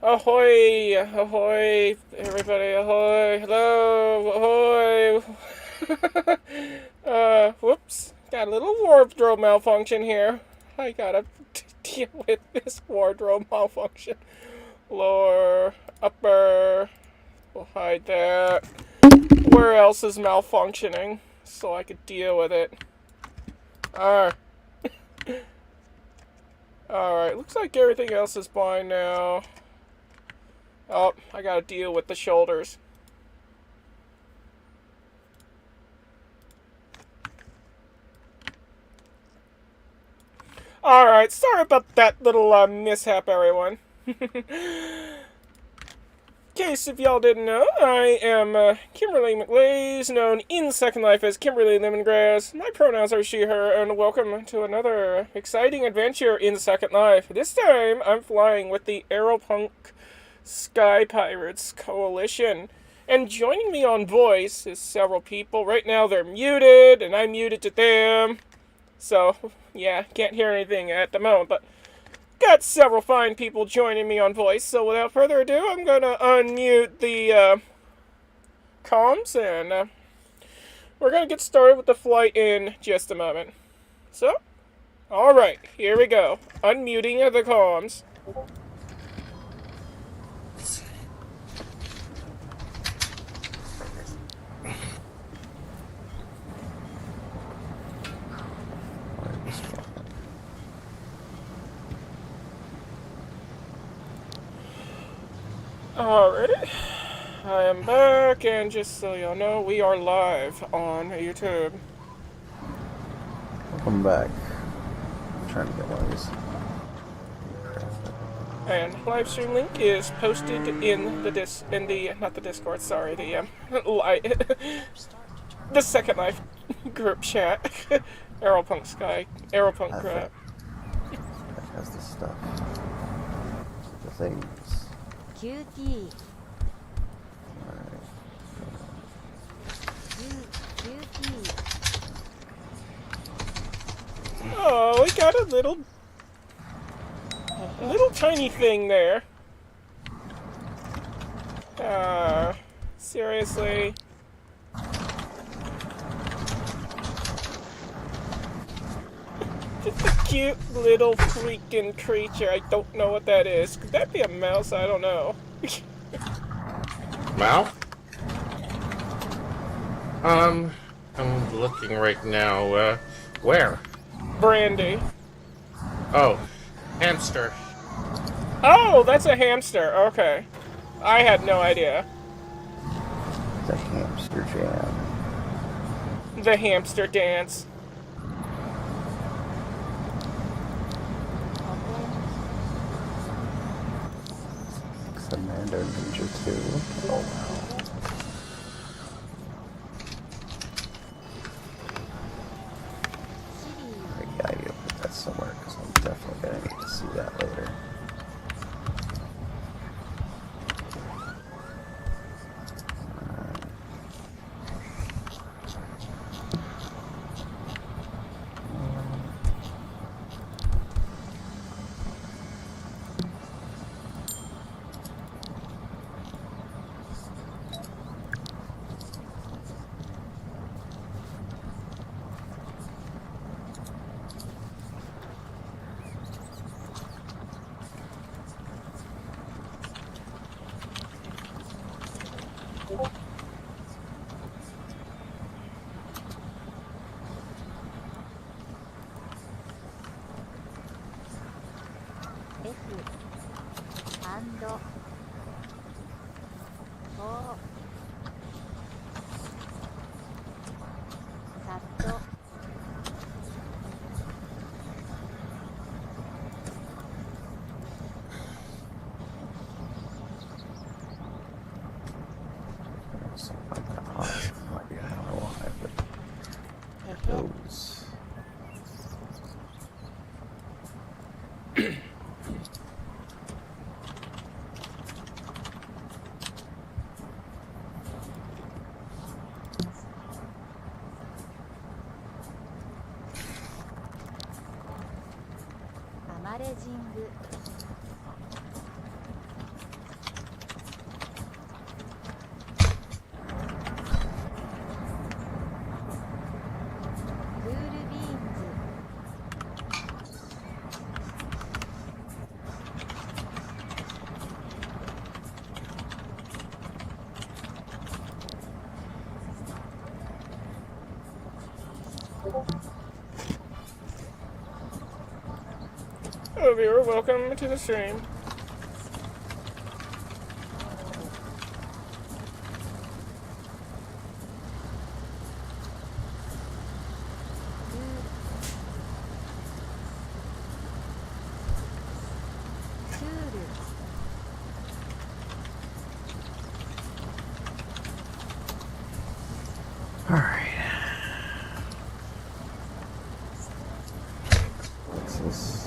Ahoy! Ahoy! Everybody, ahoy! Hello! Ahoy! Whoops. Got a little wardrobe malfunction here. I gotta deal with this wardrobe malfunction. Lower, upper. We'll hide that. Where else is malfunctioning? So I could deal with it. Alright. Alright, looks like everything else is fine now. Oh, I gotta deal with the shoulders. Alright, sorry about that little mishap, everyone. In case if y'all didn't know, I am Kimberly McLays, known in Second Life as Kimberly Lemongrass. My pronouns are she, her, and welcome to another exciting adventure in Second Life. This time, I'm flying with the Aeropunk Sky Pirates Coalition. And joining me on voice is several people. Right now they're muted, and I'm muted to them. So, yeah, can't hear anything at the moment, but got several fine people joining me on voice. So without further ado, I'm going to unmute the comms, and we're going to get started with the flight in just a moment. So, alright, here we go. Unmuting of the comms. Alrighty, I am back, and just so y'all know, we are live on YouTube. Welcome back. I'm trying to get one of these. And live stream link is posted in the not the Discord, sorry, the the Second Life group chat. Aeropunk That has the stuff. The things. QT. Alright. QT. Oh, we got a little tiny thing there. Seriously. Just a cute little freaking creature. I don't know what that is. Could that be a mouse? I don't know. Mouse? I'm looking right now. Where? Brandy. Oh, hamster. Oh, that's a hamster. Okay. I had no idea. The hamster jam. The hamster dance. Commander Ninja 2. Oh wow. Yeah, I gotta put that somewhere because I'm definitely gonna need to see that later. Hello, viewer. Welcome to the stream. Alright. What's this?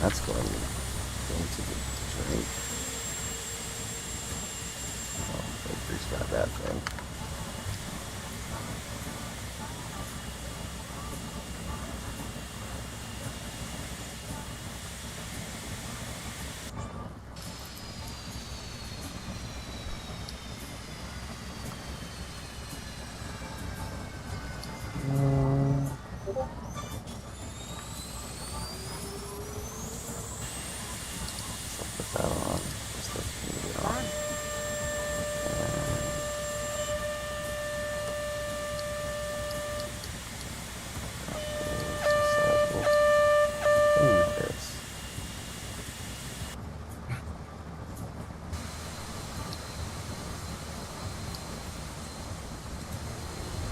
That's going into the drink. Oh, Bakery's got that thing. Put that on. Just the TV on.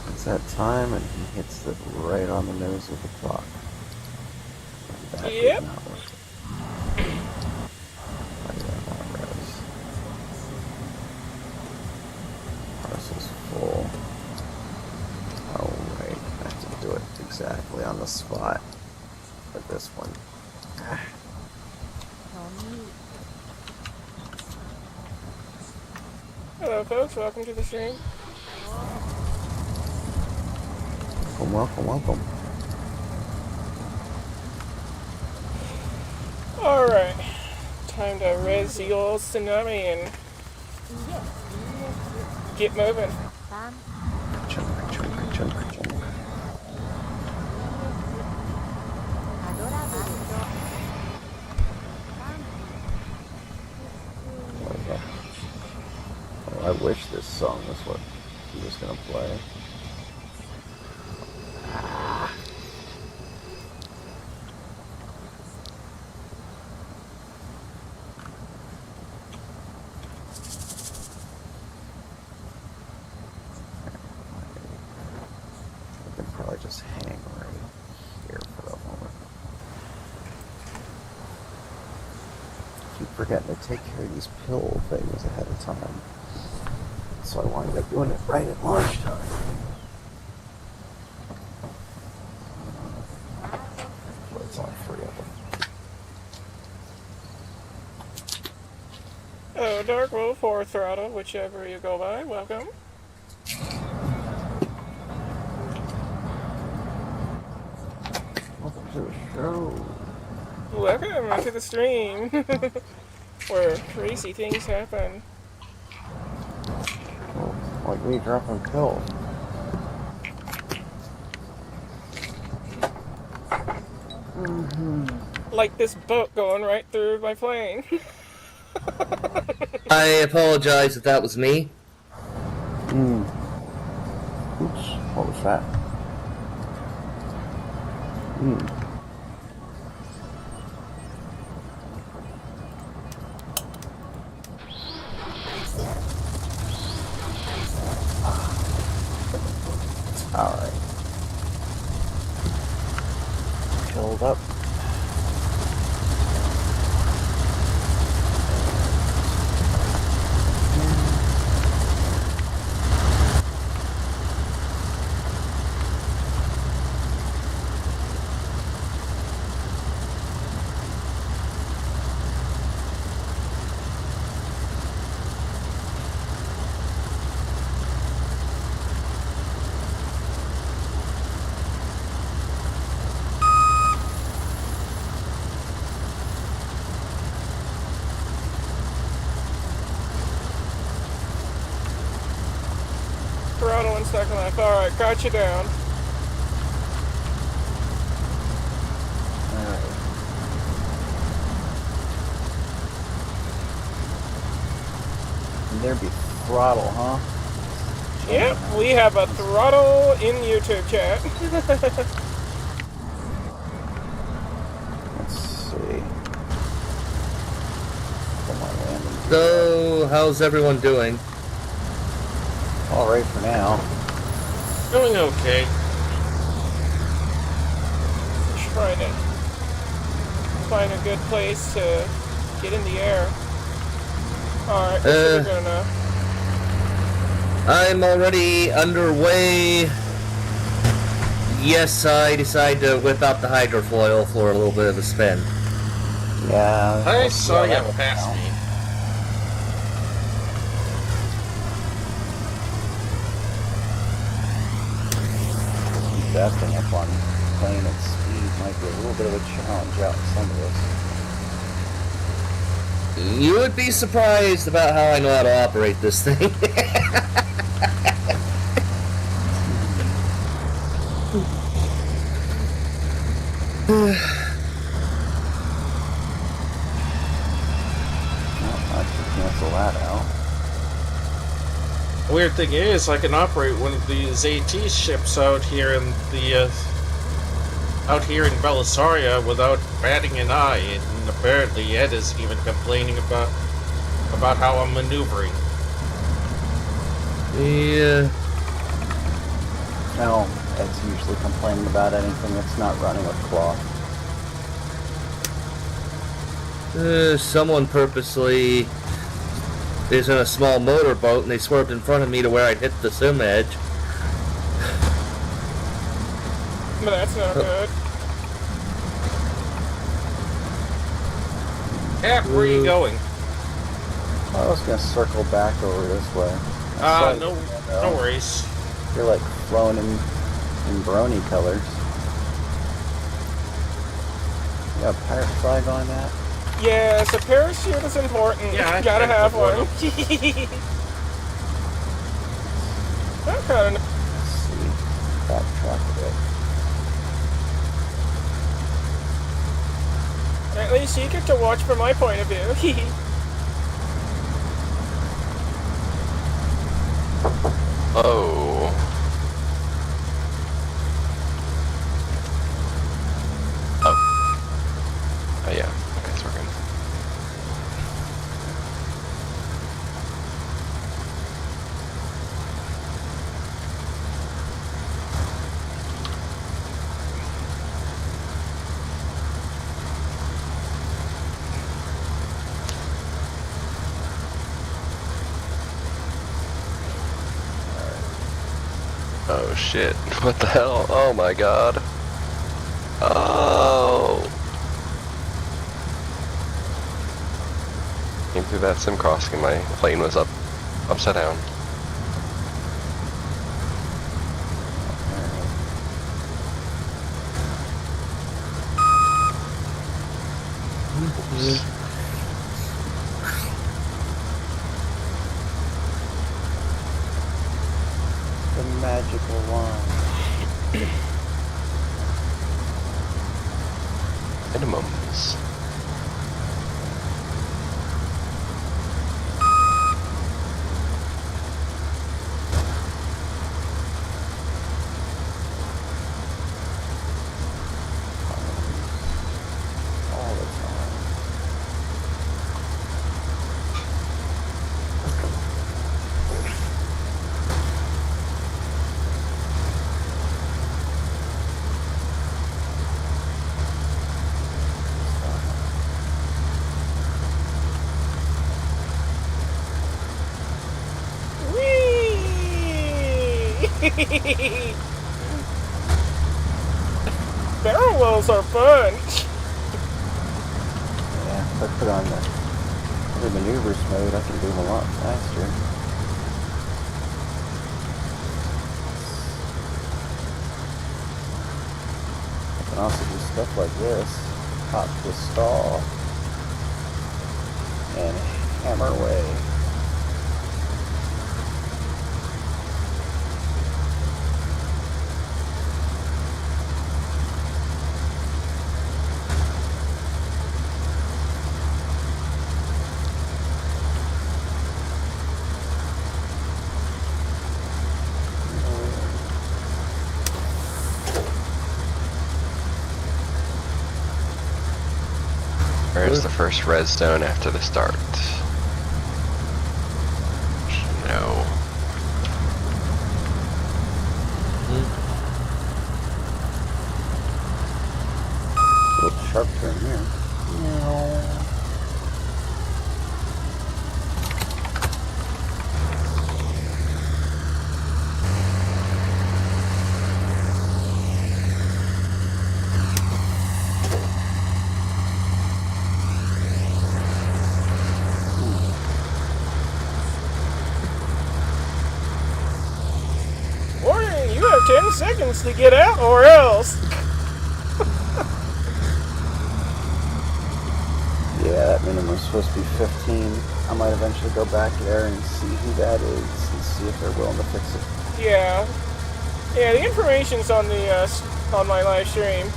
It's that time, and he hits it right on the nose of the clock. That Yep. did not work. Parcel's full. Oh, right. I have to do it exactly on the spot with this one. Hello, folks. Welcome to the stream. Welcome, welcome. Alright. Time to res the old tsunami and get moving. Chunk, chunk, chunk, chunk. Oh, I wish this song was what he was gonna play. I can probably just hang right here for the moment. Keep forgetting to take care of these pill things ahead of time. So I wind up doing it right at lunchtime. But it's on 3 of them. Oh, Dark Wolf or Throttle, whichever you go by. Welcome. Welcome to the show. Welcome to the stream. Where crazy things happen. Oh, like me dropping pills. Like this boat going right through my plane. I apologize if that was me. Oops, what was that? Alright. Filled up. Throttle and second life. Alright, got you down. There'd be throttle, huh? Yep, we have a throttle in YouTube chat. Let's see. Put my landing gear So, how's everyone doing? up. All right for now. Doing okay. Just trying to find a good place to get in the air. Alright, this is good enough. I'm already underway. Yes, I decided to whip out the hydrofoil for a little bit of a spin. Yeah. I saw you that pass now. me. Keep that thing up on plane at speed might be a little bit of a challenge out in some of this. You would be surprised about how I know how to operate this thing. Well, I should cancel that out. The weird thing is, I can operate one of these AT ships out here in the out here in Belisaria without batting an eye, and apparently Ed is even complaining about how I'm maneuvering. Yeah. No, Ed's usually complaining about anything that's not running with cloth. Someone purposely is in a small motorboat and they swerved in front of me to where I'd hit the sim edge. But that's not good. Cap, where are you going? I was gonna circle back over this way. No worries. You're like flowing in brony colors. You got a pirate flag on that? Yes, a parachute is important. Yeah, I Gotta tried to have put one one. That kind of. Let's see. Backtrack a bit. At least you get to watch from my point of view. Oh. Oh. Oh yeah. Okay, it's working. Oh shit. What the hell? Oh my god. Oh. Came through that sim crossing and my plane was upside down. The magical wand. Minimums. All the time. Whee! Barrel rolls are fun. Yeah, if I put on the maneuvers mode, I can do them a lot faster. I can also do stuff like this. Hop to stall. And hammer away. Where's the first red zone after the start? No. Little sharp turn here. No. Warning, you have 10 seconds to get out or else. Yeah, that minimum's supposed to be 15. I might eventually go back there and see who that is and see if they're willing to fix it. Yeah. Yeah, the information's on the on my live stream.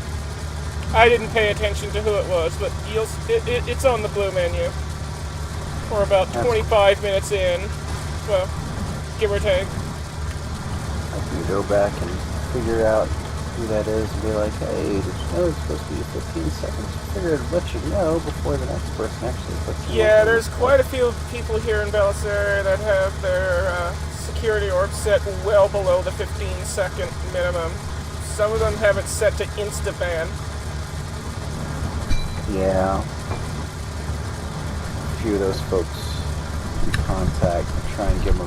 I didn't pay attention to who it was, but it's on the blue menu. We're about 25 minutes in. Well, give or take. I can go back and figure out who that is and be like, hey, did you know it's supposed to be 15 seconds? I figured I'd let you know before the next person actually puts it. Yeah, there's quite a few people here in Belisarius that have their security orb set well below the 15-second minimum. Some of them have it set to insta-ban. Yeah. A few of those folks we contact and try and give them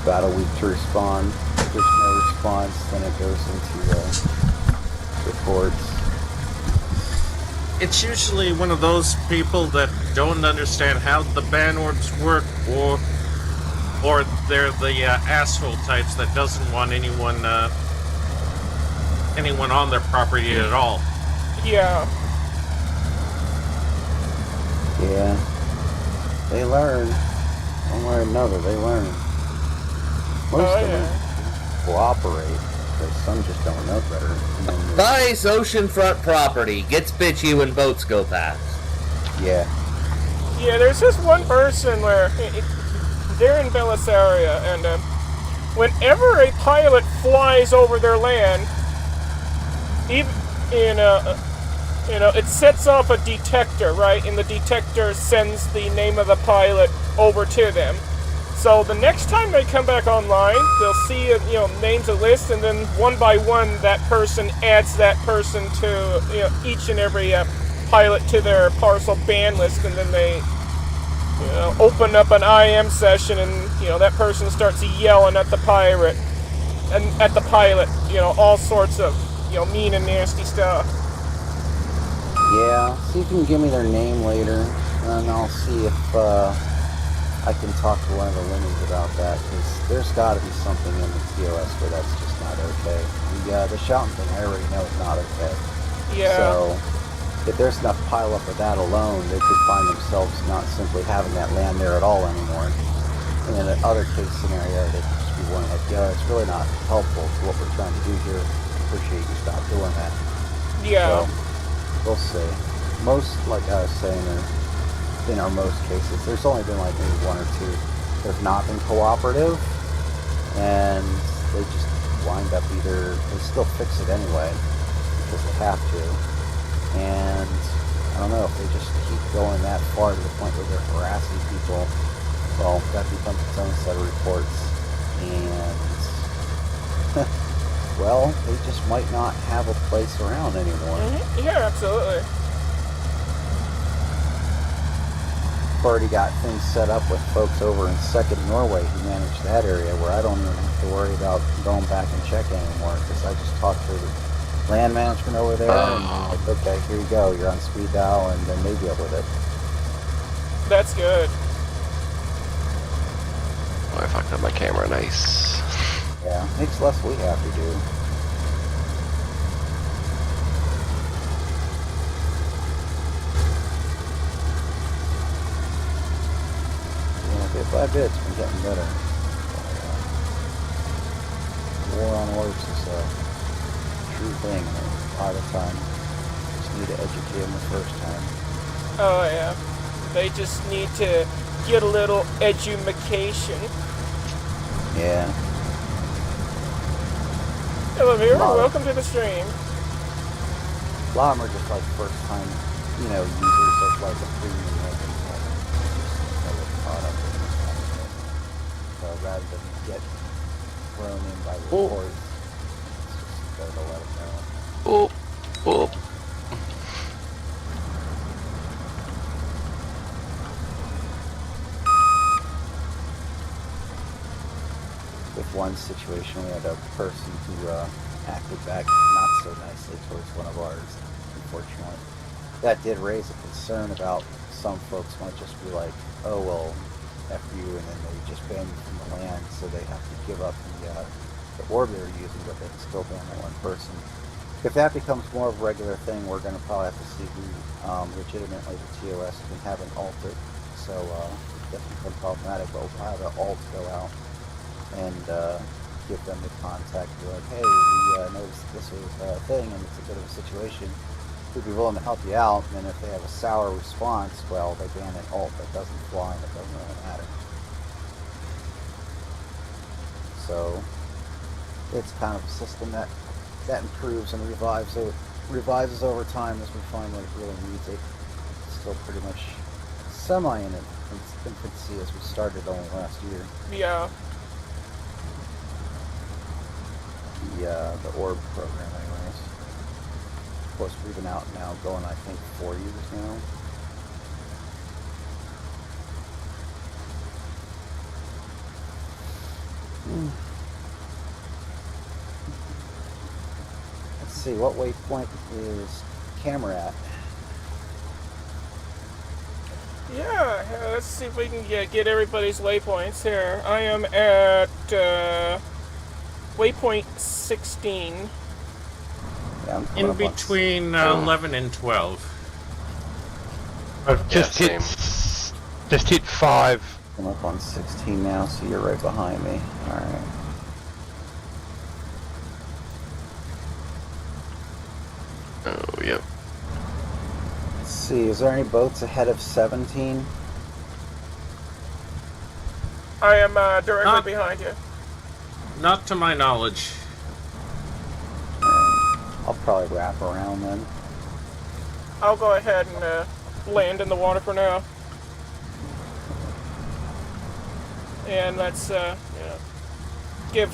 about a week to respond. If there's no response, then it goes into reports. It's usually one of those people that don't understand how the ban orbs work, or they're the asshole types that doesn't want anyone on their property at all. Yeah. Yeah. They learn. One way or another, they learn. Most of them cooperate, because some just don't know better. And then Nice oceanfront property. Gets bitchy when boats go past. yeah. Yeah, there's this one person where they're in Belisarius, and whenever a pilot flies over their land, even it sets off a detector, right? And the detector sends the name of the pilot over to them. So the next time they come back online, they'll see names a list, and then one by one that person adds that person to each and every pilot to their parcel ban list, and then they open up an IM session, and that person starts yelling at the pilot, all sorts of mean and nasty stuff. Yeah, see if you can give me their name later, and I'll see if I can talk to one of the Linens about that, because there's got to be something in the TOS where that's just not okay. The shouting thing, I already know is not okay. Yeah. So, if there's enough pile up of that alone, they could find themselves not simply having that land there at all anymore. And in another case scenario, they could just be warning, like, it's really not helpful to what we're trying to do here. Appreciate you stop doing that. Yeah. So, we'll see. Most, like I was saying, in our most cases, there's only been like maybe one or two that have not been cooperative, and they just wind up they still fix it anyway, because they have to, and I don't know, if they just keep going that far to the point where they're harassing people, well, that becomes its own set of reports, and well, they just might not have a place around anymore. Mm-hmm. Yeah, absolutely. Already got things set up with folks over in 2nd Norway who manage that area, where I don't even have to worry about going back and checking anymore, because I just talk to the land management over there and I'm like, okay, here you go, you're on speed dial, and then they deal with it. That's good. Oh, I fucked up my camera. Nice. Yeah, makes less we have to do. Bit by bit, it's been getting better. War on orbs is a true thing a lot of the time. Just need to educate them the first time. Oh yeah. They just need to get a little edumacation. Yeah. Hello, viewer. Welcome to the stream. A lot of them are just like first time users of like a premium engine just caught up in this kind of thing. So rather than get thrown in by reports, it's just better to let them know. Oh, oh. With one situation, we had a person who acted back not so nicely towards one of ours, unfortunately. That did raise a concern about some folks might just be like, oh, well, F you, and then they just ban you from the land, so they have to give up the orb they're using, but they can still ban that one person. If that becomes more of a regular thing, we're going to probably have to see who legitimately the TOS can have an altered. So it doesn't become problematic, but we'll have an alt go out and give them the contact and be like, hey, we noticed this was a thing and it's a bit of a situation. We'd be willing to help you out, and then if they have a sour response, well, they ban an alt that doesn't fly and it doesn't really matter. So it's kind of a system that improves and revises over time as we find what it really needs. It's still pretty much semi in its infancy as we started only last year. Yeah. The orb program anyways. Of course, we've been out now going, I think, 4 years now. Let's see, what waypoint is camera at? Yeah, let's see if we can get everybody's waypoints here. I am at waypoint 16. Yeah, I'm coming In up on between 11 and 12. I've just hit 5. I'm up on 16 now, so you're right behind me. Alright. Oh, yep. Let's see, is there any boats ahead of 17? I am directly behind you. Not to my knowledge. I'll probably wrap around then. I'll go ahead and land in the water for now. And let's give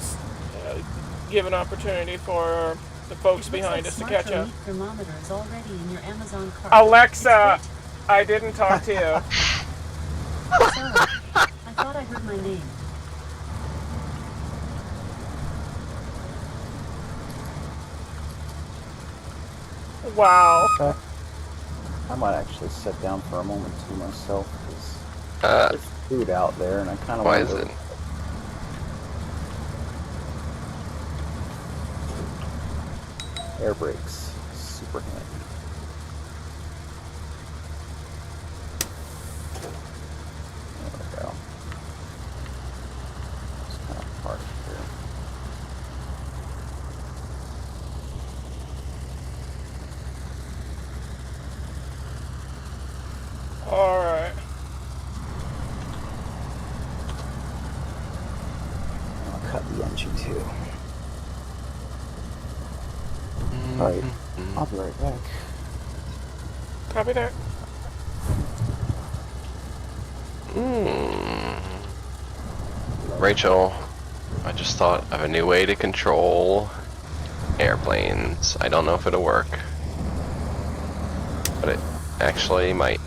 an opportunity for the folks behind us to catch up. Thermometer is already in your Amazon cart. Alexa, I didn't talk to you. Sorry, I thought I heard my name. Wow. Okay. I might actually sit down for a moment to myself, because there's food out there, and I kind of Why want is to... it? Air brakes. Super handy. There we go. It's kind of hard here. Alright. I'll cut the engine too. Alright, I'll be right back. Copy that. Rachel, I just thought of a new way to control airplanes. I don't know if it'll work, but it actually might.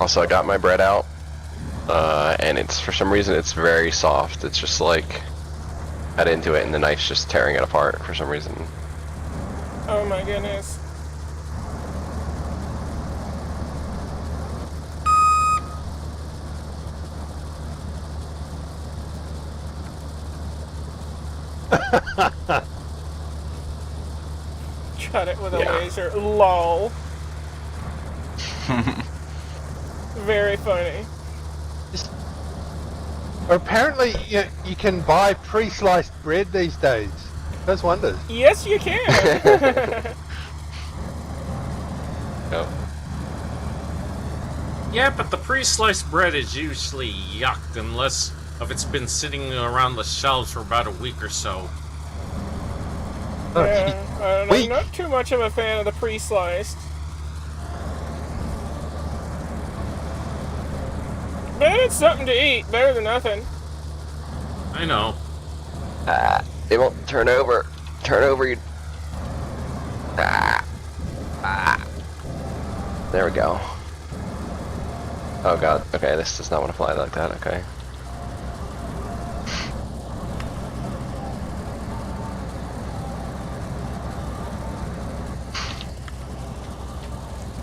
Also, I got my bread out, and it's, for some reason, it's very soft. It's just like, cut into it and the knife's just tearing it apart for some reason. Oh my goodness. Shot it with a laser. LOL. Very funny. Apparently, you can buy pre-sliced bread these days. Does wonders. Yes, you can. Yep. Yeah, but the pre-sliced bread is usually yuck unless if it's been sitting around the shelves for about a week or so. Yeah, I'm Weak. not too much of a fan of the pre-sliced. But it's something to eat, better than nothing. I know. It won't turn over. Turn over, you. There we go. Oh god. Okay, this does not want to fly like that. Okay.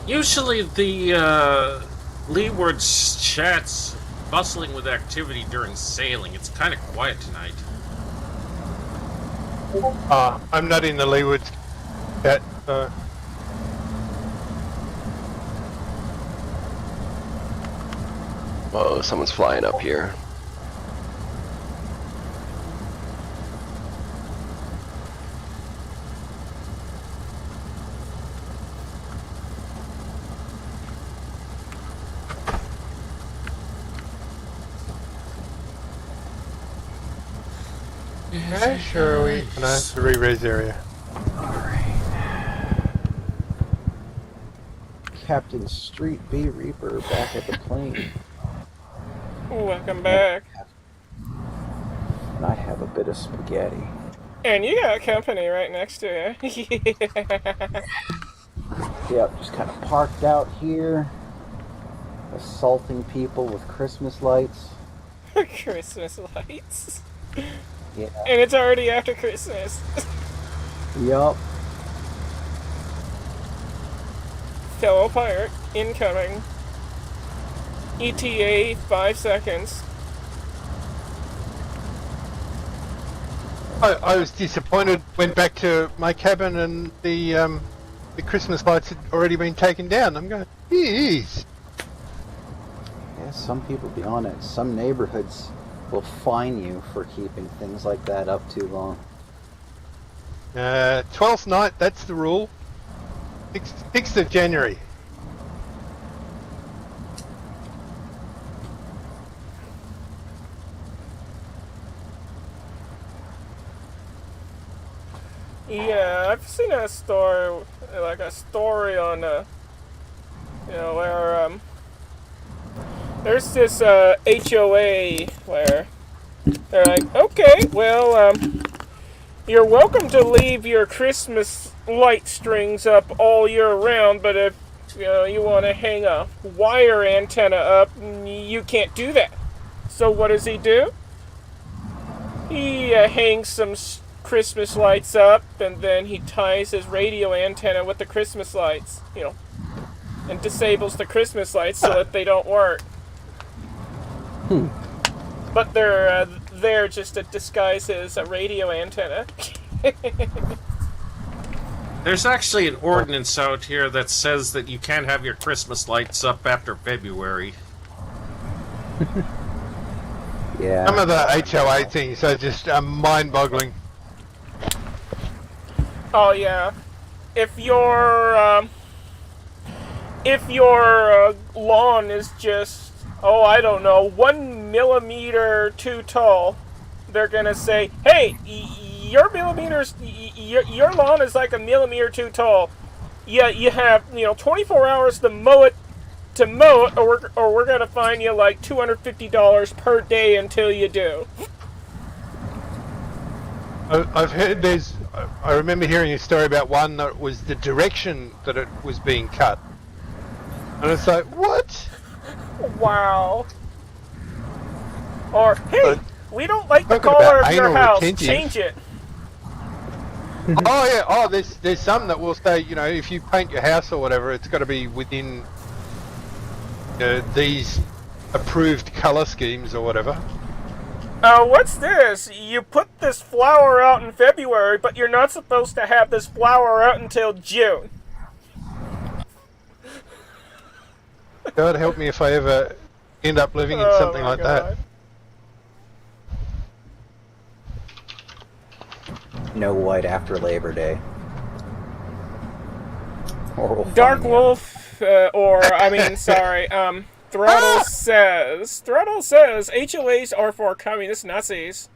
Usually the leeward chat's bustling with activity during sailing. It's kind of quiet tonight. I'm not in the leeward chat. Whoa, someone's flying up here. Okay, sure are we? No, it's the re-res area. Captain Street B Reaper back at the plane. Welcome back. And I have a bit of spaghetti. And you got company right next to you. Yep, just kind of parked out here, assaulting people with Christmas lights. Christmas lights. Yeah. And it's already after Christmas. Yup. Fellow pirate, incoming. ETA 5 seconds. I was disappointed. Went back to my cabin and the Christmas lights had already been taken down. I'm going, jeez. Yeah, some people be on it. Some neighborhoods will fine you for keeping things like that up too long. 12th night, that's the rule. 6th of January. Yeah, I've seen a story, on, where, there's this, HOA where they're like, okay, well, you're welcome to leave your Christmas light strings up all year round, but if, you want to hang a wire antenna up, you can't do that. So what does he do? He hangs some Christmas lights up, and then he ties his radio antenna with the Christmas lights, and disables the Christmas lights so that they don't work. But they're there just to disguise his radio antenna. There's actually an ordinance out here that says that you can't have your Christmas lights up after February. Yeah. Some of the HOA things are just mind-boggling. Oh yeah, if your lawn is just, I don't know, 1 millimeter too tall, they're gonna say, hey, your lawn is like a millimeter too tall. Yeah, you have 24 hours to mow it, or we're gonna fine you like $250 per day until you do. I've heard I remember hearing a story about one that was the direction that it was being cut. And it's like, what? Wow. Or, hey, we don't like the Talking color about of your anal house, retentive. change it. Oh yeah, there's some that will say, if you paint your house or whatever, it's got to be within these approved colour schemes or whatever. What's this? You put this flower out in February, but you're not supposed to have this flower out until June. God help me if I ever end up living in something like that. No white after Labor Day. Or we'll Dark find you. Wolf, Throttle says HOAs are for communist Nazis.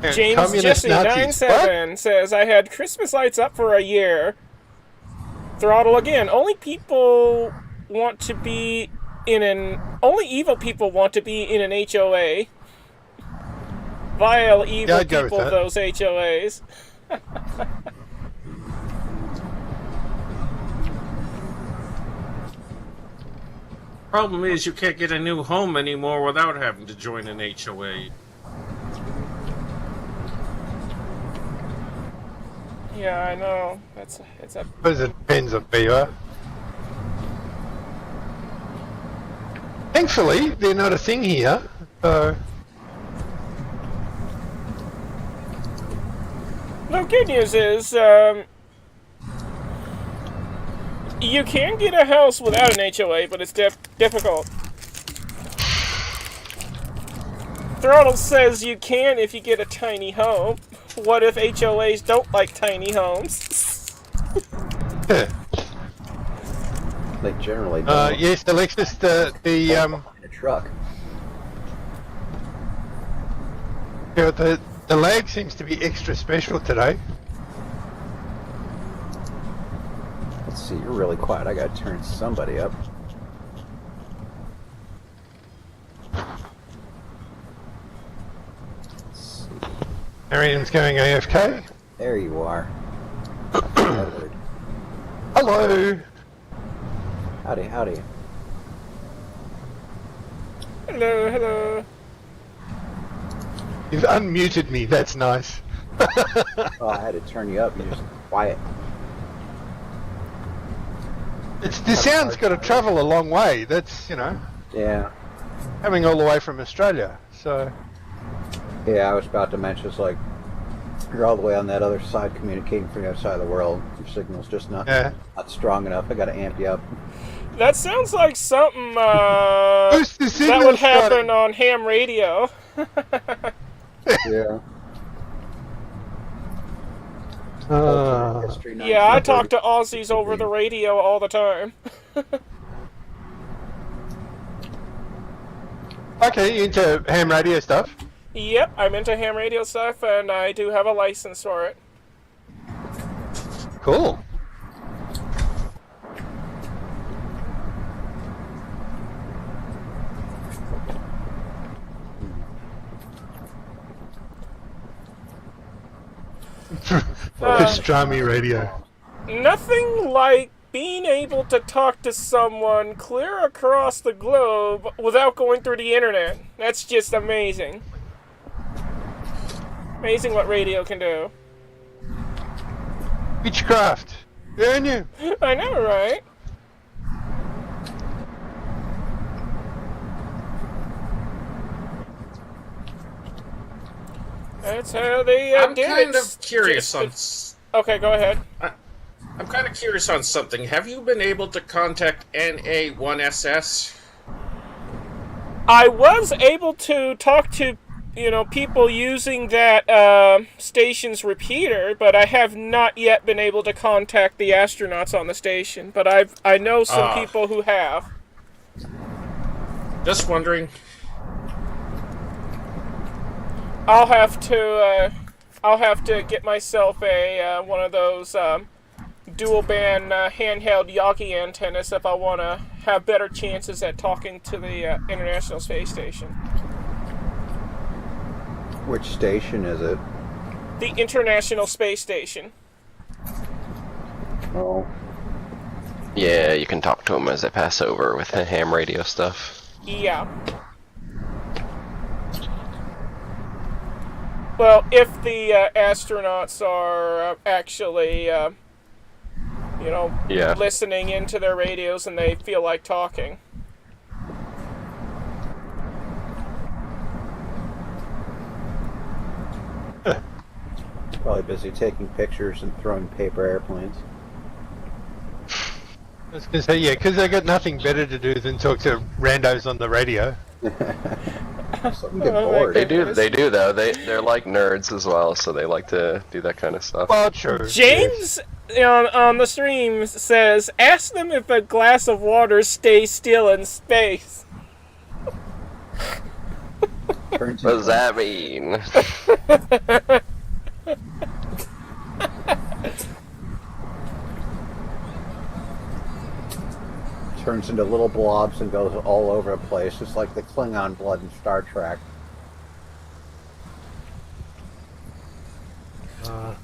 Yeah, James communist Jesse Nazis. 97 says I had Christmas lights up for a year. Throttle again. Only evil people want to be in an HOA. Vile evil I'd go with people, that. those HOAs. Problem is, you can't get a new home anymore without having to join an HOA. Yeah, I know. It's a Suppose it depends on where you are. Thankfully, they're not a thing here. So, no, good news is you can get a house without an HOA, but it's difficult. Throttle says you can if you get a tiny home. What if HOAs don't like tiny homes? They generally don't. yes, Alexis, the Behind a truck. yeah, the lag seems to be extra special today. Let's see, you're really quiet. I gotta turn somebody up. Let's see. Arian's going AFK. There you are. Edward. Hello. Howdy, howdy. Hello, hello. You've unmuted me. That's nice. Oh, I had to turn you up. You're just quiet. The sound's got to travel a long way. That's, Yeah. coming all the way from Australia. So, Yeah, I was about to mention, it's like, you're all the way on that other side communicating from the other side of the world. Your signal's just not strong enough. I gotta amp you up. That sounds like something Boost the that signal, would happen Scotty. on ham radio. Yeah. History Yeah, I 1930. talk to Aussies over the radio all the time. Okay, you into ham radio stuff? Yep, I'm into ham radio stuff, and I do have a license for it. Cool. Pastrami radio. Nothing like being able to talk to someone clear across the globe without going through the internet. That's just amazing. Amazing what radio can do. Witchcraft. Yeah, you. I know, right? That's how they I'm did kind it. of curious on. Okay, go ahead. I'm kind of curious on something. Have you been able to contact NA1SS? I was able to talk to, people using that station's repeater, but I have not yet been able to contact the astronauts on the station. But I know some people who have. Just wondering. I'll have to get myself a one of those dual band handheld Yagi antennas if I want to have better chances at talking to the International Space Station. Which station is it? The International Space Station. Oh. Yeah, you can talk to them as they pass over with the ham radio stuff. Yeah. Well, if the astronauts are actually, Yeah. listening into their radios and they feel like talking. Probably busy taking pictures and throwing paper airplanes. I was going to say, yeah, because they got nothing better to do than talk to randos on the radio. Some get bored. They do though. They're like nerds as well, so they like to do that kind of stuff. Well, true. James on the stream says, ask them if a glass of water stays still in space. What does that mean? Turns into little blobs and goes all over the place, just like the Klingon blood in Star Trek.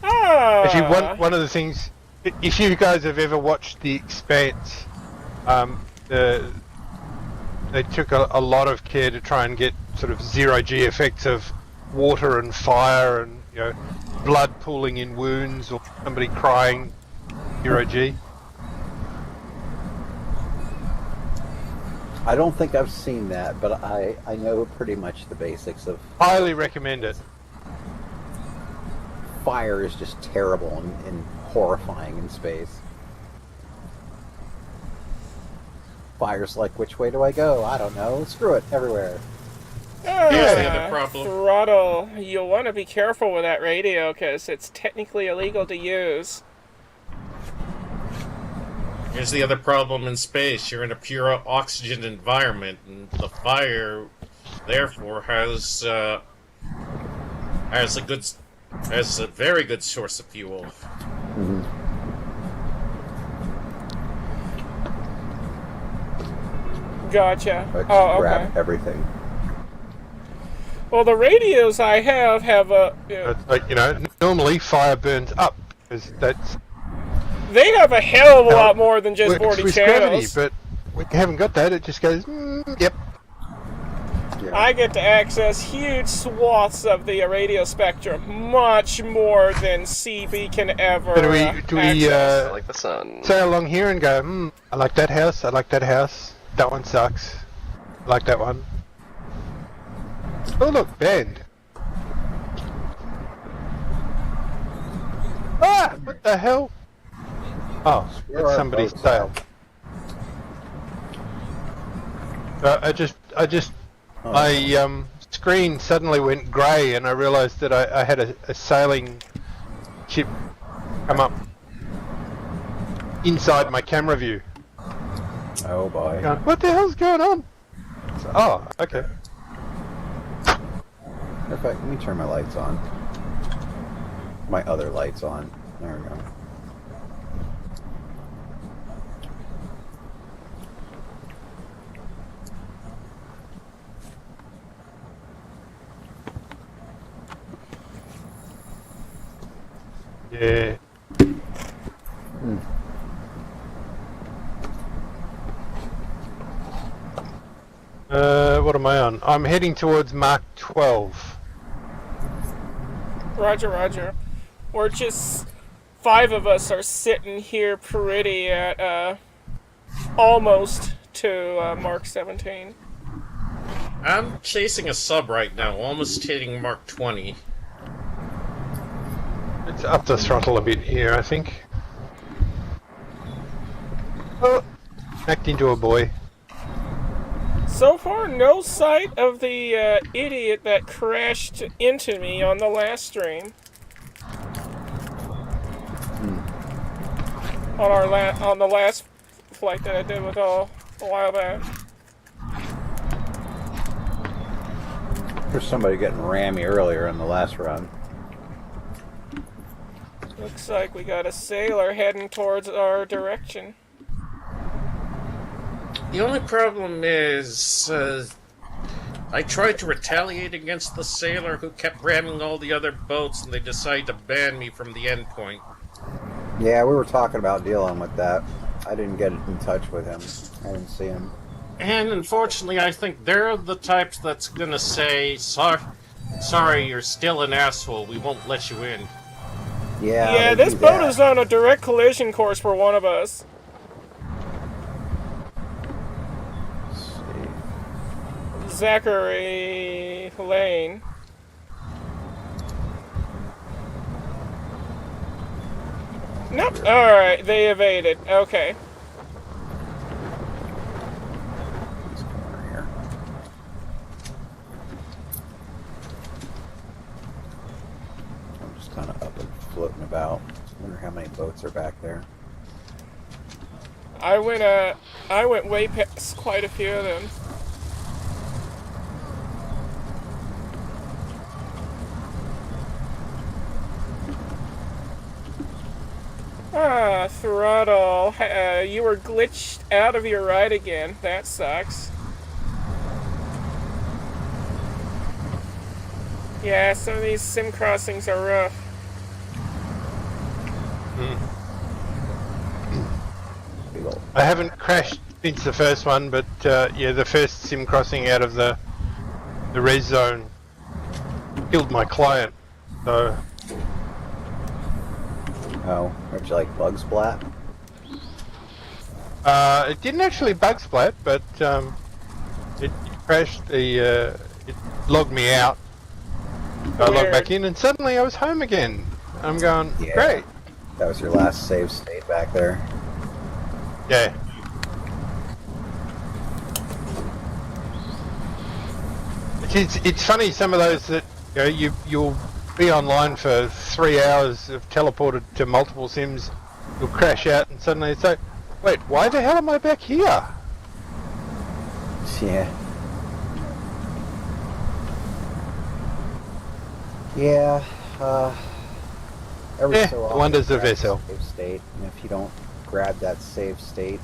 Actually, one of the things, if you guys have ever watched The Expanse, they took a lot of care to try and get sort of zero-G effects of water and fire and, you know, blood pooling in wounds or somebody crying, zero-G. I don't think I've seen that, but I know pretty much the basics of... Highly recommend it. Fire is just terrible and horrifying in space. Fire's like, which way do I go? I don't know. Screw it, everywhere. Here's the other problem. Throttle. You'll want to be careful with that radio, because it's technically illegal to use. Here's the other problem in space. You're in a pure oxygen environment, and the fire, therefore, has a very good source of fuel. Mm-hmm. Gotcha. Just Oh, okay. grab everything. Well, the radios I have a... But, you know, normally fire burns up, because that's... They have a hell of a lot more than just 40 with channels. gravity, but we haven't got that. It just goes, yep. Yeah. I get to access huge swaths of the radio spectrum, much more than CB can ever So do we access. Like the sun. say along here and go, I like that house, I like that house, that one sucks, I like that one. Oh look, band. Ah, what the hell? Oh, Where that's are somebody's boats tail. My screen suddenly went grey and I realised that I had a sailing ship come up inside my camera view. Oh boy. Going, what the hell's going on? So, oh, okay. In fact, let me turn my lights on. My other lights on. There we go. Yeah. What am I on? I'm heading towards Mark 12. Roger, roger. We're just... 5 of us are sitting here pretty at, almost to, Mark 17. I'm chasing a sub right now, almost hitting Mark 20. It's up the throttle a bit here, I think. Oh, backed into a buoy. So far, no sight of the idiot that crashed into me on the last stream. On the last flight that I did with a while back. There's somebody getting rammy earlier in the last run. Looks like we got a sailor heading towards our direction. The only problem is, I tried to retaliate against the sailor who kept ramming all the other boats, and they decided to ban me from the endpoint. Yeah, we were talking about dealing with that. I didn't get in touch with him. I didn't see him. And unfortunately, I think they're the types that's gonna say, sorry, you're still an asshole, we won't let you in. Yeah, they this do boat that. is on a direct collision course for one of us. Let's see. Zachary Lane. Nope. Alright, they evaded. Okay. He's coming here. kind of up and floating about. Wonder how many boats are back there. I went way past quite a few of them. Ah, Throttle. You were glitched out of your ride again. That sucks. Yeah, some of these sim crossings are rough. I haven't crashed since the first one, but yeah, the first sim crossing out of the res zone killed my client. So Oh, would you like bug splat? it didn't actually bug splat, but it crashed. It logged me out. I logged back in, and suddenly I was home again. I'm going, Yeah. great. That was your last save state back there. Yeah. It's funny, some of those that you'll be online for 3 hours, have teleported to multiple sims, you'll crash out, and suddenly it's like, wait, why the hell am I back here? Yeah. Yeah, every Yeah, so the often wonders of grab a SL. save state, and if you don't grab that save state,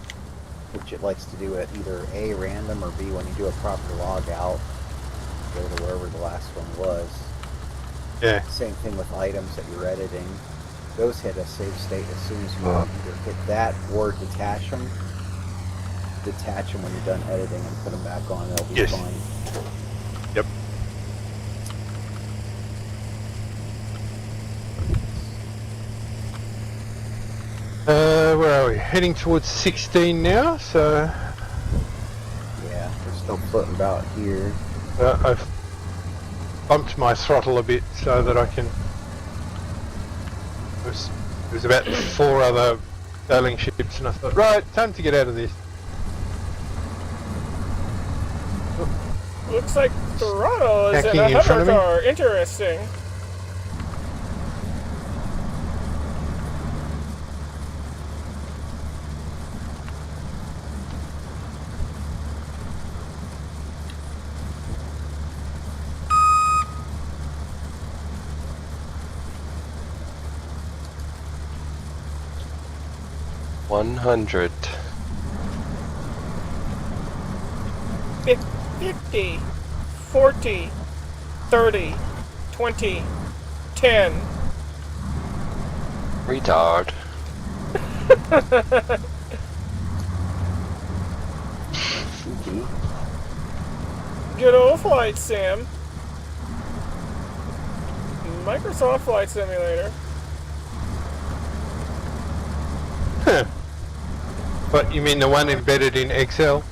which it likes to do at either A, random, or B, when you do a proper log out, go to wherever the last one was. Yeah. Same thing with items that you're editing. Those hit a save state as soon as you either hit that or detach them. Detach them when you're done editing and put them back on, they'll be Yes. fine. Yep. Where are we? Heading towards 16 now, so Yeah, we're still floating about here. I've bumped my throttle a bit so that I can. There's about 4 other sailing ships, and I thought, right, time to get out of this. Looks like Throttle is in Hacking a in front hover of me? car. Interesting. $100. 50, 40, 30, 20, 10. Retard. Cheeky. Good old Flight Sim. Microsoft Flight Simulator. Huh. But you mean the one embedded in Excel?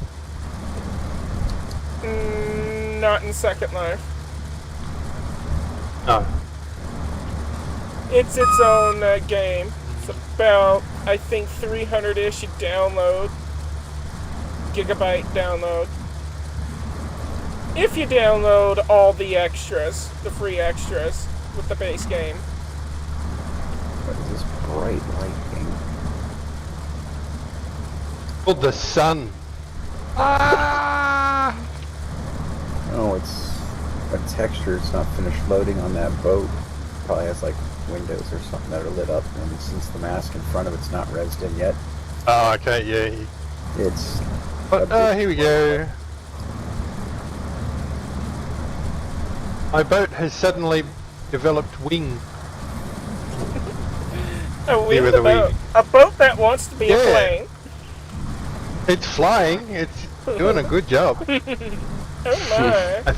Not in Second Life. No. It's its own game. It's about, I think, 300-ish download. Gigabyte download. If you download all the extras, the free extras, with the base game. What is this bright light thing? Called the sun. Ah! Oh, it's a texture. It's not finished loading on that boat. Probably has like windows or something that are lit up, and since the mask in front of it's not rezzed in yet, Oh, okay, yeah. it's. But here we go. My boat has suddenly developed wings. A See whether we- boat. A boat that wants to be a Yeah. plane. It's flying. It's doing a good job. Oh my. I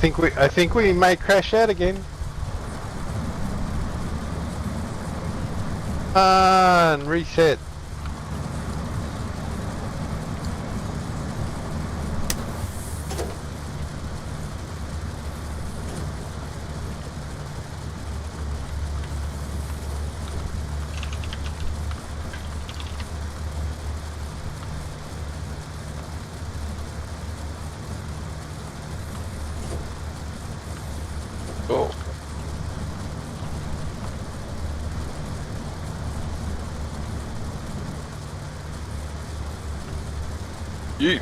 think we may crash out again. And reset. Cool. Yeet.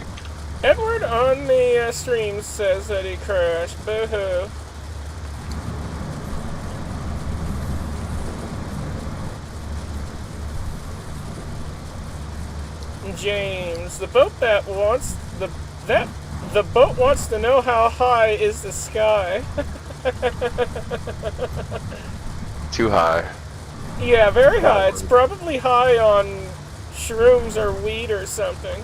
Edward on the stream says that he crashed. Boo-hoo. James, the boat that wants the boat wants to know how high is the sky. Too high. Yeah, very high. It's probably high on shrooms or weed or something.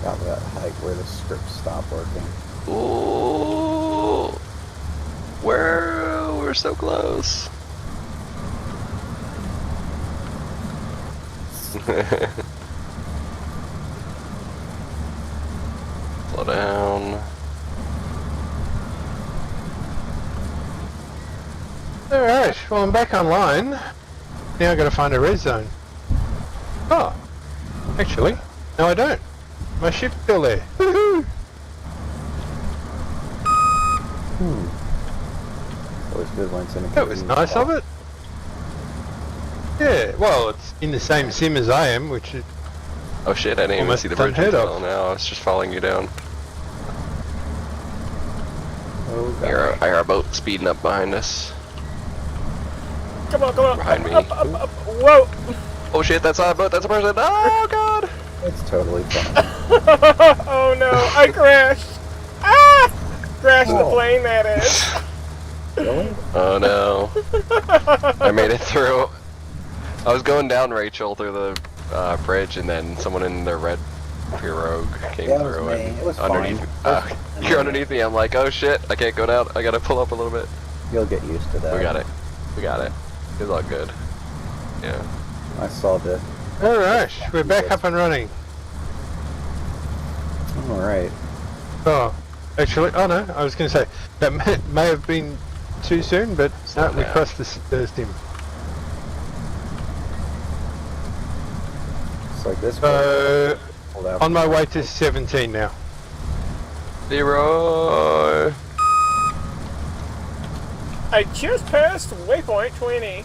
Got that height where the scripts stop working. Ooh. We're so close. Slow down. Alright, well, I'm back online. Now I've got to find a red zone. Oh, actually, no, I don't. My ship's still there. Woohoo! Always good when it's in a That was convenient nice of spot. it. Yeah, well, it's in the same sim as I am, which is Oh shit, I didn't even Almost see the bridge unheard of. until now. I was just following you down. Oh, God. I hear a boat speeding up behind us. Come on, come on. Behind me. Up. Whoa. Oh shit, that's not a boat, that's a person. Oh god! It's totally fine. Oh no, I crashed. Ah! Crashed the Oh. plane, that is. Really? Oh no. I made it through. I was going down Rachel through the bridge, and then someone in the red pirogue came Yeah, it was through me. and It was underneath. fine. You're underneath me. I'm like, oh shit, I can't go down. I gotta pull up a little bit. You'll get used to that. We got it. We got it. It's all good. Yeah. I saw the... alright. We're back up and running. Alright. Oh, actually, oh no, I was going to say that may have been too soon, but no, we Yeah. crossed the stim. It's like this. Pulled out On from my the way right. to 17 now. Leroy. I just passed waypoint 20.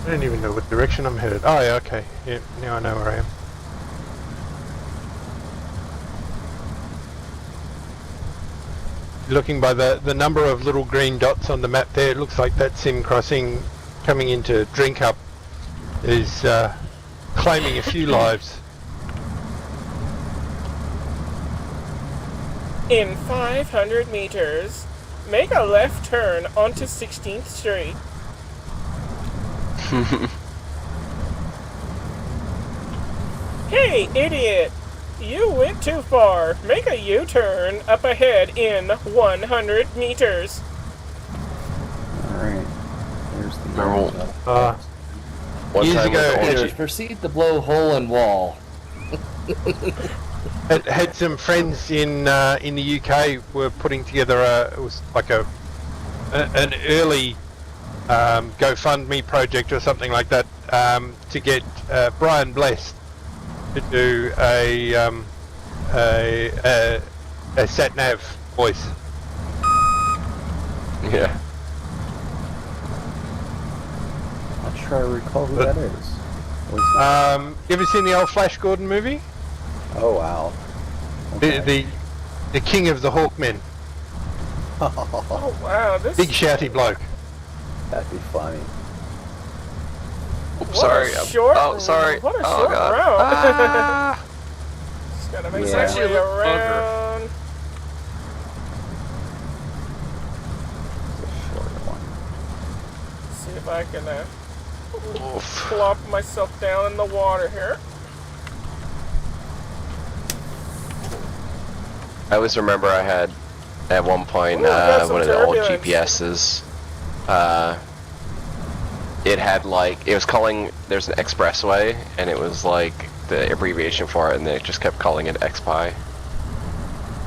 I don't even know what direction I'm headed. Oh yeah, okay. Yeah, now I know where I am. Looking by the number of little green dots on the map there, it looks like that sim crossing coming into Drink Up is claiming a few lives. In 500 meters, make a left turn onto 16th Street. Hey, idiot! You went too far. Make a U-turn up ahead in 100 meters. Alright. There's the... Normal. One Years time ago, with the Peter, orgy. proceed to blow hole in wall. had some friends in the UK were putting together it was like an early GoFundMe project or something like that to get Brian Blessed to do a sat nav voice. Yeah. Not sure I recall who that is. What's that? You ever seen the old Flash Gordon movie? Oh, wow. Okay. The king of the Hawkmen, Oh wow, this big shouty bloke. That'd be funny. Oops, What sorry. a short- Oh, sorry. what a oh, short God. route. Ah. just gotta make Yeah. my way Actually, look around. It's a short one. See if I can Oof. plop myself down in the water here. I always remember I had, at one point, Ooh, I got some one of the old turbulence. GPSs, it had like, it was calling, there's an expressway, and it was like the abbreviation for it, and they just kept calling it XPi.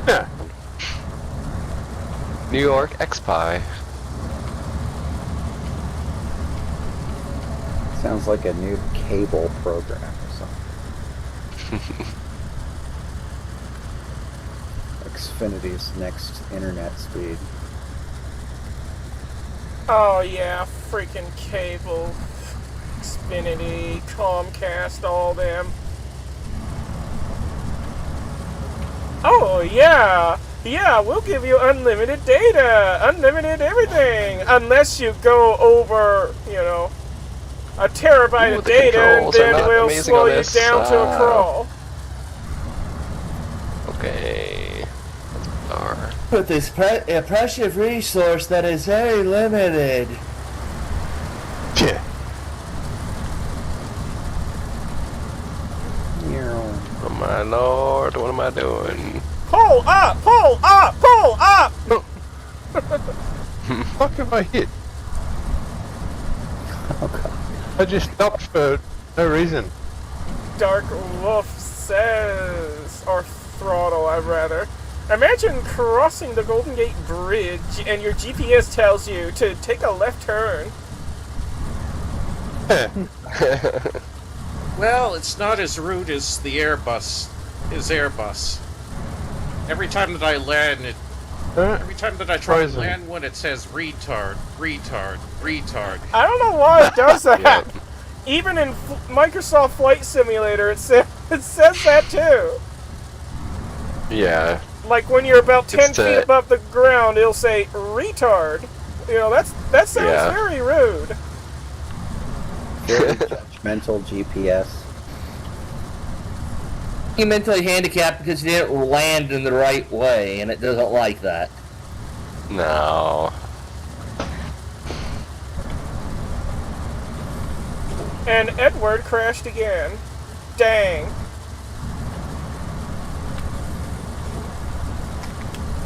Yeah. New York XPi. Sounds like a new cable program or something. Xfinity's next internet speed. Oh yeah, freaking cable, Xfinity, Comcast, all them. Oh yeah, yeah, we'll give you unlimited data, unlimited everything, unless you go over, you know, a terabyte Ooh, of the data, and controls are then not we'll amazing slow on you this. down to a crawl. Okay. That's bizarre. With this a precious resource that is very limited. Yeah. Oh my lord, what am I doing? Pull up, pull up, pull up! Fuck have I hit? Oh god. I just stopped for no reason. Dark Wolf says, or Throttle, I'd rather. Imagine crossing the Golden Gate Bridge and your GPS tells you to take a left turn. Well, it's not as rude as the Airbus. Every time that I land, every time that I try to Frozen. land one, it says retard, retard, retard. I don't know why it does that. Yep. Even in Microsoft Flight Simulator, it says that too. Yeah. Like when you're about 10 It's feet above the ground, it'll say retard. You know, that sounds Yeah. very rude. Very judgmental GPS. You're mentally handicapped because you didn't land in the right way, and it doesn't like that. No. And Edward crashed again. Dang.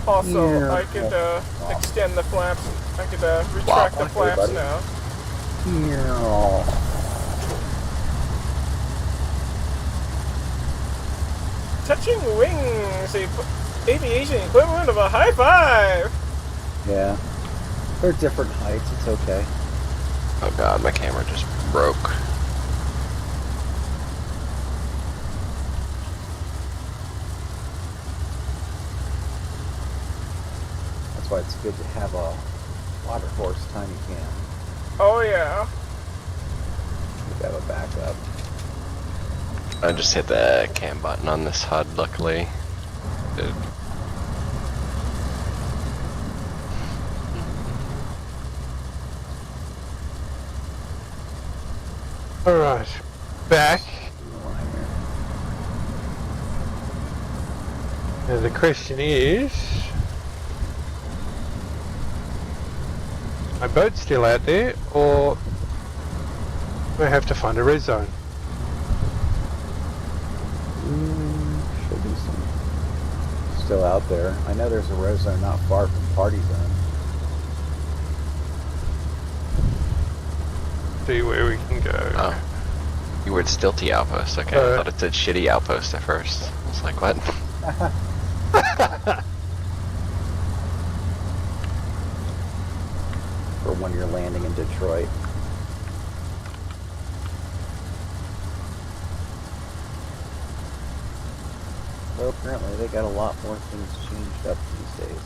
Also, I could extend the flaps. I could retract the flaps buddy. now. Touching wings, the aviation equivalent of a high five. Yeah. They're different heights, it's okay. Oh god, my camera just broke. That's why it's good to have a water horse tiny cam. Oh yeah. You have a backup. I just hit the cam button on this HUD, luckily. It, Alright. Back. Now the question is... my boat's still out there, or do I have to find a red zone? Should be some still out there. I know there's a red zone not far from Party Zone. See where we can go. oh. You were at Stilty Outpost, okay. I thought it said shitty outpost at first. I was like, what? For when you're landing in Detroit. Well, apparently they got a lot more things changed up these days.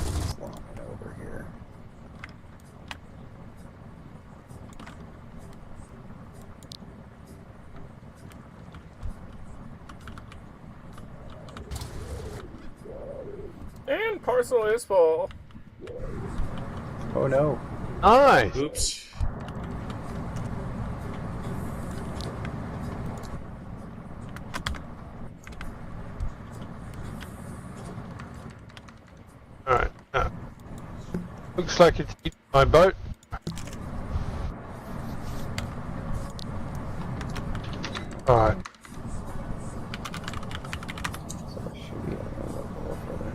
Please long it over here. And parcel is full. Oh no. Nice! Oops. Alright. Looks like it's hit my boat. Alright. So it should be a little further.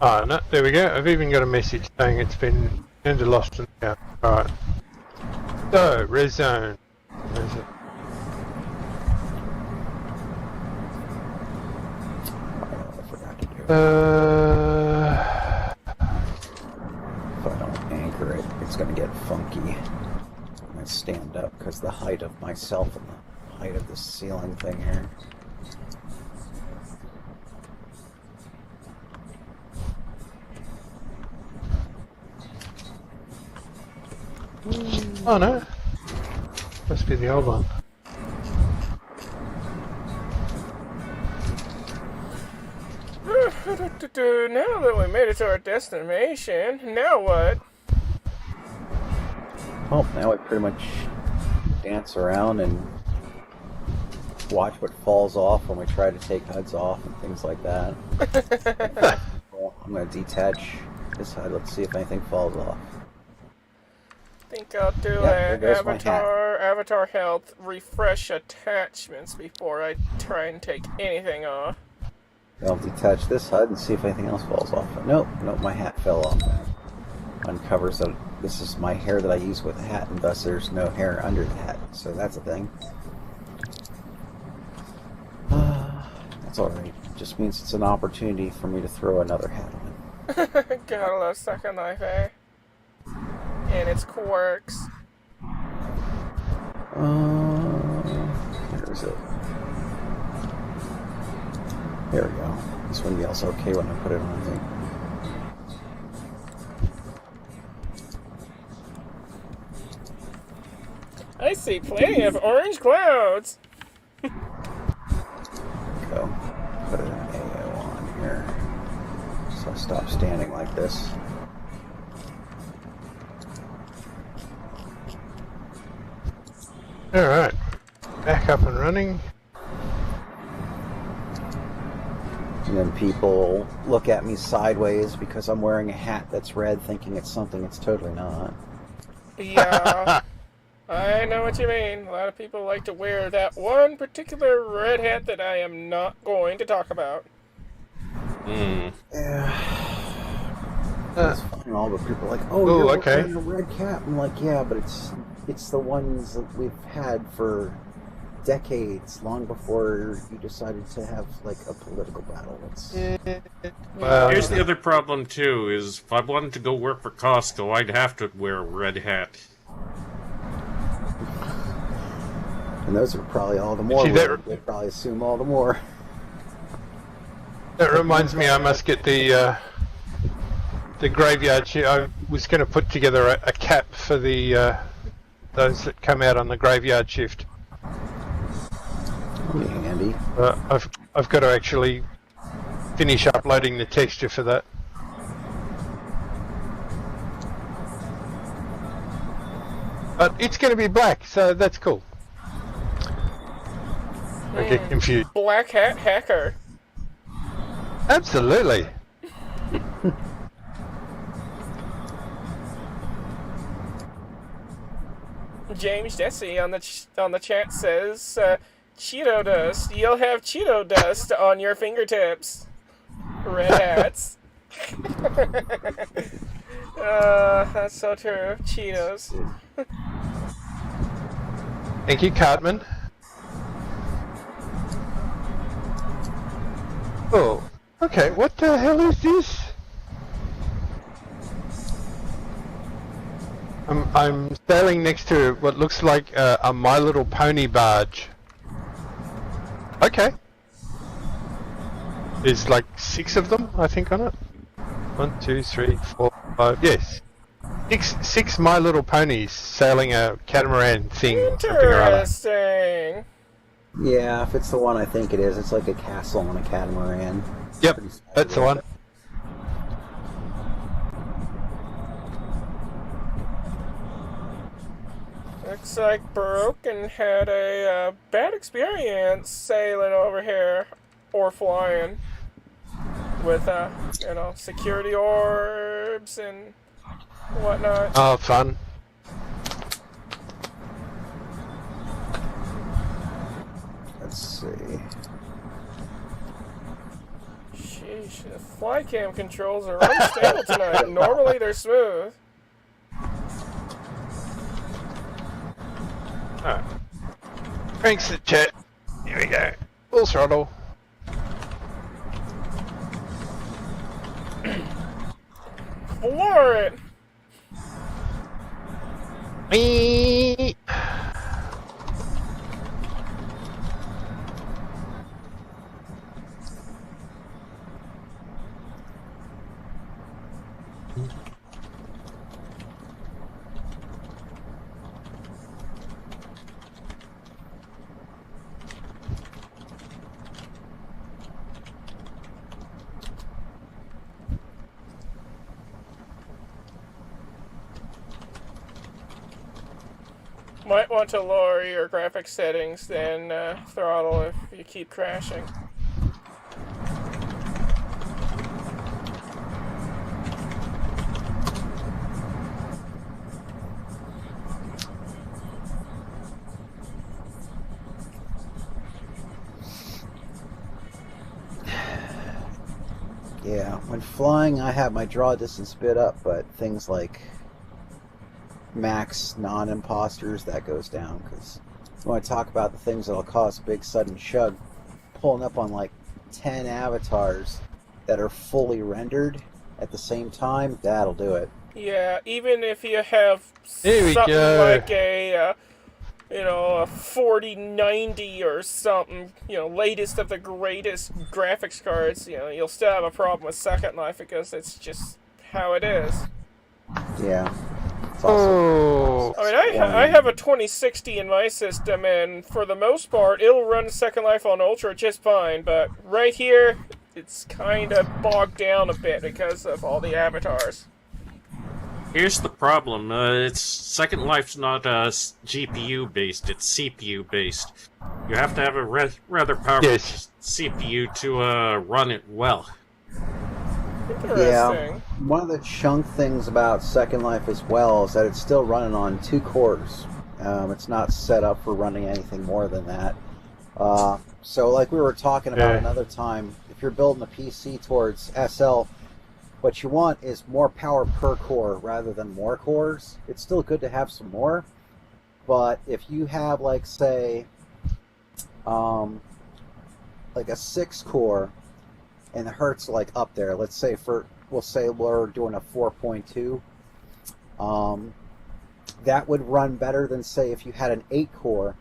Oh, no, there we go. I've even got a message saying it's been turned to lost and found. Alright. So, res zone. Where is it? I forgot to do it. If I don't anchor it, it's going to get funky. I'm going to stand up because the height of myself and the height of the ceiling thing here. Oh no. Must be the old one. Now that we made it to our destination, now what? Well, now I pretty much dance around and watch what falls off when we try to take HUDs off and things like that. Well, I'm going to detach this HUD. Let's see if anything falls off. Think I'll do there a goes my avatar health refresh attachments before I try and take anything off. I'll detach this HUD and see if anything else falls off. Nope, my hat fell off. Uncovers that this is my hair that I use with the hat, and thus there's no hair under the hat. So that's a thing. That's alright. Just means it's an opportunity for me to throw another hat on. Gotta love Second Life, eh? And its quirks. Where is it? There we go. This one yells okay when I put it on, I think. I see plenty of orange clouds. Go. Put an AO on here. So I stop standing like this. Alright. Back up and running. And then people look at me sideways because I'm wearing a hat that's red, thinking it's something it's totally not. Yeah, I know what you mean. A lot of people like to wear that one particular red hat that I am not going to talk about. Yeah. It's fun and all, but people are like, oh, Ooh, you're okay. wearing a red cap. I'm like, yeah, but it's the ones that we've had for decades, long before you decided to have like a political battle. Well, Here's the other problem too: is if I wanted to go work for Costco, I'd have to wear a red hat. And those are probably all the more. See, They probably assume all the more. that reminds me, I must get the graveyard shift. I was going to put together a cap for the those that come out on the graveyard shift. Pretty handy. I've got to actually finish uploading the texture for that. But it's going to be black, so that's cool. I get confused. Black hat hacker. Absolutely. James Jesse on the chat says, Cheeto dust. You'll have Cheeto dust on your fingertips. Red hats. That's so true. Cheetos. Thank you, Cartman. Oh, okay. What the hell is this? I'm sailing next to what looks like a My Little Pony barge. Okay. There's like 6 of them, I think, on it. 1, 2, 3, 4, 5. Yes. Six My Little Ponies sailing a catamaran thing. Something or other. Interesting. Yeah, if it's the one I think it is, it's like a castle on a catamaran. Yep, that's the one. Looks like Broken had a bad experience sailing over here or flying with, security orbs and whatnot. Oh, fun. Let's see. Sheesh, fly cam controls are unstable tonight. Normally they're smooth. Alright. Cranks the jet. Here we go. Full throttle. Floor it! Whee! Might want to lower your graphics settings, then throttle if you keep crashing. Yeah, when flying, I have my draw distance bit up, but things like max non-imposters, that goes down, because you want to talk about the things that'll cause a big sudden shug, pulling up on like 10 avatars that are fully rendered at the same time, that'll do it. Yeah, even if you have There we something go. like a 4090 or something, latest of the greatest graphics cards, you'll still have a problem with Second Life because it's just how it is. Yeah. It's also, Oh, I mean, I have a 2060 in my system, and for the most part, it'll run Second Life on Ultra just fine, but right here, it's kind of bogged down a bit because of all the avatars. Here's the problem. It's Second Life's not GPU based; it's CPU based. You have to have a rather powerful Yes. CPU to run it well. Interesting. one of the chunk things about Second Life as well is that it's still running on 2 cores. It's not set up for running anything more than that. So like we were talking about another time, if you're building a PC towards SL, what you want is more power per core rather than more cores. It's still good to have some more, but if you have, like, say, like a 6 core and the hertz like up there, let's say we'll say we're doing a 4.2, that would run better than, say, if you had an 8 core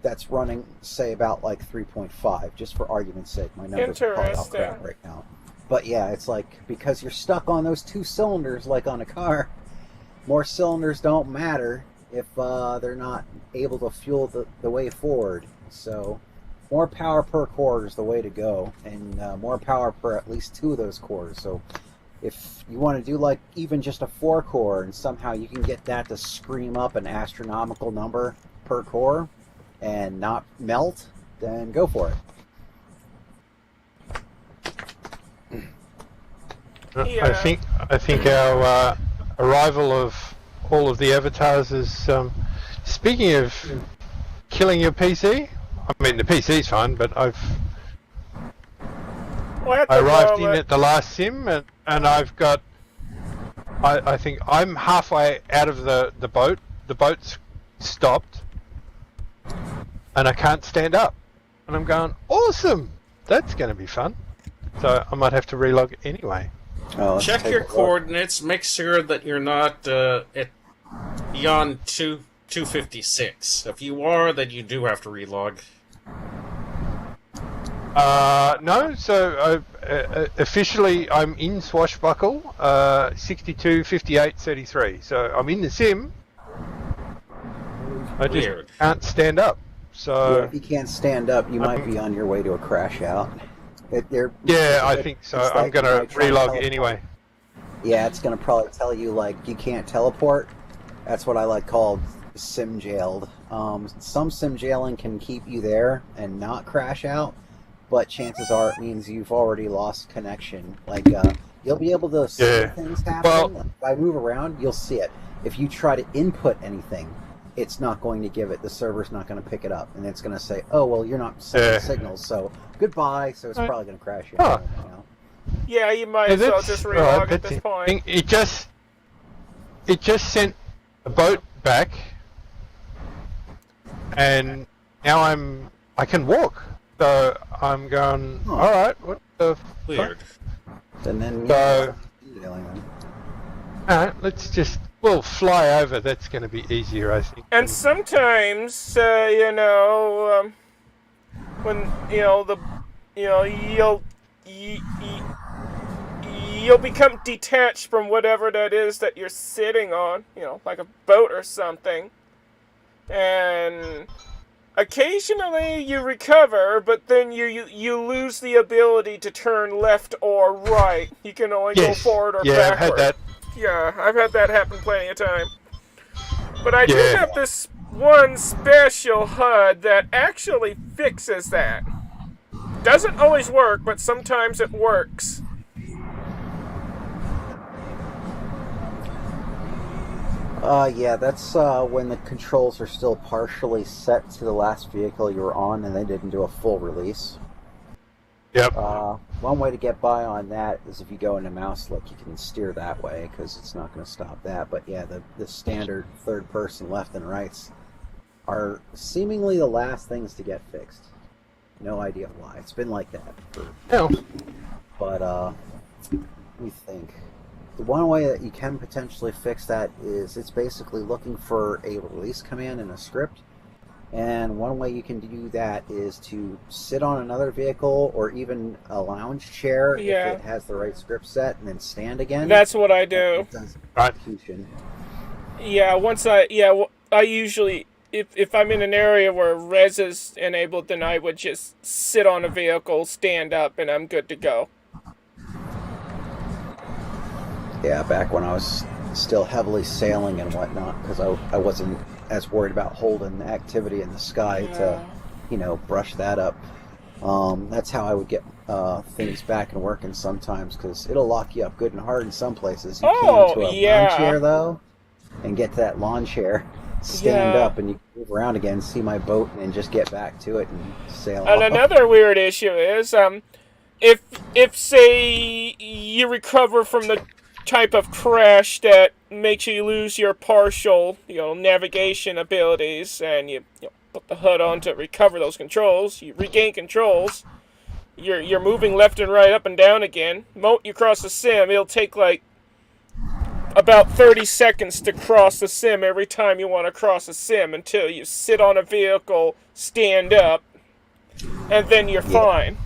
that's running, say, about like 3.5, just for argument's sake. My numbers are probably off crap right now. But yeah, it's like, because you're stuck on those 2 cylinders like on a car, more cylinders don't matter if they're not able to fuel the way forward. So more power per core is the way to go, and more power per at least 2 of those cores. So if you want to do like even just a 4 core and somehow you can get that to scream up an astronomical number per core and not melt, then go for it. Yeah. I think our arrival of all of the avatars is. Speaking of killing your PC, I mean the PC's fine, but I arrived in at the last sim and I've got. I think I'm halfway out of the boat. The boat's stopped, and I can't stand up, and I'm going, awesome. That's going to be fun. So I might have to relog anyway. Oh, Check your coordinates. Make sure that you're not at beyond 256. If you are, then you do have to relog. No. So officially, I'm in Swashbuckle. 62, 58, 33. So I'm in the sim. I just Weird. can't stand up. So Yeah, if you can't stand up, you might be on your way to a crash out. I think so. it's I'm like going to you might try and relog teleport. anyway. Yeah, it's going to probably tell you, like, you can't teleport. That's what I like called sim jailed. Some sim jailing can keep you there and not crash out, but chances are it means you've already lost connection. Like, you'll be able to see things happening. Well- Like, if I move around, you'll see it. If you try to input anything, it's not going to give it. The server's not going to pick it up, and it's going to say, "Oh, well, you're not sending signals, so goodbye." So it's probably going to crash you. Huh. You know? Yeah, you might Yeah, as well that's- just right, relog at that's this point. interesting. It just sent a boat back, and now I can walk. So I'm going. Huh. All right, what the Weird. And then So- dealing them. All right, we'll fly over. That's going to be easier, I think. And sometimes, when you'll become detached from whatever that is that you're sitting on, like a boat or something, and occasionally you recover, but then you lose the ability to turn left or right. You can only go forward or yeah, backward. I've had that. Yeah, I've had that happen plenty of time. But I do Yeah. have this one special HUD that actually fixes that. Doesn't always work, but sometimes it works. Yeah, that's when the controls are still partially set to the last vehicle you were on and they didn't do a full release. Yep. One way to get by on that is if you go into mouse look, you can steer that way because it's not going to stop that. But yeah, the standard third person left and rights are seemingly the last things to get fixed. No idea why. It's been like that for... No. But, let me think. The one way that you can potentially fix that is it's basically looking for a release command in a script. And one way you can do that is to sit on another vehicle or even a lounge chair if it has the right script set and then stand again. That's what I do. It does Right. execution. Yeah, I usually, if I'm in an area where res is enabled, then I would just sit on a vehicle, stand up, and I'm good to go. Yeah, back when I was still heavily sailing and whatnot, because I wasn't as worried about holding activity in the sky to, brush that up. That's how I would get things back and working sometimes, because it'll lock you up good and hard in some places. You can to a lawn chair, though, and get to that lawn chair, stand up, and you can move around again, see my boat, and just get back to it and sail And off. another weird issue is, if say you recover from the type of crash that makes you lose your partial, navigation abilities, and you put the HUD on to recover those controls, you regain controls, you're moving left and right, up and down again. You cross the sim, it'll take like about 30 seconds to cross the sim every time you want to cross a sim until you sit on a vehicle, stand up, and then you're fine.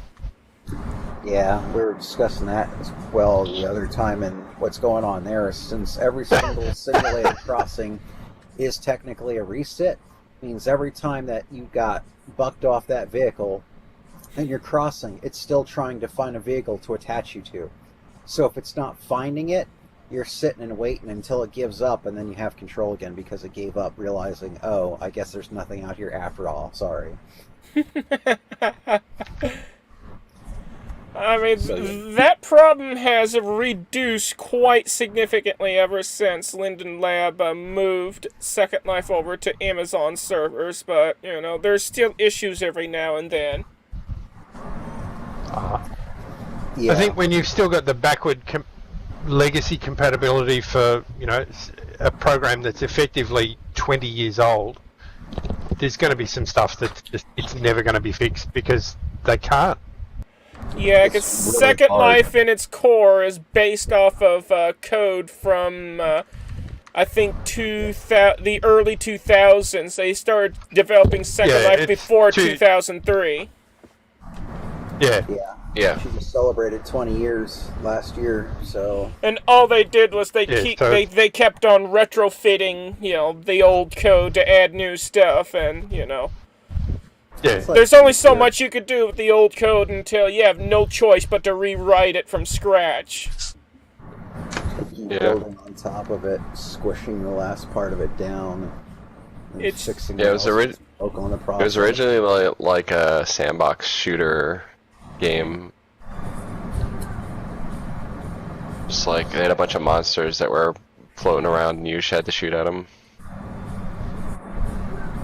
Yeah, we were discussing that as well the other time, and what's going on there is since every single simulated crossing is technically a reset, means every time that you got bucked off that vehicle and you're crossing, it's still trying to find a vehicle to attach you to. So if it's not finding it, you're sitting and waiting until it gives up, and then you have control again because it gave up, realizing, oh, I guess there's nothing out here after all, sorry. I mean, that problem has reduced quite significantly ever since Linden Lab moved Second Life over to Amazon servers, but, there's still issues every now and then. Yeah. I think when you've still got the backward legacy compatibility for, a program that's effectively 20 years old, there's going to be some stuff that it's never going to be fixed because they can't. Yeah, because really Second hard. Life in its core is based off of code from, I think, the early 2000s. They started developing Second Life before 2003. Yeah. Yeah. She just celebrated 20 years last year, so... And all they did was they kept on retrofitting, the old code to add new stuff, and, Yeah. There's only so much you could do with the old code until you have no choice but to rewrite it from scratch. Building on top of it, squishing the last part of it down, and It's- fixing Yeah, it was on the process. It was originally like a sandbox shooter game. Just like they had a bunch of monsters that were floating around and you just had to shoot at them.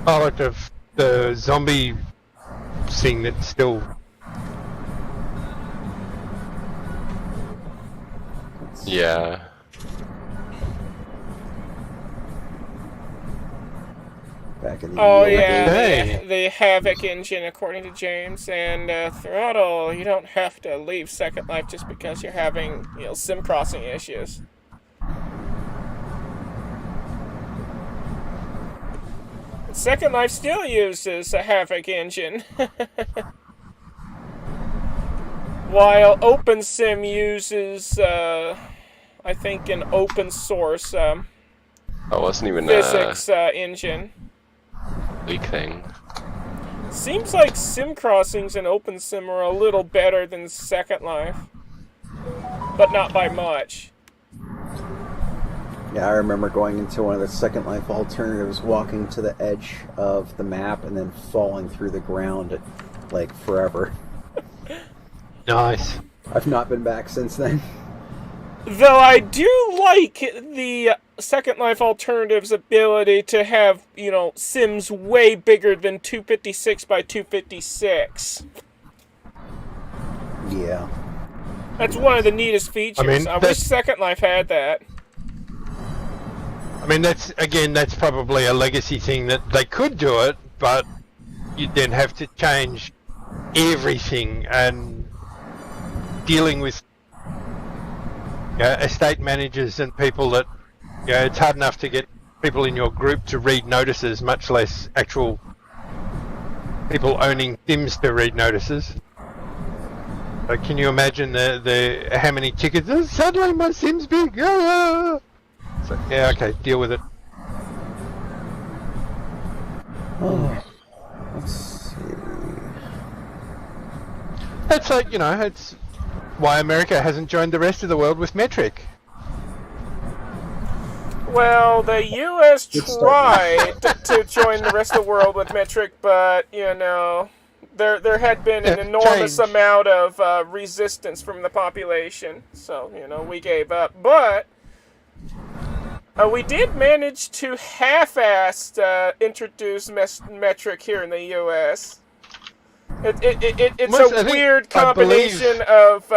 Oh, like the zombie thing that's still... Yeah. Back in the Oh old yeah, Okay. the Havoc engine, according to James, and Throttle. You don't have to leave Second Life just because you're having, sim crossing issues. Second Life still uses a Havoc engine, while OpenSim uses, I think, an open source Oh, it wasn't even physics engine. leak thing. Seems like sim crossings in OpenSim are a little better than Second Life, but not by much. Yeah, I remember going into one of the Second Life alternatives, walking to the edge of the map, and then falling through the ground, like, forever. Nice. I've not been back since then. Though I do like the Second Life Alternative's ability to have, sims way bigger than 256 by 256. Yeah. That's one of the neatest features. I wish that's- Second Life had that. I mean, that's probably a legacy thing that they could do it, but you'd then have to change everything, and dealing with estate managers and people that, it's hard enough to get people in your group to read notices, much less actual people owning sims to read notices. So can you imagine the how many tickets? "Oh, suddenly my sim's big. Ah!" So, yeah, okay, deal with it. Oh, let's see. It's like, it's why America hasn't joined the rest of the world with metric. Well, the U.S. Good start. tried to join the rest of the world with metric, but, there had been an enormous change. amount of resistance from the population. So, we gave up. But we did manage to half-assed introduce metric here in the U.S. It's Most- I a think- weird I believe- combination of,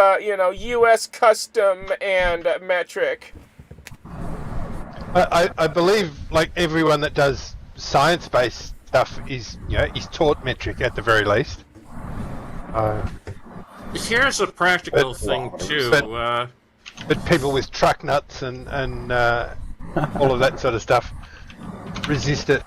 U.S. custom and metric. I believe, like, everyone that does science-based stuff is taught metric at the very least. Here's a practical But- thing too. but- But people with truck nuts and all of that sort of stuff resist it.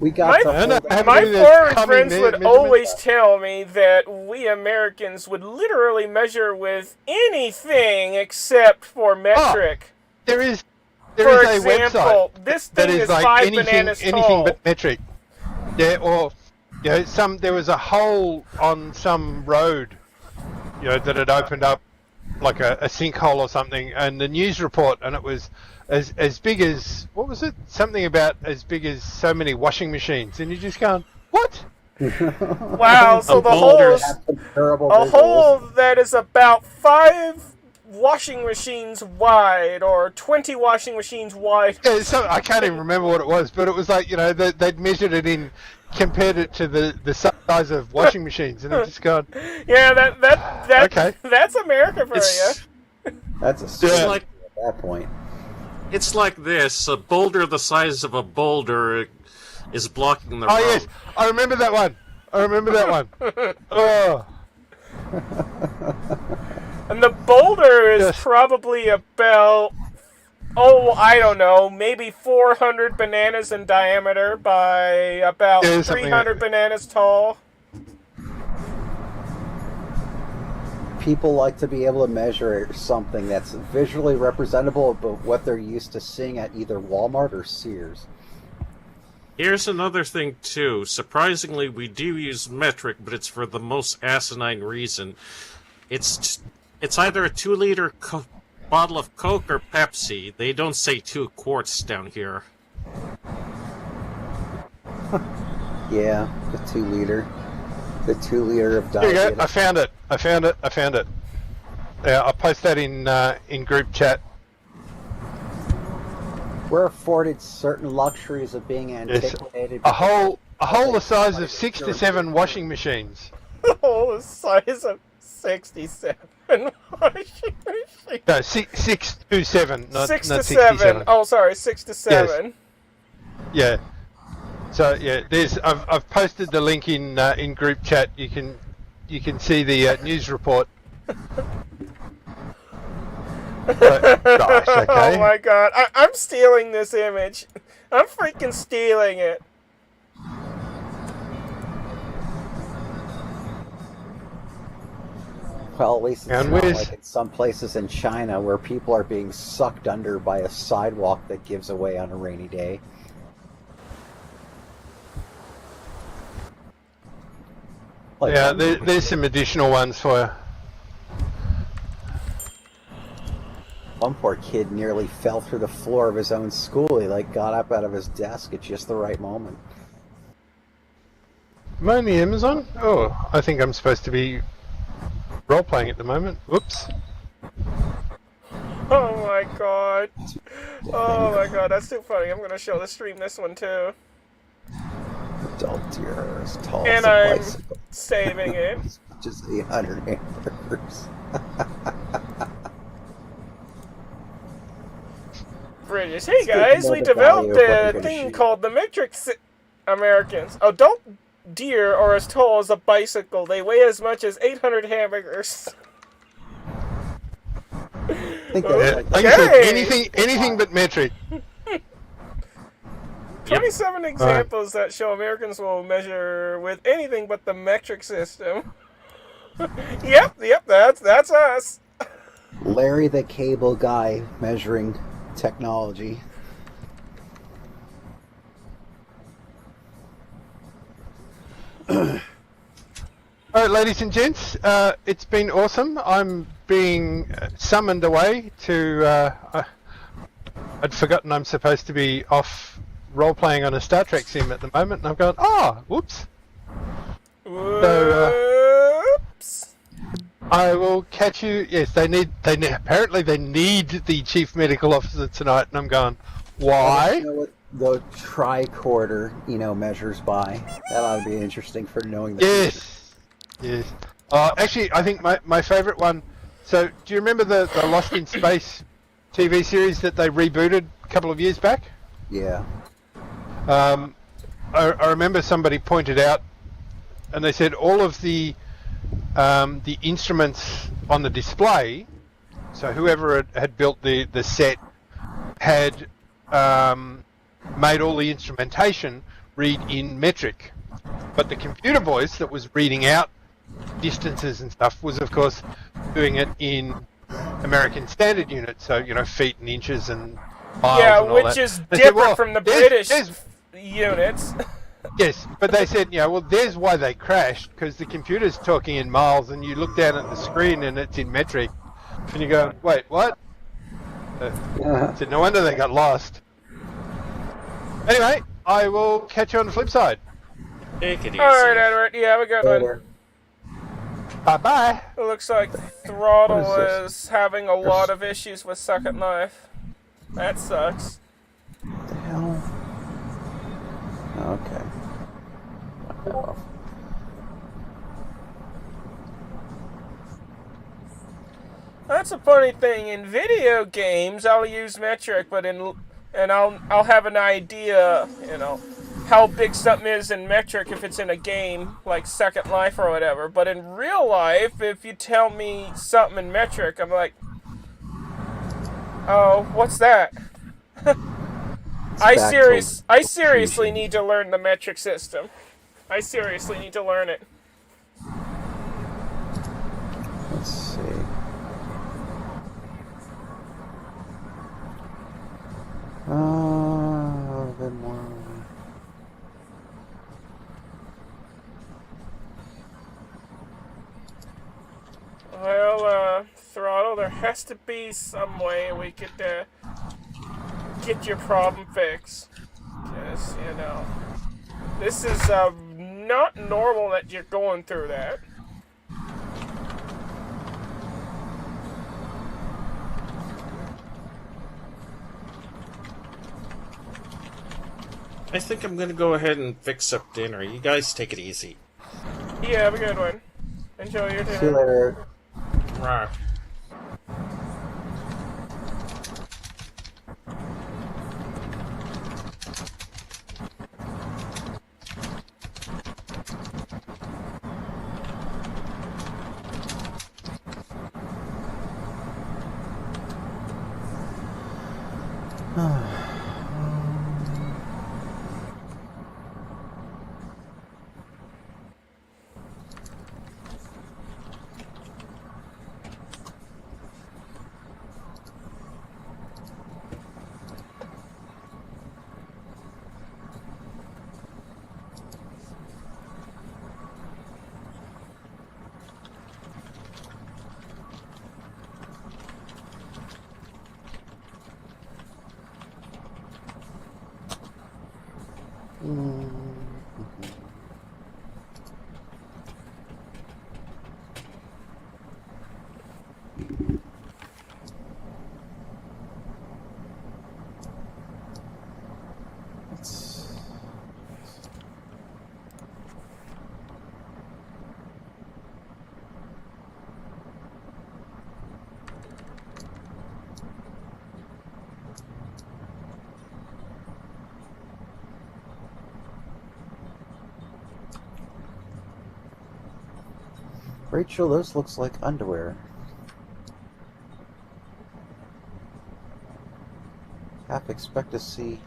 We got My- the no, whole- I haven't My really foreign coming friends there, would measurement. always tell me that we Americans would literally measure with anything except for metric. There is For a example, website this that thing is is like 5 bananas anything tall. but metric. Yeah, or there was a hole on some road, that had opened up like a sinkhole or something, and the news report, and it was as big as, what was it? Something about as big as so many washing machines, and you're just going, what? Wow, so the hole boulder. is Some terrible a visuals. hole that is about 5 washing machines wide, or 20 washing machines wide. Yeah, so I can't even remember what it was, but it was like, they'd measured it compared it to the size of washing machines, and I'm just going, Yeah, that Okay. that's America for It's, you. That's a it's stretch like at that point. it's like this: a boulder the size of a boulder is blocking the oh road. yes, I remember that one. Oh, And the boulder is Yes. probably about, I don't know, maybe 400 bananas in diameter by about Yeah, something 300 like- bananas tall. People like to be able to measure something that's visually representable of what they're used to seeing at either Walmart or Sears. Here's another thing too. Surprisingly, we do use metric, but it's for the most asinine reason. It's either a 2-liter bottle of Coke or Pepsi. They don't say 2 quarts down here. Yeah, the 2-liter. The 2-liter of there you diet. go. I found it. Yeah, I'll post that in group chat. We're afforded certain luxuries of being antiquated. A hole the size of 6 to 7 washing machines. The hole is size of 67. 7. No, 627, not 6 not to 67. 7. Oh, sorry, 6 to 7. Yeah. So yeah, I've posted the link in group chat. You can see the news report. Gosh, okay. Oh my god, I'm stealing this image. I'm freaking stealing it. Well, at least it's And not with- like in some places in China where people are being sucked under by a sidewalk that gives away on a rainy day. Like, Yeah, there's some additional ones for you. one poor kid nearly fell through the floor of his own school. He got up out of his desk at just the right moment. Am I on the Amazon? Oh, I think I'm supposed to be role-playing at the moment. Whoops. Oh my god. Oh my god, that's too funny. I'm gonna show the stream this one too. Adult deer as tall And as a I'm bicycle. saving it. Just 800 hamburgers. British. Hey It's good to guys, know we the developed value of what you're a gonna thing shoot. called the Matrix Americans. Adult deer are as tall as a bicycle. They weigh as much as 800 hamburgers. I think that's Like like I said, Okay. anything but metric. 27 examples that show Americans will measure with anything but the metric system. Yep, that's us. Larry the Cable Guy measuring technology. All right, ladies and gents, it's been awesome. I'm being summoned away to. I'd forgotten I'm supposed to be off role-playing on a Star Trek sim at the moment, and I've gone, whoops. Whoops. I will catch you. Yes, apparently they need the chief medical officer tonight, and I'm going, why? You know what the tricorder, measures by. That ought to be interesting for knowing the future. Yes. Actually, I think my favourite one. So, do you remember the Lost in Space TV series that they rebooted a couple of years back? Yeah. I remember somebody pointed out, and they said all of the instruments on the display. So whoever had built the set had made all the instrumentation read in metric, but the computer voice that was reading out distances and stuff was, of course, doing it in American Standard Units. So feet and inches and miles. Yeah, and all which that. is They said, different well, from the there's- British units. Yes, but they said, there's why they crashed, because the computer's talking in miles, and you look down at the screen and it's in metric, and you go, wait, what? I said, no wonder they got lost. Anyway, I will catch you on the flip side. Take it easy. Alright, Edward. Yeah, have a good one. Later. Bye-bye. It looks like Throttle What is is having a lot of issues with Second Life. That sucks. What the hell? Okay. Knock that off. That's a funny thing. In video games, I'll use metric, but I'll have an idea, how big something is in metric if it's in a game like Second Life or whatever. But in real life, if you tell me something in metric, I'm like, oh, what's that? I back seriously to need to learn the metric system. I seriously need to learn it. Let's see. A little bit more. Well, Throttle, there has to be some way we could get your problem fixed. Because, this is not normal that you're going through that. I think I'm gonna go ahead and fix up dinner. You guys take it easy. Yeah, have a good one. Enjoy your See you dinner. later. Right. Rachel, those looks like underwear. Half expect to see...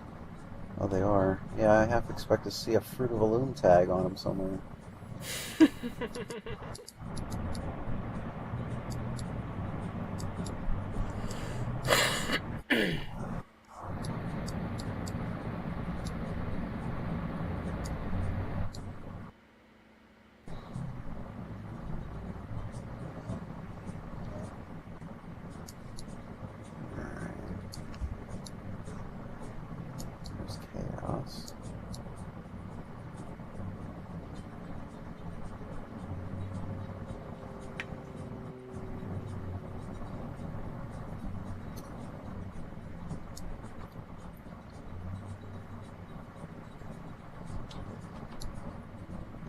Oh, they are. Yeah, I half expect to see a Fruit of a Loom tag on them somewhere. There's chaos.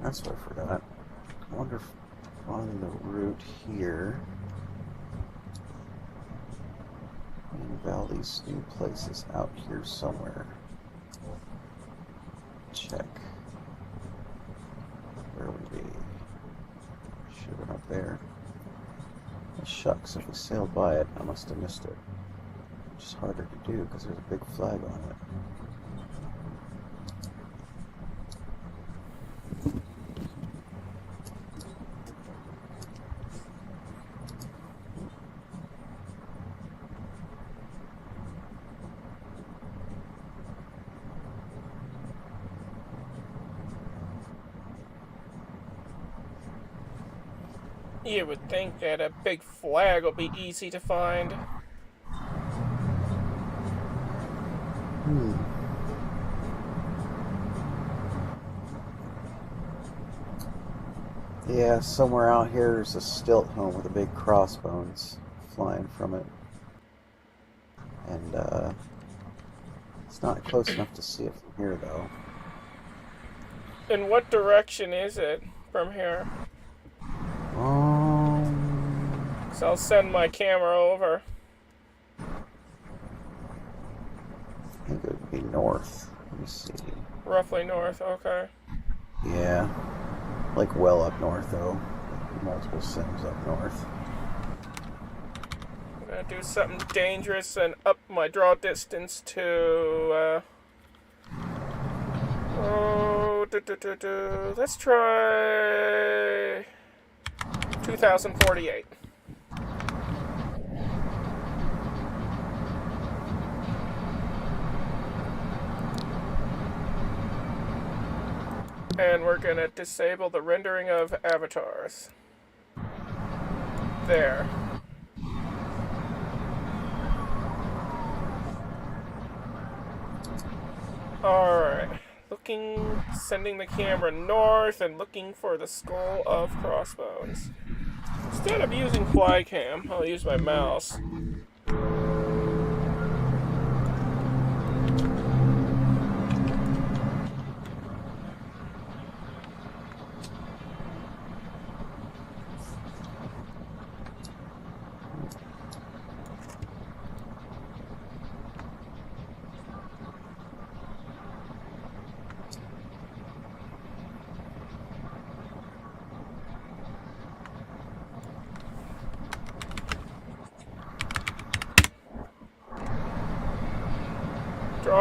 That's what I forgot. I wonder if on the route here, in Valley's new place is out here somewhere. Check. Where would it be? Should have been up there. Shucks, if we sailed by it, I must have missed it. Which is harder to do because there's a big flag on it. You would think that a big flag will be easy to find. Yeah, somewhere out here is a stilt home with a big crossbones flying from it. And, it's not close enough to see it from here, though. In what direction is it from here? So I'll send my camera over. I think it would be north. Let me see. Roughly north, okay. Yeah. Like well up north, though. Multiple sims up north. I'm gonna do something dangerous and up my draw distance to, let's try 2048. And we're gonna disable the rendering of avatars. There. Alright. Sending the camera north and looking for the skull of Crossbones. Instead of using flycam, I'll use my mouse.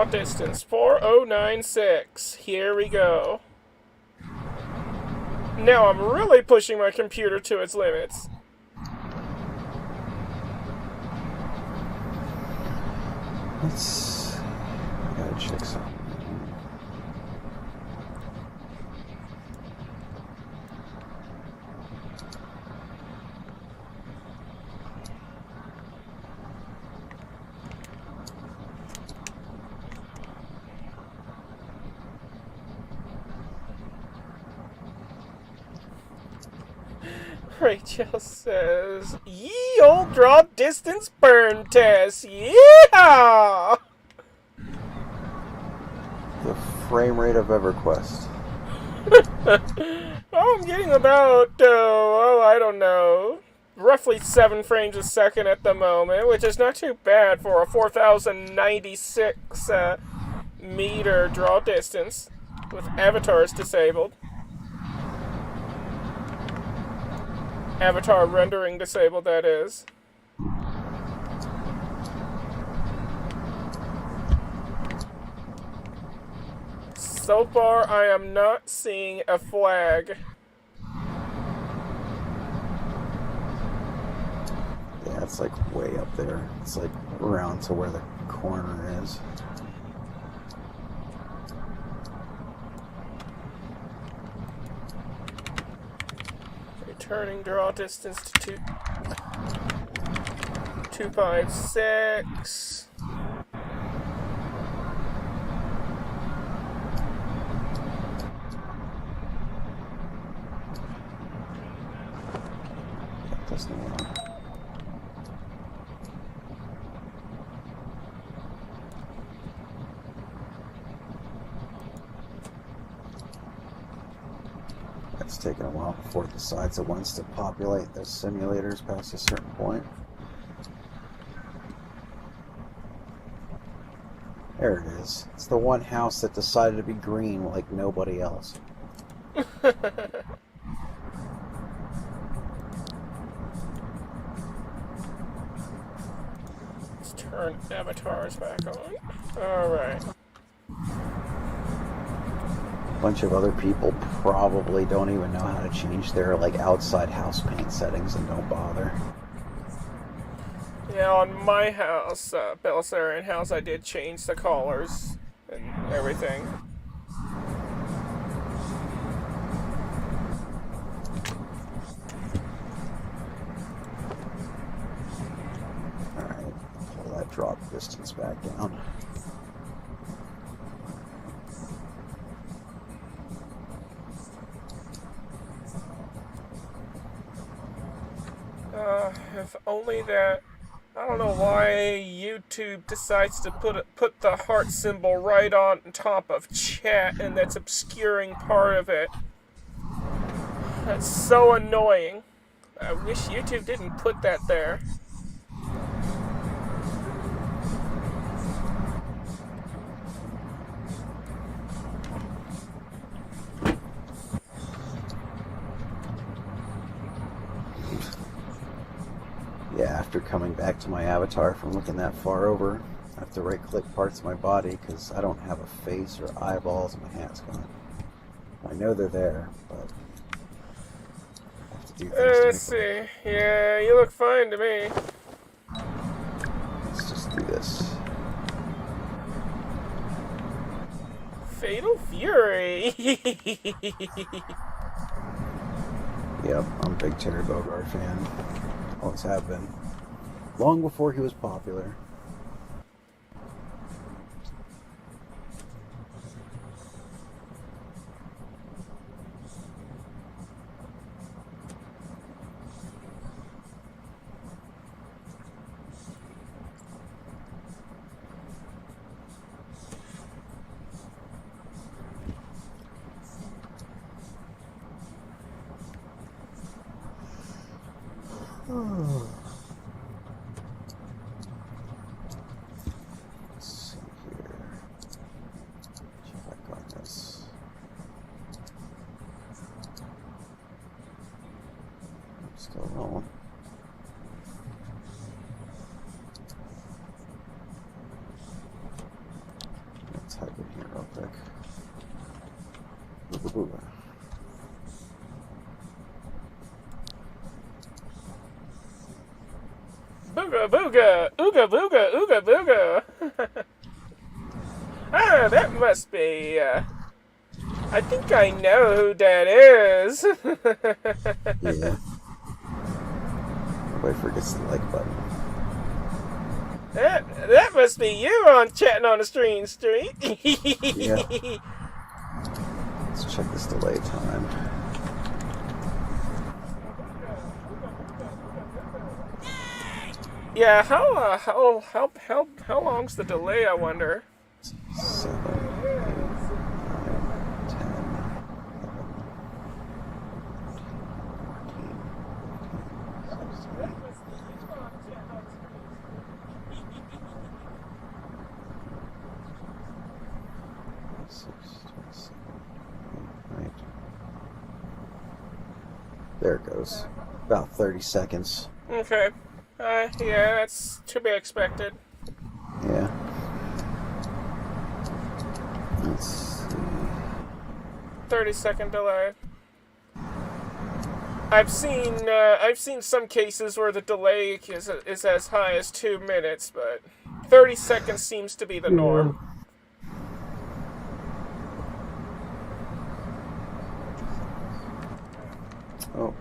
draw distance, 4096. Here we go. Now I'm really pushing my computer to its limits. I gotta check something. Rachel says, "Ye old draw distance burn test, yeah!" The frame rate of EverQuest. I'm getting about, I don't know, roughly 7 frames a second at the moment, which is not too bad for a 4,096 meter draw distance with avatars disabled. Avatar rendering disabled, that is. So far, I am not seeing a flag. Yeah, it's like way up there. It's like around to where the corner is. Returning draw distance to 256. That's no one. It's taken a while before it decides it wants to populate those simulators past a certain point. There it is. It's the one house that decided to be green like nobody else. Let's turn avatars back on. Alright. A bunch of other people probably don't even know how to change their like outside house paint settings and don't bother. Yeah, on my house, Belisarian house, I did change the colors and everything. Alright, pull that drop distance back down. If only that... I don't know why YouTube decides to put the heart symbol right on top of chat, and that's obscuring part of it. That's so annoying. I wish YouTube didn't put that there. Yeah, after coming back to my avatar from looking that far over, I have to right-click parts of my body because I don't have a face or eyeballs and my hat's gone. I know they're there, but I have to do things to Let's see. make Yeah, you look fine to me. Let's just do this. Fatal Fury. Yep, I'm a big Terry Bogard fan. Always have been. Long before he was popular. Let's see here. Check on this. I'm still rolling. Ooh. Booga booga, ooga booga, ooga booga. Ah, that must be. I think I know who that is. Yeah. Everybody forgets the like button. That must be you on chatting on the street. Yeah. Let's check this delay time. Yeah, how long's the delay? I wonder. 7, 8, 9, 10, 11, 14, There it goes. About 30 seconds. Okay. Yeah, that's to be expected. Yeah. Let's see. 30-second delay. I've seen some cases where the delay is as high as 2 minutes, but 30 seconds seems to be the norm. Oh,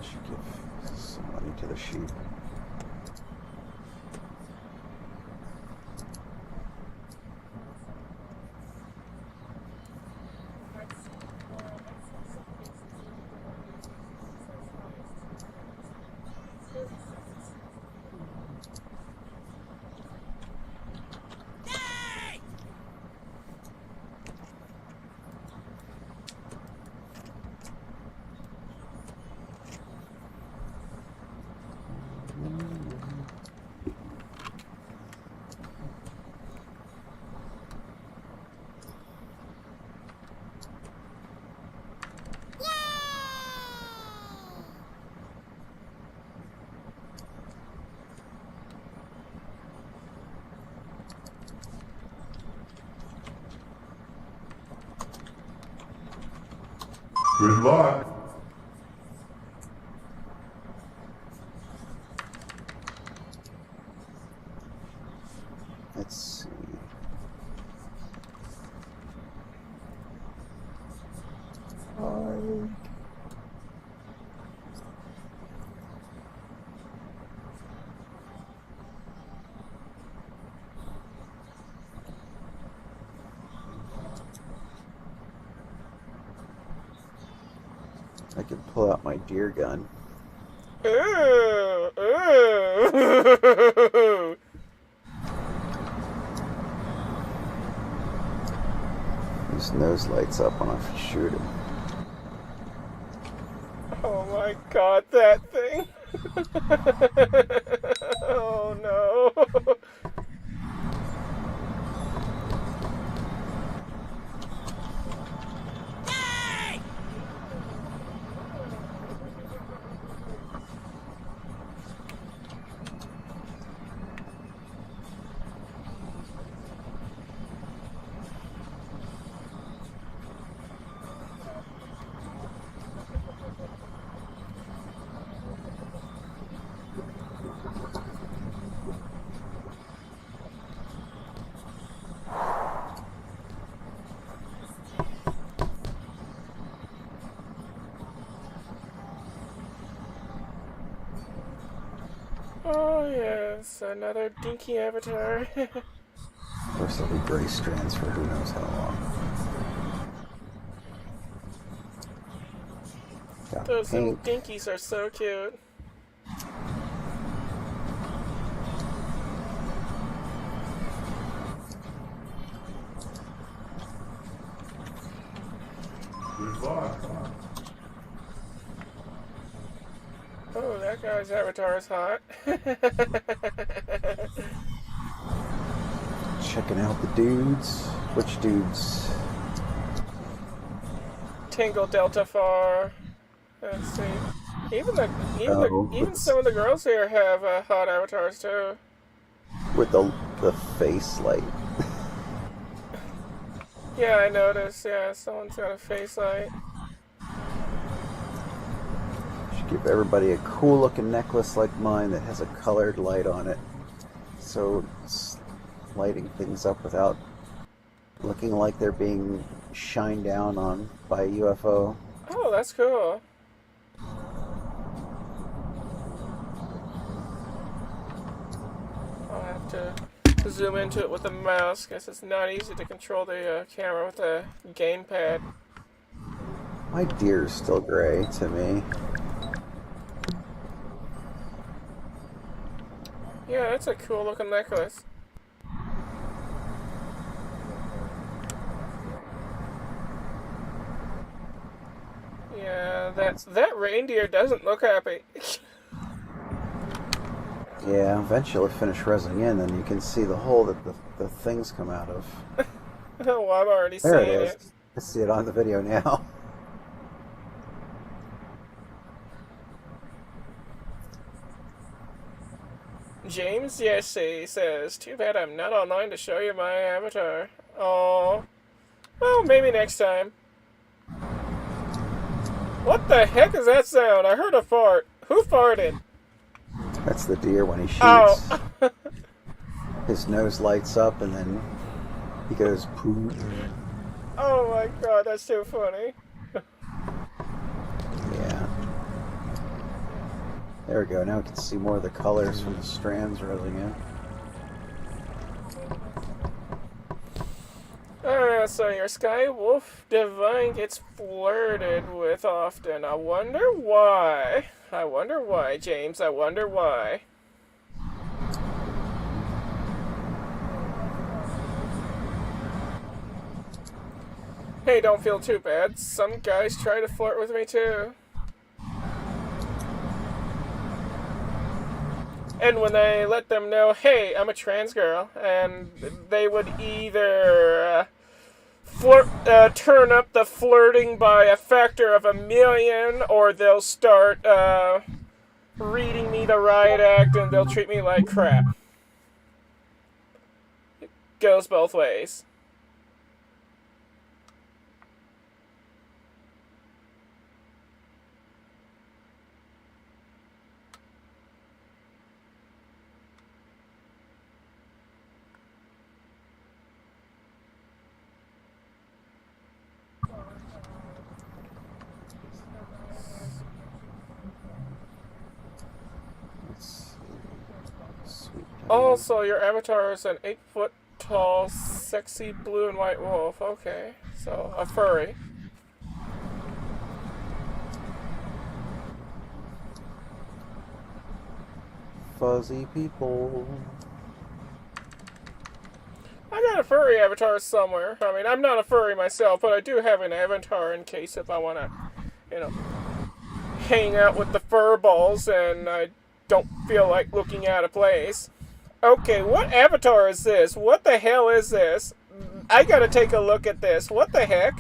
I should give some money to the sheep. Good luck. Let's see. I could pull out my deer gun. Ooh, ooh. His nose lights up when I shoot him. Oh my god, that thing. Oh no. Oh yes, another dinky avatar. Of course, there'll be gray strands for who knows how long. Got Those little pink. dinkies are so cute. Good luck. Oh, that guy's avatar is hot. Checking out the dudes. Which dudes? Tingle Delta Far. Let's see. Even Oh, some of the girls here have hot avatars too. With the face light. Yeah, I noticed. Yeah, someone's got a face light. Should give everybody a cool looking necklace like mine that has a colored light on it. So it's lighting things up without looking like they're being shined down on by a UFO. Oh, that's cool. I'll have to zoom into it with the mouse. Guess it's not easy to control the camera with a gamepad. My deer is still gray to me. Yeah, that's a cool looking necklace. Yeah, that reindeer doesn't look happy. Yeah, eventually finish resin in, then you can see the hole that the things come out of. Oh, I'm already There seeing it is. I see it on the video now. James Yessie says, "Too bad I'm not online to show you my avatar." Oh, well, maybe next time. What the heck is that sound? I heard a fart. Who farted? That's the deer when he shoots. Oh. His nose lights up and then he goes poo. Oh my god, that's too funny. Yeah. There we go. Now we can see more of the colors from the strands rolling in. So your Sky Wolf Divine gets flirted with often. I wonder why. I wonder why, James. I wonder why. Hey, don't feel too bad. Some guys try to flirt with me too. And when I let them know, hey, I'm a trans girl, and they would either turn up the flirting by a factor of 1,000,000, or they'll start reading me the riot act, and they'll treat me like crap. It goes both ways. Also, your avatar is an 8-foot tall, sexy blue and white wolf. Okay, so a furry. Fuzzy people. I got a furry avatar somewhere. I mean, I'm not a furry myself, but I do have an avatar in case if I want to, hang out with the fur balls and I don't feel like looking out of place. Okay, what avatar is this? What the hell is this? I gotta take a look at this. What the heck?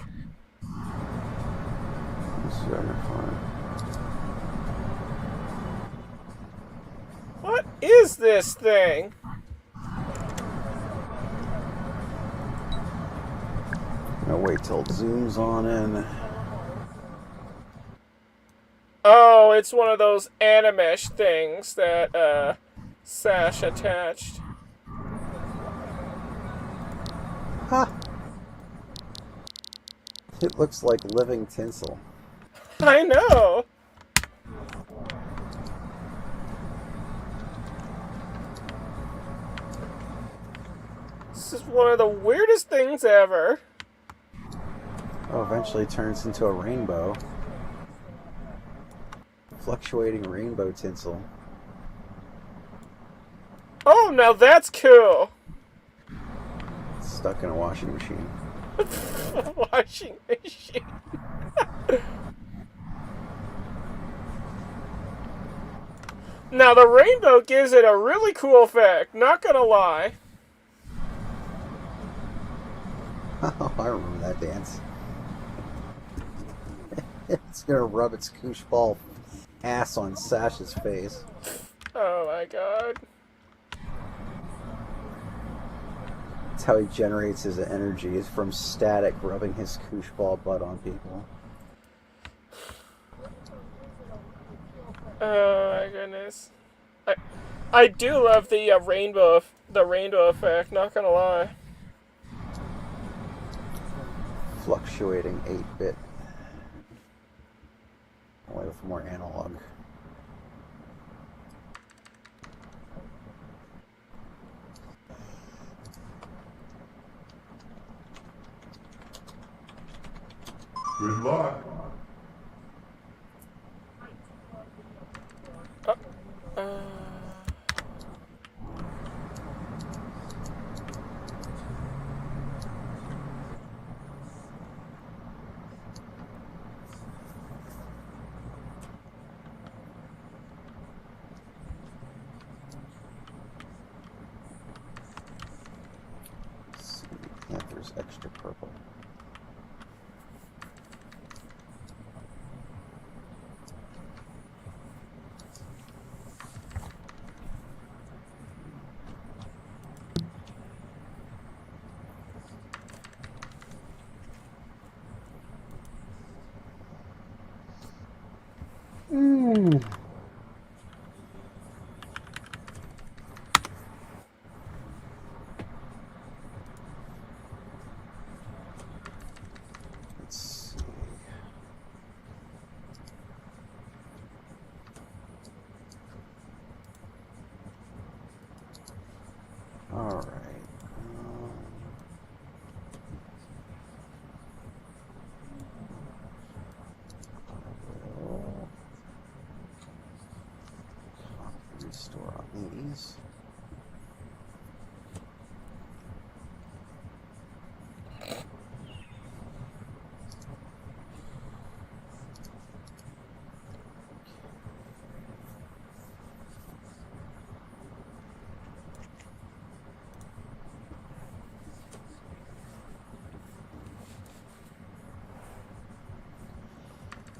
What is this thing? I'll wait till it zooms on in. Oh, it's one of those animesh things that, Sash attached. Ha! It looks like living tinsel. I know! This is one of the weirdest things ever. Oh, eventually turns into a rainbow. Fluctuating rainbow tinsel. Oh, now that's cool! It's stuck in a washing machine. Washing machine. Now the rainbow gives it a really cool effect, not gonna lie. Oh, I remember that dance. It's gonna rub its koosh ball ass on Sash's face. Oh my god. That's how he generates his energy, is from static rubbing his kooshball butt on people. Oh my goodness. I do love the rainbow effect, not gonna lie. Fluctuating 8-bit. Only with more analog. Good luck. There's extra purple. Alright. Restore on these.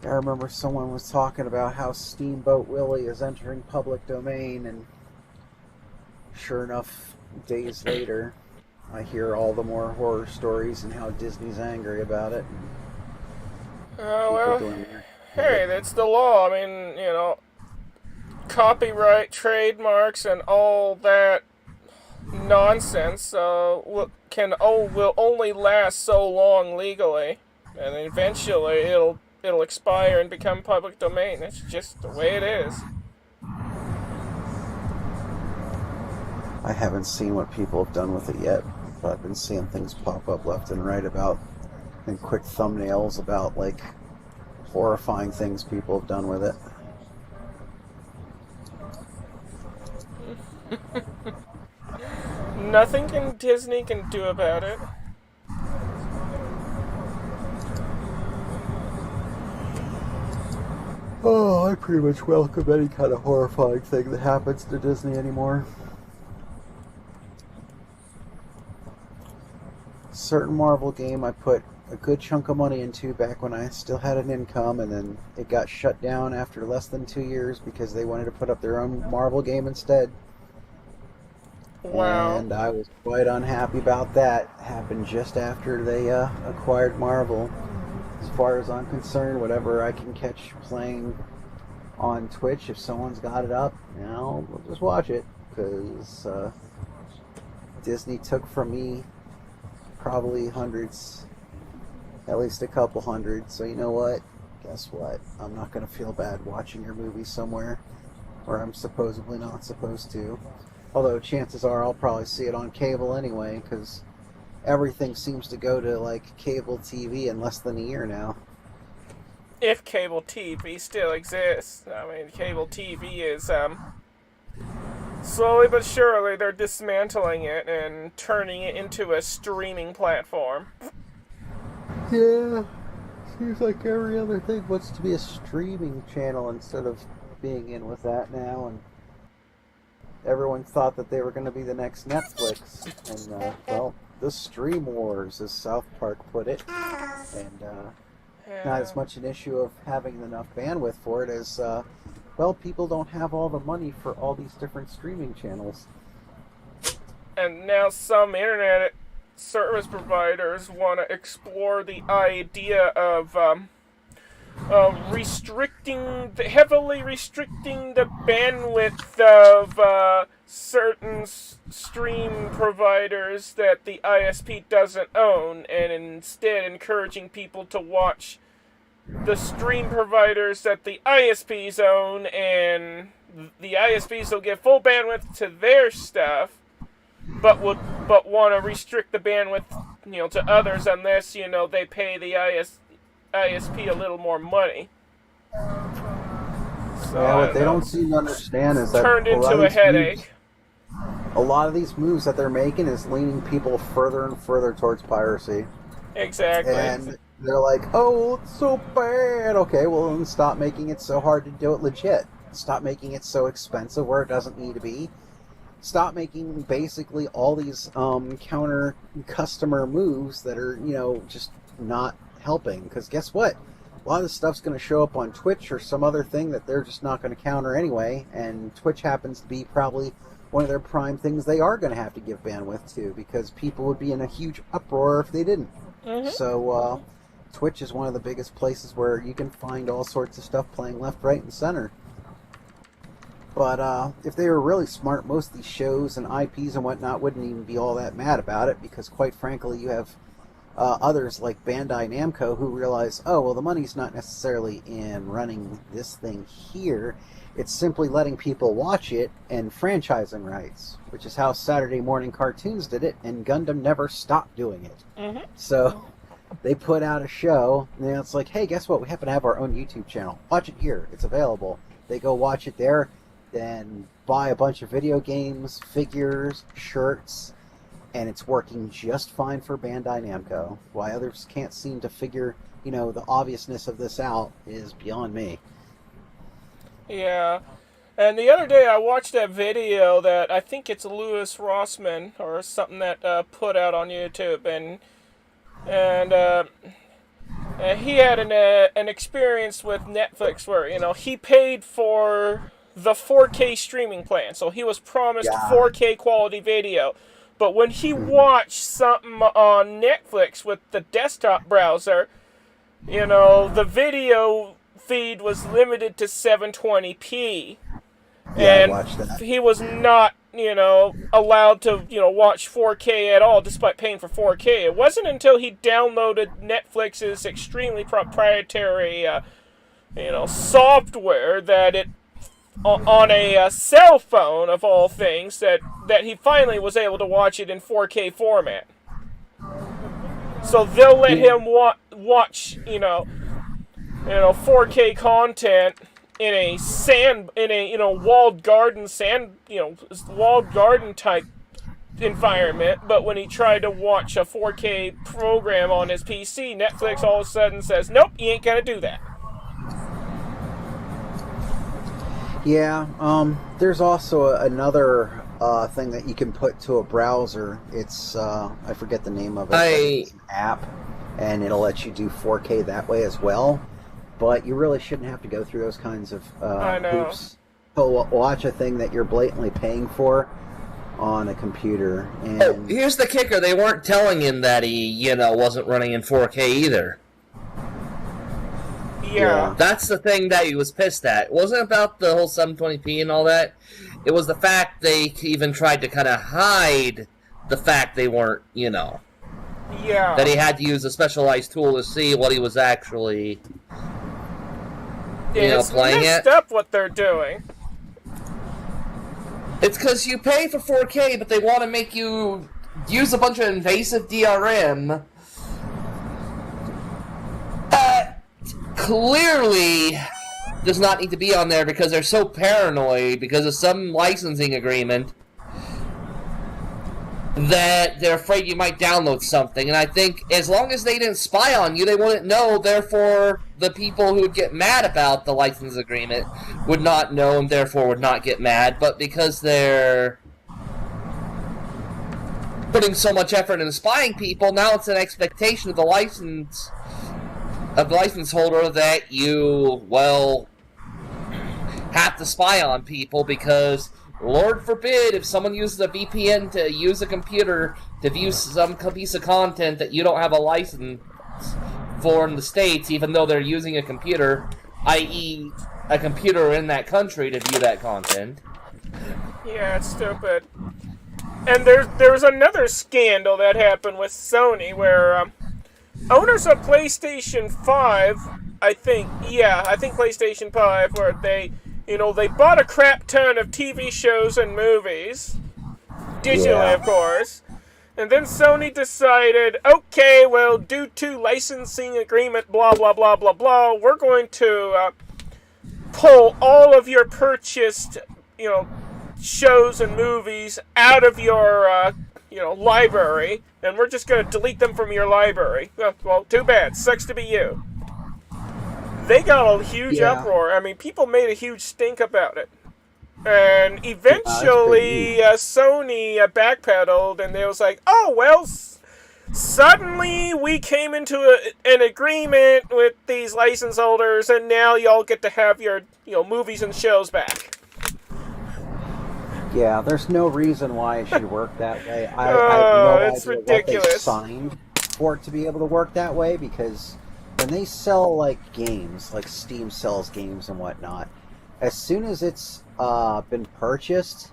I remember someone was talking about how Steamboat Willie is entering public domain, and sure enough, days later, I hear all the more horror stories and how Disney's angry about it. Oh, well, hey, that's the law. I mean, you know, copyright, trademarks, and all that nonsense will only last so long legally, and eventually it'll expire and become public domain. That's just the way it is. I haven't seen what people have done with it yet, but I've been seeing things pop up left and right about, and quick thumbnails about, like, horrifying things people have done with it. Nothing Disney can do about it. Oh, I pretty much welcome any kind of horrifying thing that happens to Disney anymore. Certain Marvel game I put a good chunk of money into back when I still had an income, and then it got shut down after less than 2 years because they wanted to put up their own Marvel game instead. Wow. And I was quite unhappy about that. It happened just after they acquired Marvel. As far as I'm concerned, whatever I can catch playing on Twitch, if someone's got it up, you know, we'll just watch it. Because Disney took from me probably hundreds, at least a couple hundred. So you know what? Guess what? I'm not going to feel bad watching your movie somewhere where I'm supposedly not supposed to. Although chances are I'll probably see it on cable anyway, because everything seems to go to, like, cable TV in less than a year now. If cable TV still exists. I mean, cable TV is, slowly but surely they're dismantling it and turning it into a streaming platform. Yeah, seems like every other thing wants to be a streaming channel instead of being in with that now, and everyone thought that they were going to be the next Netflix, and, well, the Stream Wars, as South Park put it, and not as much an issue of having enough bandwidth for it as, well, people don't have all the money for all these different streaming channels. And now some internet service providers want to explore the idea of heavily restricting the bandwidth of certain stream providers that the ISP doesn't own, and instead encouraging people to watch the stream providers that the ISPs own, and the ISPs will give full bandwidth to their stuff, but want to restrict the bandwidth, to others unless, they pay the ISP a little more money. So, yeah, what they don't seem to understand is that turned into a headache. A lot of these moves that they're making is leaning people further and further towards piracy. Exactly. And they're like, oh, it's so bad. Okay, well, then stop making it so hard to do it legit. Stop making it so expensive where it doesn't need to be. Stop making basically all these counter customer moves that are, just not helping. Because guess what? A lot of this stuff's going to show up on Twitch or some other thing that they're just not going to counter anyway. And Twitch happens to be probably one of their prime things they are going to have to give bandwidth to, because people would be in a huge uproar if they didn't. Mm-hmm. So Twitch is one of the biggest places where you can find all sorts of stuff playing left, right, and center. But if they were really smart, most of these shows and IPs and whatnot wouldn't even be all that mad about it, because quite frankly you have others like Bandai Namco who realize, oh, well, the money's not necessarily in running this thing here. It's simply letting people watch it and franchising rights, which is how Saturday morning cartoons did it, and Gundam never stopped doing it. Mm-hmm. So they put out a show, and it's like, hey, guess what? We happen to have our own YouTube channel. Watch it here. It's available. They go watch it there, then buy a bunch of video games, figures, shirts, and it's working just fine for Bandai Namco. Why others can't seem to figure, the obviousness of this out is beyond me. Yeah. And the other day I watched that video that I think it's Louis Rossman or something that put out on YouTube, and he had an experience with Netflix where, he paid for the 4K streaming plan, so he was promised 4K quality video. But when he watched something on Netflix with the desktop browser, the video feed was limited to 720p. Yeah, and I watched that. He was not, allowed to, watch 4K at all, despite paying for 4K. It wasn't until he downloaded Netflix's extremely proprietary, software that it, on a cell phone of all things, that he finally was able to watch it in 4K format. So they'll let him watch, 4K content in a walled garden walled garden type environment, but when he tried to watch a 4K program on his PC, Netflix all of a sudden says, nope, you ain't gonna do that. Yeah, there's also another thing that you can put to a browser. It's, I forget the name of it. It's an app, and it'll let you do 4K that way as well. But you really shouldn't have to go through those kinds of hoops to watch a thing that you're blatantly paying for on a computer. And here's the kicker. They weren't telling him that he, wasn't running in 4K either. Yeah. That's the thing that he was pissed at. It wasn't about the whole 720p and all that. It was the fact they even tried to kind of hide the fact they weren't, Yeah. that he had to use a specialized tool to see what he was actually, it's playing messed it. up what they're doing. It's because you pay for 4K, but they want to make you use a bunch of invasive DRM that clearly does not need to be on there because they're so paranoid because of some licensing agreement that they're afraid you might download something. And I think as long as they didn't spy on you, they wouldn't know. Therefore, the people who would get mad about the license agreement would not know and therefore would not get mad. But because they're putting so much effort into spying people, now it's an expectation of the license holder that you, have to spy on people, because Lord forbid if someone uses a VPN to use a computer to view some piece of content that you don't have a license for in the States, even though they're using a computer, i.e. a computer in that country to view that content. Yeah, it's stupid. And there's another scandal that happened with Sony where owners of PlayStation 5, I think PlayStation 5, where they bought a crap ton of TV shows and movies, digitally, of course, and then Sony decided, okay, well, due to licensing agreement, blah, blah, blah, blah, blah, we're going to pull all of your purchased, shows and movies out of your, library, and we're just going to delete them from your library. Well, too bad. Sucks to be you. They got a huge uproar. I mean, people made a huge stink about it. And eventually, Sony backpedaled, and they was like, oh, well, suddenly we came into an agreement with these license holders, and now y'all get to have your, movies and shows back. Yeah, there's no reason why it should work that way. I have no it's idea ridiculous. what they signed for it to be able to work that way, because when they sell, games, like Steam sells games and whatnot, as soon as it's been purchased,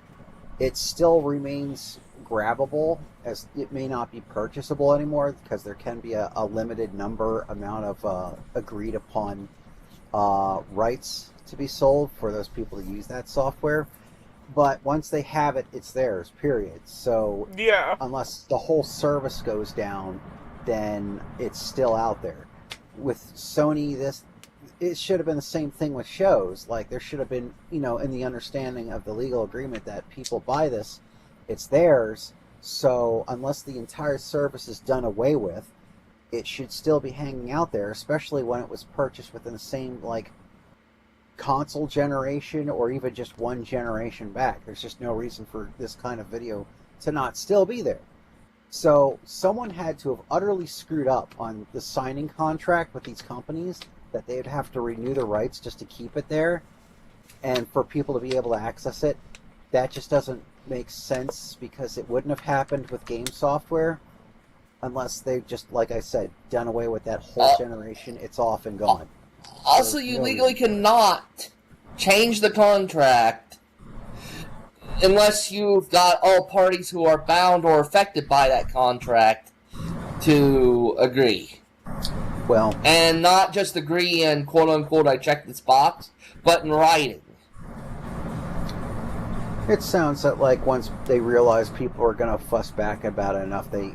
it still remains grabbable, as it may not be purchasable anymore, because there can be a limited amount of agreed upon rights to be sold for those people to use that software. But once they have it, it's theirs, period. So yeah, unless the whole service goes down, then it's still out there. With Sony, it should have been the same thing with shows. Like, there should have been, in the understanding of the legal agreement that people buy this, it's theirs. So unless the entire service is done away with, it should still be hanging out there, especially when it was purchased within the same, console generation or even just one generation back. There's just no reason for this kind of video to not still be there. So someone had to have utterly screwed up on the signing contract with these companies that they'd have to renew the rights just to keep it there and for people to be able to access it. That just doesn't make sense, because it wouldn't have happened with game software unless they've just, like I said, done away with that whole generation. It's off and gone. Also, you legally cannot change the contract unless you've got all parties who are bound or affected by that contract to agree. Well, and not just agree in quote-unquote, I checked this box, but in writing. It sounds like once they realized people were going to fuss back about it enough, they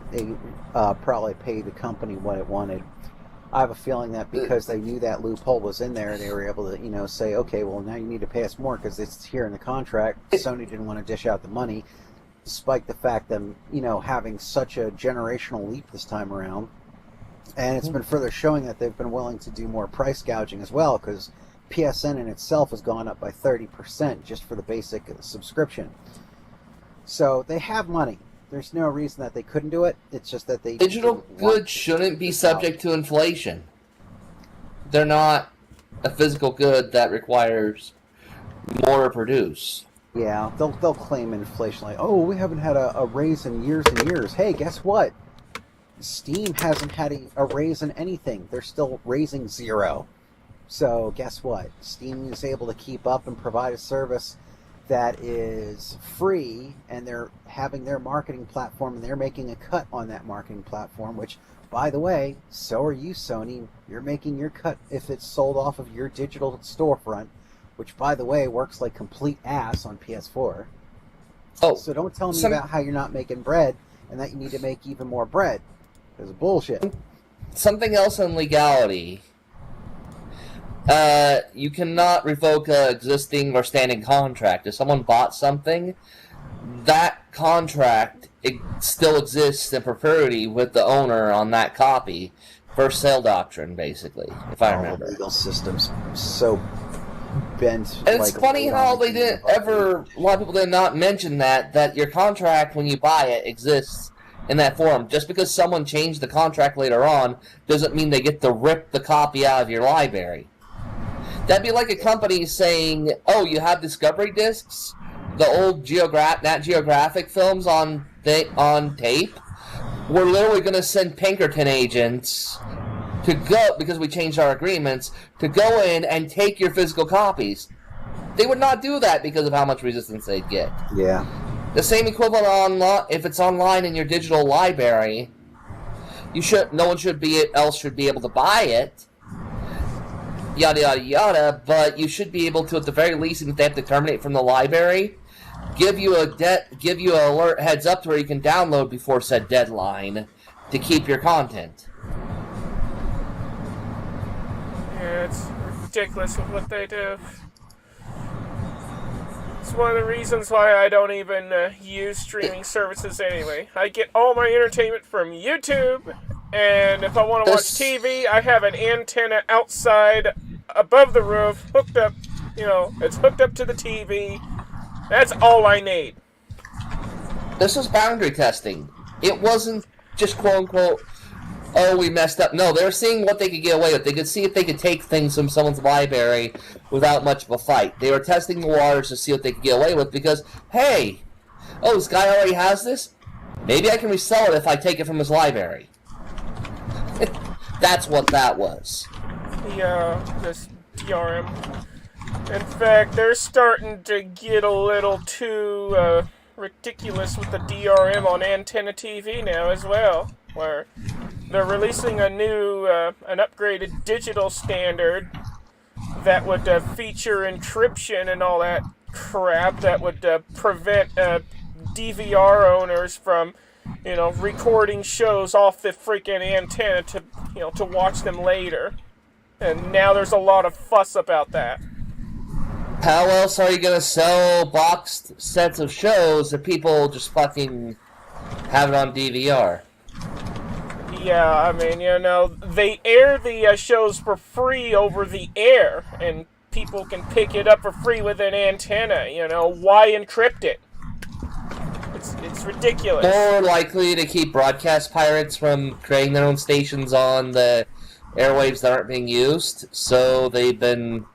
probably paid the company what it wanted. I have a feeling that because they knew that loophole was in there, they were able to, say, okay, well, now you need to pay us more because it's here in the contract. Sony didn't want to dish out the money, despite the fact them, having such a generational leap this time around. And it's been further showing that they've been willing to do more price gouging as well, because PSN in itself has gone up by 30% just for the basic subscription. So they have money. There's no reason that they couldn't do it. It's just that they... Digital goods shouldn't be subject to inflation. They're not a physical good that requires more to produce. Yeah, they'll claim inflation like, oh, we haven't had a raise in years and years. Hey, guess what? Steam hasn't had a raise in anything. They're still raising 0. So guess what? Steam is able to keep up and provide a service that is free, and they're having their marketing platform, and they're making a cut on that marketing platform, which, by the way, so are you, Sony. You're making your cut if it's sold off of your digital storefront, which, by the way, works like complete ass on PS4. Oh, so don't tell me about how you're not making bread and that you need to make even more bread. It's bullshit. Something else on legality. You cannot revoke an existing or standing contract. If someone bought something, that contract still exists in perpetuity with the owner on that copy. First sale doctrine, basically, if I remember. The legal system's so bent. And it's funny how they didn't ever, a lot of people did not mention that your contract, when you buy it, exists in that form. Just because someone changed the contract later on doesn't mean they get to rip the copy out of your library. That'd be like a company saying, oh, you have Discovery discs? the old Nat Geographic films on tape, we're literally going to send Pinkerton agents to go, because we changed our agreements, to go in and take your physical copies. They would not do that because of how much resistance they'd get. Yeah. The same equivalent if it's online in your digital library, no one should be able to buy it. Yada yada yada, but you should be able to, at the very least, if they have to terminate from the library, give you an alert heads up to where you can download before said deadline to keep your content. Yeah, it's ridiculous with what they do. It's one of the reasons why I don't even use streaming services anyway. I get all my entertainment from YouTube, and if I want to watch TV, I have an antenna outside above the roof, hooked up, it's hooked up to the TV. That's all I need. This was boundary testing. It wasn't just quote-unquote, oh, we messed up. No, they were seeing what they could get away with. They could see if they could take things from someone's library without much of a fight. They were testing the waters to see what they could get away with because, hey, this guy already has this? Maybe I can resell it if I take it from his library. That's what that was. This DRM. In fact, they're starting to get a little too ridiculous with the DRM on antenna TV now as well, where they're releasing a new, an upgraded digital standard that would feature encryption and all that crap that would prevent DVR owners from, recording shows off the freaking antenna to watch them later. And now there's a lot of fuss about that. How else are you going to sell boxed sets of shows if people just fucking have it on DVR? Yeah, I mean, they air the shows for free over the air, and people can pick it up for free with an antenna, why encrypt it? It's ridiculous. More likely to keep broadcast pirates from creating their own stations on the airwaves that aren't being used, so they've been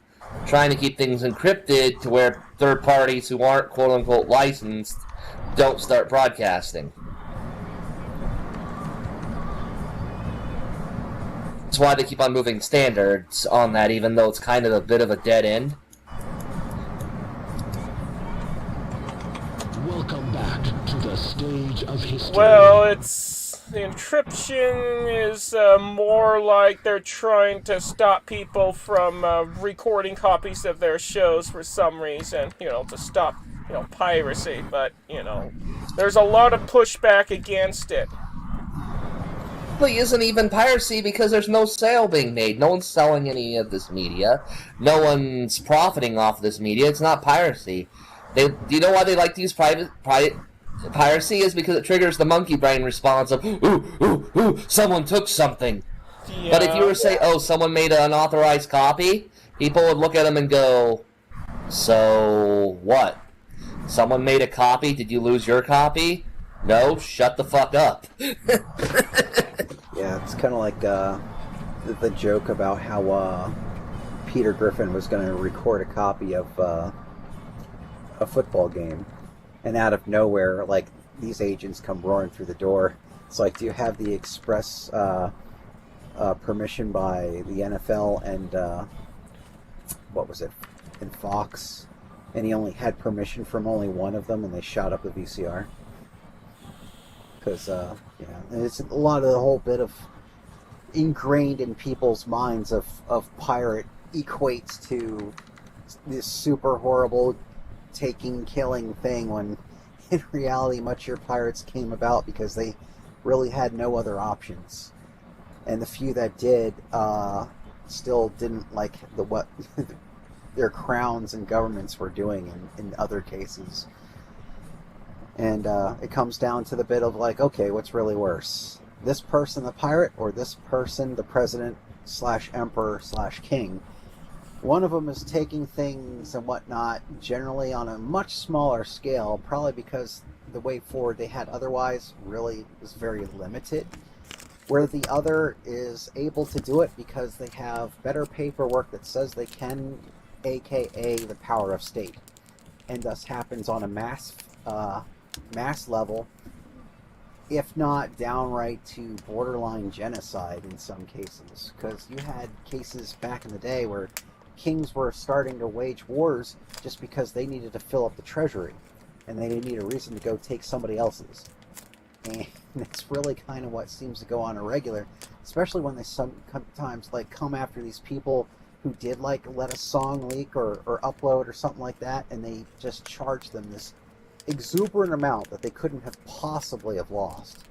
trying to keep things encrypted to where third parties who aren't quote-unquote licensed don't start broadcasting. That's why they keep on moving standards on that, even though it's kind of a bit of a dead end. Welcome back to the stage of history. Well, the encryption is more like they're trying to stop people from recording copies of their shows for some reason, to stop, piracy, but, there's a lot of pushback against it. It isn't even piracy because there's no sale being made. No one's selling any of this media. No one's profiting off of this media. It's not piracy. Do you know why they like to use piracy? Is because it triggers the monkey brain response of, ooh, someone took something. Yeah. But if you were to say, someone made an unauthorized copy, people would look at them and go, so what? Someone made a copy? Did you lose your copy? No, shut the fuck up. Yeah, it's kind of like the joke about how Peter Griffin was going to record a copy of a football game, and out of nowhere, these agents come roaring through the door. It's like, do you have the express permission by the NFL and and Fox? And he only had permission from only one of them, and they shot up the VCR. Because, and it's a lot of the whole bit of ingrained in people's minds of pirate equates to this super horrible killing thing, when in reality much of your pirates came about because they really had no other options. And the few that did still didn't like what their crowns and governments were doing in other cases. And it comes down to the bit of okay, what's really worse? This person, the pirate, or this person, the president / emperor / king? One of them is taking things and whatnot generally on a much smaller scale, probably because the way forward they had otherwise really was very limited, where the other is able to do it because they have better paperwork that says they can, aka the power of state. and thus happens on a mass level, if not downright to borderline genocide in some cases. Because you had cases back in the day where kings were starting to wage wars just because they needed to fill up the treasury, and they didn't need a reason to go take somebody else's. And it's really kind of what seems to go on irregular, especially when they sometimes like come after these people who did like let a song leak or upload or something like that, and they just charge them this exuberant amount that they couldn't have possibly have lost.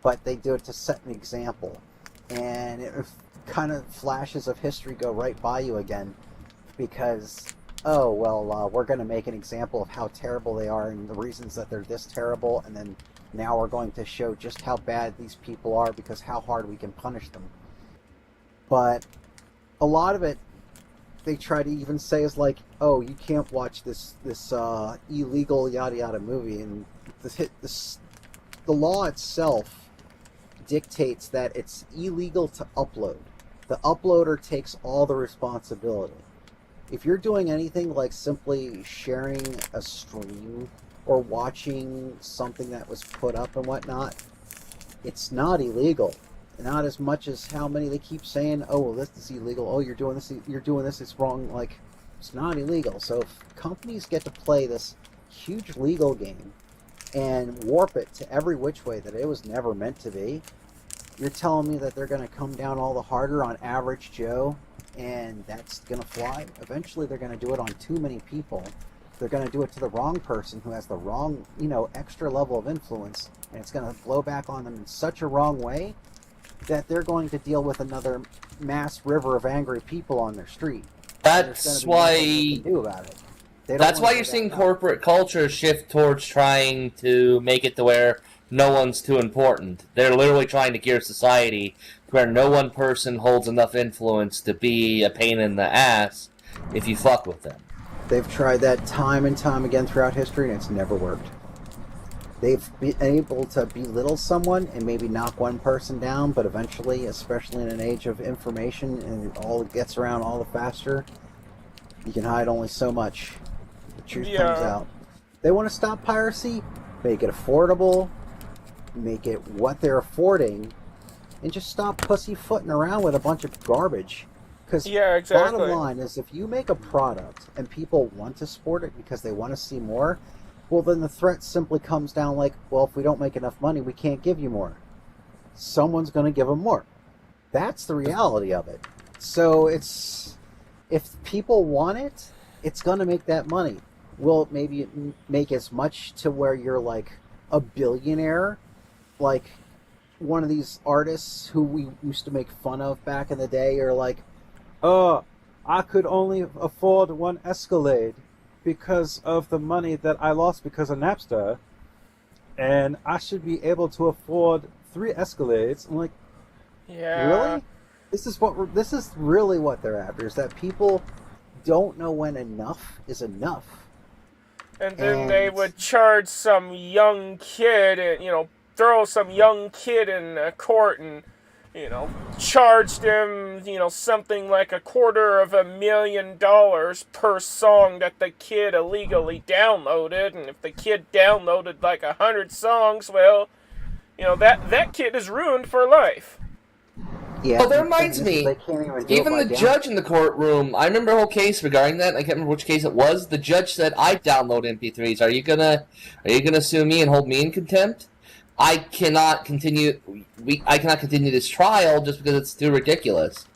But they do it to set an example, and it kind of flashes of history go right by you again, because oh well, we're going to make an example of how terrible they are and the reasons that they're this terrible, and then now we're going to show just how bad these people are because how hard we can punish them. But a lot of it they try to even say is like, oh, you can't watch this illegal yada yada movie, and the law itself dictates that it's illegal to upload. The uploader takes all the responsibility. If you're doing anything like simply sharing a stream or watching something that was put up and whatnot, it's not illegal. Not as much as how many they keep saying, oh, well, this is illegal, oh, you're doing this, it's wrong. Like, it's not illegal. So if companies get to play this huge legal game and warp it to every which way that it was never meant to be, you're telling me that they're going to come down all the harder on average Joe, and that's going to fly? Eventually they're going to do it on too many people. They're going to do it to the wrong person who has the wrong, extra level of influence, and it's going to blow back on them in such a wrong way that they're going to deal with another mass river of angry people on their street. That's why do about it. That's why you're seeing corporate culture shift towards trying to make it to where no one's too important. They're literally trying to gear society to where no one person holds enough influence to be a pain in the ass if you fuck with them. They've tried that time and time again throughout history, and it's never worked. They've been able to belittle someone and maybe knock one person down, but eventually, especially in an age of information and all gets around all the faster, you can hide only so much. The truth comes out. They want to stop piracy, make it affordable, make it what they're affording, and just stop pussyfooting around with a bunch of garbage. Because bottom line is, if you make a product and people want to support it because they want to see more, well, then the threat simply comes down like, well, if we don't make enough money, we can't give you more. Someone's going to give them more. That's the reality of it. So if people want it, it's going to make that money. Will it maybe make as much to where you're like a billionaire, like one of these artists who we used to make fun of back in the day, or like, I could only afford one Escalade because of the money that I lost because of Napster, and I should be able to afford 3 Escalades. I'm like, really? This is really what they're after, is that people don't know when enough is enough. And then they would charge some young kid, throw some young kid in court and, charge them, something like $250,000 per song that the kid illegally downloaded. And if the kid downloaded like 100 songs, well, that kid is ruined for life. Yeah. Well, that reminds me, even the judge in the courtroom, I remember a whole case regarding that. I can't remember which case it was. The judge said, I download MP3s. Are you gonna sue me and hold me in contempt? I cannot continue this trial just because it's too ridiculous.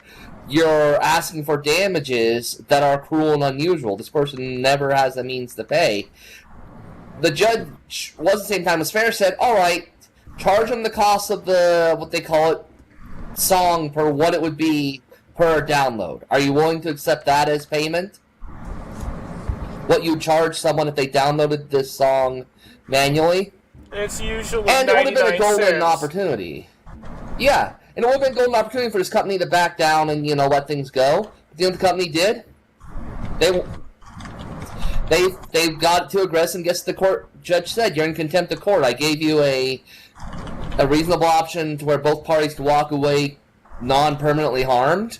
You're asking for damages that are cruel and unusual. This person never has the means to pay. The judge was at the same time as fair, said, all right, charge them the cost of the, what they call it, song per what it would be per download. Are you willing to accept that as payment? What you charge someone if they downloaded this song manually? It's usually and it would have been a golden cents. Opportunity. Yeah, and it would have been a golden opportunity for this company to back down and, let things go. But you know what the company did? They got too aggressive, and guess the court judge said, you're in contempt of court. I gave you a reasonable option to where both parties could walk away non-permanently harmed.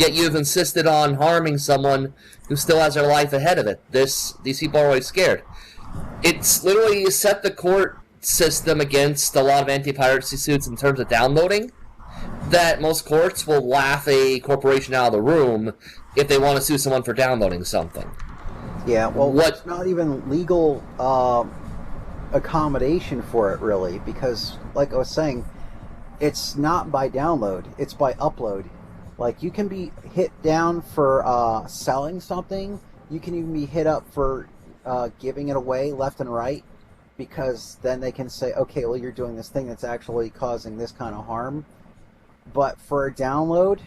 Yet you've insisted on harming someone who still has their life ahead of it. These people are always scared. It's literally set the court system against a lot of anti-piracy suits in terms of downloading, that most courts will laugh a corporation out of the room if they want to sue someone for downloading something. Yeah, well, it's not even legal accommodation for it, really, because, like I was saying, it's not by download, it's by upload. Like, you can be hit down for selling something, you can even be hit up for giving it away left and right, because then they can say, okay, well, you're doing this thing that's actually causing this kind of harm. But for a download,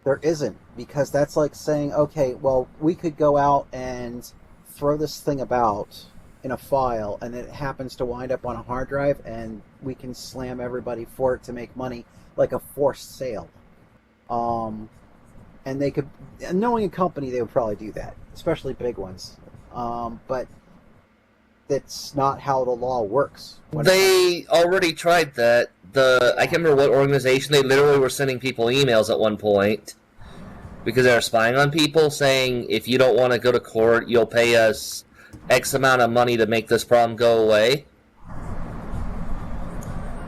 there isn't, because that's like saying, okay, well, we could go out and throw this thing about in a file, and it happens to wind up on a hard drive, and we can slam everybody for it to make money, like a forced sale. And they could, knowing a company, they would probably do that, especially big ones. But that's not how the law works. They already tried that. I can't remember what organization, they literally were sending people emails at one point because they were spying on people, saying, if you don't want to go to court, you'll pay us X amount of money to make this problem go away.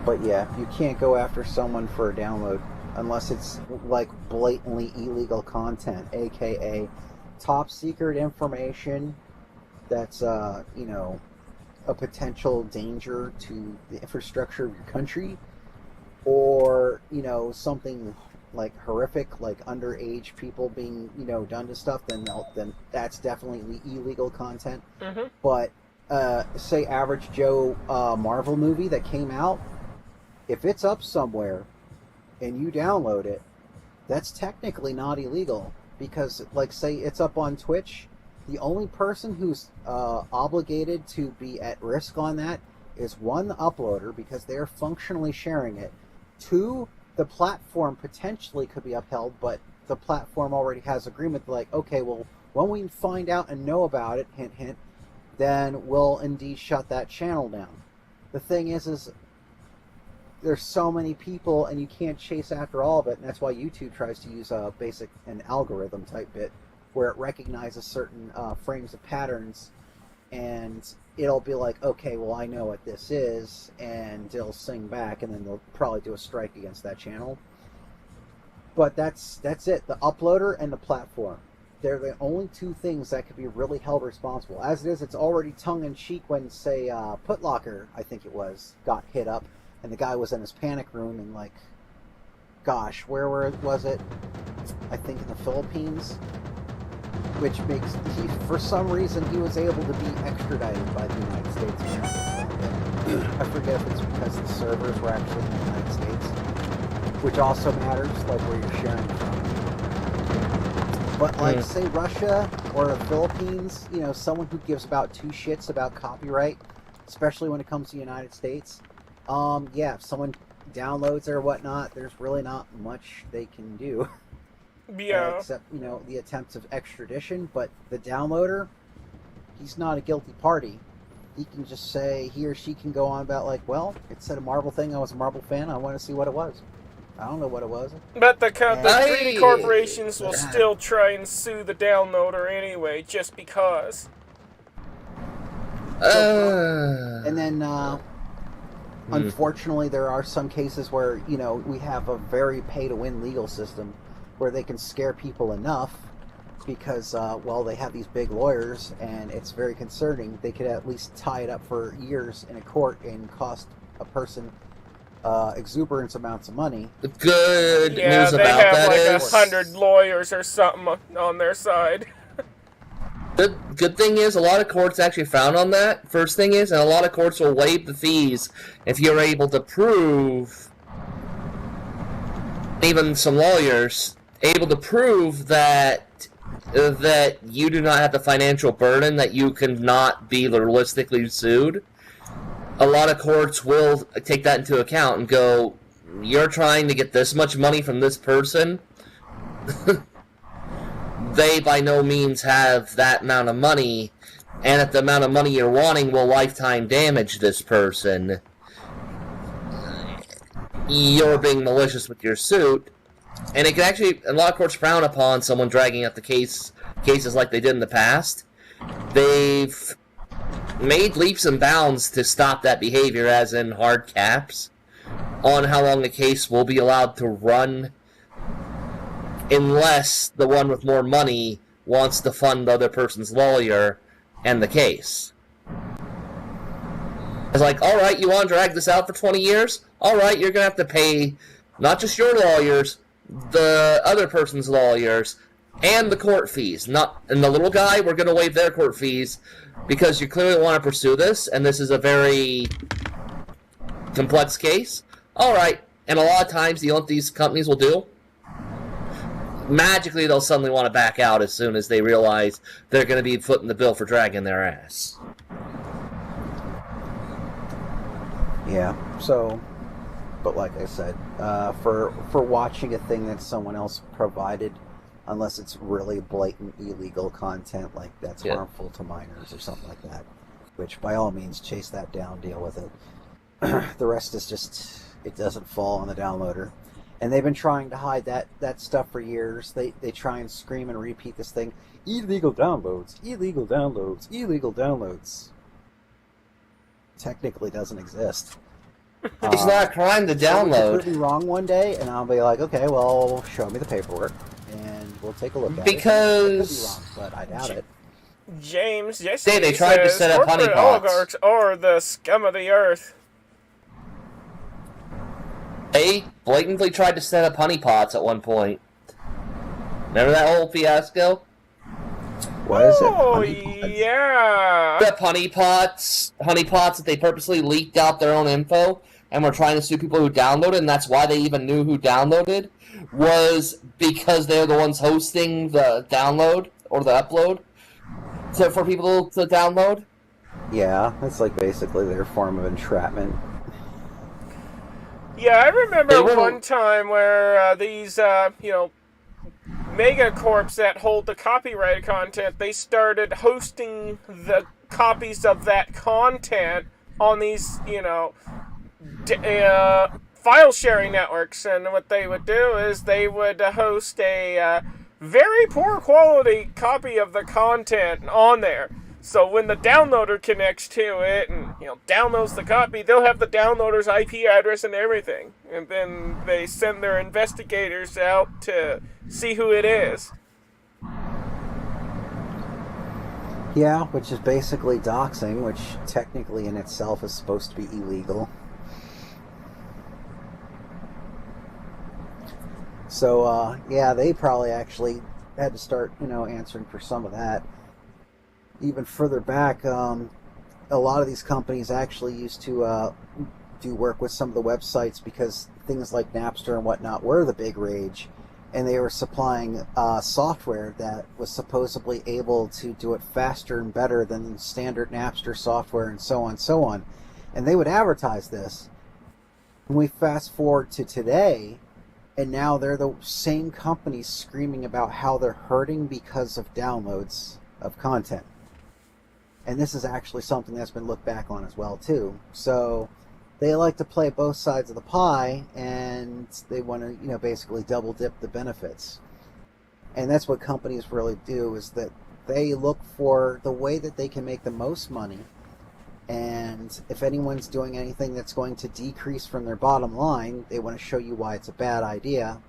But yeah, you can't go after someone for a download unless it's like blatantly illegal content, aka top secret information that's you know, a potential danger to the infrastructure of your country, or, you know, something like horrific, like underage people being, you know, done to stuff, then that's definitely illegal content. Mm-hmm. But say average Joe Marvel movie that came out, if it's up somewhere and you download it, that's technically not illegal, because, like, say it's up on Twitch, the only person who's obligated to be at risk on that is, one, the uploader, because they're functionally sharing it. Two, the platform potentially could be upheld, but the platform already has agreement, like, okay, well, when we find out and know about it, hint, hint, then we'll indeed shut that channel down. The thing is there's so many people, and you can't chase after all of it, and that's why YouTube tries to use a basic an algorithm type bit, where it recognizes certain frames of patterns, and it'll be like, okay, well, I know what this is, and it'll sing back, and then they'll probably do a strike against that channel. But that's it. The uploader and the platform. They're the only two things that could be really held responsible. As it is, it's already tongue-in-cheek when, say, Putlocker, I think it was, got hit up, and the guy was in his panic room, and, like, gosh, where was it? I think in the Philippines. Which makes, for some reason, he was able to be extradited by the United States. I forget if it's because the servers were actually in the United States, which also matters, like where you're sharing from. But, like, say Russia or the Philippines, you know, someone who gives about two shits about copyright, especially when it comes to the United States, yeah, if someone downloads or whatnot, there's really not much they can do. Yeah. Except, you know, the attempts of extradition, but the downloader, he's not a guilty party. He can just say, he or she can go on about, like, well, it said a Marvel thing, I was a Marvel fan, I want to see what it was. I don't know what it was. But the greedy corporations will still try and sue the downloader anyway, just because. And then, unfortunately, there are some cases where, you know, we have a very pay-to-win legal system where they can scare people enough because, well, they have these big lawyers, and it's very concerning. They could at least tie it up for years in a court and cost a person exuberant amounts of money. The good news about that is... Yeah, they have like 100 lawyers or something on their side. The good thing is, a lot of courts actually frown on that, first thing is, and a lot of courts will waive the fees if you're able to prove, even some lawyers, able to prove that you do not have the financial burden, that you cannot be realistically sued. A lot of courts will take that into account and go, you're trying to get this much money from this person? They by no means have that amount of money, and if the amount of money you're wanting will lifetime damage this person, you're being malicious with your suit, And it can actually, a lot of courts frown upon someone dragging out the cases like they did in the past. They've made leaps and bounds to stop that behavior, as in hard caps on how long the case will be allowed to run, unless the one with more money wants to fund the other person's lawyer and the case. It's like, alright, you want to drag this out for 20 years? Alright, you're going to have to pay not just your lawyers, the other person's lawyers, and the court fees. And the little guy, we're going to waive their court fees because you clearly want to pursue this, and this is a very complex case. Alright, and a lot of times, you know what these companies will do? Magically, they'll suddenly want to back out as soon as they realize they're going to be footing the bill for dragging their ass. Yeah, so, but like I said, for watching a thing that someone else provided, unless it's really blatant illegal content, like that's harmful to minors or something like that, which by all means, chase that down, deal with it. The rest is just, it doesn't fall on the downloader. And they've been trying to hide that stuff for years. They try and scream and repeat this thing, illegal downloads, illegal downloads, illegal downloads. Technically doesn't exist. It's not a crime to download. Could be wrong one day, and I'll be like, okay, well, show me the paperwork, and we'll take a look at it. Because it could be wrong, but I doubt it. James, Jesse they tried to set up honeypots. Oligarchs are the scum of the earth. They blatantly tried to set up honeypots at one point. Remember that whole fiasco? What is it? Oh, yeah. The honeypots that they purposely leaked out their own info and were trying to sue people who downloaded, and that's why they even knew who downloaded, was because they're the ones hosting the download or the upload for people to download. Yeah, that's like basically their form of entrapment. Yeah, I remember one time where these, megacorps that hold the copyrighted content, they started hosting the copies of that content on these, file sharing networks. And what they would do is they would host a very poor quality copy of the content on there. So when the downloader connects to it and, downloads the copy, they'll have the downloader's IP address and everything. And then they send their investigators out to see who it is. Yeah, which is basically doxing, which technically in itself is supposed to be illegal. So, yeah, they probably actually had to start, answering for some of that. Even further back, a lot of these companies actually used to do work with some of the websites because things like Napster and whatnot were the big rage, and they were supplying software that was supposedly able to do it faster and better than standard Napster software and so on. And they would advertise this. When we fast forward to today, and now they're the same companies screaming about how they're hurting because of downloads of content. And this is actually something that's been looked back on as well, too. So they like to play both sides of the pie, and they want to, basically double dip the benefits. And that's what companies really do, is that they look for the way that they can make the most money. And if anyone's doing anything that's going to decrease from their bottom line, they want to show you why it's a bad idea.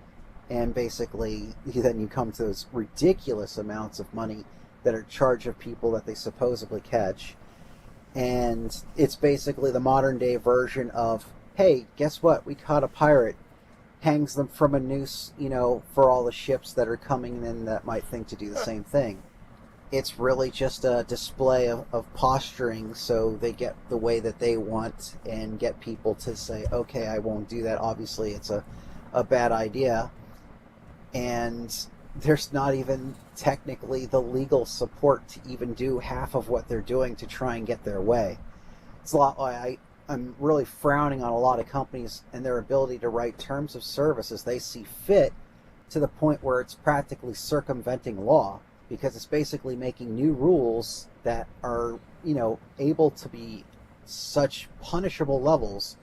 And basically, then you come to those ridiculous amounts of money that are charged of people that they supposedly catch. And it's basically the modern day version of, hey, guess what? We caught a pirate. Hangs them from a noose, for all the ships that are coming in that might think to do the same thing. It's really just a display of posturing so they get the way that they want and get people to say, okay, I won't do that. Obviously, it's a bad idea. And there's not even technically the legal support to even do half of what they're doing to try and get their way. It's a lot like I'm really frowning on a lot of companies and their ability to write terms of service as they see fit, to the point where it's practically circumventing law, because it's basically making new rules that are, able to be such punishable levels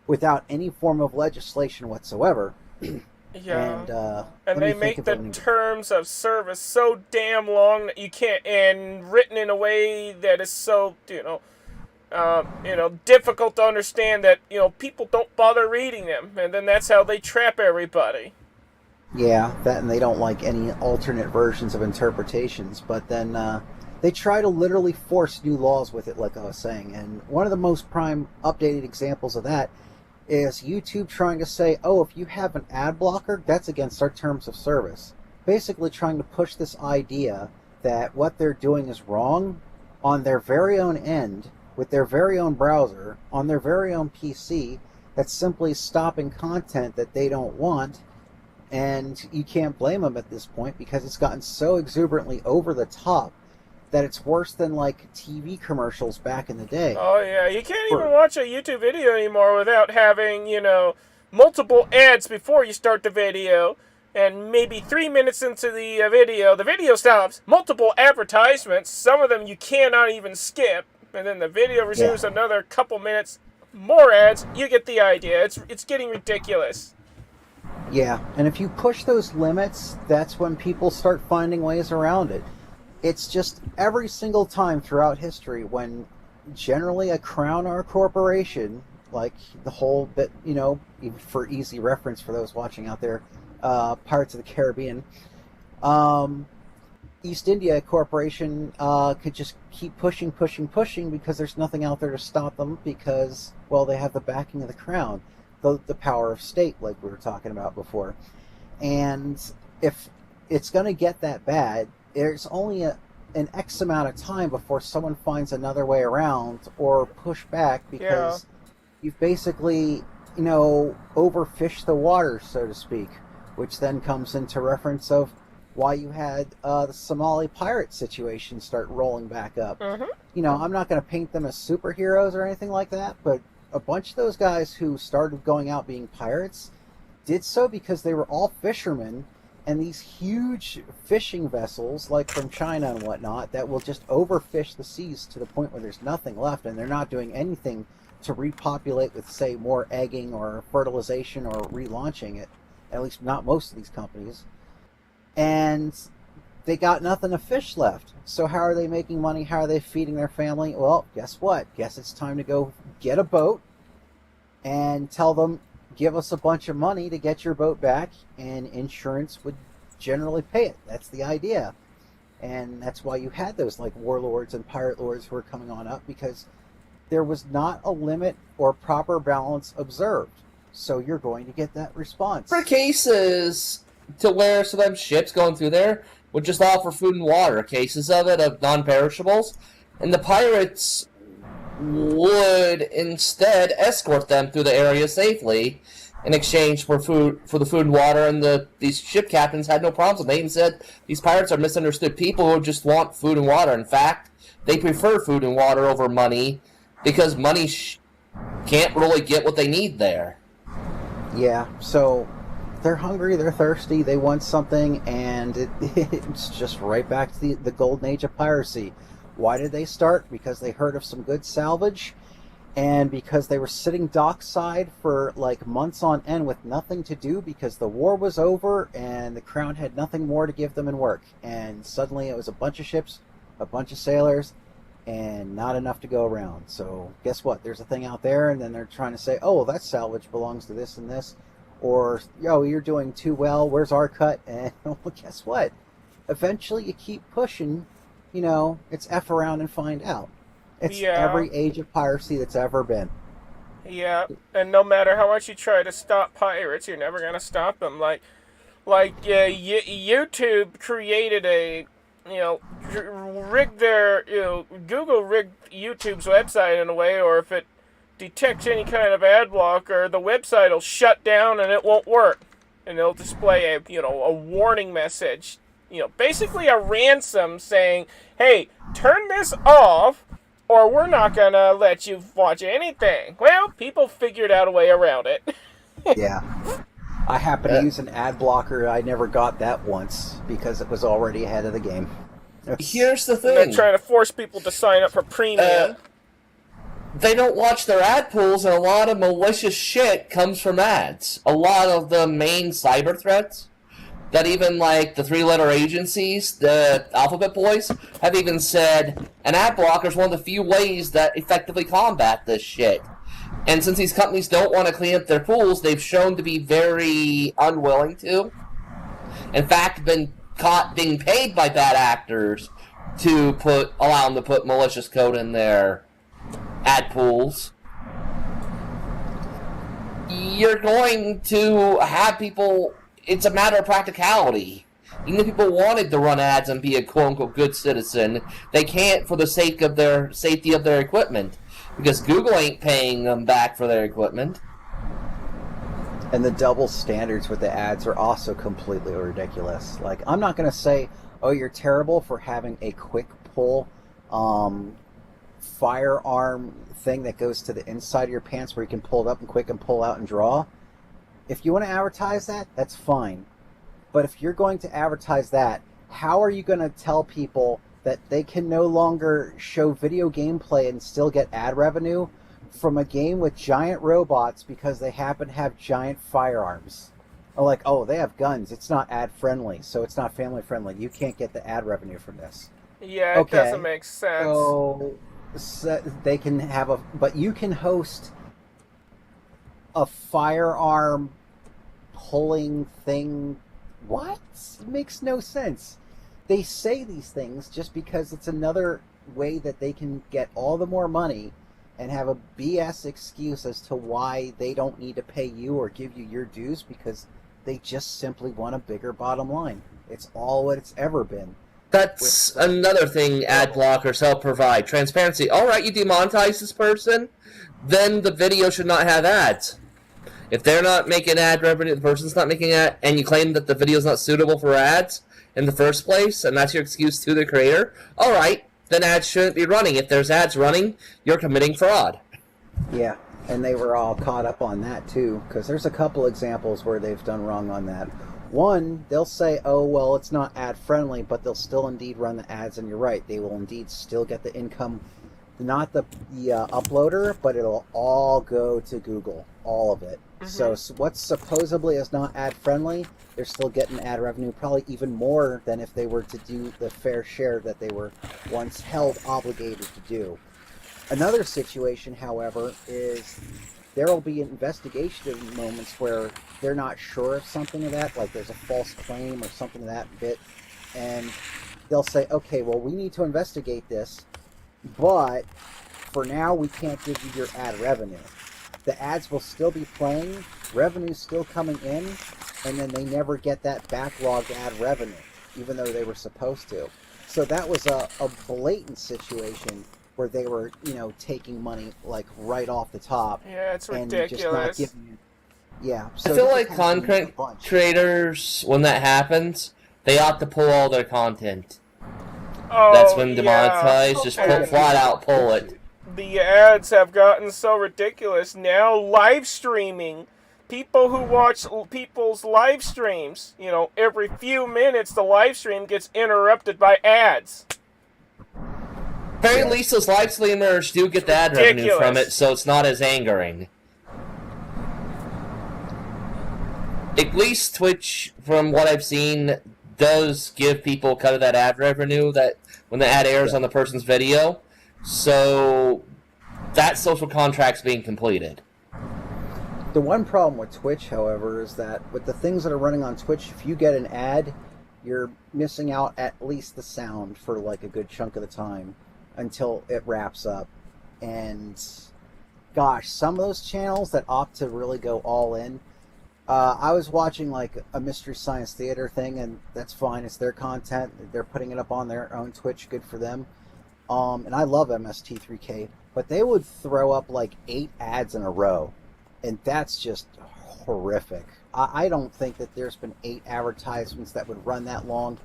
without any form of legislation whatsoever. Yeah. And And let me they think make of the any- terms of service so damn long that you can't, and written in a way that is so, difficult to understand that, people don't bother reading them. And then that's how they trap everybody. Yeah, that, and they don't like any alternate versions of interpretations. But then they try to literally force new laws with it, like I was saying. And one of the most prime updated examples of that is YouTube trying to say, oh, if you have an ad blocker, that's against our terms of service. Basically trying to push this idea that what they're doing is wrong on their very own end, with their very own browser, on their very own PC, that's simply stopping content that they don't want. And you can't blame them at this point because it's gotten so exuberantly over the top that it's worse than like TV commercials back in the day. Oh, yeah. You can't even watch a YouTube video anymore without having, multiple ads before you start the video. And maybe 3 minutes into the video stops. Multiple advertisements. Some of them you cannot even skip. And then the video resumes another couple minutes. More ads. You get the idea. It's getting ridiculous. Yeah, and if you push those limits, that's when people start finding ways around it. It's just every single time throughout history when generally a crown or a corporation, like the whole bit, even for easy reference for those watching out there, Pirates of the Caribbean, East India Corporation could just keep pushing because there's nothing out there to stop them because, well, they have the backing of the crown. The power of state, like we were talking about before. And if it's going to get that bad, there's only an X amount of time before someone finds another way around or push back because you've basically, overfished the water, so to speak, which then comes into reference of why you had the Somali pirate situation start rolling back up. Mm-hmm. I'm not going to paint them as superheroes or anything like that, but a bunch of those guys who started going out being pirates did so because they were all fishermen, and these huge fishing vessels, like from China and whatnot, that will just overfish the seas to the point where there's nothing left, and they're not doing anything to repopulate with, say, more egging or fertilization or relaunching it, at least not most of these companies. And they got nothing of fish left. So how are they making money? How are they feeding their family? Well, guess what? Guess it's time to go get a boat and tell them, give us a bunch of money to get your boat back, and insurance would generally pay it. That's the idea. And that's why you had those like warlords and pirate lords who were coming on up, because there was not a limit or proper balance observed. So you're going to get that response. For cases to where some of them ships going through there would just offer food and water, cases of it, of non-perishables, and the pirates would instead escort them through the area safely in exchange for food, for the food and water, and these ship captains had no problems with it. They even said these pirates are misunderstood people who just want food and water. In fact, they prefer food and water over money because money can't really get what they need there. Yeah, so they're hungry, they're thirsty, they want something, and it's just right back to the golden age of piracy. Why did they start? Because they heard of some good salvage, and because they were sitting dockside for like months on end with nothing to do because the war was over and the crown had nothing more to give them in work. And suddenly it was a bunch of ships, a bunch of sailors, and not enough to go around. So guess what? There's a thing out there, and then they're trying to say, oh, well, that salvage belongs to this and this. Or, yo, you're doing too well, where's our cut? And well, guess what? Eventually you keep pushing, it's F around and find out. It's every age of piracy that's ever been. Yeah, and no matter how much you try to stop pirates, you're never going to stop them. YouTube created a, rigged their, Google rigged YouTube's website in a way, or if it detects any kind of ad blocker, the website will shut down and it won't work. And it'll display a warning message. Basically a ransom saying, hey, turn this off or we're not going to let you watch anything. Well, people figured out a way around it. Yeah. I happen to use an ad blocker. I never got that once because it was already ahead of the game. Here's the thing. They're trying to force people to sign up for premium. they don't watch their ad pools, and a lot of malicious shit comes from ads. A lot of the main cyber threats that even, like, the three-letter agencies, the Alphabet Boys, have even said an ad blocker is one of the few ways that effectively combat this shit. And since these companies don't want to clean up their pools, they've shown to be very unwilling to. In fact, been caught being paid by bad actors to allow them to put malicious code in their ad pools. You're going to have people... It's a matter of practicality. Even if people wanted to run ads and be a quote-unquote good citizen, they can't for the sake of their safety of their equipment. Because Google ain't paying them back for their equipment. And the double standards with the ads are also completely ridiculous. Like, I'm not going to say, oh, you're terrible for having a quick pull firearm thing that goes to the inside of your pants where you can pull it up and quick and pull out and draw. If you want to advertise that, that's fine. But if you're going to advertise that, how are you going to tell people that they can no longer show video gameplay and still get ad revenue from a game with giant robots because they happen to have giant firearms? Or like, oh, they have guns. It's not ad friendly, so it's not family friendly. You can't get the ad revenue from this. Yeah, it doesn't make sense. So they can have but you can host a firearm pulling thing. What? It makes no sense. They say these things just because it's another way that they can get all the more money and have a BS excuse as to why they don't need to pay you or give you your dues, because they just simply want a bigger bottom line. It's all what it's ever been. That's another thing ad blockers help provide. Transparency. Alright, you demonetize this person, then the video should not have ads. If they're not making ad revenue, the person's not making ad, and you claim that the video's not suitable for ads in the first place, and that's your excuse to the creator, alright, then ads shouldn't be running. If there's ads running, you're committing fraud. Yeah, and they were all caught up on that too, because there's a couple examples where they've done wrong on that. One, they'll say, oh, well, it's not ad friendly, but they'll still indeed run the ads, and you're right, they will indeed still get the income, not the uploader, but it'll all go to Google, all of it. So what's supposedly is not ad friendly, they're still getting ad revenue, probably even more than if they were to do the fair share that they were once held obligated to do. Another situation, however, is there will be investigation moments where they're not sure of something of that, like there's a false claim or something of that bit, and they'll say, okay, well, we need to investigate this, but for now we can't give you your ad revenue. The ads will still be playing, revenue's still coming in, and then they never get that backlogged ad revenue, even though they were supposed to. So that was a blatant situation where they were, taking money like right off the top. Yeah, it's and ridiculous. Just not giving you, yeah. So I feel like content creators, when that happens, they ought to pull all their content. Oh, that's when demonetized. Just flat out pull it. The ads have gotten so ridiculous now. Live streaming. People who watch people's live streams, every few minutes the live stream gets interrupted by ads. Very least those live streamers do get the ad revenue from it, so it's not as angering. At least Twitch, from what I've seen, does give people cut of that ad revenue that when the ad airs on the person's video. So that social contract's being completed. The one problem with Twitch, however, is that with the things that are running on Twitch, if you get an ad, you're missing out at least the sound for like a good chunk of the time until it wraps up. And gosh, some of those channels that opt to really go all in, I was watching like a Mystery Science Theater thing, and that's fine, it's their content, they're putting it up on their own Twitch, good for them. And I love MST3K, but they would throw up like 8 ads in a row, and that's just horrific. I don't think that there's been 8 advertisements that would run that long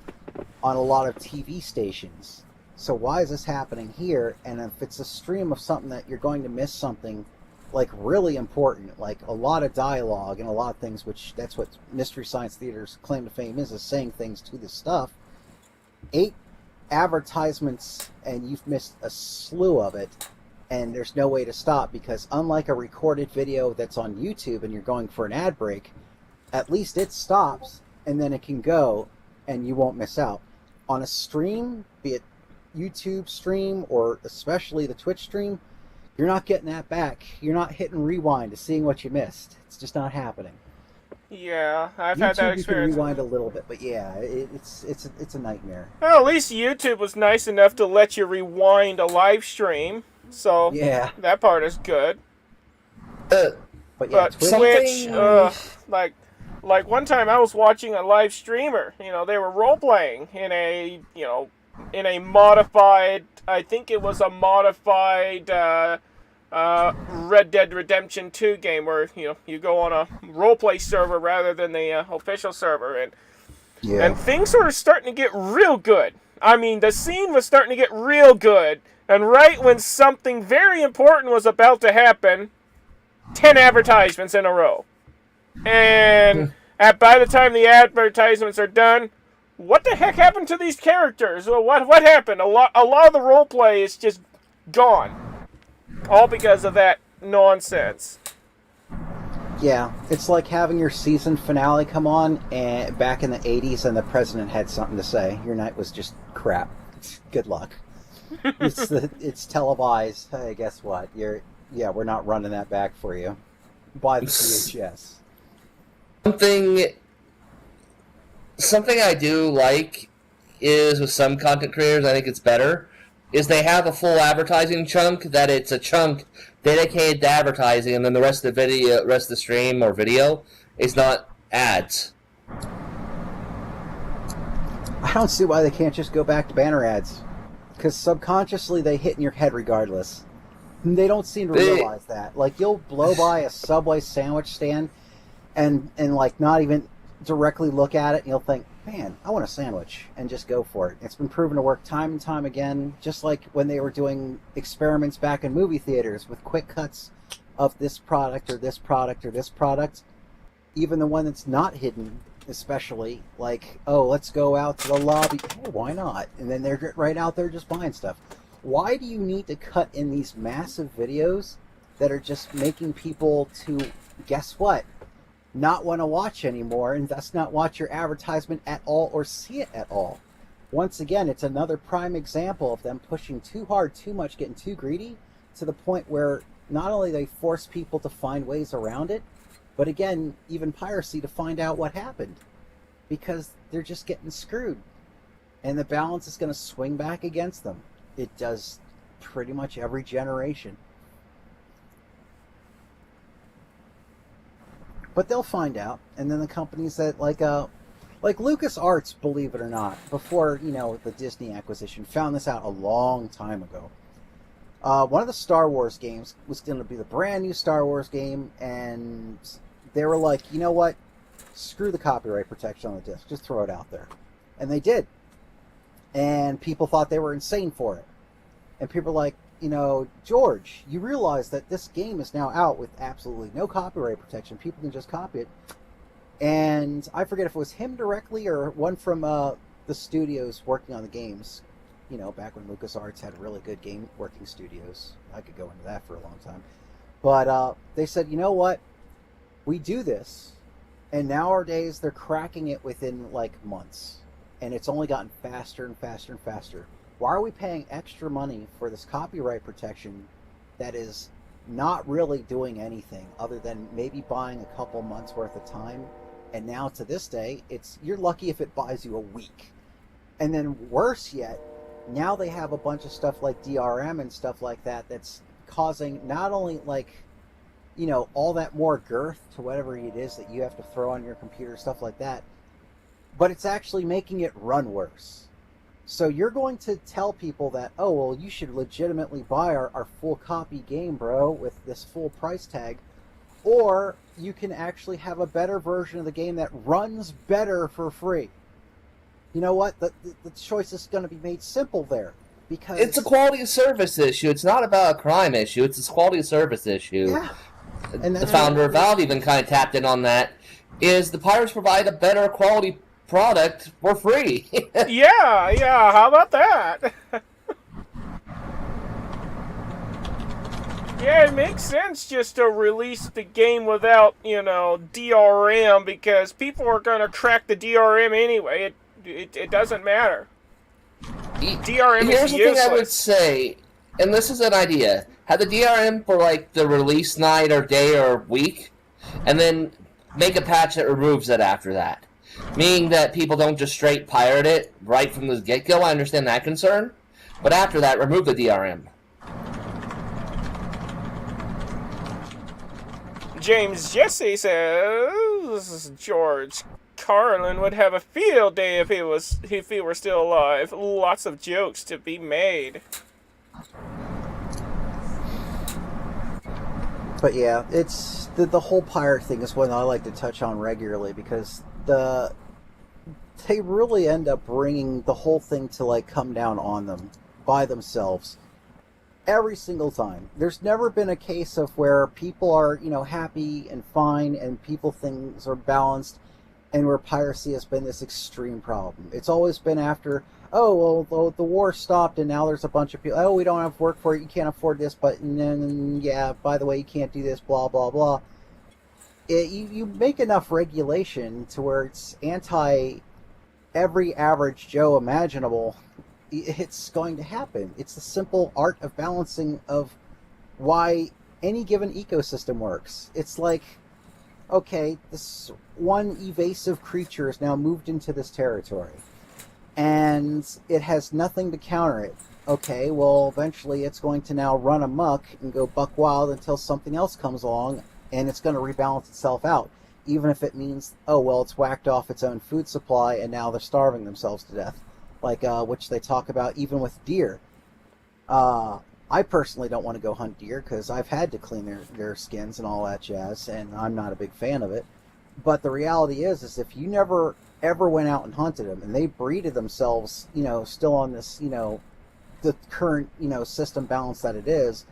on a lot of TV stations. So why is this happening here? And if it's a stream of something that you're going to miss something like really important, like a lot of dialogue and a lot of things, which that's what Mystery Science Theater's claim to fame is saying things to this stuff. 8 advertisements and you've missed a slew of it. and there's no way to stop, because unlike a recorded video that's on YouTube and you're going for an ad break, at least it stops and then it can go and you won't miss out. On a stream, be it YouTube stream or especially the Twitch stream, you're not getting that back. You're not hitting rewind to seeing what you missed. It's just not happening. Yeah, I've YouTube, had that experience. You can rewind a little bit, but yeah, it's a nightmare. Well, at least YouTube was nice enough to let you rewind a live stream, so yeah, that part is good. But yeah, but Twitch, like one time I was watching a live streamer. You know, they were role playing in a modified. I think it was a modified Red Dead Redemption 2 game where you go on a roleplay server rather than the official server, and things were starting to get real good. I mean, the scene was starting to get real good, and right when something very important was about to happen, 10 advertisements in a row. And by the time the advertisements are done, what the heck happened to these characters? Well, what happened? A lot of the roleplay is just gone. All because of that nonsense. Yeah, it's like having your season finale come on and back in the 80s and the president had something to say. Your night was just crap. Good luck. It's televised. Hey, guess what? We're not running that back for you. Buy the VHS. Something I do like is with some content creators, I think it's better, is they have a full advertising chunk, that it's a chunk dedicated to advertising, and then the rest of the stream or video is not ads. I don't see why they can't just go back to banner ads, because subconsciously they hit in your head regardless. They don't seem to realize that. Like, you'll blow by a Subway sandwich stand and like not even directly look at it, and you'll think, man, I want a sandwich, and just go for it. It's been proven to work time and time again, just like when they were doing experiments back in movie theaters with quick cuts of this product or this product or this product. Even the one that's not hidden, especially, like, oh, let's go out to the lobby. Hey, why not? And then they're right out there just buying stuff. Why do you need to cut in these massive videos that are just making people to, guess what, not want to watch anymore, and thus not watch your advertisement at all or see it at all? Once again, it's another prime example of them pushing too hard, too much, getting too greedy, to the point where not only they force people to find ways around it, but again, even piracy, to find out what happened, because they're just getting screwed, and the balance is going to swing back against them. It does pretty much every generation. But they'll find out, and then the companies that like LucasArts, believe it or not, before the Disney acquisition, found this out a long time ago. One of the Star Wars games was going to be the brand new Star Wars game, and they were like, you know what? Screw the copyright protection on the disc. Just throw it out there. And they did. And people thought they were insane for it. And people were like, George, you realize that this game is now out with absolutely no copyright protection. People can just copy it. And I forget if it was him directly or one from the studios working on the games. Back when LucasArts had really good game working studios. I could go into that for a long time. But they said, you know what? We do this. And nowadays they're cracking it within like months. And it's only gotten faster and faster and faster. Why are we paying extra money for this copyright protection that is not really doing anything other than maybe buying a couple months worth of time? And now to this day, you're lucky if it buys you a week. And then worse yet, now they have a bunch of stuff like DRM and stuff like that that's causing not only all that more girth to whatever it is that you have to throw on your computer, stuff like that, but it's actually making it run worse. So you're going to tell people that, oh, well, you should legitimately buy our full copy game, bro, with this full price tag, or you can actually have a better version of the game that runs better for free. You know what? The choice is going to be made simple there, because it's a quality of service issue. It's not about a crime issue. It's a quality of service issue. Yeah. And the founder of Valve even kind of tapped in on that. Is the pirates provide a better quality product for free? Yeah. How about that? Yeah, it makes sense just to release the game without, DRM, because people are going to crack the DRM anyway. It doesn't matter. DRM Here's is the thing I would useless. say, and this is an idea. Have the DRM for, like, the release night or day or week, and then make a patch that removes it after that. Meaning that people don't just straight pirate it right from the get-go. I understand that concern. But after that, remove the DRM. James Jesse says George Carlin would have a field day if he were still alive. Lots of jokes to be made. But yeah, it's the whole pirate thing is one I like to touch on regularly because they really end up bringing the whole thing to like come down on them by themselves every single time. There's never been a case of where people are, happy and fine and things are balanced and where piracy has been this extreme problem. It's always been after, oh, well, the war stopped and now there's a bunch of people, oh, we don't have work for it, you can't afford this, but then, yeah, by the way, you can't do this, blah, blah, blah. You make enough regulation to where it's anti every average Joe imaginable, it's going to happen. It's the simple art of balancing of why any given ecosystem works. It's like, okay, this one evasive creature is now moved into this territory, and it has nothing to counter it. Okay, well, eventually it's going to now run amok and go buck wild until something else comes along, and it's going to rebalance itself out. Even if it means, oh, well, it's whacked off its own food supply, and now they're starving themselves to death. Like, which they talk about even with deer. I personally don't want to go hunt deer, because I've had to clean their skins and all that jazz, and I'm not a big fan of it. But the reality is if you never, ever went out and hunted them, and they breeded themselves, still on this, the current, system balance that it is,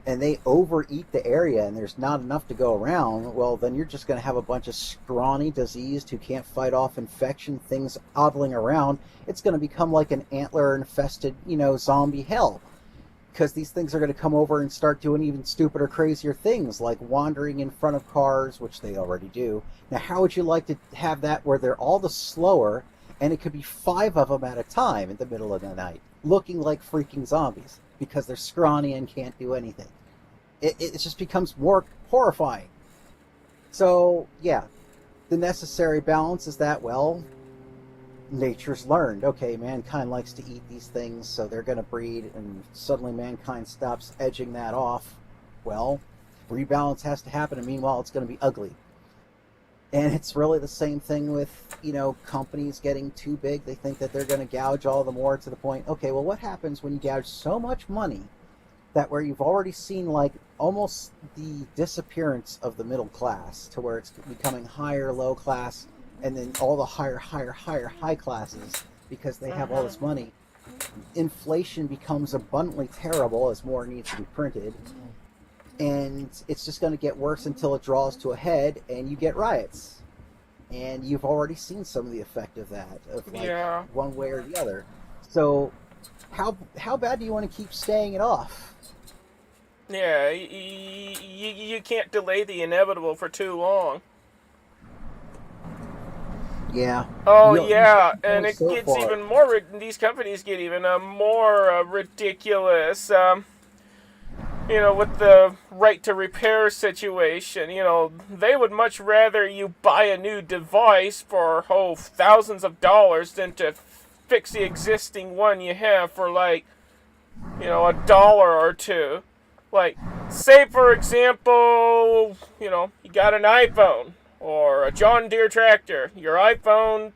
and they overeat the area and there's not enough to go around, well, then you're just going to have a bunch of scrawny, diseased, who can't fight off infection, things oddling around. It's going to become like an antler-infested, zombie hell. Because these things are going to come over and start doing even stupider, crazier things, like wandering in front of cars, which they already do. Now, how would you like to have that where they're all the slower, and it could be 5 of them at a time in the middle of the night, looking like freaking zombies, because they're scrawny and can't do anything. It just becomes more horrifying. So, yeah, the necessary balance is that, well, nature's learned. Okay, mankind likes to eat these things, so they're going to breed, and suddenly mankind stops edging that off. Well, rebalance has to happen, and meanwhile, it's going to be ugly. And it's really the same thing with, companies getting too big. They think that they're going to gouge all the more to the point, okay, well, what happens when you gouge so much money that where you've already seen, like, almost the disappearance of the middle class to where it's becoming higher, low class, and then all the higher, high classes, because they have all this money. Inflation becomes abundantly terrible as more needs to be printed, and it's just going to get worse until it draws to a head, and you get riots. And you've already seen some of the effect of that, of like one way or the other. So, how bad do you want to keep staying it off? Yeah, you can't delay the inevitable for too long. Yeah. Oh, You yeah, go and it so gets far. even more, these companies get even more ridiculous, with the right to repair situation. They would much rather you buy a new device for, thousands of dollars than to fix the existing one you have for, like, $1 or $2. Like, say, for example, you got an iPhone or a John Deere tractor. Your iPhone,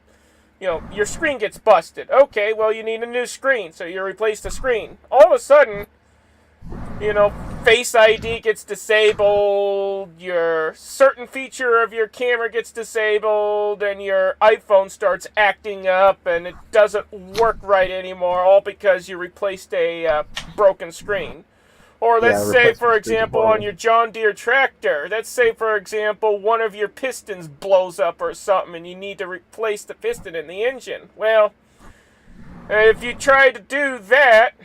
your screen gets busted. Okay, well, you need a new screen, so you replace the screen. All of a sudden, Face ID gets disabled, your certain feature of your camera gets disabled, and your iPhone starts acting up, and it doesn't work right anymore, all because you replaced a broken screen. Or let's say, for example, on your John Deere tractor, let's say, for example, one of your pistons blows up or something, and you need to replace the piston in the engine. Well, if you try to do that,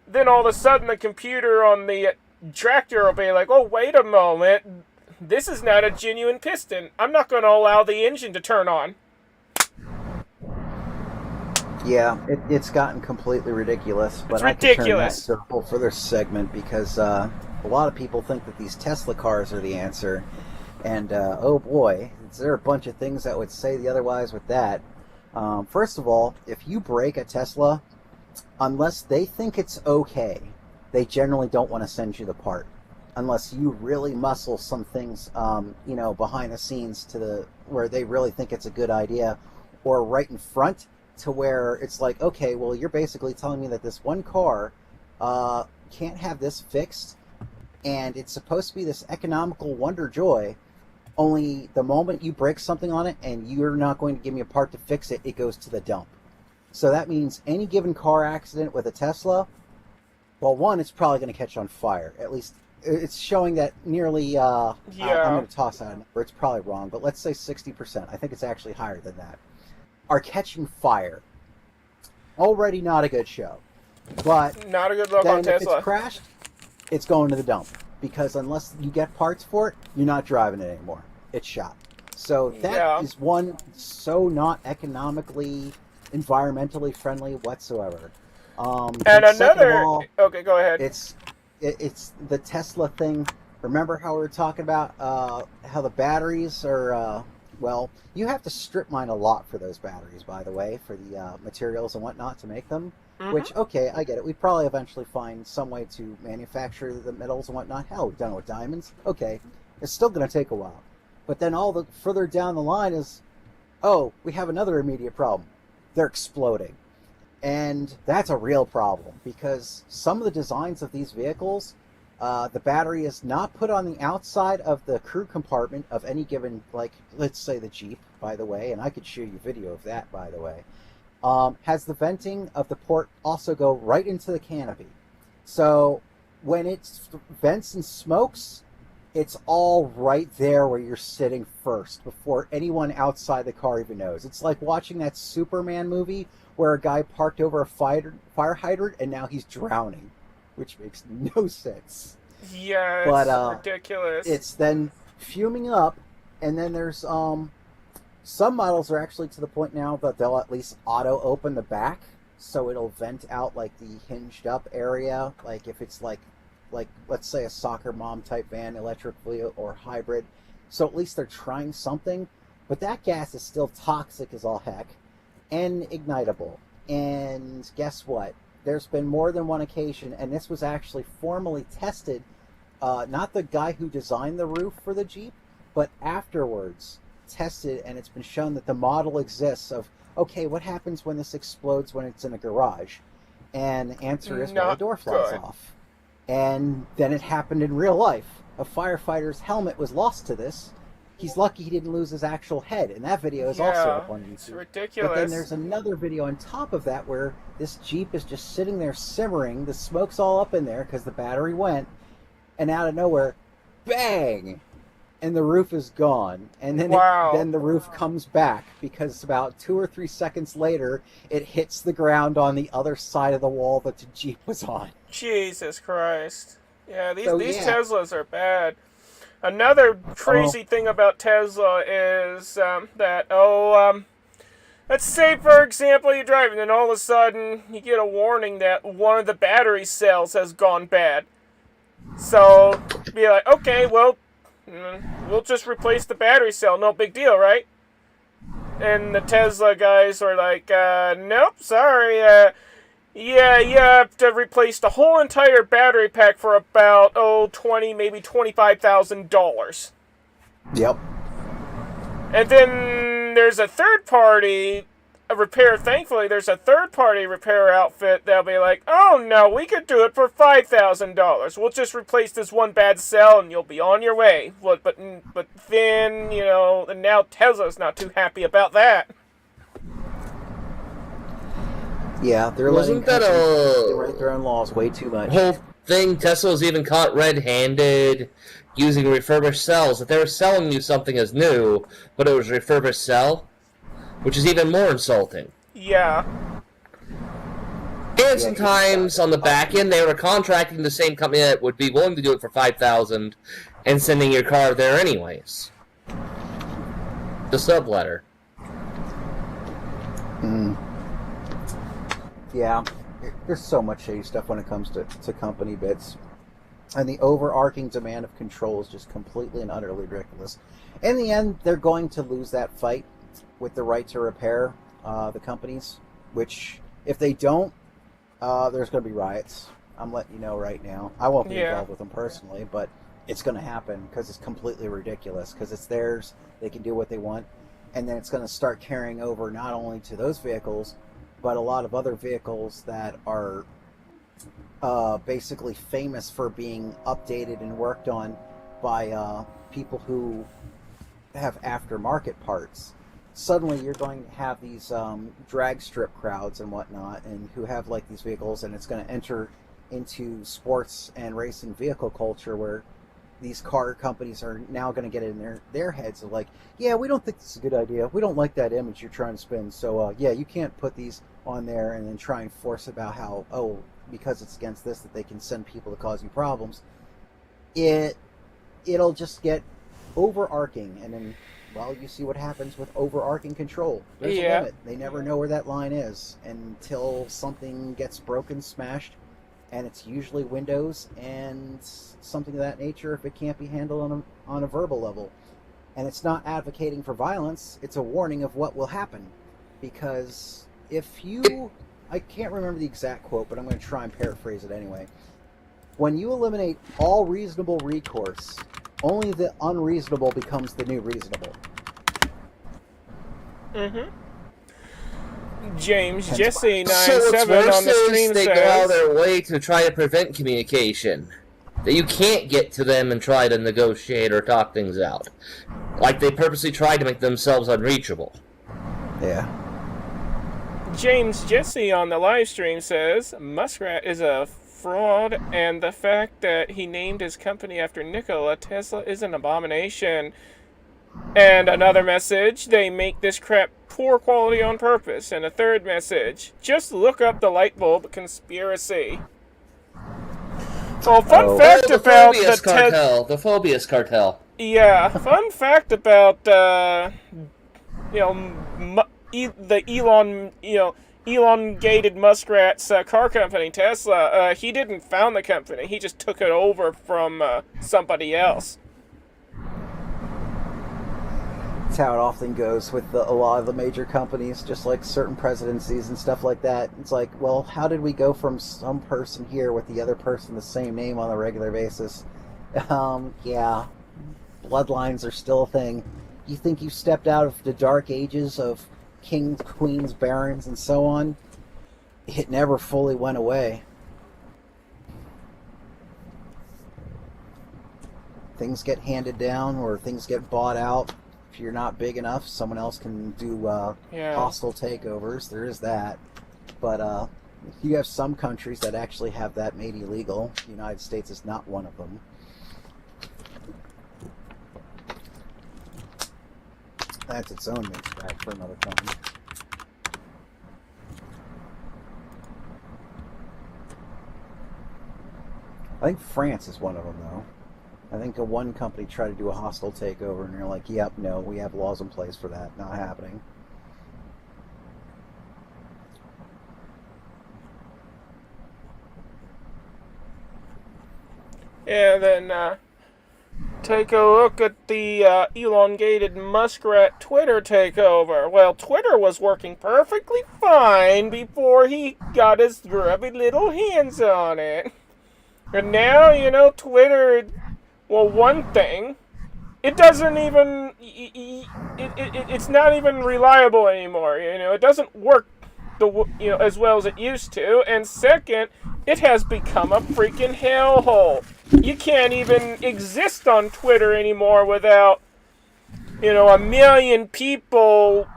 then all of a sudden the computer on the tractor will be like, oh, wait a moment. This is not a genuine piston. I'm not going to allow the engine to turn on. Yeah, it's gotten completely ridiculous. But It's I could turn that ridiculous. circle for this segment because a lot of people think that these Tesla cars are the answer. And, oh boy, is there a bunch of things that would say the otherwise with that. First of all, if you break a Tesla, unless they think it's okay, they generally don't want to send you the part. Unless you really muscle some things, behind the scenes where they really think it's a good idea, or right in front to where it's like, okay, well, you're basically telling me that this one car can't have this fixed, and it's supposed to be this economical wonder joy, only the moment you break something on it and you're not going to give me a part to fix it, it goes to the dump. So that means any given car accident with a Tesla, well, one, it's probably going to catch on fire. At least it's showing that nearly, I'm going to toss out a number, it's probably wrong, but let's say 60%. I think it's actually higher than that. Are catching fire. Already not a good show. But Not a good look then on if Tesla. it's crashed, it's going to the dump. Because unless you get parts for it, you're not driving it anymore. It's shot. So that is one so not economically, environmentally friendly whatsoever. And second of another... all, okay, go ahead. it's the Tesla thing. Remember how we were talking about how the batteries are... well, you have to strip mine a lot for those batteries, by the way, for the materials and whatnot to make them. Mm-hmm. Which, okay, I get it. We'd probably eventually find some way to manufacture the metals and whatnot. Hell, we've done it with diamonds. Okay, it's still going to take a while. But then all the further down the line is, oh, we have another immediate problem. They're exploding. And that's a real problem because some of the designs of these vehicles, the battery is not put on the outside of the crew compartment of any given, like, let's say the Jeep, by the way, and I could show you video of that, by the way. Has the venting of the port also go right into the canopy. So when it vents and smokes, it's all right there where you're sitting first before anyone outside the car even knows. It's like watching that Superman movie where a guy parked over a fire hydrant and now he's drowning, which makes no sense. Yeah, it's ridiculous. It's then fuming up, and then there's some models are actually to the point now that they'll at least auto open the back, so it'll vent out like the hinged up area, like if it's like let's say a soccer mom type van, electric wheel or hybrid. So at least they're trying something, but that gas is still toxic as all heck and ignitable. And guess what? There's been more than one occasion, and this was actually formally tested, not the guy who designed the roof for the Jeep, but afterwards tested, and it's been shown that the model exists of, okay, what happens when this explodes when it's in a garage? And the answer is, well, the door flies off. And then it happened in real life. A firefighter's helmet was lost to this. He's lucky he didn't lose his actual head, and that video is also up on YouTube. It's ridiculous. But then there's another video on top of that where this Jeep is just sitting there simmering, the smoke's all up in there because the battery went, and out of nowhere, bang! And the roof is gone, and then then the roof comes back because about 2 or 3 seconds later, it hits the ground on the other side of the wall that the Jeep was on. Jesus Christ! Yeah, these Teslas are bad. Another crazy thing about Tesla is let's say for example you're driving, and all of a sudden you get a warning that one of the battery cells has gone bad. So be like, okay, well. We'll just replace the battery cell, no big deal, right? And the Tesla guys are like, nope, sorry, you have to replace the whole entire battery pack for about, $20,000, maybe $25,000. Yep. And then there's a third-party repair, thankfully, there's a third-party repair outfit that'll be like, oh no, we could do it for $5,000. We'll just replace this one bad cell and you'll be on your way. But then, and now Tesla's not too happy about that. Yeah, they're letting companies write their own laws way too much. Whole thing, Tesla was even caught red-handed using refurbished cells. That they were selling you something as new, but it was a refurbished cell, which is even more insulting. Yeah. And and sometimes on the back end, they were contracting the same company that would be willing to do it for $5,000 and sending your car there anyways. The subletter. Yeah, there's so much shady stuff when it comes to company bits. And the overarching demand of control is just completely and utterly ridiculous. In the end, they're going to lose that fight with the right to repair the companies, which, if they don't, there's going to be riots. I'm letting you know right now. I won't be involved with them personally, but it's going to happen because it's completely ridiculous, because it's theirs, they can do what they want, and then it's going to start carrying over not only to those vehicles, but a lot of other vehicles that are basically famous for being updated and worked on by people who have aftermarket parts. Suddenly you're going to have these drag strip crowds and whatnot, and who have like these vehicles, and it's going to enter into sports and racing vehicle culture where these car companies are now going to get in their heads of like, yeah, we don't think this is a good idea. We don't like that image you're trying to spin. So yeah, you can't put these on there and then try and force about how, oh, because it's against this that they can send people to cause you problems. It'll just get overarching, and then, well, you see what happens with overarching control. There's a limit. They never know where that line is until something gets broken, smashed, and it's usually Windows and something of that nature if it can't be handled on a verbal level. And it's not advocating for violence, it's a warning of what will happen. Because if you... I can't remember the exact quote, but I'm going to try and paraphrase it anyway. When you eliminate all reasonable recourse, only the unreasonable becomes the new reasonable. James Jesse 97 So what's worse on the stream is they says, go out of their way to try to prevent communication. That you can't get to them and try to negotiate or talk things out. Like they purposely tried to make themselves unreachable. Yeah. James Jesse on the live stream says, Muskrat is a fraud, and the fact that he named his company after Nikola Tesla is an abomination. And another message, they make this crap poor quality on purpose. And a third message, just look up the light bulb conspiracy. Well, fun fact the about Phobius cartel. The Phobius cartel. Yeah, fun fact about the elongated Muskrat's car company, Tesla. He didn't found the company. He just took it over from somebody else. That's how it often goes with a lot of the major companies, just like certain presidencies and stuff like that. It's like, well, how did we go from some person here with the other person the same name on a regular basis? Yeah, bloodlines are still a thing. You think you've stepped out of the dark ages of kings, queens, barons, and so on? It never fully went away. Things get handed down, or things get bought out. If you're not big enough, someone else can do hostile takeovers. There is that. But you have some countries that actually have that made illegal. The United States is not one of them. That's its own mixed bag for another time. I think France is one of them, though. I think one company tried to do a hostile takeover, and they're like, yep, no, we have laws in place for that. Not happening. And then take a look at the elongated Muskrat Twitter takeover. Well, Twitter was working perfectly fine before he got his grubby little hands on it. And now, Twitter... Well, one thing, it doesn't even, it's not even reliable anymore, it doesn't work as well as it used to, and second, it has become a freaking hellhole. You can't even exist on Twitter anymore without, a million people,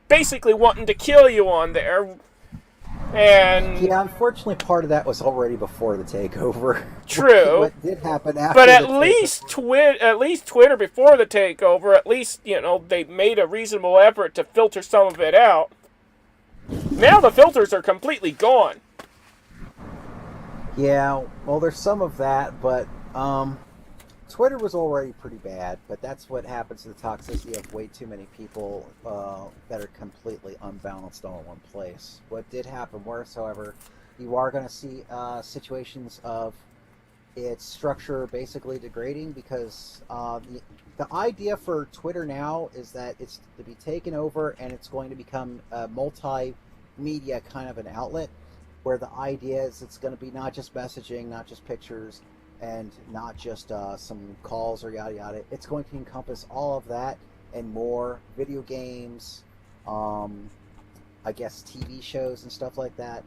basically wanting to kill you on there. And yeah, unfortunately, part of that was already before the takeover. True. What did happen after? But at least Twitter before the takeover, at least they made a reasonable effort to filter some of it out. Now the filters are completely gone. Yeah, well, there's some of that, but Twitter was already pretty bad, but that's what happens to the toxicity of way too many people that are completely unbalanced all in one place. What did happen worse, however, you are going to see situations of its structure basically degrading because the idea for Twitter now is that it's to be taken over and it's going to become a multimedia kind of an outlet where the idea is it's going to be not just messaging, not just pictures, and not just some calls or yada yada. It's going to encompass all of that and more. Video games, I guess TV shows and stuff like that.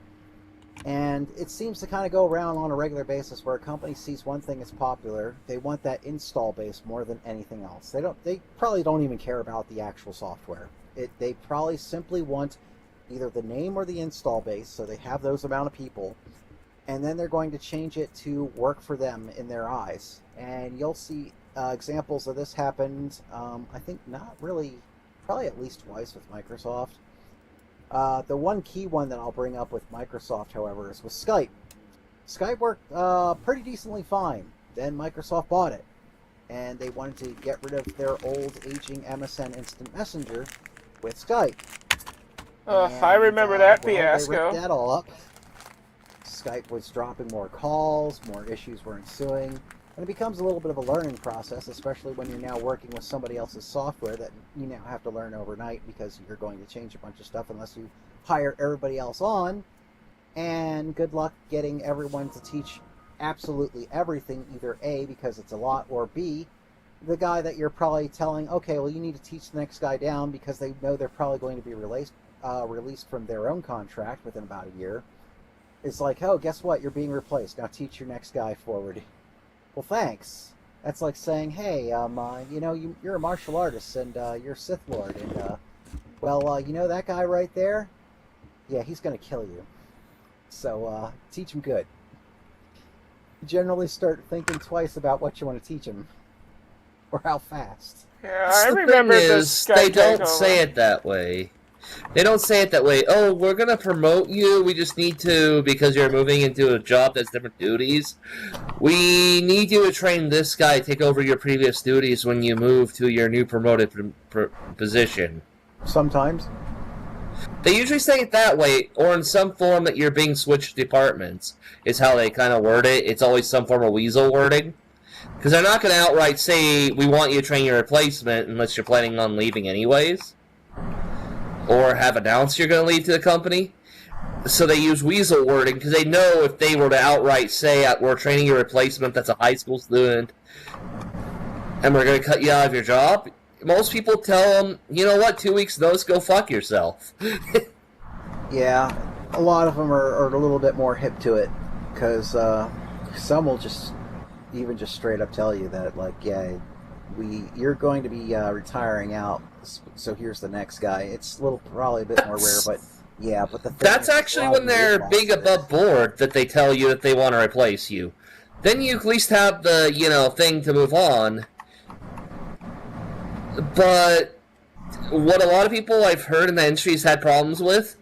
And it seems to kind of go around on a regular basis where a company sees one thing as popular, they want that install base more than anything else. They probably don't even care about the actual software. They probably simply want either the name or the install base, so they have those amount of people, and then they're going to change it to work for them in their eyes. And you'll see examples of this happened, I think not really, probably at least twice with Microsoft. The one key one that I'll bring up with Microsoft, however, is with Skype. Skype worked pretty decently fine. Then Microsoft bought it, and they wanted to get rid of their old aging MSN Instant Messenger with Skype. I remember that fiasco. They ripped that all up. Skype was dropping more calls, more issues were ensuing, and it becomes a little bit of a learning process, especially when you're now working with somebody else's software that you now have to learn overnight because you're going to change a bunch of stuff unless you hire everybody else on. And good luck getting everyone to teach absolutely everything, either A, because it's a lot, or B, the guy that you're probably telling, okay, well, you need to teach the next guy down because they know they're probably going to be released from their own contract within about a year. It's like, oh, guess what? You're being replaced. Now teach your next guy forward. Well, thanks. That's like saying, hey, you're a martial artist and you're a Sith Lord, and you know that guy right there? Yeah, he's gonna kill you. So teach him good. Generally, start thinking twice about what you want to teach him, or how fast. Yeah, I remember this. They don't say it that way. They don't say it that way. Oh, we're going to promote you. We just need to, because you're moving into a job that's different duties. We need you to train this guy, take over your previous duties when you move to your new promoted position. Sometimes. They usually say it that way, or in some form that you're being switched departments, is how they kind of word it. It's always some form of weasel wording. Because they're not going to outright say, we want you to train your replacement unless you're planning on leaving anyways. Or have announced you're going to leave to the company. So they use weasel wording because they know if they were to outright say, we're training your replacement that's a high school student and we're going to cut you out of your job, most people tell them, you know what, 2 weeks notice, go fuck yourself. Yeah, a lot of them are a little bit more hip to it because some will just straight up tell you that, like, yeah, you're going to be retiring out, so here's the next guy. It's probably a bit more rare, but yeah. But that's actually when they're big above board that they tell you that they want to replace you. Then you at least have the thing to move on. But what a lot of people I've heard in the industry has had problems with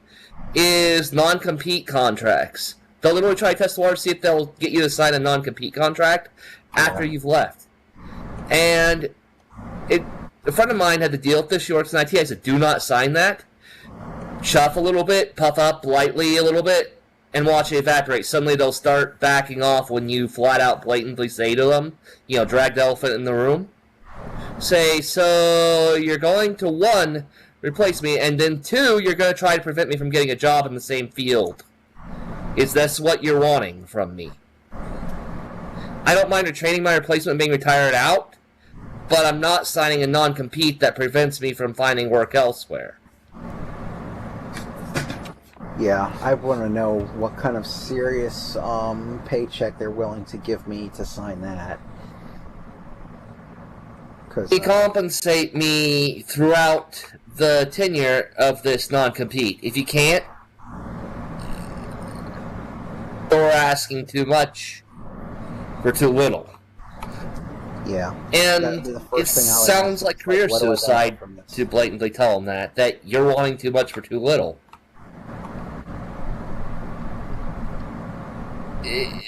is non-compete contracts. They'll literally try to test the water to see if they'll get you to sign a non-compete contract after you've left. And a friend of mine had to deal with this. She works in IT. I said, do not sign that. Chuff a little bit, puff up lightly a little bit, and watch it evaporate. Suddenly they'll start backing off when you flat out blatantly say to them, drag the elephant in the room. Say, so you're going to, 1, replace me, and then 2, you're going to try to prevent me from getting a job in the same field. Is this what you're wanting from me? I don't mind retraining my replacement and being retired out, but I'm not signing a non-compete that prevents me from finding work elsewhere. Yeah, I want to know what kind of serious paycheck they're willing to give me to sign that. They compensate me throughout the tenure of this non-compete. If you can't, you're asking too much for too little. Yeah. And it sounds like career suicide to blatantly tell them that you're wanting too much for too little.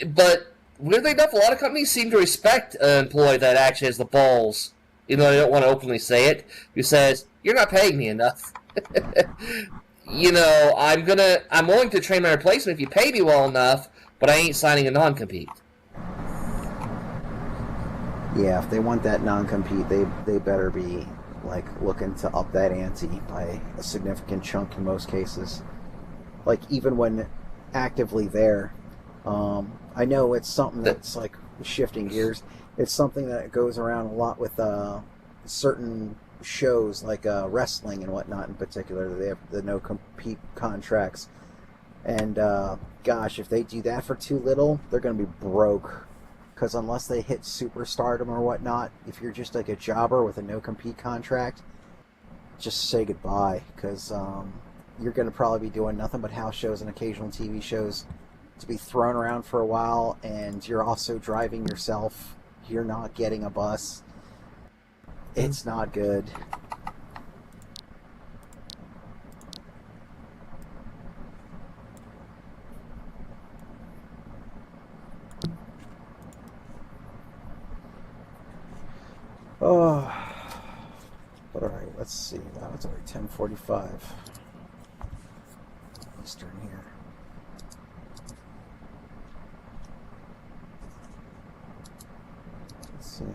But weirdly enough, a lot of companies seem to respect an employee that actually has the balls, even though they don't want to openly say it, who says, "You're not paying me enough." I'm willing to train my replacement if you pay me well enough, but I ain't signing a non-compete. Yeah, if they want that non-compete, they better be like looking to up that ante by a significant chunk in most cases. Like even when actively there, I know it's something that's like shifting gears. It's something that goes around a lot with certain shows like wrestling and whatnot in particular. They have the no compete contracts, and gosh, if they do that for too little, they're going to be broke. Because unless they hit superstardom or whatnot, if you're just like a jobber with a no compete contract, just say goodbye. Because you're going to probably be doing nothing but house shows and occasional TV shows to be thrown around for a while, and you're also driving yourself. You're not getting a bus. It's not good. Oh, but all right. Let's see. Now it's already 10:45 Eastern here. Let's see.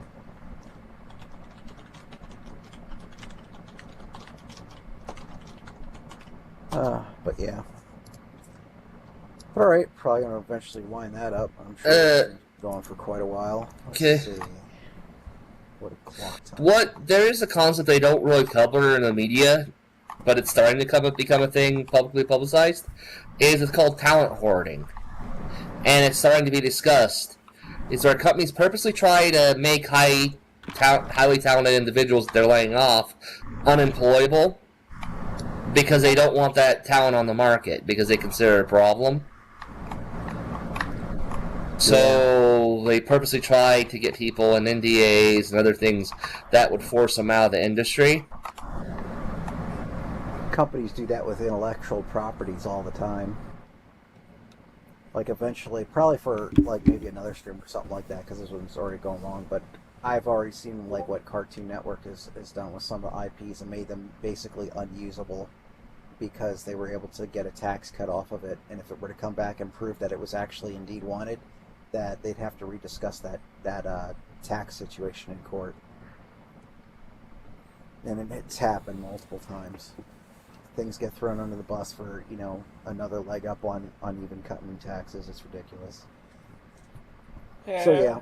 But yeah. But all right. Probably gonna eventually wind that up. I'm sure it's going for quite a while. Okay. What a clock time. There is a concept they don't really cover in the media, but it's starting to become a thing publicly publicized. It's called talent hoarding, and it's starting to be discussed. Is where companies purposely try to make highly talented individuals that they're laying off unemployable because they don't want that talent on the market because they consider it a problem. So they purposely try to get people in NDAs and other things that would force them out of the industry. Companies do that with intellectual properties all the time. Like eventually, probably for like maybe another stream or something like that, because this one's already going long. But I've already seen like what Cartoon Network has done with some of the IPs and made them basically unusable because they were able to get a tax cut off of it. And if it were to come back and prove that it was actually indeed wanted, that they'd have to rediscuss that tax situation in court. And it's happened multiple times. Things get thrown under the bus for, another leg up on even cutting taxes. It's ridiculous. Yeah. So yeah,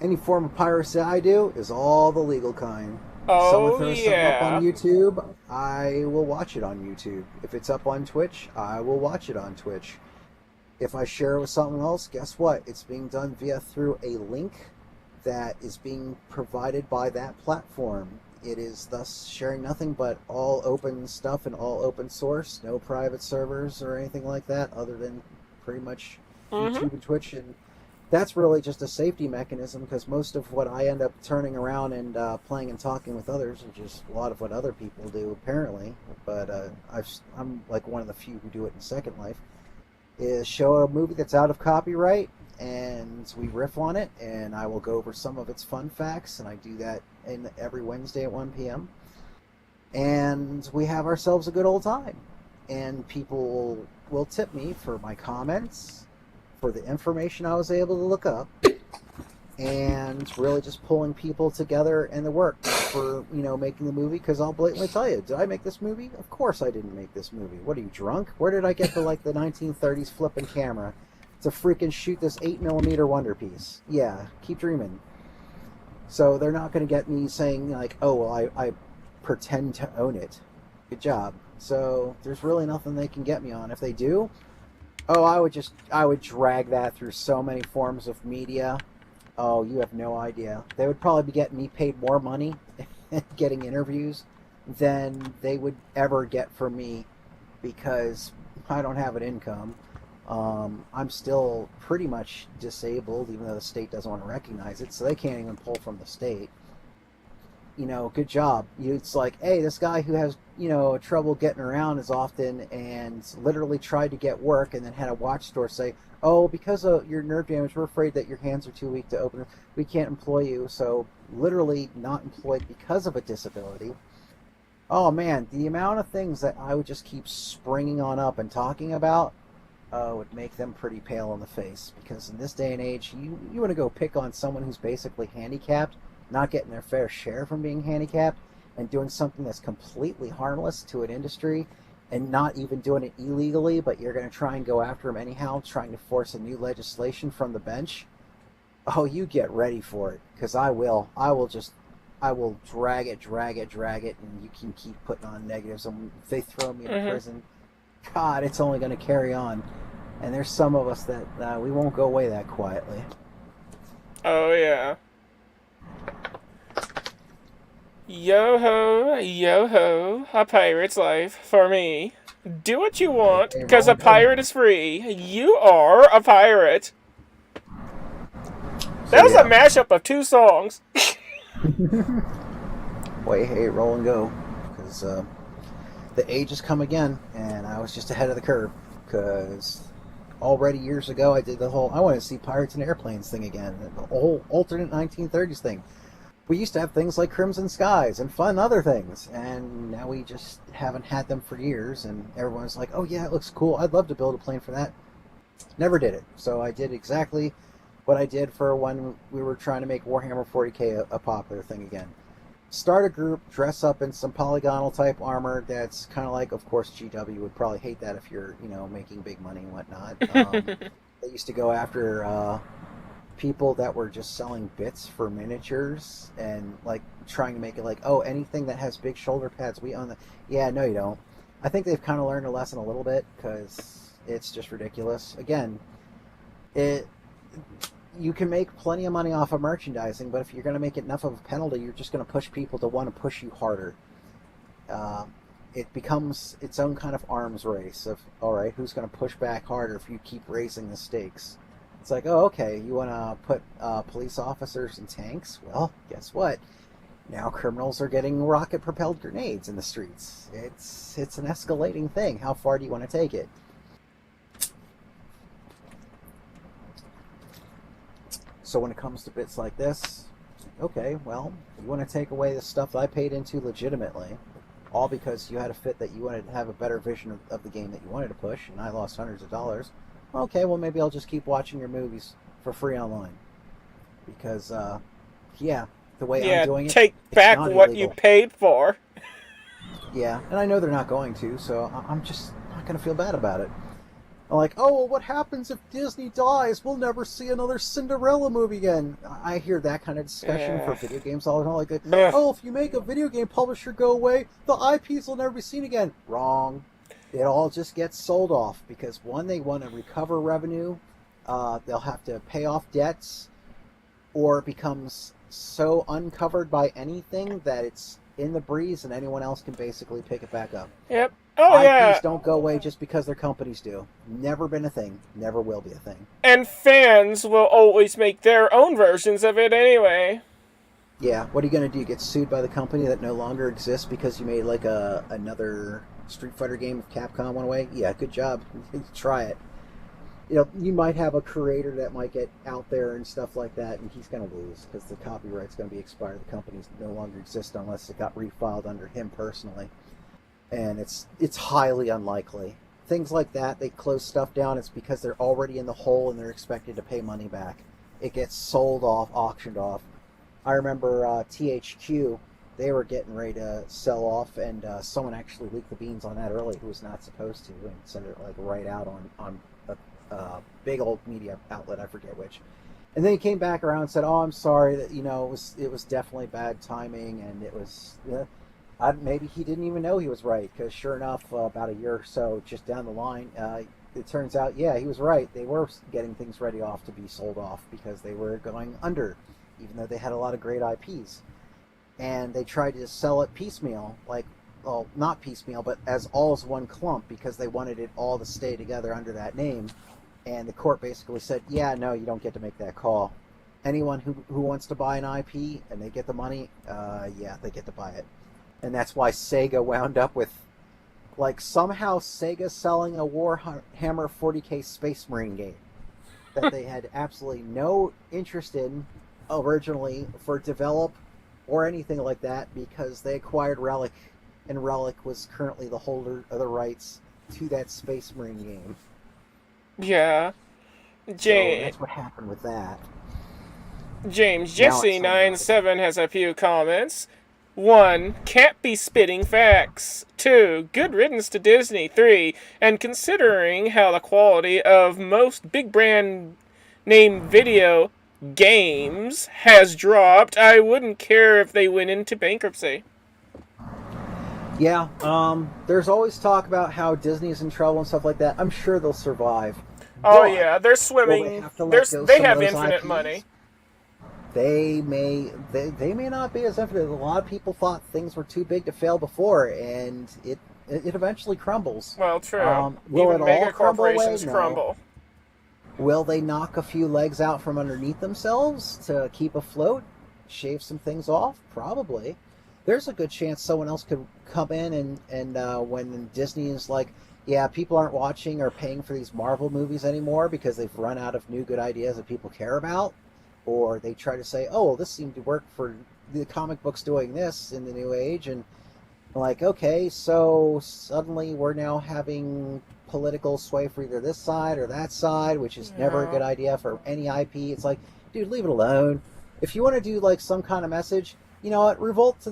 any form of piracy I do is all the legal kind. Oh, Someone throws something up yeah. on YouTube, I will watch it on YouTube. If it's up on Twitch, I will watch it on Twitch. If I share it with someone else, guess what? It's being done through a link that is being provided by that platform. It is thus sharing nothing but all open stuff and all open source, no private servers or anything like that, other than pretty much YouTube and Twitch. And that's really just a safety mechanism, because most of what I end up turning around and playing and talking with others is just a lot of what other people do, apparently. But I'm like one of the few who do it in Second Life. Is show a movie that's out of copyright, and we riff on it, and I will go over some of its fun facts, and I do that every Wednesday at 1 p.m. And we have ourselves a good old time. And people will tip me for my comments, for the information I was able to look up, and really just pulling people together in the work for, making the movie, because I'll blatantly tell you, did I make this movie? Of course I didn't make this movie. What are you, drunk? Where did I get the 1930s flipping camera to freaking shoot this 8mm Wonder Piece? Yeah, keep dreaming. So they're not going to get me saying, oh, well, I pretend to own it. Good job. So there's really nothing they can get me on. If they do, I would drag that through so many forms of media. Oh, you have no idea. They would probably be getting me paid more money and getting interviews than they would ever get from me, because I don't have an income. I'm still pretty much disabled, even though the state doesn't want to recognize it, so they can't even pull from the state. good job. It's like, hey, this guy who has, trouble getting around as often and literally tried to get work and then had a watch store say, oh, because of your nerve damage, we're afraid that your hands are too weak to open it. We can't employ you. So literally not employed because of a disability. Oh, man, the amount of things that I would just keep springing on up and talking about would make them pretty pale in the face. Because in this day and age, you want to go pick on someone who's basically handicapped, not getting their fair share from being handicapped, and doing something that's completely harmless to an industry, and not even doing it illegally, but you're going to try and go after them anyhow, trying to force a new legislation from the bench. Oh, you get ready for it, because I will. I will drag it, and you can keep putting on negatives. And if they throw me in prison, God, it's only going to carry on. And there's some of us that we won't go away that quietly. Oh, yeah. Yo-ho, a pirate's life for me. Do what you want, because a pirate is free. You are a pirate. That was a mashup of two songs. Boy, hey, roll and go. Because the age has come again, and I was just ahead of the curve. Because already years ago, I did the whole, I want to see pirates and airplanes thing again. The whole alternate 1930s thing. We used to have things like Crimson Skies and fun other things, and now we just haven't had them for years, and everyone's like, oh yeah, it looks cool, I'd love to build a plane for that. Never did it. So I did exactly what I did for when we were trying to make Warhammer 40k a popular thing again. Start a group, dress up in some polygonal type armor that's kind of like, of course, GW would probably hate that if you're, making big money and whatnot. They used to go after people that were just selling bits for miniatures and like trying to make it like, oh, anything that has big shoulder pads, we own the. Yeah, no, you don't. I think they've kind of learned a lesson a little bit, because it's just ridiculous. Again, you can make plenty of money off of merchandising, but if you're going to make it enough of a penalty, you're just going to push people to want to push you harder. It becomes its own kind of arms race of, all right, who's going to push back harder if you keep raising the stakes? It's like, oh, okay, you want to put police officers in tanks? Well, guess what? Now criminals are getting rocket-propelled grenades in the streets. It's an escalating thing. How far do you want to take it? So when it comes to bits like this, okay, well, you want to take away the stuff that I paid into legitimately, all because you had a fit that you wanted to have a better vision of the game that you wanted to push, and I lost hundreds of dollars. Okay, well, maybe I'll just keep watching your movies for free online. Because, yeah, the way I'm doing it, take back what you paid for. Yeah, and I know they're not going to, so I'm just not going to feel bad about it. I'm like, oh, well, what happens if Disney dies? We'll never see another Cinderella movie again. I hear that kind of discussion for video games all the time. Like, oh, if you make a video game publisher go away, the IPs will never be seen again. Wrong. It all just gets sold off because, one, they want to recover revenue, they'll have to pay off debts, or it becomes so uncovered by anything that it's in the breeze and anyone else can basically pick it back up. Yep. Oh, yeah. IPs don't go away just because their companies do. Never been a thing. Never will be a thing. And fans will always make their own versions of it anyway. Yeah, what are you going to do? Get sued by the company that no longer exists because you made like another Street Fighter game if Capcom went away? Yeah, good job. Try it. You might have a creator that might get out there and stuff like that, and he's going to lose because the copyright's going to be expired. The company no longer exists unless it got refiled under him personally. And it's highly unlikely. Things like that, they close stuff down, it's because they're already in the hole and they're expected to pay money back. It gets sold off, auctioned off. I remember THQ, they were getting ready to sell off, and someone actually leaked the beans on that early who was not supposed to, and sent it like right out on a big old media outlet, I forget which. And then he came back around and said, oh, I'm sorry, that it was definitely bad timing, and it was... maybe he didn't even know he was right, because sure enough, about a year or so just down the line, it turns out, yeah, he was right. They were getting things ready off to be sold off because they were going under, even though they had a lot of great IPs. And they tried to sell it piecemeal, well, not piecemeal, but as all as one clump, because they wanted it all to stay together under that name. And the court basically said, yeah, no, you don't get to make that call. anyone who wants to buy an IP and they get the money, yeah, they get to buy it. And that's why Sega wound up with, like, somehow Sega selling a Warhammer 40K Space Marine game that they had absolutely no interest in originally for develop or anything like that, because they acquired Relic, and Relic was currently the holder of the rights to that Space Marine game. Yeah. So James, that's what happened with that. Jesse97 has a few comments. 1. Can't be spitting facts. 2. Good riddance to Disney. 3. And considering how the quality of most big brand name video games has dropped, I wouldn't care if they went into bankruptcy. Yeah, there's always talk about how Disney's in trouble and stuff like that. I'm sure they'll survive. Oh But yeah, they're will swimming. they have to let go They some have of those infinite IPs? money. They may not be as infinite. A lot of people thought things were too big to fail before, and it eventually crumbles. Well, true. Will Even it mega all crumble away? corporations No. crumble. Will they knock a few legs out from underneath themselves to keep afloat? Shave some things off? Probably. There's a good chance someone else could come in and when Disney is like, yeah, people aren't watching or paying for these Marvel movies anymore because they've run out of new good ideas that people care about, or they try to say, oh, well, this seemed to work for the comic books doing this in the new age, and like, okay, so suddenly we're now having political sway for either this side or that side, which is never a good idea for any IP. It's like, dude, leave it alone. If you want to do like some kind of message, you know what? Revert to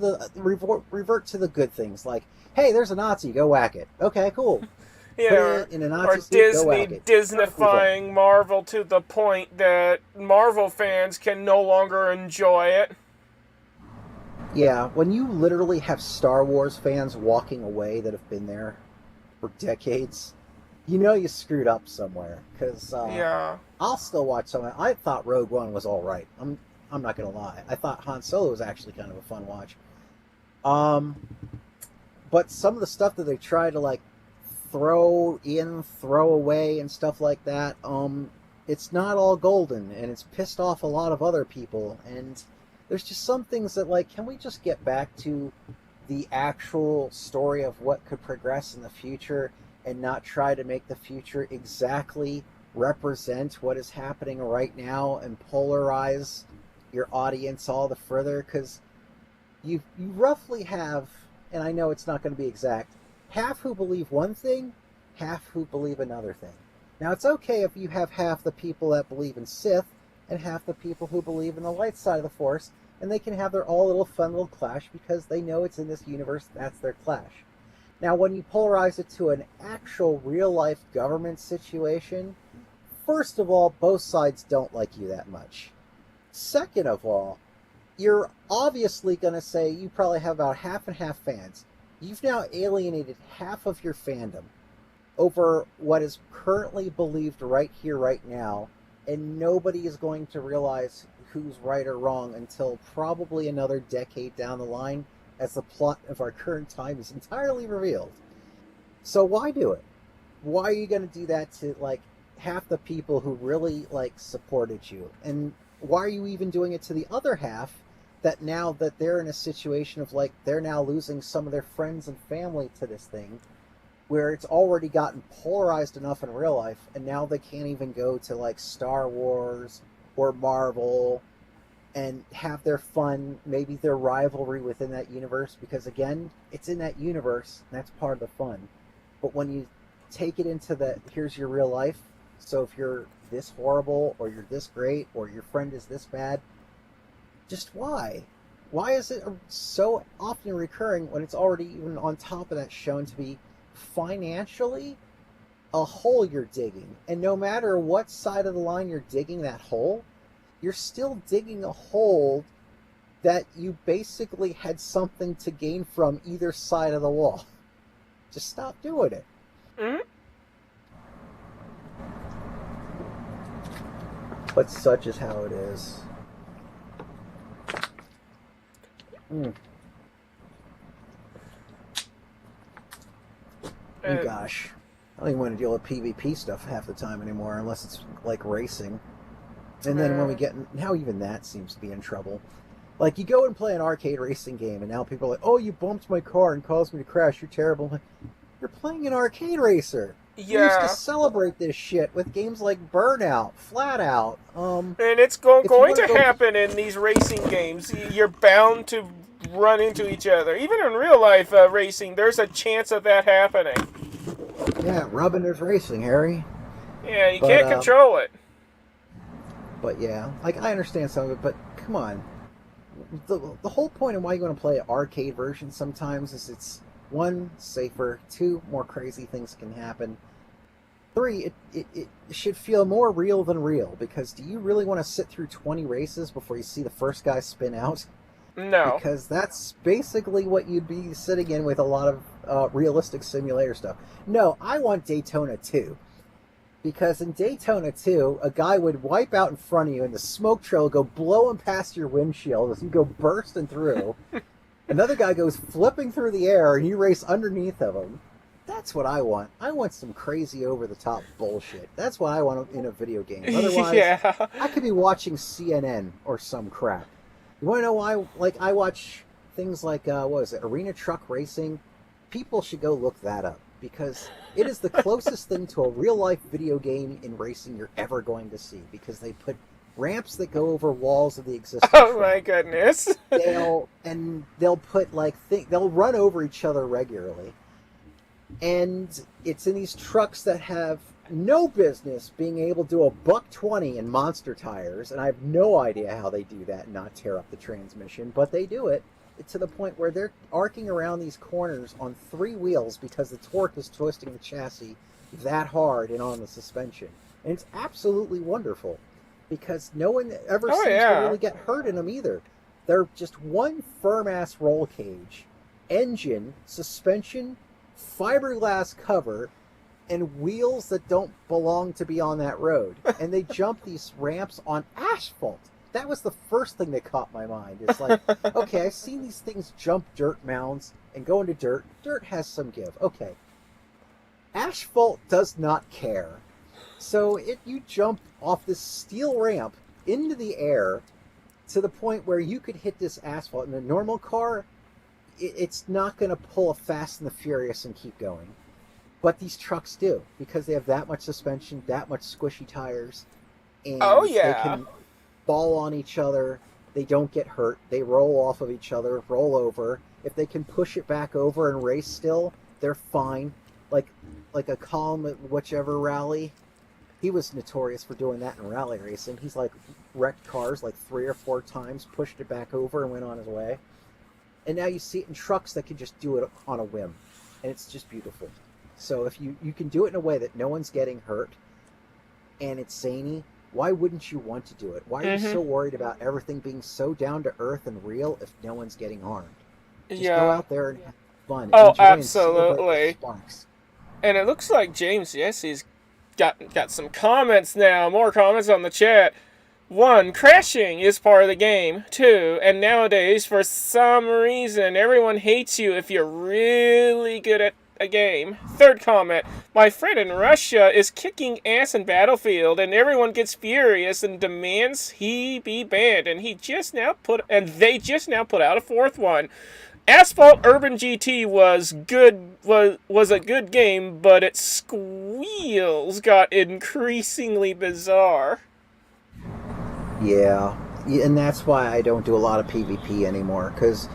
the good things. Like, hey, there's a Nazi, go whack it. Okay, cool. Yeah, Put it in a Nazi or suit, go whack Disney it. Disneyfying Marvel to the point that Marvel fans can no longer enjoy it. Yeah, when you literally have Star Wars fans walking away that have been there for decades, you know you screwed up somewhere. Because Yeah. I'll still watch some. I thought Rogue One was all right. I'm not gonna lie. I thought Han Solo was actually kind of a fun watch. But some of the stuff that they try to like throw in, throw away, and stuff like that, it's not all golden, and it's pissed off a lot of other people. And there's just some things that, like, can we just get back to the actual story of what could progress in the future, and not try to make the future exactly represent what is happening right now and polarize your audience all the further? Because you roughly have, and I know it's not going to be exact, half who believe one thing, half who believe another thing. Now, it's okay if you have half the people that believe in Sith and half the people who believe in the light side of the Force, and they can have their all little fun little clash because they know it's in this universe, that's their clash. Now, when you polarize it to an actual real-life government situation, first of all, both sides don't like you that much. Second of all, you're obviously going to say you probably have about half and half fans. You've now alienated half of your fandom over what is currently believed right here, right now, and nobody is going to realize who's right or wrong until probably another decade down the line, as the plot of our current time is entirely revealed. So why do it? Why are you going to do that to, like, half the people who really, like, supported you? And why are you even doing it to the other half that now that they're in a situation of, like, they're now losing some of their friends and family to this thing, where it's already gotten polarized enough in real life, and now they can't even go to, like, Star Wars or Marvel and have their fun, maybe their rivalry within that universe, because, again, it's in that universe, and that's part of the fun. But when you take it into the, here's your real life, so if you're this horrible, or you're this great, or your friend is this bad, just why? Why is it so often recurring when it's already even on top of that shown to be financially a hole you're digging? And no matter what side of the line you're digging that hole, you're still digging a hole that you basically had something to gain from either side of the wall. Just stop doing it. Mm-hmm. But such is how it is. Oh gosh. I don't even want to deal with PvP stuff half the time anymore, unless it's like racing. And then when we get now, even that seems to be in trouble. Like, you go and play an arcade racing game, and now people are like, "Oh, you bumped my car and caused me to crash. You're terrible." I'm like, you're playing an arcade racer. We used to celebrate this shit with games like Burnout, Flat Out. And it's going to happen in these racing games. You're bound to run into each other. Even in real life racing, there's a chance of that happening. Yeah, rubbing is racing, Harry. Yeah, you can't control it. But yeah, like, I understand some of it, but come on. The whole point of why you want to play an arcade version sometimes is it's, 1, safer, 2, more crazy things can happen. 3, it should feel more real than real, because do you really want to sit through 20 races before you see the first guy spin out? No. Because that's basically what you'd be sitting in with a lot of realistic simulator stuff. No, I want Daytona 2. Because in Daytona 2, a guy would wipe out in front of you and the smoke trail would go blowing past your windshield as you go bursting through. Another guy goes flipping through the air and you race underneath of him. That's what I want. I want some crazy over-the-top bullshit. That's what I want in a video game. Otherwise, I could be watching CNN or some crap. You want to know why? Like, I watch things like, what is it, Arena Truck Racing? People should go look that up, because it is the closest thing to a real-life video game in racing you're ever going to see, because they put ramps that go over walls of the existing Oh my goodness. they'll put, like, they'll run over each other regularly. And it's in these trucks that have no business being able to do a $120 in monster tires, and I have no idea how they do that and not tear up the transmission, but they do it to the point where they're arcing around these corners on 3 wheels because the torque is twisting the chassis that hard and on the suspension. And it's absolutely wonderful, because no one ever seems to really get hurt in them either. They're just one firm-ass roll cage, engine, suspension, fiberglass cover, and wheels that don't belong to be on that road. And they jump these ramps on asphalt. That was the first thing that caught my mind. It's like, okay, I've seen these things jump dirt mounds and go into dirt. Dirt has some give. Okay. Asphalt does not care. So you jump off this steel ramp into the air to the point where you could hit this asphalt. In a normal car, it's not going to pull a Fast and the Furious and keep going. But these trucks do, because they have that much suspension, that much squishy tires, and they can fall on each other. They don't get hurt. They roll off of each other, roll over. If they can push it back over and race still, they're fine. Like a Colin at whichever rally, he was notorious for doing that in rally racing. He's like wrecked cars like 3 or 4 times, pushed it back over, and went on his way. And now you see it in trucks that can just do it on a whim, and it's just beautiful. So if you can do it in a way that no one's getting hurt, and it's zany, why wouldn't you want to do it? Why are you so worried about everything being so down to earth and real if no one's getting harmed? Just go out there and have fun. Oh, enjoy absolutely. And it looks like James Jesse's got some comments now. More comments on the chat. 1, crashing is part of the game. 2, and nowadays, for some reason, everyone hates you if you're really good at a game. 3rd comment, my friend in Russia is kicking ass in Battlefield, and everyone gets furious and demands he be banned, and they just now put out a 4th one. Asphalt Urban GT was a good game, but its squeals got increasingly bizarre. Yeah, and that's why I don't do a lot of PvP anymore, because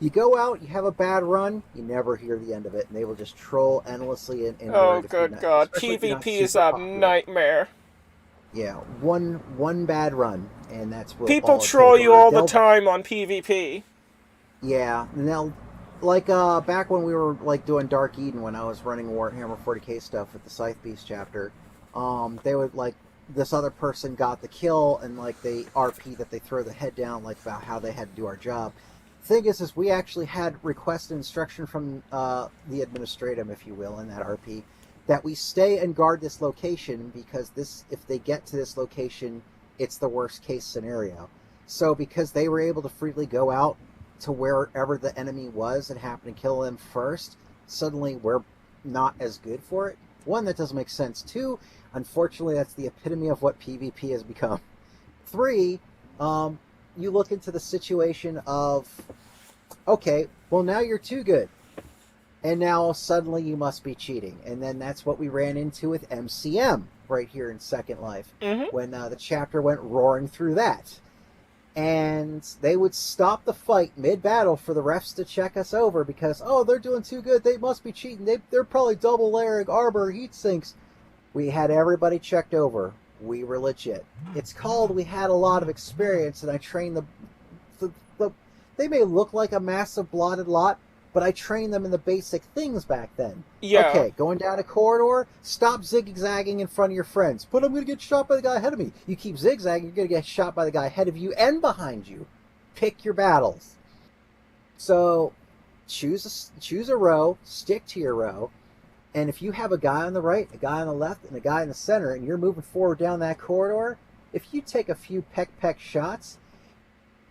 you go out, you have a bad run, you never hear the end of it, and they will just troll endlessly. Oh, good God. PvP is a nightmare. Yeah, one bad run, and that's what people troll you all the time on PvP. Yeah, and they'll, like, back when we were, like, doing Dark Eden, when I was running Warhammer 40k stuff with the Scythe Beast chapter, they would, like, this other person got the kill, and, like, they RP that they throw the head down, like, about how they had to do our job. Thing is we actually had requested instruction from the administratum, if you will, in that RP, that we stay and guard this location, because if they get to this location, it's the worst case scenario. So because they were able to freely go out to wherever the enemy was and happen to kill them first, suddenly we're not as good for it. 1, that doesn't make sense. 2, unfortunately, that's the epitome of what PvP has become. 3, you look into the situation of, okay, well, now you're too good. And now suddenly you must be cheating. And then that's what we ran into with MCM right here in Second Life, when the chapter went roaring through that. And they would stop the fight mid-battle for the refs to check us over because, oh, they're doing too good. They must be cheating. They're probably double layering armor heat sinks. We had everybody checked over. We were legit. It's called we had a lot of experience, and I trained they may look like a massive blotted lot, but I trained them in the basic things back then. Yeah. Okay, going down a corridor, stop zigzagging in front of your friends. But I'm going to get shot by the guy ahead of me. You keep zigzagging, you're going to get shot by the guy ahead of you and behind you. Pick your battles. So choose a row, stick to your row, and if you have a guy on the right, a guy on the left, and a guy in the center, and you're moving forward down that corridor, if you take a few peck shots,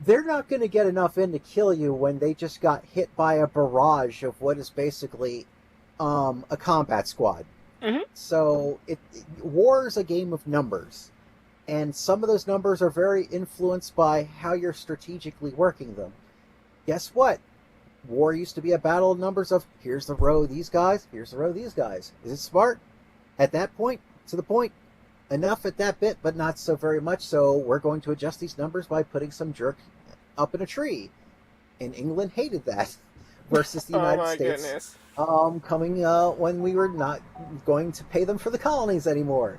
they're not going to get enough in to kill you when they just got hit by a barrage of what is basically a combat squad. So war is a game of numbers, and some of those numbers are very influenced by how you're strategically working them. Guess what? War used to be a battle of numbers of, here's the row of these guys, here's the row of these guys. Is it smart? At that point, to the point. Enough at that bit, but not so very much, so we're going to adjust these numbers by putting some jerk up in a tree. And England hated that versus the United States. Goodness. Coming when we were not going to pay them for the colonies anymore.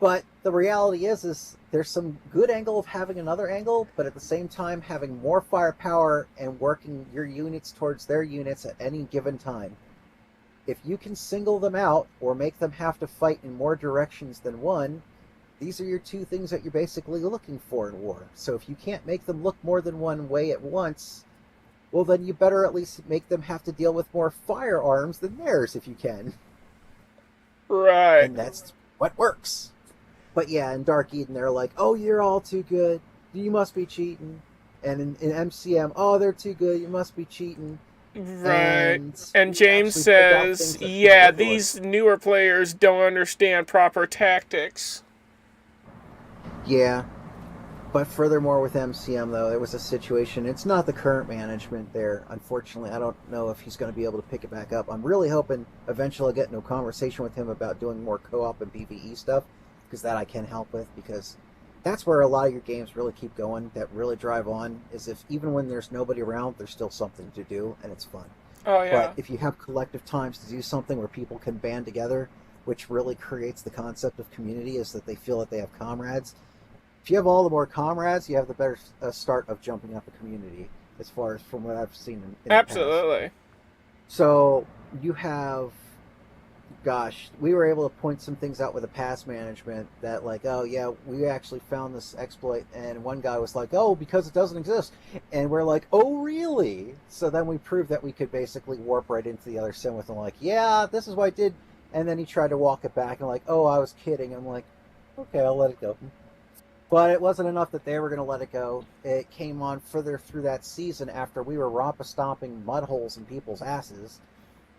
But the reality is there's some good angle of having another angle, but at the same time having more firepower and working your units towards their units at any given time. If you can single them out or make them have to fight in more directions than one, these are your two things that you're basically looking for in war. So if you can't make them look more than one way at once, well, then you better at least make them have to deal with more firearms than theirs if you can. Right. And that's what works. But yeah, in Dark Eden, they're like, oh, you're all too good. You must be cheating. And in MCM, oh, they're too good. You must be cheating. Right. And James says, yeah, these newer players don't understand proper tactics. Yeah. But furthermore, with MCM, though, there was a situation. It's not the current management there. Unfortunately, I don't know if he's going to be able to pick it back up. I'm really hoping eventually I'll get into a conversation with him about doing more co-op and PvE stuff, because that I can help with, because that's where a lot of your games really keep going, that really drive on, is if even when there's nobody around, there's still something to do, and it's fun. Oh, yeah. But if you have collective times to do something where people can band together, which really creates the concept of community, is that they feel that they have comrades. If you have all the more comrades, you have the better start of jumping up a community, as far as from what I've seen in Absolutely. the past. So you have, gosh, we were able to point some things out with the past management that, like, oh yeah, we actually found this exploit, and one guy was like, oh, because it doesn't exist, and we're like, oh really? So then we proved that we could basically warp right into the other sim with him, like, yeah, this is what I did, and then he tried to walk it back and like, oh, I was kidding. I'm like, okay, I'll let it go. But it wasn't enough that they were going to let it go. It came on further through that season after we were rompa-stomping mud holes in people's asses.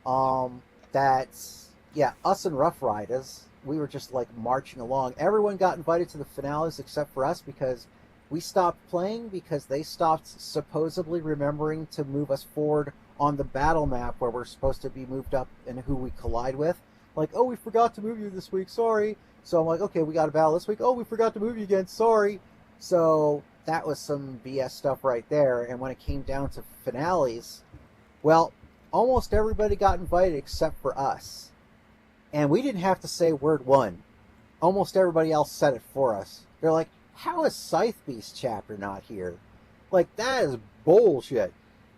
Yeah, us and Rough Riders, we were just like marching along. Everyone got invited to the finales except for us, because we stopped playing because they stopped supposedly remembering to move us forward on the battle map where we're supposed to be moved up and who we collide with. Like, oh, we forgot to move you this week, sorry. So I'm like, okay, we got a battle this week. Oh, we forgot to move you again, sorry. So that was some BS stuff right there. And when it came down to finales, well, almost everybody got invited except for us. And we didn't have to say word one. Almost everybody else said it for us. They're like, how is Scythe Beast chapter not here? Like, that is bullshit.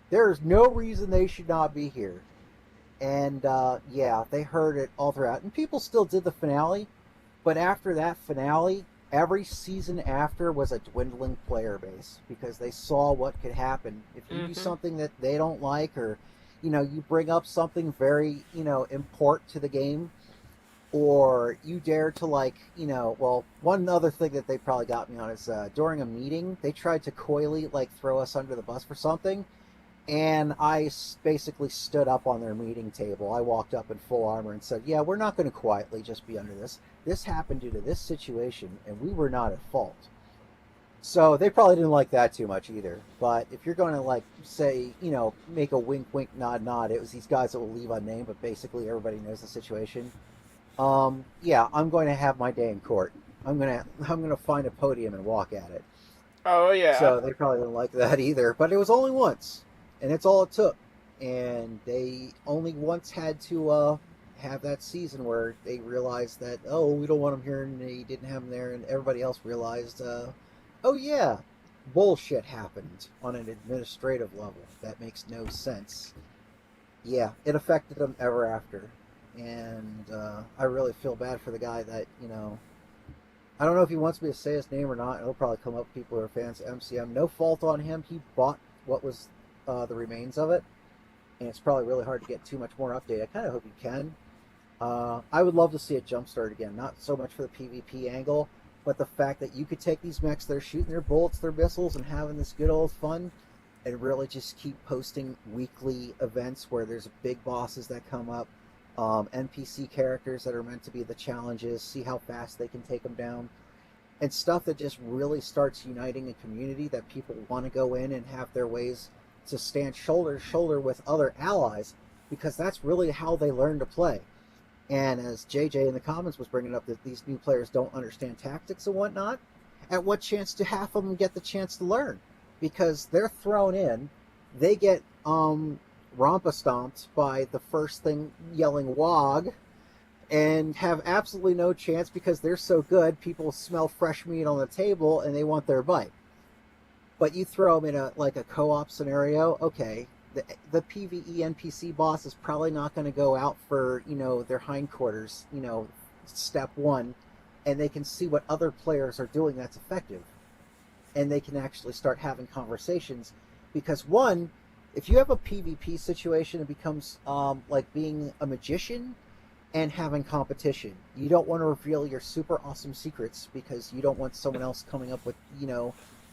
There's no reason they should not be here. And, yeah, they heard it all throughout. And people still did the finale. But after that finale, every season after was a dwindling player base, because they saw what could happen. If you do something that they don't like, or, you know, you bring up something very, you know, important to the game, or you dare to, like, you know, well, one other thing that they probably got me on is during a meeting, they tried to coyly, like, throw us under the bus for something, and I basically stood up on their meeting table. I walked up in full armor and said, yeah, we're not going to quietly just be under this. This happened due to this situation, and we were not at fault. So they probably didn't like that too much either. But if you're going to like say, make a wink, wink, nod, nod, it was these guys that will leave unnamed, but basically everybody knows the situation. Yeah, I'm going to have my day in court. I'm gonna find a podium and walk at it. Oh yeah. So they probably didn't like that either. But it was only once, and it's all it took. And they only once had to have that season where they realized that, oh, we don't want him here, and they didn't have him there, and everybody else realized, oh yeah, bullshit happened on an administrative level. That makes no sense. Yeah, it affected them ever after. And I really feel bad for the guy that, I don't know if he wants me to say his name or not. It'll probably come up, people who are fans of MCM. No fault on him. He bought what was the remains of it. And it's probably really hard to get too much more update. I kind of hope you can. I would love to see it jumpstart again. Not so much for the PvP angle, but the fact that you could take these mechs that are shooting their bullets, their missiles, and having this good old fun, and really just keep posting weekly events where there's big bosses that come up, NPC characters that are meant to be the challenges, see how fast they can take them down, and stuff that just really starts uniting a community that people want to go in and have their ways to stand shoulder to shoulder with other allies, because that's really how they learn to play. And as JJ in the comments was bringing up, that these new players don't understand tactics and whatnot, at what chance do half of them get the chance to learn? Because they're thrown in, they get rompa-stomped by the first thing yelling WOG, and have absolutely no chance because they're so good, people smell fresh meat on the table and they want their bite. But you throw them in a co-op scenario, okay, the PvE NPC boss is probably not going to go out for, their hindquarters, step one, and they can see what other players are doing that's effective. And they can actually start having conversations. Because one, if you have a PvP situation, it becomes like being a magician and having competition. You don't want to reveal your super awesome secrets because you don't want someone else coming up with,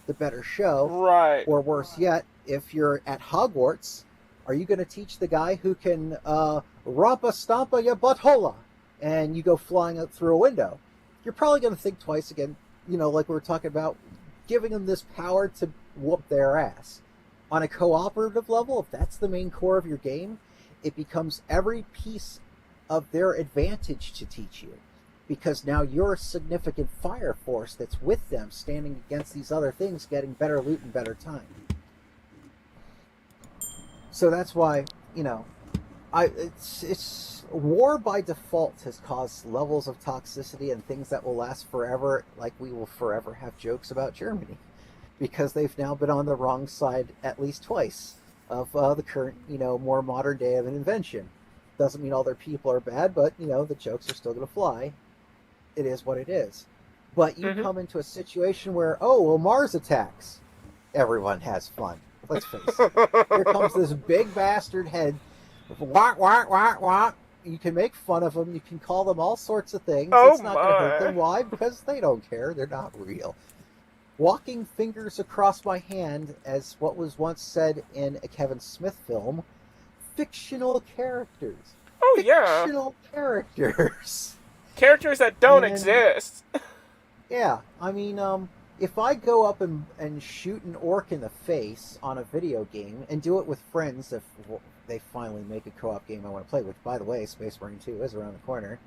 the better show. Right. Or worse yet, if you're at Hogwarts, are you going to teach the guy who can rompa-stompa ya butthola and you go flying out through a window? You're probably going to think twice again, like we were talking about, giving them this power to whoop their ass. On a cooperative level, if that's the main core of your game, it becomes every piece of their advantage to teach you. Because now you're a significant fire force that's with them, standing against these other things, getting better loot and better time. So that's why, it's war by default has caused levels of toxicity and things that will last forever, like we will forever have jokes about Germany. Because they've now been on the wrong side at least twice of the current, more modern day of an invention. Doesn't mean all their people are bad, but, the jokes are still going to fly. It is what it is. But you come into a situation where, Mars attacks. Everyone has fun. Let's face it. Here comes this big bastard head. Wah, wah, wah, wah. You can make fun of them. You can call them all sorts of things. Oh, it's not going to hurt them. Why? Because they don't care. They're not real. Walking fingers across my hand, as what was once said in a Kevin Smith film, fictional characters. Oh, yeah. Fictional characters. Characters that don't exist. Yeah, I mean, if I go up and shoot an orc in the face on a video game, and do it with friends if they finally make a co-op game I want to play, which, by the way, Space Marine 2 is around the corner,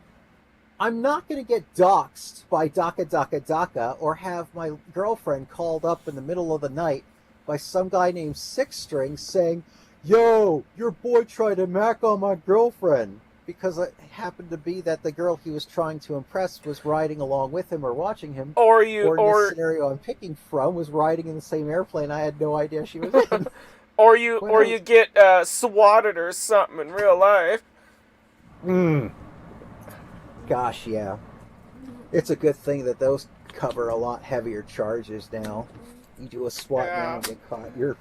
I'm not going to get doxxed by Daka Daka Daka, or have my girlfriend called up in the middle of the night by some guy named Six String saying, "Yo, your boy tried to mac on my girlfriend," because it happened to be that the girl he was trying to impress was riding along with him or watching him. Or in this scenario I'm picking from, was riding in the same airplane I had no idea she was in. or you get swatted or something in real life. Gosh, yeah. It's a good thing that those cover a lot heavier charges now. You do a SWAT now and get caught. You're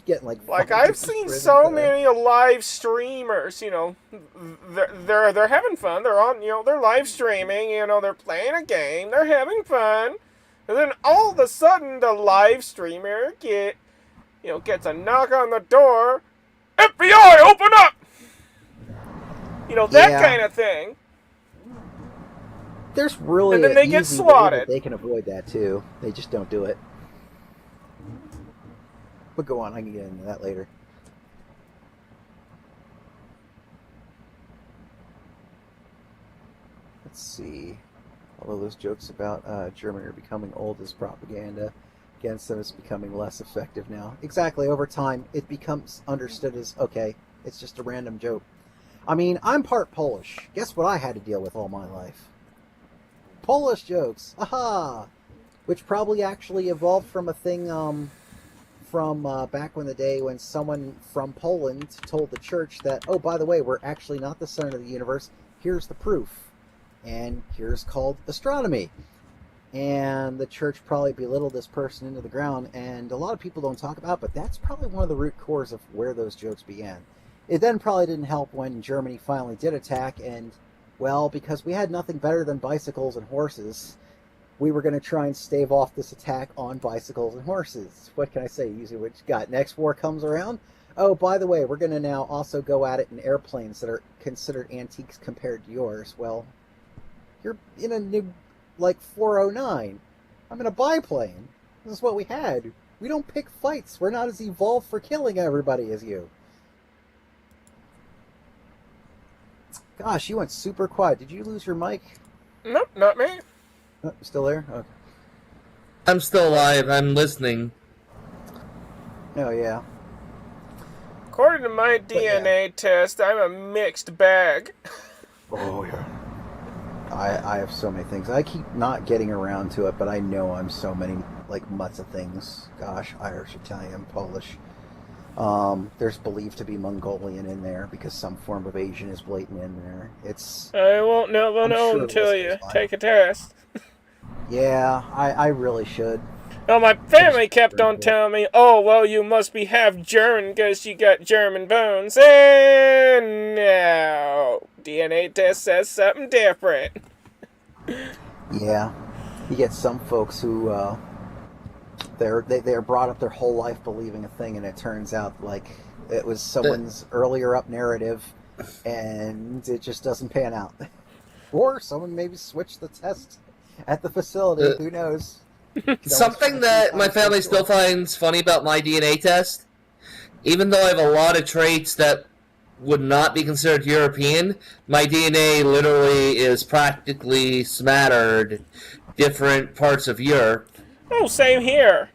getting like I've seen so many live streamers. They're having fun. They're on. They're live streaming. They're playing a game. They're having fun, and then all of a sudden the live streamer gets a knock on the door. FBI, open up! That kind of thing. There's really and then they get swatted. They can avoid that too. They just don't do it. But go on, I can get into that later. Let's see. Although those jokes about Germany are becoming old as propaganda against them is becoming less effective now. Exactly, over time, it becomes understood as, okay, it's just a random joke. I mean, I'm part Polish. Guess what I had to deal with all my life? Polish jokes. Aha! Which probably actually evolved from a thing from back in the day when someone from Poland told the church that, oh, by the way, we're actually not the center of the universe. Here's the proof. And here's called astronomy. And the church probably belittled this person into the ground, and a lot of people don't talk about it, but that's probably one of the root cores of where those jokes began. It then probably didn't help when Germany finally did attack, and, well, because we had nothing better than bicycles and horses, we were going to try and stave off this attack on bicycles and horses. What can I say? Usually what you got. Next war comes around. Oh, by the way, we're going to now also go at it in airplanes that are considered antiques compared to yours. Well, you're in a new, like, 409. I'm in a biplane. This is what we had. We don't pick fights. We're not as evolved for killing everybody as you. Gosh, you went super quiet. Did you lose your mic? Nope, not me. Oh, still there? Okay. I'm still alive. I'm listening. Oh, yeah. According to my DNA test, I'm a mixed bag. Oh, yeah. I have so many things. I keep not getting around to it, but I know I'm so many, like, mutts of things. Gosh, Irish, Italian, Polish. There's believed to be Mongolian in there because some form of Asian is blatant in there. It's... I won't never know sure until this you is mine. take a test. Yeah, I really should. Well, my family kept on telling me, oh, well, you must be half German because you got German bones. And no, DNA test says something different. Yeah, you get some folks who they're brought up their whole life believing a thing, and it turns out like it was someone's earlier up narrative, and it just doesn't pan out. Or someone maybe switched the test at the facility. Who knows? Something that my family still finds funny about my DNA test, even though I have a lot of traits that would not be considered European, my DNA literally is practically smattered different parts of Europe. Oh, same here.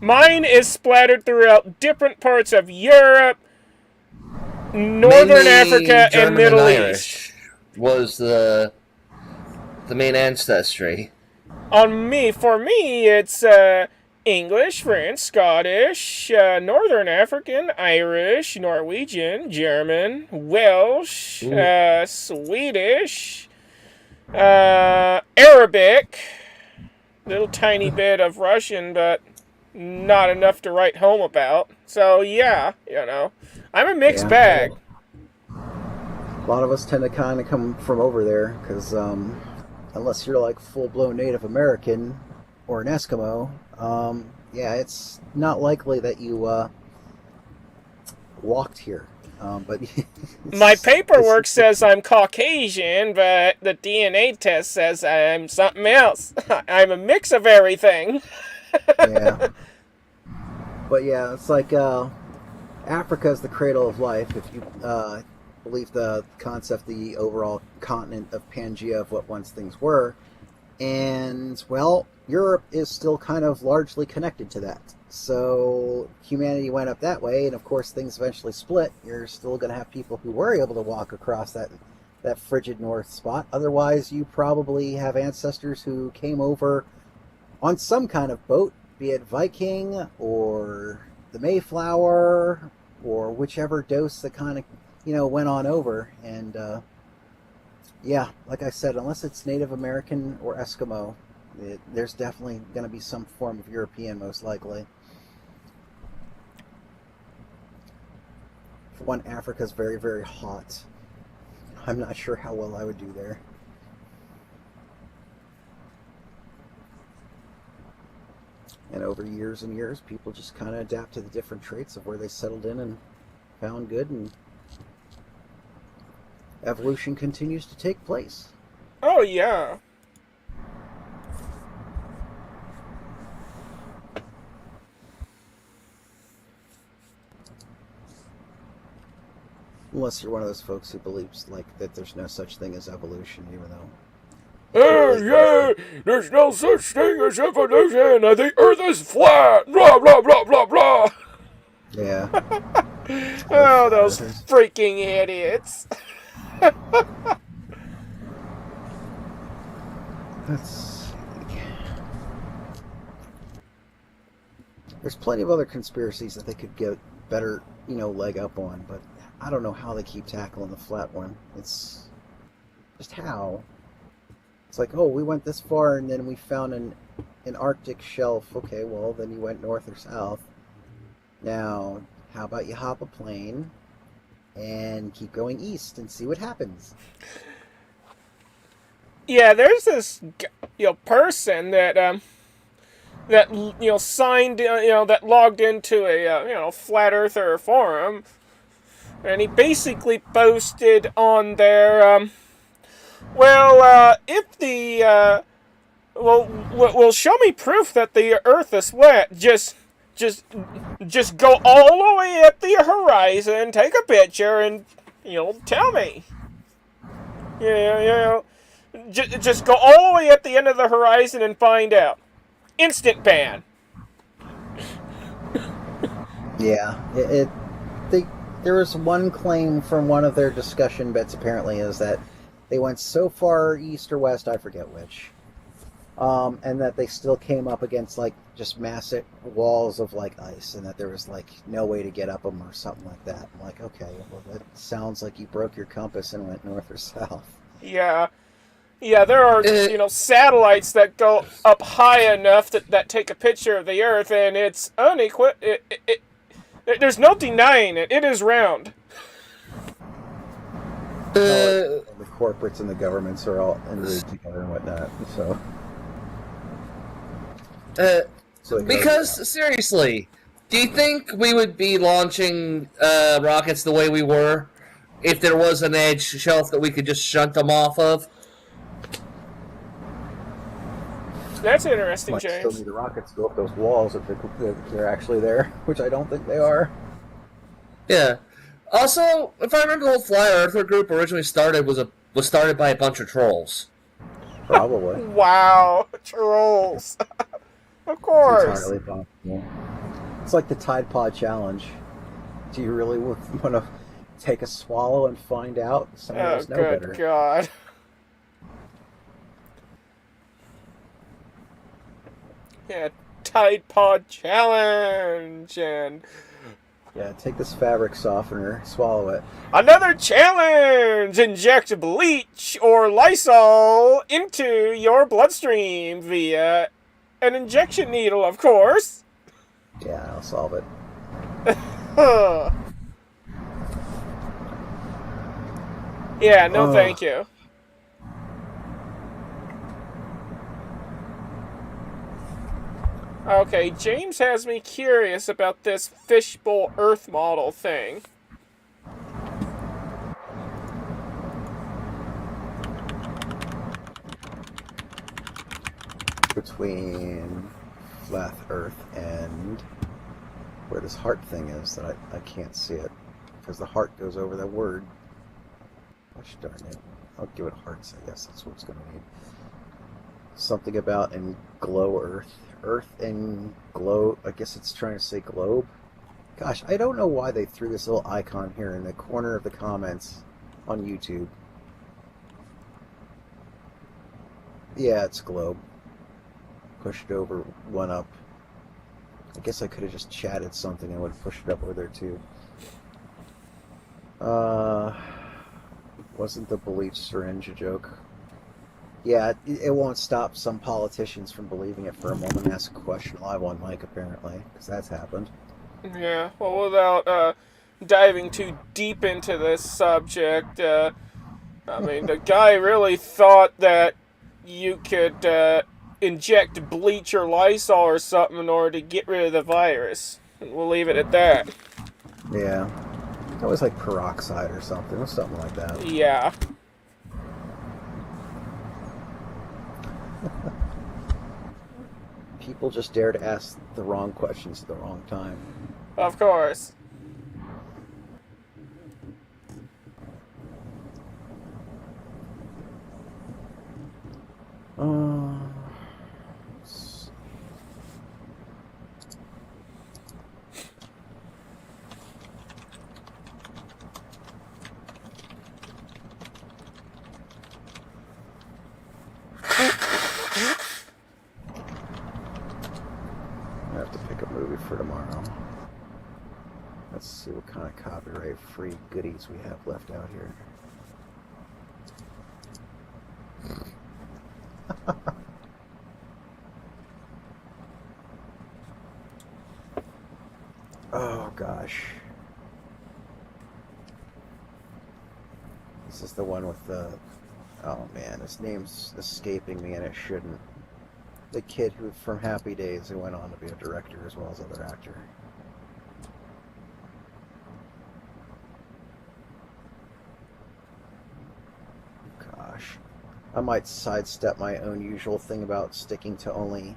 Mine is splattered throughout different parts of Europe, Northern Mainly Africa, German and Middle Irish East. was the main ancestry. For me, it's English, French, Scottish, Northern African, Irish, Norwegian, German, Welsh, Swedish, Arabic, little tiny bit of Russian, but not enough to write home about. So yeah, I'm a mixed bag. A lot of us tend to kind of come from over there because unless you're like full-blown Native American or an Eskimo, yeah, it's not likely that you walked here. But my paperwork says I'm Caucasian, but the DNA test says I'm something else. I'm a mix of everything. Yeah. But yeah, it's like Africa is the cradle of life. If you believe the concept, the overall continent of Pangea of what once things were. And, well, Europe is still kind of largely connected to that. So humanity went up that way, and of course things eventually split. You're still going to have people who were able to walk across that frigid north spot. Otherwise, you probably have ancestors who came over on some kind of boat, be it Viking or the Mayflower or whichever dose that kind of, went on over. And, yeah, like I said, unless it's Native American or Eskimo, there's definitely going to be some form of European, most likely. For one, Africa's very, very hot. I'm not sure how well I would do there. And over years and years, people just kind of adapt to the different traits of where they settled in and found good, and evolution continues to take place. Oh, yeah. Unless you're one of those folks who believes like that there's no such thing as evolution, even though. Hey, there's no such thing as evolution. The Earth is flat. Blah blah blah blah blah. Yeah. Oh, those freaking idiots. Let's see. There's plenty of other conspiracies that they could get better, leg up on, but I don't know how they keep tackling the flat one. It's just how. It's like, oh, we went this far and then we found an Arctic shelf. Okay, well, then you went north or south. Now, how about you hop a plane and keep going east and see what happens? Yeah, there's this person that signed that logged into a flat earther forum, and he basically posted on there if the well show me proof that the earth is flat. Just go all the way at the horizon, take a picture, and tell me. Just go all the way at the end of the horizon and find out. Instant ban. Yeah, there was one claim from one of their discussion bits apparently is that they went so far east or west, I forget which, and that they still came up against like just massive walls of like ice, and that there was like no way to get up them or something like that. I'm like, okay, well that sounds like you broke your compass and went north or south. Yeah, there are satellites that go up high enough that take a picture of the Earth, and it's there's no denying it. It is round. The corporates and the governments are all in league together and whatnot. Because seriously, do you think we would be launching rockets the way we were if there was an edge shelf that we could just shunt them off of? That's interesting, Might James. still need the rockets to go up those walls if they're actually there, which I don't think they are. Yeah. Also, if I remember, the whole Flat Earther group originally was started by a bunch of trolls. Probably. Wow, trolls. Of course. It's entirely possible. It's like the Tide Pod Challenge. Do you really want to take a swallow and find out? Some of us know good better. God. Yeah, Tide Pod Challenge, and yeah, take this fabric softener, swallow it. Another challenge! Inject bleach or Lysol into your bloodstream via an injection needle, of course. Yeah, I'll solve it. Yeah, no thank you. Okay, James has me curious about this fishbowl Earth model thing. Between flat Earth and where this heart thing is that I can't see it because the heart goes over that word. Gosh darn it. I'll give it hearts, I guess that's what it's going to need. Something about and glow Earth. Earth and glow, I guess it's trying to say globe. Gosh, I don't know why they threw this little icon here in the corner of the comments on YouTube. Yeah, it's globe. Push it over, one up. I guess I could have just chatted something and would have pushed it up over there too. Wasn't the bleach syringe a joke? Yeah, it won't stop some politicians from believing it for a moment and ask a question live on mic, apparently, because that's happened. Yeah, well, without diving too deep into this subject, I mean, the guy really thought that you could inject bleach or Lysol or something in order to get rid of the virus. We'll leave it at that. Yeah. That was like peroxide or something, or something like that. Yeah. People just dare to ask the wrong questions at the wrong time. Of course. make a movie for tomorrow. Let's see what kind of copyright-free goodies we have left out here. Oh gosh. This is the one with the... Oh man, his name's escaping me and it shouldn't. The kid who from Happy Days who went on to be a director as well as other actor. Gosh. I might sidestep my own usual thing about sticking to only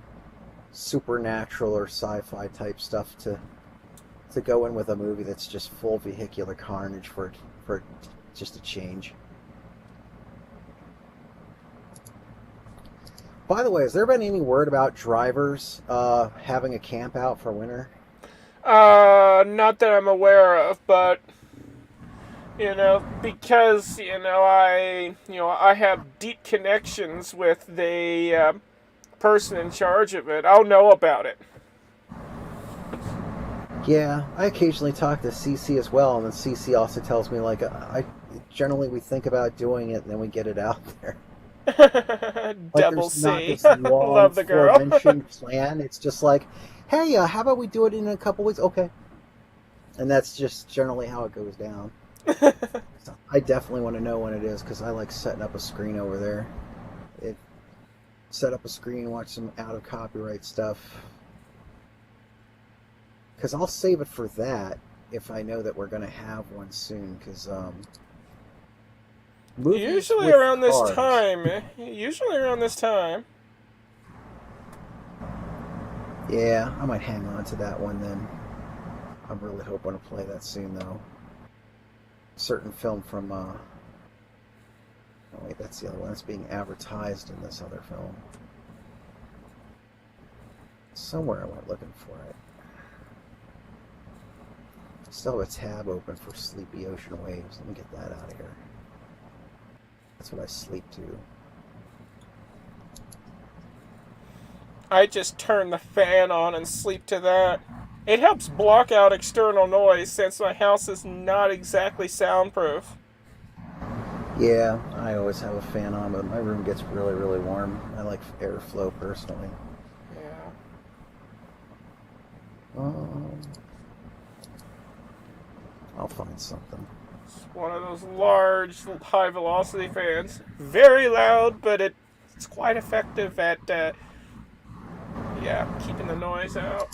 supernatural or sci-fi type stuff to go in with a movie that's just full vehicular carnage for just a change. By the way, has there been any word about drivers having a camp out for winter? Not that I'm aware of, but because I have deep connections with the person in charge of it, I'll know about it. Yeah, I occasionally talk to CC as well, and then CC also tells me like we think about doing it and then we get it out there. Like Double there's not C. this long Love the girl. aforementioned plan. It's just like, hey, how about we do it in a couple weeks? Okay. And that's just generally how it goes down. So I definitely want to know when it is because I like setting up a screen over there. Set up a screen, watch some out of copyright stuff. Because I'll save it for that if I know that we're going to have one soon. Because usually around this time. Yeah, I might hang on to that one then. I'm really hoping to play that soon, though. Certain film from, oh wait, that's the other one. It's being advertised in this other film. Somewhere I went looking for it. Still have a tab open for Sleepy Ocean Waves. Let me get that out of here. That's what I sleep to. I just turn the fan on and sleep to that. It helps block out external noise since my house is not exactly soundproof. Yeah, I always have a fan on, but my room gets really, really warm. I like airflow personally. Yeah. I'll find something. It's one of those large, high-velocity fans. Very loud, but it's quite effective at, keeping the noise out.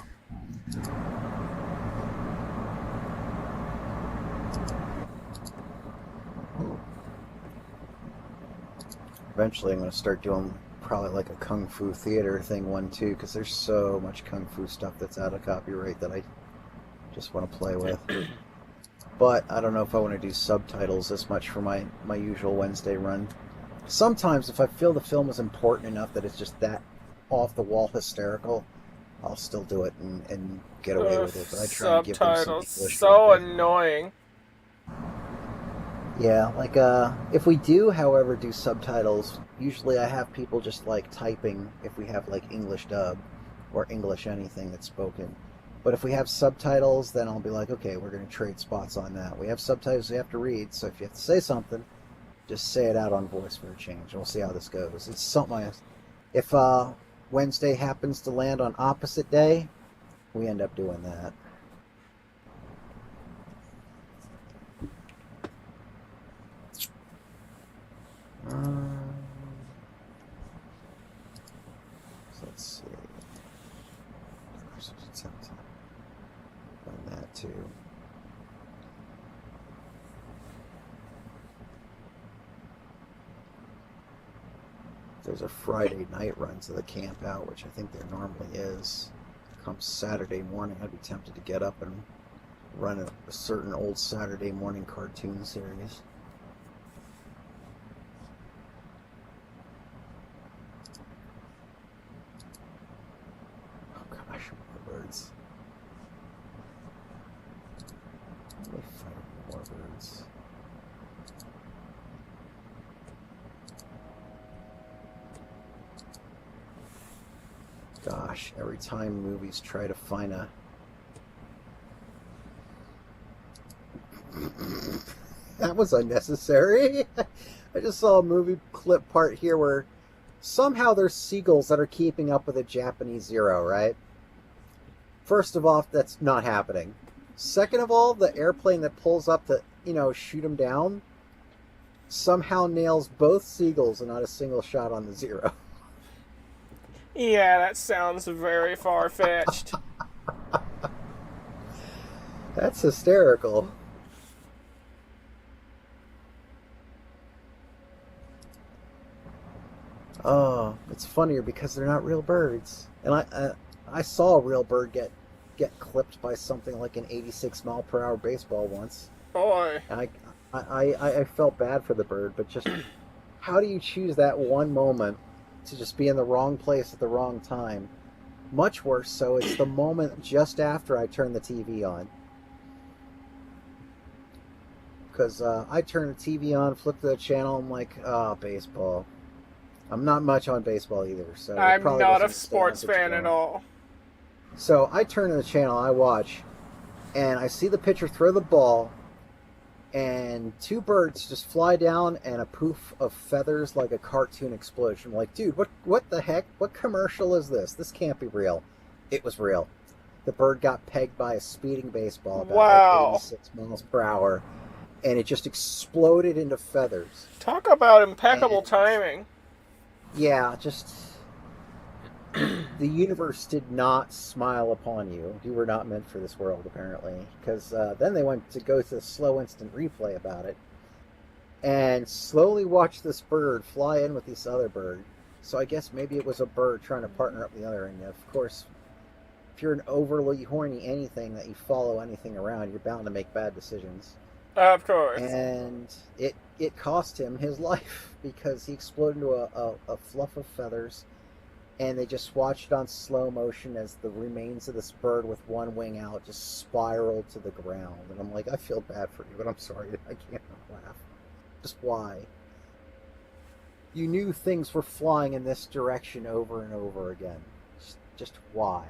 Eventually I'm going to start doing probably like a Kung Fu theater thing one too, because there's so much Kung Fu stuff that's out of copyright that I just want to play with. But I don't know if I want to do subtitles as much for my usual Wednesday run. Sometimes if I feel the film is important enough that it's just that off-the-wall hysterical, I'll still do it and get away with it. But I try and give them some English. So annoying. Yeah, like if we do, however, do subtitles, usually I have people just like typing if we have like English dub or English anything that's spoken. But if we have subtitles, then I'll be like, okay, we're going to trade spots on that. We have subtitles we have to read, so if you have to say something, just say it out on voice for a change. We'll see how this goes. It's something if Wednesday happens to land on opposite day, we end up doing that. So let's see. Run that too. There's a Friday night run to the camp out, which I think there normally is. Come Saturday morning, I'd be tempted to get up and run a certain old Saturday morning cartoon series. Oh gosh, more birds. Let me find more birds. Gosh, every time movies try to find a... That was unnecessary. I just saw a movie clip part here where somehow there's seagulls that are keeping up with a Japanese Zero, right? First of all, that's not happening. Second of all, the airplane that pulls up to, shoot him down somehow nails both seagulls and not a single shot on the Zero. Yeah, that sounds very far-fetched. That's hysterical. Oh, it's funnier because they're not real birds. And I saw a real bird get clipped by something like an 86-mile-per-hour baseball once. Boy. And I felt bad for the bird, but just how do you choose that one moment to just be in the wrong place at the wrong time? Much worse so, it's the moment just after I turn the TV on. Because I turn the TV on, flip to the channel, I'm like, baseball. I'm not much on baseball either, so it I'm probably not a wasn't sports staying fan at all. So I turn to the channel, I watch, and I see the pitcher throw the ball, and two birds just fly down, and a poof of feathers like a cartoon explosion. I'm like, dude, what the heck? What commercial is this? This can't be real. It was real. The bird got pegged by a speeding baseball about Wow. 86 miles per hour, and it just exploded into feathers. Talk about impeccable timing. Yeah, just... the universe did not smile upon you. You were not meant for this world, apparently. Because then they went to go to the slow instant replay about it. And slowly watch this bird fly in with this other bird. So I guess maybe it was a bird trying to partner up the other end. Of course, if you're an overly horny anything that you follow anything around, you're bound to make bad decisions. Of course. And it cost him his life because he exploded into a fluff of feathers, and they just watched on slow motion as the remains of this bird with one wing out just spiraled to the ground. And I'm like, I feel bad for you, but I'm sorry, I can't laugh. Just why? You knew things were flying in this direction over and over again. Just why?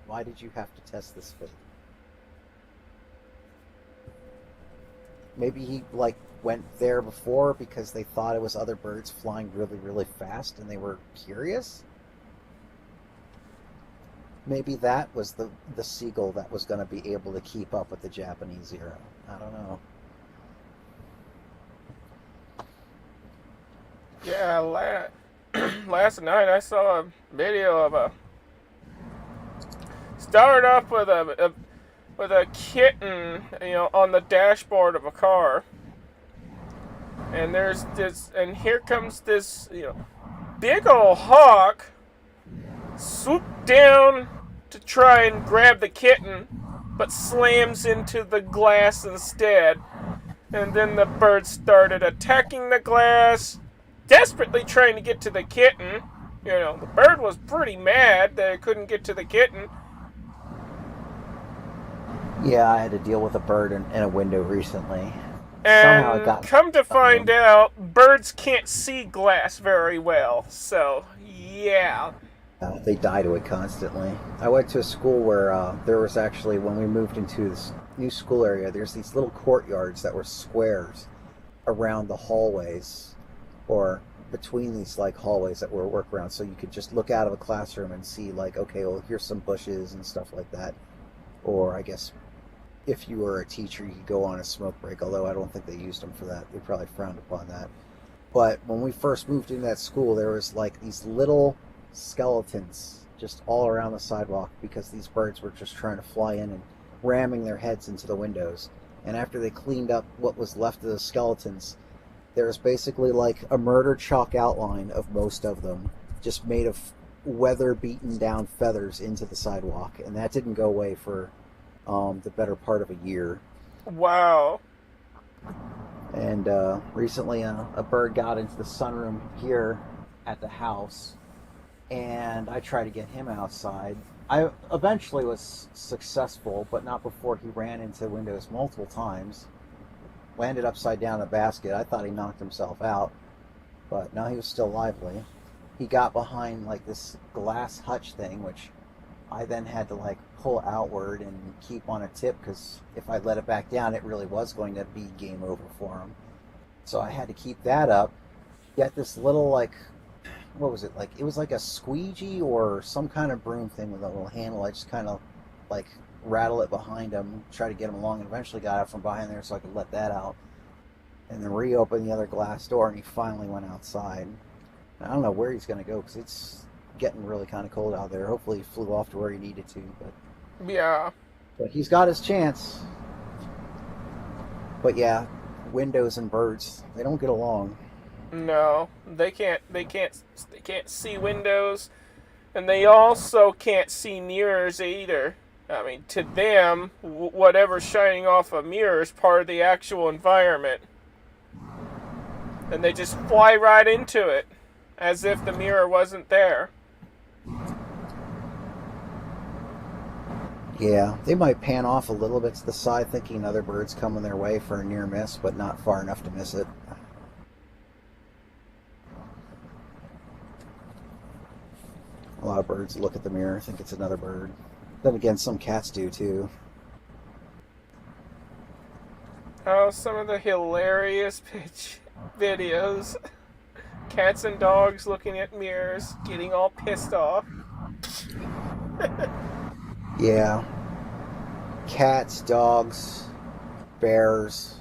Why did you have to test this fate? Maybe he went there before because they thought it was other birds flying really, really fast and they were curious. Maybe that was the seagull that was going to be able to keep up with the Japanese Zero. I don't know. Yeah, last night I saw a video of started off with a kitten, on the dashboard of a car. And there's this, and here comes this, big old hawk swooped down to try and grab the kitten, but slams into the glass instead. And then the bird started attacking the glass, desperately trying to get to the kitten. The bird was pretty mad that it couldn't get to the kitten. Yeah, I had to deal with a bird in a window recently. And come to find out, birds can't see glass very well. So, yeah. They die to it constantly. I went to a school where there was actually, when we moved into this new school area, there's these little courtyards that were squares around the hallways, or between these hallways that were workarounds, so you could just look out of a classroom and see okay, well, here's some bushes and stuff like that. Or I guess if you were a teacher, you could go on a smoke break, although I don't think they used them for that. They probably frowned upon that. But when we first moved into that school, there was these little skeletons just all around the sidewalk because these birds were just trying to fly in and ramming their heads into the windows. And after they cleaned up what was left of the skeletons, there was basically a murder chalk outline of most of them, just made of weather-beaten down feathers into the sidewalk. And that didn't go away for the better part of a year. Wow. And recently a bird got into the sunroom here at the house, and I tried to get him outside. I eventually was successful, but not before he ran into windows multiple times, landed upside down in a basket. I thought he knocked himself out, but no, he was still lively. he got behind like this glass hutch thing, which I then had to like pull outward and keep on a tip, because if I let it back down, it really was going to be game over for him. So I had to keep that up. Get this little like, what was it, like, it was like a squeegee or some kind of broom thing with a little handle. I just kind of like rattle it behind him, try to get him along, and eventually got out from behind there so I could let that out, and then reopen the other glass door, and he finally went outside. I don't know where he's going to go, because it's getting really kind of cold out there. Hopefully he flew off to where he needed to, but he's got his chance. But yeah, windows and birds, they don't get along. No, they can't see windows, and they also can't see mirrors either. I mean, to them, whatever's shining off a mirror is part of the actual environment. And they just fly right into it, as if the mirror wasn't there. Yeah, they might pan off a little bit to the side, thinking another bird's coming their way for a near miss, but not far enough to miss it. A lot of birds look at the mirror, think it's another bird. Then again, some cats do too. Oh, some of the hilarious videos. Cats and dogs looking at mirrors, getting all pissed off. Yeah. Cats, dogs, bears.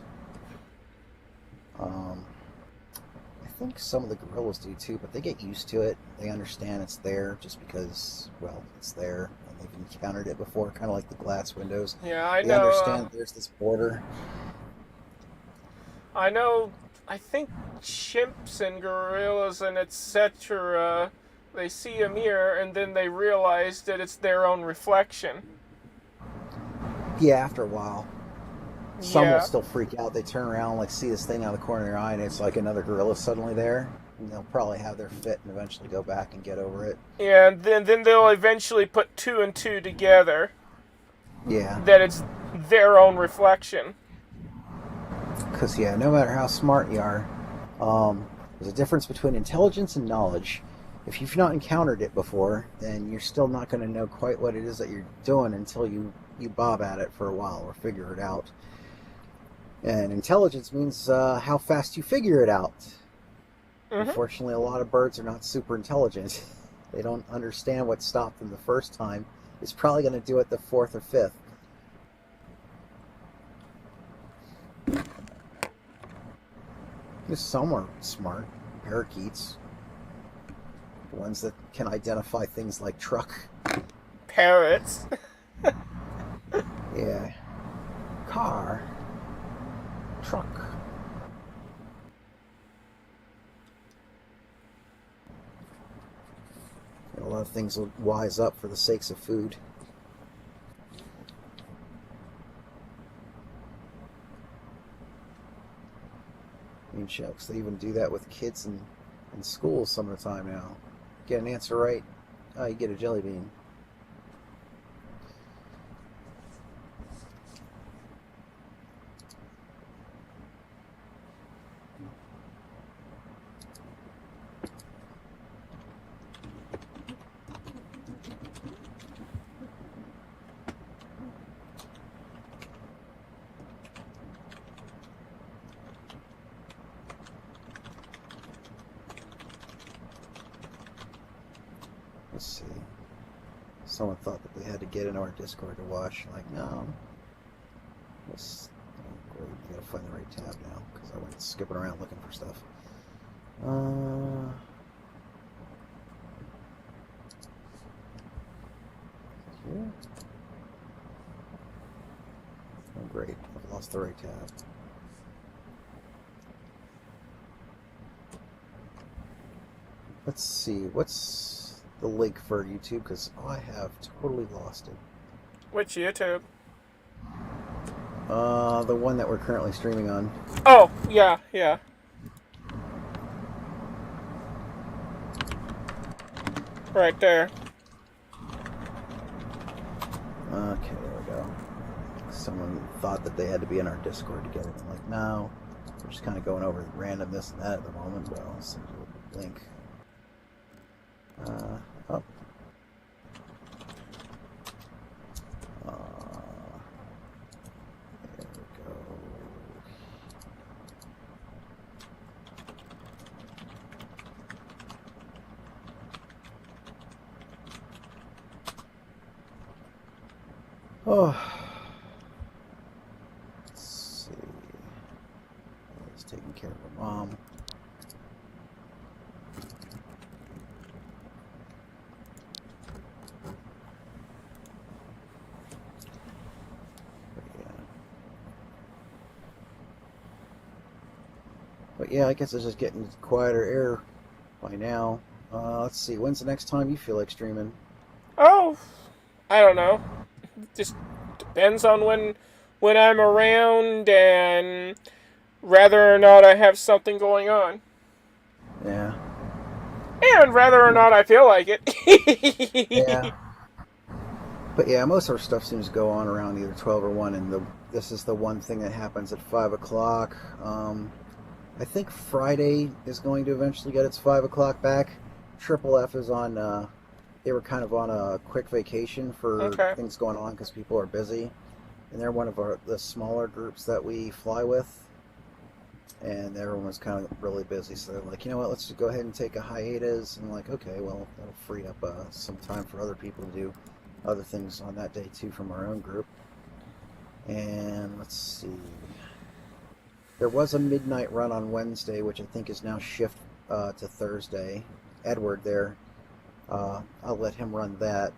I think some of the gorillas do too, but they get used to it. They understand it's there just because, well, it's there, and they've encountered it before, kind of like the glass windows. Yeah, I know. They understand there's this border. I know, I think chimps and gorillas and etc., they see a mirror and then they realize that it's their own reflection. Yeah, after a while. Some Yeah. will still freak out. They turn around, like, see this thing out of the corner of their eye, and it's like another gorilla suddenly there. And they'll probably have their fit and eventually go back and get over it. Yeah, and then they'll eventually put two and two together. Yeah. That it's their own reflection. Because, yeah, no matter how smart you are, there's a difference between intelligence and knowledge. If you've not encountered it before, then you're still not going to know quite what it is that you're doing until you bob at it for a while or figure it out. And intelligence means how fast you figure it out. Mm-hmm. Unfortunately, a lot of birds are not super intelligent. They don't understand what stopped them the first time. It's probably going to do it the fourth or fifth. Some are smart. Parakeets. The ones that can identify things like truck. Parrots. Yeah. Car. Truck. A lot of things will wise up for the sakes of food. I mean, shucks, they even do that with kids in school some of the time now. Get an answer right, you get a jelly bean. Let's see. Someone thought that they had to get into our Discord to watch. Like, no. Let's, oh, great. I gotta find the right tab now, because I went skipping around looking for stuff. Here? Oh, great. I've lost the right tab. Let's see. What's the link for YouTube? Because I have totally lost it. Which YouTube? The one that we're currently streaming on. Oh, yeah, yeah. Right there. Okay, there we go. Someone thought that they had to be in our Discord together. I'm like, no. We're just kind of going over random this and that at the moment, but I'll send you a link. Oh. There we go. Oh. Let's see. He's taking care of her mom. But yeah, I guess it's just getting quieter air by now. Let's see, when's the next time you feel like streaming? Oh, I don't know. Just depends on when I'm around and whether or not I have something going on. Yeah. And whether or not I feel like it. Yeah. But yeah, most of our stuff seems to go on around either 12 or 1, and this is the one thing that happens at 5 o'clock. I think Friday is going to eventually get its 5 o'clock back. Triple F is on, they were kind of on a quick vacation for things going on because people are busy. And they're one of the smaller groups that we fly with. And everyone was kind of really busy, so they're like, you know what, let's just go ahead and take a hiatus. And I'm like, okay, well, that'll free up some time for other people to do other things on that day too from our own group. And let's see. There was a midnight run on Wednesday, which I think is now shift to Thursday. Edward there, I'll let him run that.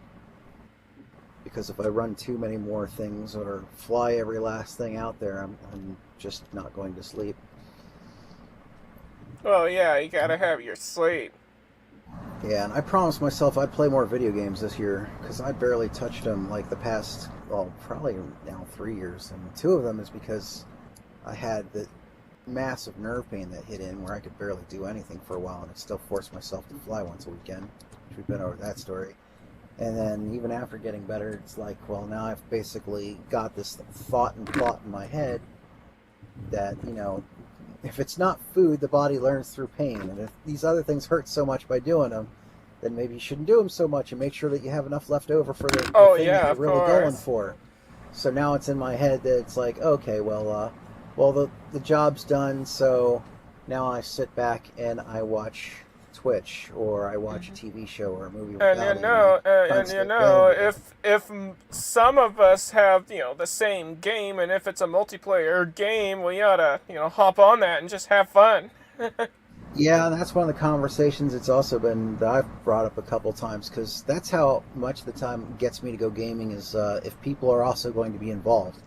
Because if I run too many more things or fly every last thing out there, I'm just not going to sleep. Well, yeah, you gotta have your sleep. Yeah, and I promised myself I'd play more video games this year, because I barely touched them like the past, well, probably now 3 years. And 2 of them is because I had the massive nerve pain that hit in where I could barely do anything for a while, and I still forced myself to fly once a weekend, which we've been over that story. And then even after getting better, it's like, well, now I've basically got this thought and plot in my head that, you know, if it's not food, the body learns through pain. And if these other things hurt so much by doing them, then maybe you shouldn't do them so much and make sure that you have enough left over for the thing that you're really going for. So now it's in my head that it's like, okay, well, the job's done, so now I sit back and I watch Twitch, or I watch a TV show or a movie. If some of us have, the same game, and if it's a multiplayer game, we ought to, hop on that and just have fun. Yeah, and that's one of the conversations it's also been that I've brought up a couple times, because that's how much the time gets me to go gaming is if people are also going to be involved,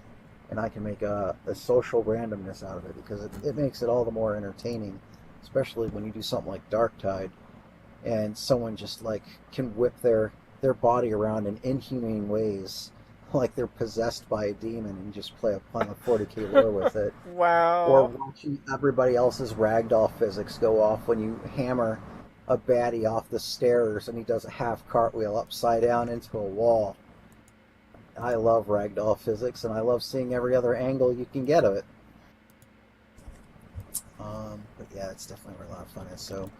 and I can make a social randomness out of it, because it makes it all the more entertaining, especially when you do something like Dark Tide, and someone just like can whip their body around in inhumane ways, like they're possessed by a demon, and just play a fun 40k lore with it. Wow. Or watching everybody else's ragdoll physics go off when you hammer a baddie off the stairs and he does a half cartwheel upside down into a wall. I love ragdoll physics, and I love seeing every other angle you can get of it. But yeah, it's definitely a lot of fun. So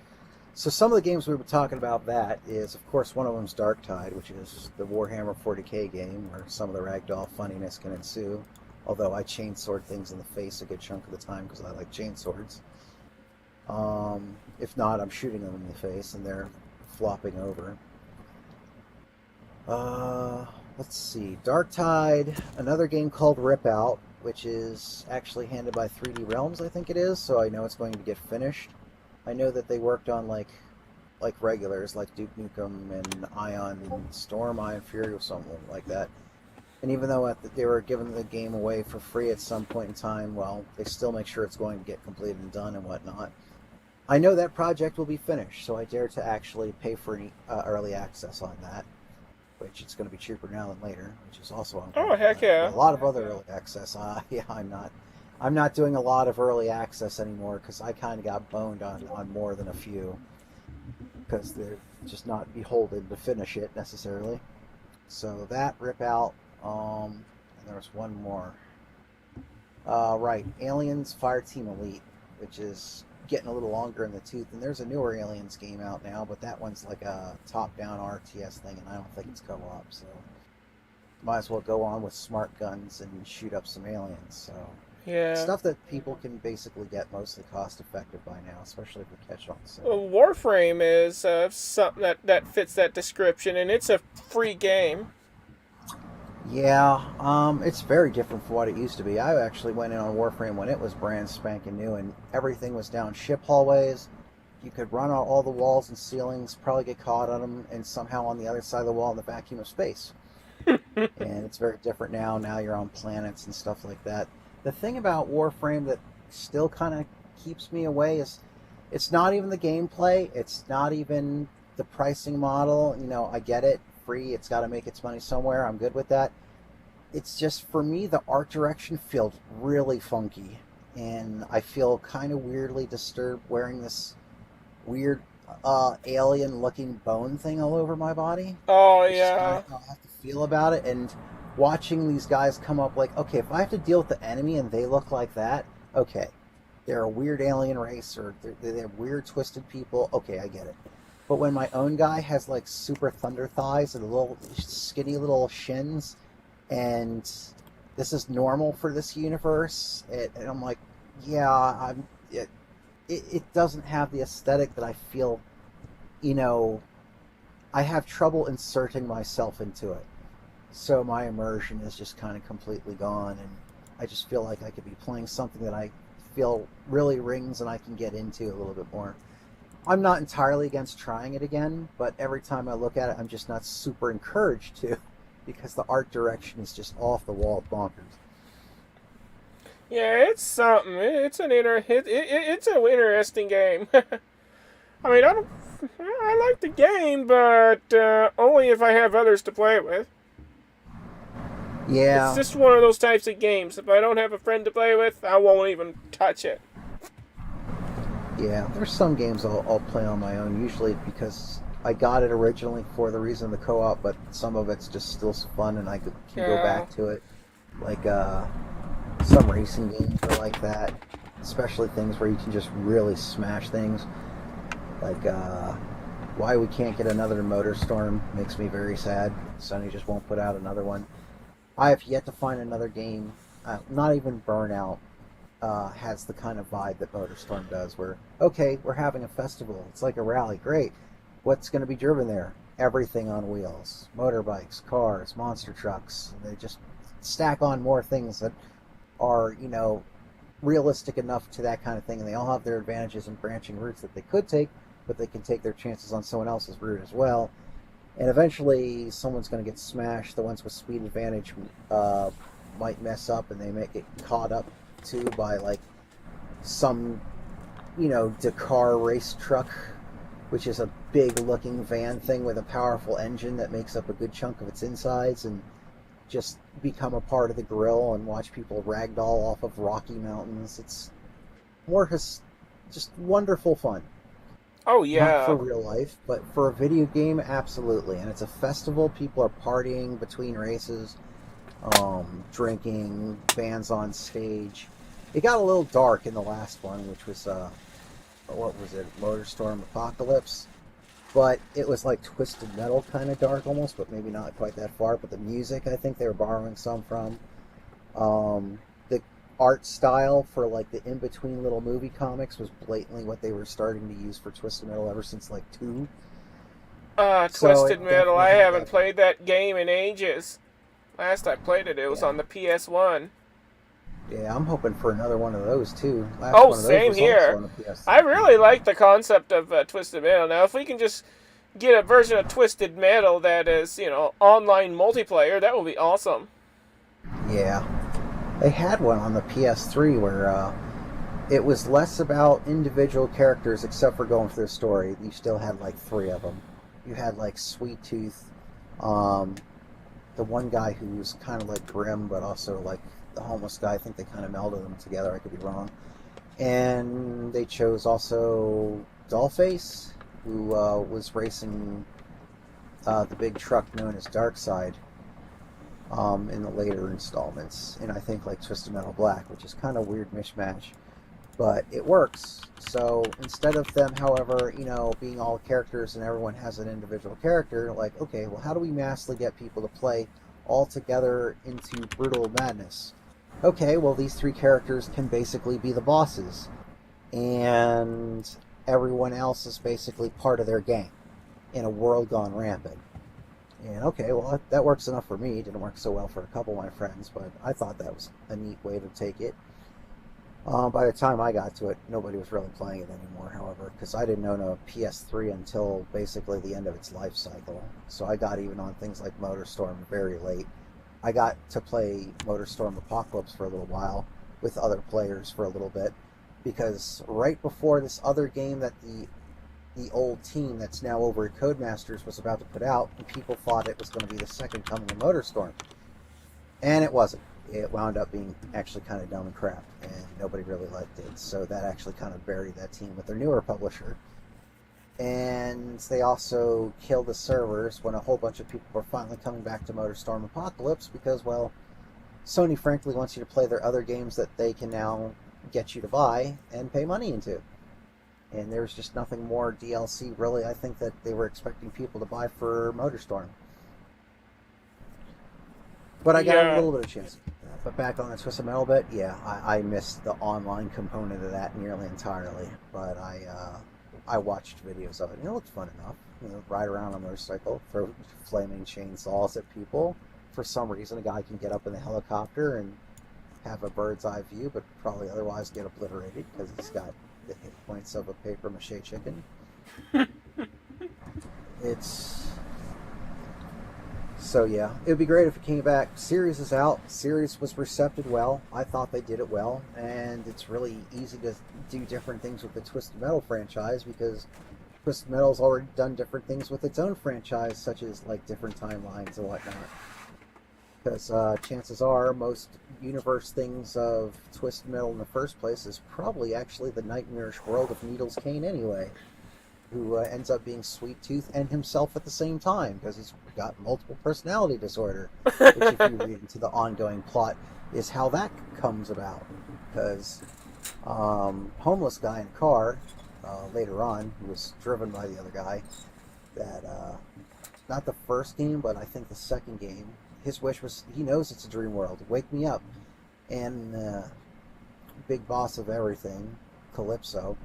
some of the games we were talking about that is, of course, one of them is Dark Tide, which is the Warhammer 40k game where some of the ragdoll funniness can ensue. Although I chainsword things in the face a good chunk of the time because I like chainswords. If not, I'm shooting them in the face and they're flopping over. Let's see. Dark Tide, another game called Rip Out, which is actually handed by 3D Realms, I think it is, so I know it's going to get finished. I know that they worked on like regulars, like Duke Nukem and Ion and Storm, Ion Fury, or something like that. And even though they were giving the game away for free at some point in time, well, they still make sure it's going to get completed and done and whatnot. I know that project will be finished, so I dare to actually pay for early access on that, which it's going to be cheaper now than later, which is also on. Oh, heck yeah. A lot of other early access. Yeah, I'm not doing a lot of early access anymore because I kind of got boned on more than a few because they're just not beholden to finish it necessarily. So that, Rip Out, and there was one more. Right, Aliens Fireteam Elite, which is getting a little longer in the tooth. And there's a newer Aliens game out now, but that one's like a top-down RTS thing, and I don't think it's co-op. So might as well go on with smart guns and shoot up some aliens. So Yeah. stuff that people can basically get mostly cost-effective by now, especially if we catch on. So Well, Warframe is something that fits that description, and it's a free game. yeah, it's very different from what it used to be. I actually went in on Warframe when it was brand spanking new, and everything was down ship hallways. You could run on all the walls and ceilings, probably get caught on them, and somehow on the other side of the wall in the vacuum of space. And it's very different now. Now you're on planets and stuff like that. The thing about Warframe that still kind of keeps me away is it's not even the gameplay. It's not even the pricing model. You know, I get it. Free. It's got to make its money somewhere. I'm good with that. It's just, for me, the art direction feels really funky. And I feel kind of weirdly disturbed wearing this weird alien-looking bone thing all over my body. Oh, It's just yeah. kinda how I have to feel about it, and watching these guys come up like, okay, if I have to deal with the enemy and they look like that, okay, they're a weird alien race, or they're weird twisted people, okay, I get it. But when my own guy has like super thunder thighs and little skinny little shins, and this is normal for this universe, and I'm like, yeah, it doesn't have the aesthetic that I feel, you know, I have trouble inserting myself into it. So my immersion is just kind of completely gone, and I just feel like I could be playing something that I feel really rings and I can get into a little bit more. I'm not entirely against trying it again, but every time I look at it, I'm just not super encouraged to, because the art direction is just off the wall bonkers. Yeah, it's something. It's an it's an interesting game. I mean, I like the game, but only if I have others to play with. Yeah. It's just one of those types of games. If I don't have a friend to play with, I won't even touch it. Yeah, there's some games I'll play on my own, usually because I got it originally for the reason of the co-op, but some of it's just still fun and I can go back to it. Like, some racing games are like that, especially things where you can just really smash things. Like, why we can't get another MotorStorm makes me very sad. Sony just won't put out another one. I have yet to find another game, not even Burnout, has the kind of vibe that MotorStorm does, where, okay, we're having a festival, it's like a rally, great. What's going to be driven there? Everything on wheels. Motorbikes, cars, monster trucks. They just stack on more things that are, you know, realistic enough to that kind of thing, and they all have their advantages and branching routes that they could take, but they can take their chances on someone else's route as well. And eventually, someone's going to get smashed. The ones with speed advantage might mess up, and they may get caught up too by like some, you know, Dakar race truck, which is a big-looking van thing with a powerful engine that makes up a good chunk of its insides, and just become a part of the grill and watch people ragdoll off of rocky mountains. It's more just wonderful fun. Oh, yeah. Not for real life, but for a video game, absolutely. And it's a festival. People are partying between races, drinking, bands on stage. It got a little dark in the last one, which was, what was it, MotorStorm Apocalypse? But it was like Twisted Metal kind of dark almost, but maybe not quite that far. But the music, I think they were borrowing some from. The art style for like the in-between little movie comics was blatantly what they were starting to use for Twisted Metal ever since like 2. Twisted Metal. I definitely haven't had played that game in ages. Last I played it, it was Yeah. on the PS1. Yeah, I'm hoping for another one of those too. Last Oh, one of those same was here. also on the PS3. I really like the concept of Twisted Metal. Now, if we can just get a version of Twisted Metal that is, you know, online multiplayer, that would be awesome. Yeah. They had one on the PS3 where it was less about individual characters except for going through the story. You still had like 3 of them. You had like Sweet Tooth, the one guy who was kind of like Grim but also like the homeless guy. I think they kind of melded them together. I could be wrong. And they chose also Dollface, who was racing the big truck known as Darkseid in the later installments, and I think like Twisted Metal Black, which is kind of a weird mishmash. but it works. So instead of them, however, being all characters and everyone has an individual character, like, okay, well, how do we massively get people to play all together into brutal madness? Okay, well, these 3 characters can basically be the bosses, and everyone else is basically part of their gang in a world gone rampant. And okay, well, that works enough for me. It didn't work so well for a couple of my friends, but I thought that was a neat way to take it. By the time I got to it, nobody was really playing it anymore, however, because I didn't own a PS3 until basically the end of its life cycle. So I got even on things like MotorStorm very late. I got to play MotorStorm Apocalypse for a little while with other players for a little bit, because right before this other game that the old team that's now over at Codemasters was about to put out, and people thought it was going to be the second coming of MotorStorm. And it wasn't. It wound up being actually kind of dumb and crap, and nobody really liked it. So that actually kind of buried that team with their newer publisher. And they also killed the servers when a whole bunch of people were finally coming back to MotorStorm Apocalypse because, well, Sony frankly wants you to play their other games that they can now get you to buy and pay money into. And there's just nothing more DLC, really, I think, that they were expecting people to buy for MotorStorm. But I got a little bit of chance. But back on the Twisted Metal bit, yeah, I missed the online component of that nearly entirely. But I watched videos of it, and it looked fun enough. Ride around on a motorcycle, throw flaming chainsaws at people. For some reason, a guy can get up in the helicopter and have a bird's eye view, but probably otherwise get obliterated because he's got the hit points of a paper mache chicken. So yeah, it would be great if it came back. Series is out. Series was recepted well. I thought they did it well, and it's really easy to do different things with the Twisted Metal franchise because Twisted Metal's already done different things with its own franchise, such as like different timelines and whatnot. Because chances are most universe things of Twisted Metal in the first place is probably actually the nightmarish world of Needles Kane anyway, who ends up being Sweet Tooth and himself at the same time because he's got multiple personality disorder, which if you read into the ongoing plot is how that comes about. Because homeless guy in a car later on, who was driven by the other guy, that not the first game, but I think the second game, his wish was, he knows it's a dream world, wake me up. And big boss of everything, Calypso,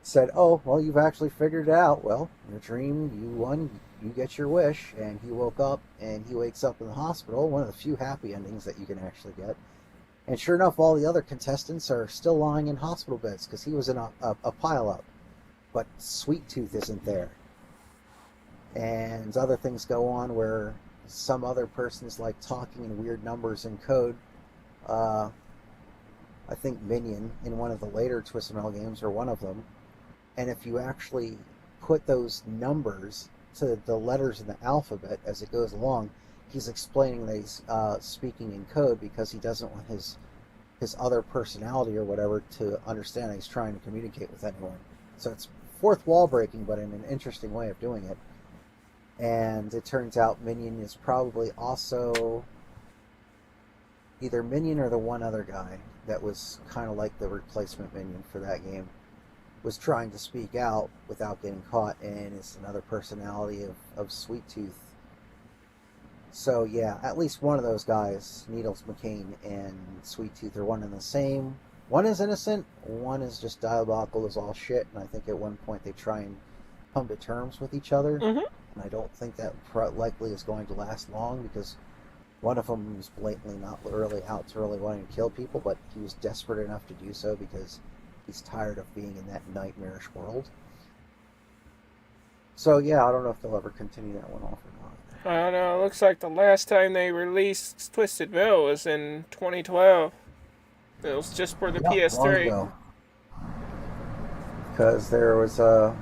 said, oh, well, you've actually figured it out. Well, your dream, you won, you get your wish. And he woke up, and he wakes up in the hospital, one of the few happy endings that you can actually get. And sure enough, all the other contestants are still lying in hospital beds because he was in a pile-up. But Sweet Tooth isn't there. And other things go on where some other person's like talking in weird numbers in code. I think Minion in one of the later Twisted Metal games, or one of them. And if you actually put those numbers to the letters in the alphabet as it goes along, he's explaining that he's speaking in code because he doesn't want his other personality or whatever to understand that he's trying to communicate with anyone. So it's fourth wall breaking, but in an interesting way of doing it. And it turns out Minion is probably also either Minion or the one other guy that was kind of like the replacement Minion for that game was trying to speak out without getting caught, and it's another personality of Sweet Tooth. So yeah, at least one of those guys, Needles McCain and Sweet Tooth, are one and the same. One is innocent, one is just diabolical as all shit, and I think at one point they try and come to terms with each other. Mm-hmm. And I don't think that likely is going to last long because one of them was blatantly not really out to really wanting to kill people, but he was desperate enough to do so because he's tired of being in that nightmarish world. So yeah, I don't know if they'll ever continue that one off or not. I don't know. It looks like the last time they released Twisted Metal was in 2012. It was just for the PS3. Because there was the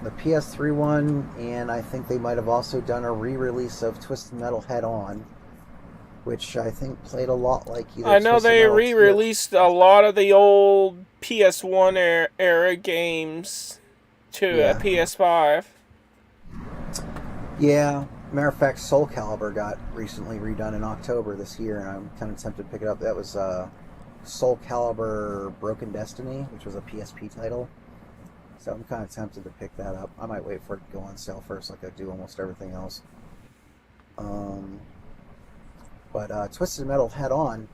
PS3 one, and I think they might have also done a re-release of Twisted Metal Head On, which I think played a lot like either I know Twisted they Metal re-released a lot of the old PS1 era games to PS5. Yeah. Matter of fact, Soul Calibur got recently redone in October this year, and I'm kind of tempted to pick it up. That was Soul Calibur Broken Destiny, which was a PSP title. So I'm kind of tempted to pick that up. I might wait for it to go on sale first, like I do almost everything else. But Twisted Metal Head On,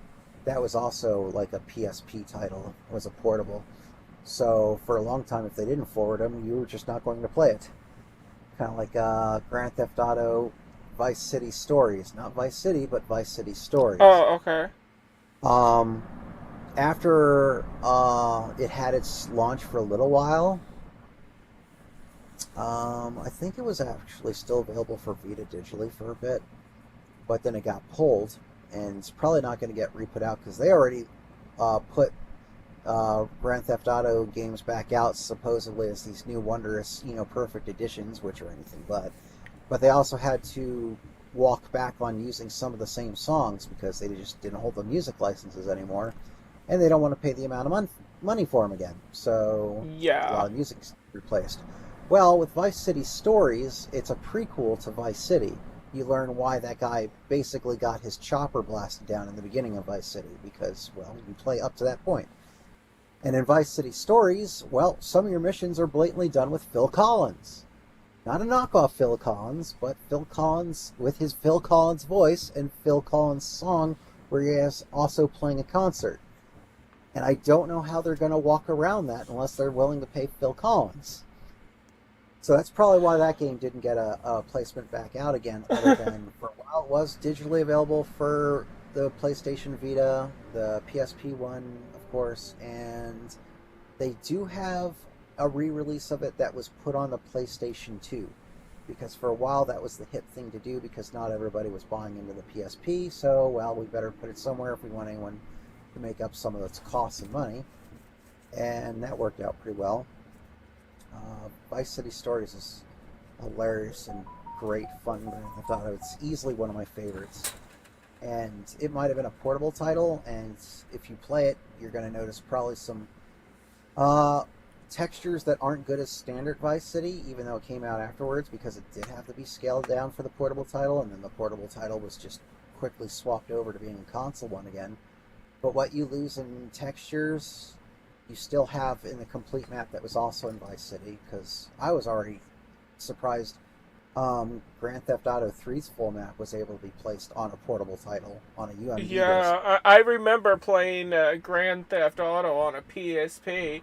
that was also like a PSP title. It was a portable. So for a long time, if they didn't forward them, you were just not going to play it. Kind of like Grand Theft Auto Vice City Stories. Not Vice City, but Vice City Stories. Oh, okay. After it had its launch for a little while, I think it was actually still available for Vita digitally for a bit, but then it got pulled, and it's probably not going to get re-put out because they already put Grand Theft Auto games back out supposedly as these new wondrous, perfect editions, which are anything but they also had to walk back on using some of the same songs because they just didn't hold the music licenses anymore, and they don't want to pay the amount of money for them again. So yeah, a lot of music's replaced. Well, with Vice City Stories, it's a prequel to Vice City. You learn why that guy basically got his chopper blasted down in the beginning of Vice City because, well, you play up to that point. And in Vice City Stories, well, some of your missions are blatantly done with Phil Collins. Not a knockoff Phil Collins, but Phil Collins with his Phil Collins voice and Phil Collins song where he is also playing a concert. And I don't know how they're going to walk around that unless they're willing to pay Phil Collins. So that's probably why that game didn't get a placement back out again, other than for a while it was digitally available for the PlayStation Vita, the PSP one, of course, and they do have a re-release of it that was put on the PlayStation 2, because for a while that was the hip thing to do because not everybody was buying into the PSP, so, well, we better put it somewhere if we want anyone to make up some of its costs and money, and that worked out pretty well. Vice City Stories is hilarious and great fun. I thought it's easily one of my favorites. And it might have been a portable title, and if you play it, you're going to notice probably some textures that aren't good as standard Vice City, even though it came out afterwards, because it did have to be scaled down for the portable title, and then the portable title was just quickly swapped over to being a console one again. But what you lose in textures, you still have in the complete map that was also in Vice City, because I was already surprised Grand Theft Auto 3's full map was able to be placed on a portable title on a UMD. Yeah, I remember playing Grand Theft Auto on a PSP.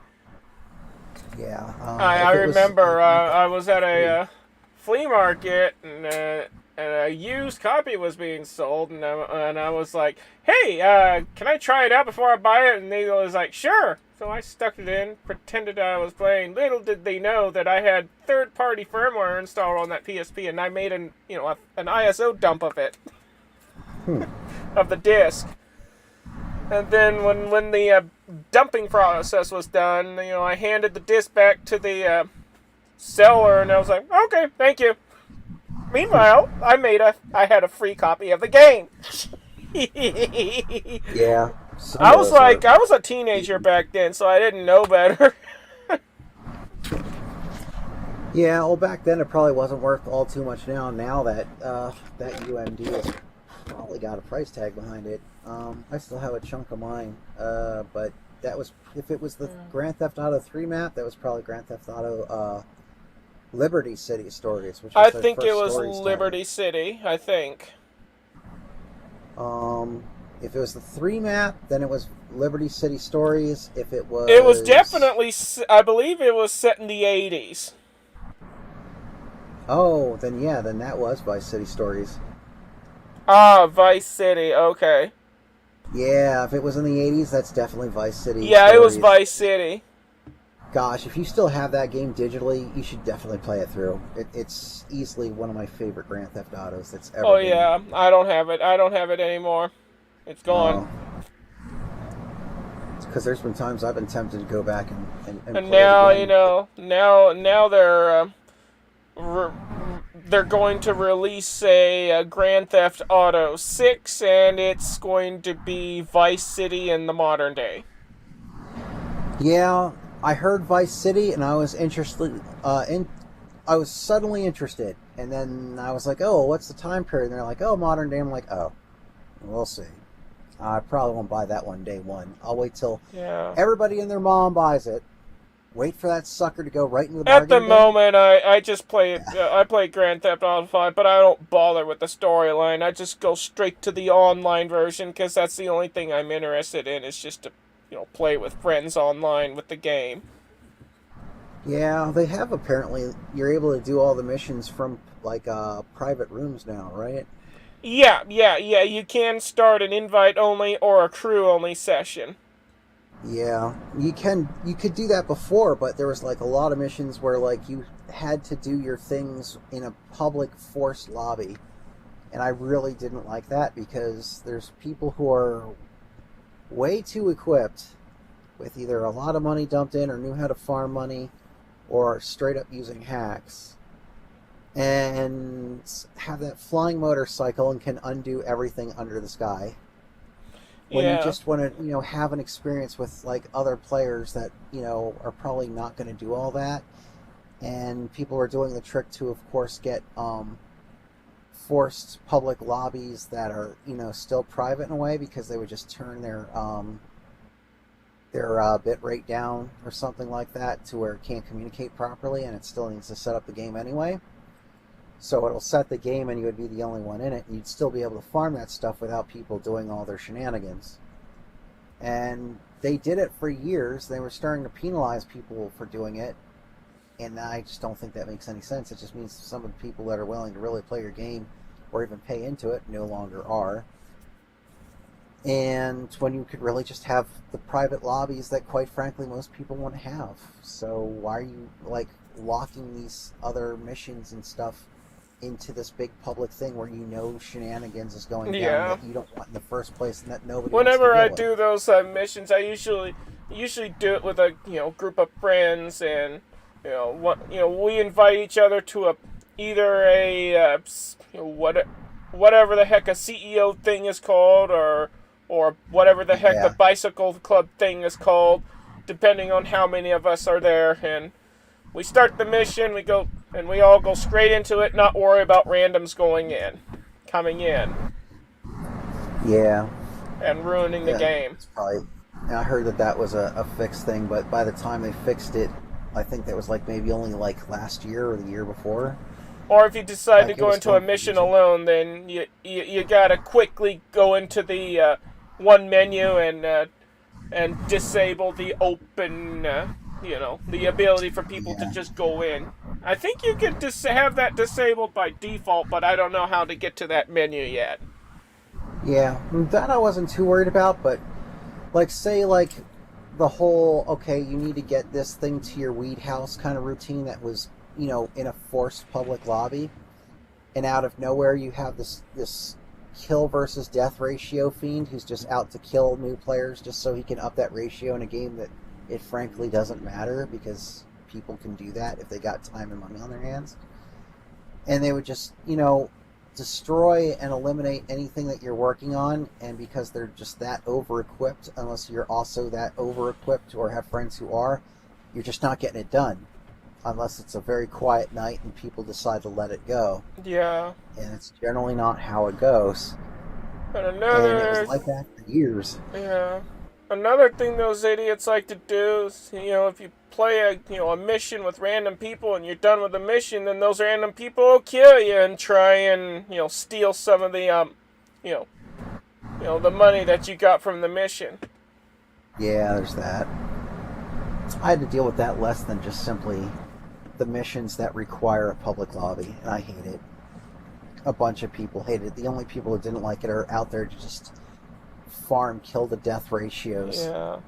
Yeah. I remember I was at a flea market, and a used copy was being sold, and I was like, hey, can I try it out before I buy it? And they was like, sure. So I stuck it in, pretended I was playing. Little did they know that I had third-party firmware installed on that PSP, and I made an ISO dump of it, of the disc. And then when the dumping process was done, I handed the disc back to the seller, and I was like, okay, thank you. Meanwhile, I had a free copy of the game. Yeah. I was a teenager back then, so I didn't know better. Yeah, well, back then it probably wasn't worth all too much. Now that that UMD has probably got a price tag behind it. I still have a chunk of mine, but that was, if it was the Grand Theft Auto 3 map, that was probably Grand Theft Auto Liberty City Stories. Which I think it was Liberty City. I think. If it was the 3 map, then it was Liberty City Stories. If it was definitely, I believe it was set in the 80s. Oh, then yeah, then that was Vice City Stories. Ah, Vice City, okay. Yeah, if it was in the 80s, that's definitely Vice City. Yeah, Stories. it was Vice City. Gosh, if you still have that game digitally, you should definitely play it through. It's easily one of my favorite Grand Theft Autos that's ever been. Yeah, I don't have it. I don't have it anymore. It's gone. Because there's been times I've been tempted to go back and play now, it again. now they're going to release a Grand Theft Auto 6, and it's going to be Vice City in the modern day. Yeah, I heard Vice City, and I was interested. I was suddenly interested, and then I was like, "Oh, what's the time period?" And they're like, "Oh, modern day." I'm like, "Oh, we'll see." I probably won't buy that one day one. I'll wait till Yeah. everybody and their mom buys it. Wait for that sucker to go right into the At the bargain bin. moment, I just play I play Grand Theft Auto 5, but I don't bother with the storyline. I just go straight to the online version because that's the only thing I'm interested in. Is just to play with friends online with the game. Yeah, they have apparently. You're able to do all the missions from like private rooms now, right? Yeah. You can start an invite only or a crew only session. Yeah, you could do that before, but there was like a lot of missions where like you had to do your things in a public forced lobby. And I really didn't like that because there's people who are way too equipped with either a lot of money dumped in or knew how to farm money or straight up using hacks and have that flying motorcycle and can undo everything under the sky. When you just want to, have an experience with like other players that, are probably not going to do all that. And people are doing the trick to, of course, get forced public lobbies that are, still private in a way because they would just turn their bit rate down or something like that to where it can't communicate properly and it still needs to set up the game anyway. So it'll set the game and you would be the only one in it and you'd still be able to farm that stuff without people doing all their shenanigans. And they did it for years. They were starting to penalize people for doing it. And I just don't think that makes any sense. It just means some of the people that are willing to really play your game or even pay into it no longer are. And when you could really just have the private lobbies that, quite frankly, most people want to have. So why are you, like, locking these other missions and stuff into this big public thing where shenanigans is going down that you don't want in the first place and that nobody Whenever wants I to do those missions, I usually do it with a group of friends, and we invite each other to either a whatever the heck a CEO thing is called, or whatever the heck the bicycle club thing is called, depending on how many of us are there. And we start the mission, we all go straight into it, not worry about randoms coming in. Yeah. And ruining the game. It's probably, I heard that was a fixed thing, but by the time they fixed it, I think that was like maybe only like last year or the year before. Or if you decide to go into a mission alone, then you gotta quickly go into the one menu and disable the open, the ability for people to just go in. I think you can have that disabled by default, but I don't know how to get to that menu yet. Yeah, that I wasn't too worried about, but like say like the whole, okay, you need to get this thing to your weed house kind of routine that was, in a forced public lobby, and out of nowhere you have this kill versus death ratio fiend who's just out to kill new players just so he can up that ratio in a game that it frankly doesn't matter because people can do that if they got time and money on their hands. And they would just, destroy and eliminate anything that you're working on, and because they're just that over-equipped, unless you're also that over-equipped or have friends who are, you're just not getting it done. Unless it's a very quiet night and people decide to let it go. Yeah. And it's generally not how it goes. And it was like that for years. Yeah. Another thing those idiots like to do is, if you play a mission with random people and you're done with the mission, then those random people will kill you and try and, steal some of the, the money that you got from the mission. Yeah, there's that. I had to deal with that less than just simply the missions that require a public lobby, and I hate it. A bunch of people hate it. The only people who didn't like it are out there to just farm kill to death ratios. Yeah.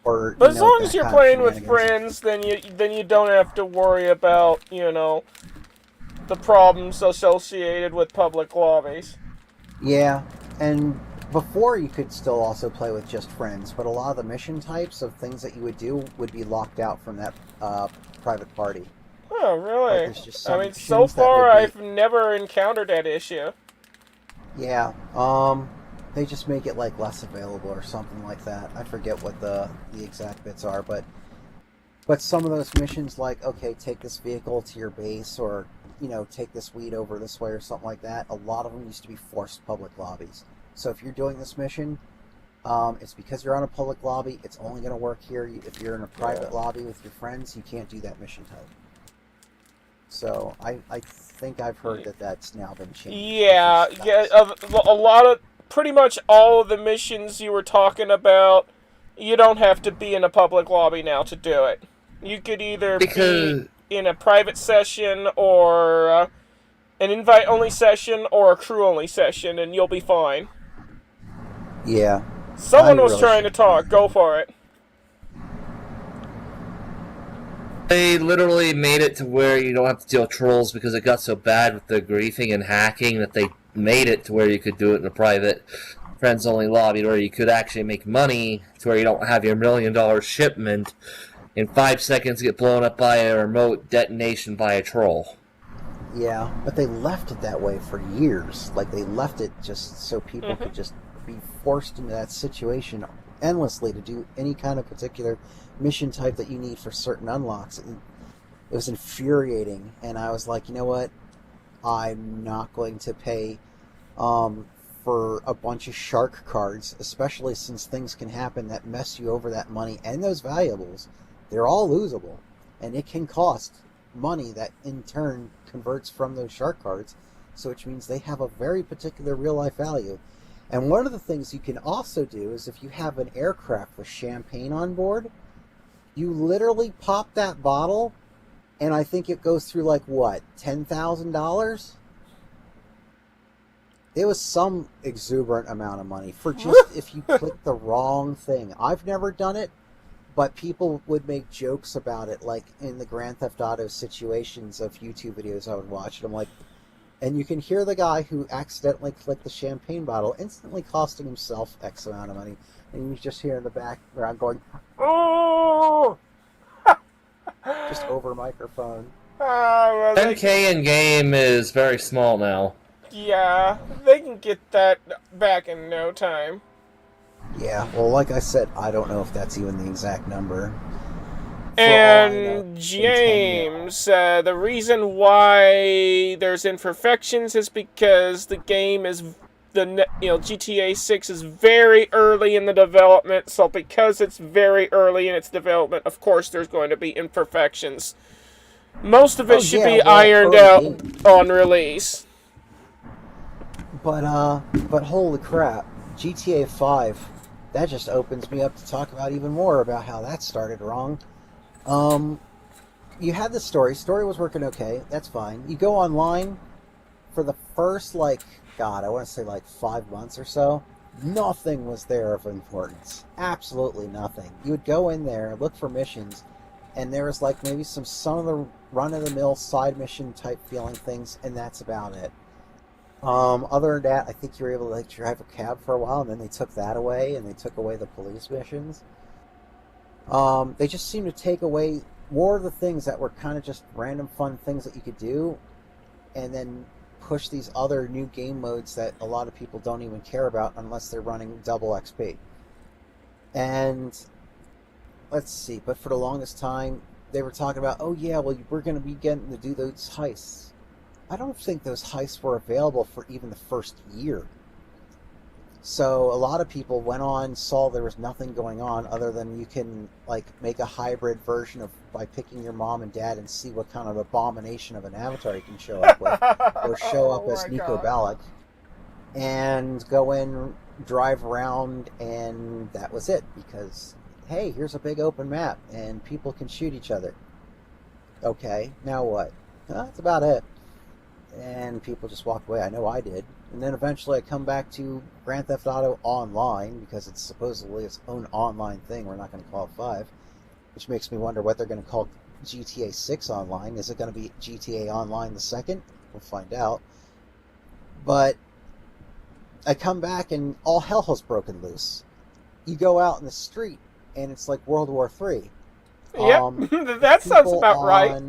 Or, but as long as you're playing with friends, then you don't have to worry about, the problems associated with public lobbies. Yeah, and before you could still also play with just friends, but a lot of the mission types of things that you would do would be locked out from that private party. Oh, really? Like I mean, so far I've never encountered that issue. Yeah, they just make it like less available or something like that. I forget what the exact bits are, but some of those missions, like, okay, take this vehicle to your base, or take this weed over this way or something like that, a lot of them used to be forced public lobbies. So if you're doing this mission, It's because you're on a public lobby. It's only going to work here. If you're in a private lobby with your friends, you can't do that mission type. So I think I've heard that that's now been changed. Yeah, a lot of, pretty much all of the missions you were talking about, you don't have to be in a public lobby now to do it. You could either be in a private session or an invite-only session or a crew-only session, and you'll be fine. Yeah. Someone was trying to talk. Go for it. They literally made it to where you don't have to deal with trolls because it got so bad with the griefing and hacking that they made it to where you could do it in a private friends-only lobby where you could actually make money to where you don't have your $1 million shipment in 5 seconds get blown up by a remote detonation by a troll. Yeah, but they left it that way for years. Like, they left it just so people could just be forced into that situation endlessly to do any kind of particular mission type that you need for certain unlocks. It was infuriating, and I was like, you know what? I'm not going to pay for a bunch of shark cards, especially since things can happen that mess you over that money and those valuables. They're all losable, and it can cost money that in turn converts from those shark cards, so which means they have a very particular real-life value. And one of the things you can also do is if you have an aircraft with champagne on board, you literally pop that bottle, and I think it goes through like, what, $10,000? It was some exuberant amount of money for just if you click the wrong thing. I've never done it, but people would make jokes about it, like in the Grand Theft Auto situations of YouTube videos I would watch. And I'm like, and you can hear the guy who accidentally clicked the champagne bottle instantly costing himself X amount of money. And you just hear in the background going, oh! Just over microphone. Well, 10K in game is very small now. Yeah, they can get that back in no time. Yeah, well, like I said, I don't know if that's even the exact number. And James, the reason why there's imperfections is because the game is GTA 6 is very early in the development. So because it's very early in its development, of course, there's going to be imperfections. Most of it should be ironed out on release. But holy crap, GTA 5. That just opens me up to talk about even more about how that started wrong. You had the story. Story was working okay. That's fine. You go online for the first, I want to say 5 months or so. Nothing was there of importance. Absolutely nothing. You would go in there, look for missions, and there was maybe some of the run-of-the-mill side mission type feeling things, and that's about it. Other than that, I think you were able to drive a cab for a while, and then they took that away, and they took away the police missions. They just seemed to take away more of the things that were kind of just random fun things that you could do, and then push these other new game modes that a lot of people don't even care about unless they're running double XP. And let's see, but for the longest time, they were talking about, oh yeah, well, we're going to be getting to do those heists. I don't think those heists were available for even the first year. So a lot of people went on, saw there was nothing going on other than you can make a hybrid version of by picking your mom and dad and see what kind of abomination of an avatar you can show up with, or show up as Nico Bellic, and go in, drive around, and that was it. Because hey, here's a big open map and people can shoot each other. Okay, now what? That's about it. And people just walk away. I know I did. And then eventually I come back to Grand Theft Auto Online, because it's supposedly its own online thing. We're not going to call it 5. Which makes me wonder what they're going to call GTA 6 Online. Is it going to be GTA Online the second? We'll find out. But I come back and all hell has broken loose. You go out in the street and it's like World War III. Yep, that sounds about right.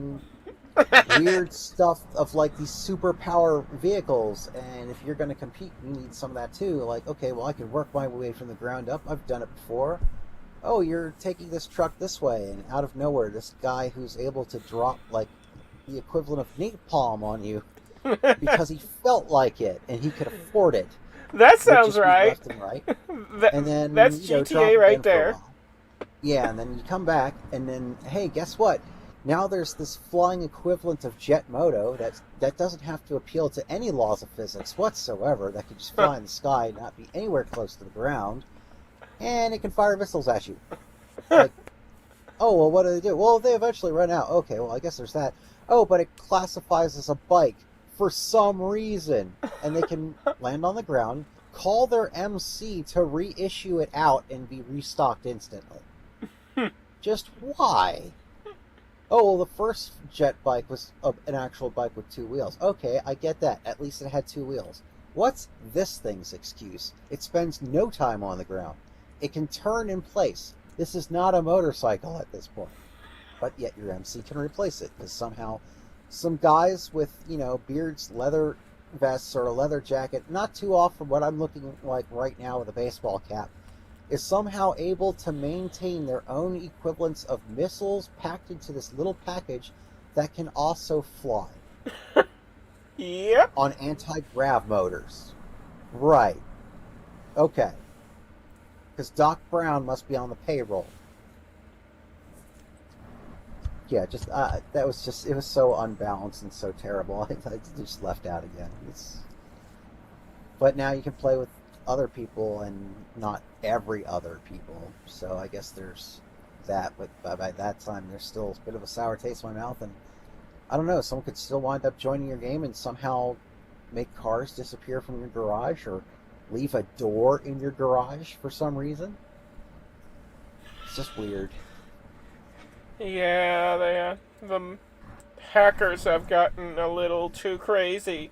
Weird stuff of these superpower vehicles, and if you're going to compete, you need some of that too. Okay, well, I can work my way from the ground up. I've done it before. Oh, you're taking this truck this way, and out of nowhere, this guy who's able to drop the equivalent of napalm on you because he felt like it and he could afford it. That would sounds just be right. left and right. That, And then that's drop GTA it right in for a there. while. Yeah, and then you come back, and then hey, guess what? Now there's this flying equivalent of jet moto that doesn't have to appeal to any laws of physics whatsoever. That can just fly in the sky and not be anywhere close to the ground, and it can fire missiles at you. Like, oh well, what do they do? Well, they eventually run out. Okay, well I guess there's that. Oh, but it classifies as a bike for some reason, and they can land on the ground, call their MC to reissue it out, and be restocked instantly. Just why? Oh, well, the first jet bike was an actual bike with 2 wheels. Okay, I get that. At least it had 2 wheels. What's this thing's excuse? It spends no time on the ground. It can turn in place. This is not a motorcycle at this point. But yet your MC can replace it, because somehow some guys with, beards, leather vests, or a leather jacket, not too off from what I'm looking like right now with a baseball cap, is somehow able to maintain their own equivalents of missiles packed into this little package that can also fly. Yep. On anti-grav motors. Right. Okay. Because Doc Brown must be on the payroll. Yeah, just it was so unbalanced and so terrible. I just left out again. But now you can play with other people and not every other people. So I guess there's that. But by that time, there's still a bit of a sour taste in my mouth. And I don't know, someone could still wind up joining your game and somehow make cars disappear from your garage or leave a door in your garage for some reason. It's just weird. Yeah, the hackers have gotten a little too crazy.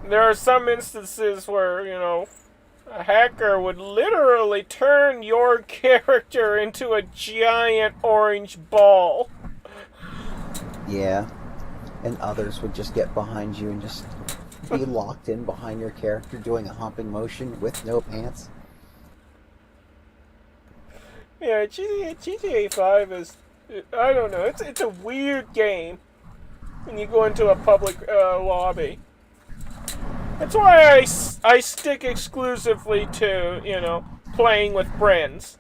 There are some instances where, a hacker would literally turn your character into a giant orange ball. Yeah. And others would just get behind you and just be locked in behind your character doing a humping motion with no pants. Yeah, GTA 5 is, I don't know, it's a weird game when you go into a public lobby. That's why I stick exclusively to, playing with friends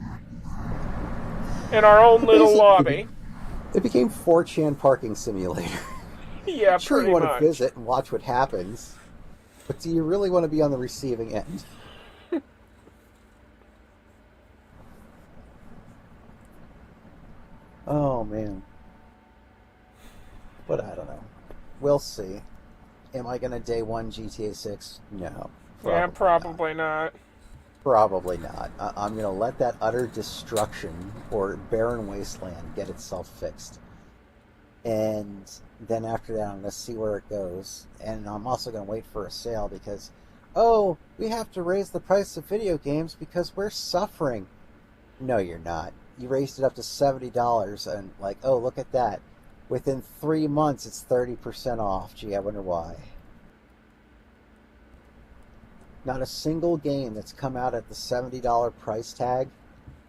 in our own little lobby. It became 4chan parking simulator. Yeah, Sure, pretty you want much. to visit and watch what happens, but do you really want to be on the receiving end? Oh, man. But I don't know. We'll see. Am I going to day one GTA 6? No. Yeah, probably not. Probably not. I'm going to let that utter destruction or barren wasteland get itself fixed. And then after that, I'm going to see where it goes. And I'm also going to wait for a sale because, oh, we have to raise the price of video games because we're suffering. No, you're not. You raised it up to $70 and oh, look at that. Within 3 months, it's 30% off. Gee, I wonder why. Not a single game that's come out at the $70 price tag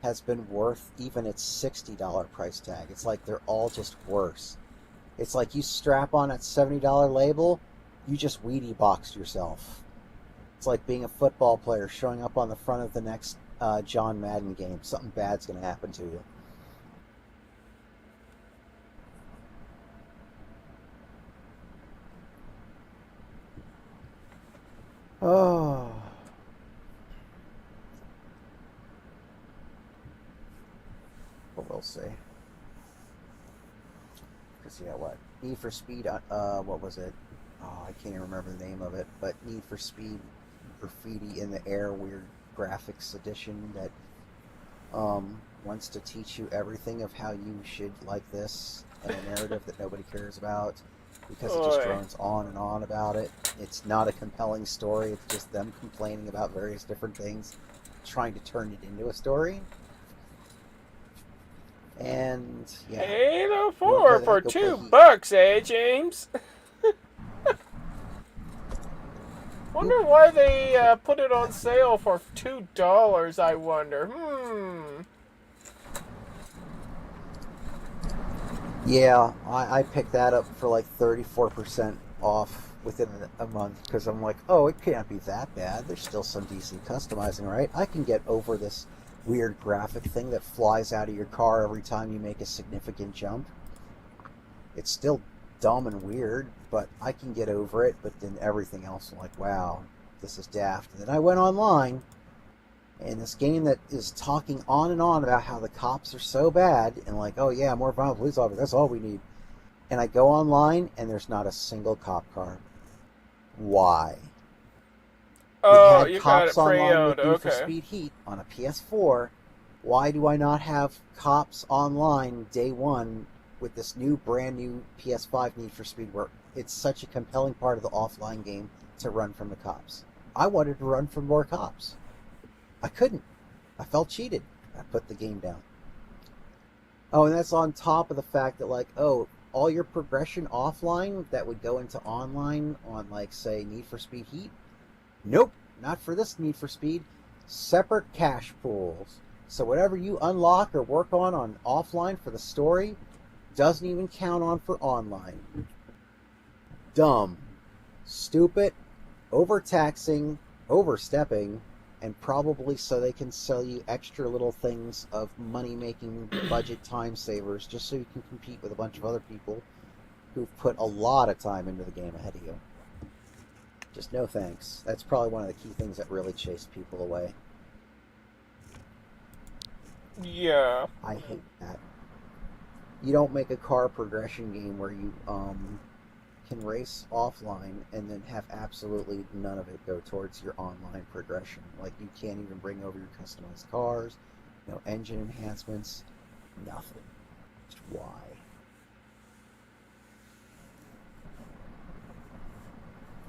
has been worth even its $60 price tag. It's like they're all just worse. It's like you strap on that $70 label, you just Wheatie boxed yourself. It's like being a football player showing up on the front of the next John Madden game. Something bad's going to happen to you. Oh. But we'll see. Because, yeah, what? Need for Speed, what was it? Oh, I can't even remember the name of it. But Need for Speed Graffiti in the Air Weird Graphics Edition that wants to teach you everything of how you should like this and a narrative that nobody cares about. Because it just drones on and on about it. It's not a compelling story. It's just them complaining about various different things, trying to turn it into a story. And yeah, 804 for $2, eh, James? Wonder why they put it on sale for $2. I wonder. Yeah, I picked that up for 34% off within a month because I'm like, oh, it can't be that bad. There's still some decent customizing, right? I can get over this weird graphic thing that flies out of your car every time you make a significant jump. It's still dumb and weird, but I can get over it. But then everything else, I'm like, wow, this is daft. And then I went online, and this game that is talking on and on about how the cops are so bad, and like, oh yeah, more violent police officers, that's all we need. And I go online, and there's not a single cop car. Why? Oh, It you had got it cops online with pre-owned. Need for Okay. Speed Heat on a PS4. Why do I not have cops online day one with this brand new PS5 Need for Speed, where it's such a compelling part of the offline game to run from the cops? I wanted to run from more cops. I couldn't. I felt cheated. I put the game down. Oh, and that's on top of the fact that, like, oh, all your progression offline that would go into online on, like, say, Need for Speed Heat? Nope, not for this Need for Speed. Separate cash pools. So whatever you unlock or work on offline for the story doesn't even count on for online. Dumb. Stupid. Overtaxing. Overstepping. And probably so they can sell you extra little things of money-making budget time savers just so you can compete with a bunch of other people who've put a lot of time into the game ahead of you. Just no thanks. That's probably one of the key things that really chased people away. Yeah. I hate that. You don't make a car progression game where you can race offline and then have absolutely none of it go towards your online progression. Like, you can't even bring over your customized cars, no engine enhancements, nothing. Just why?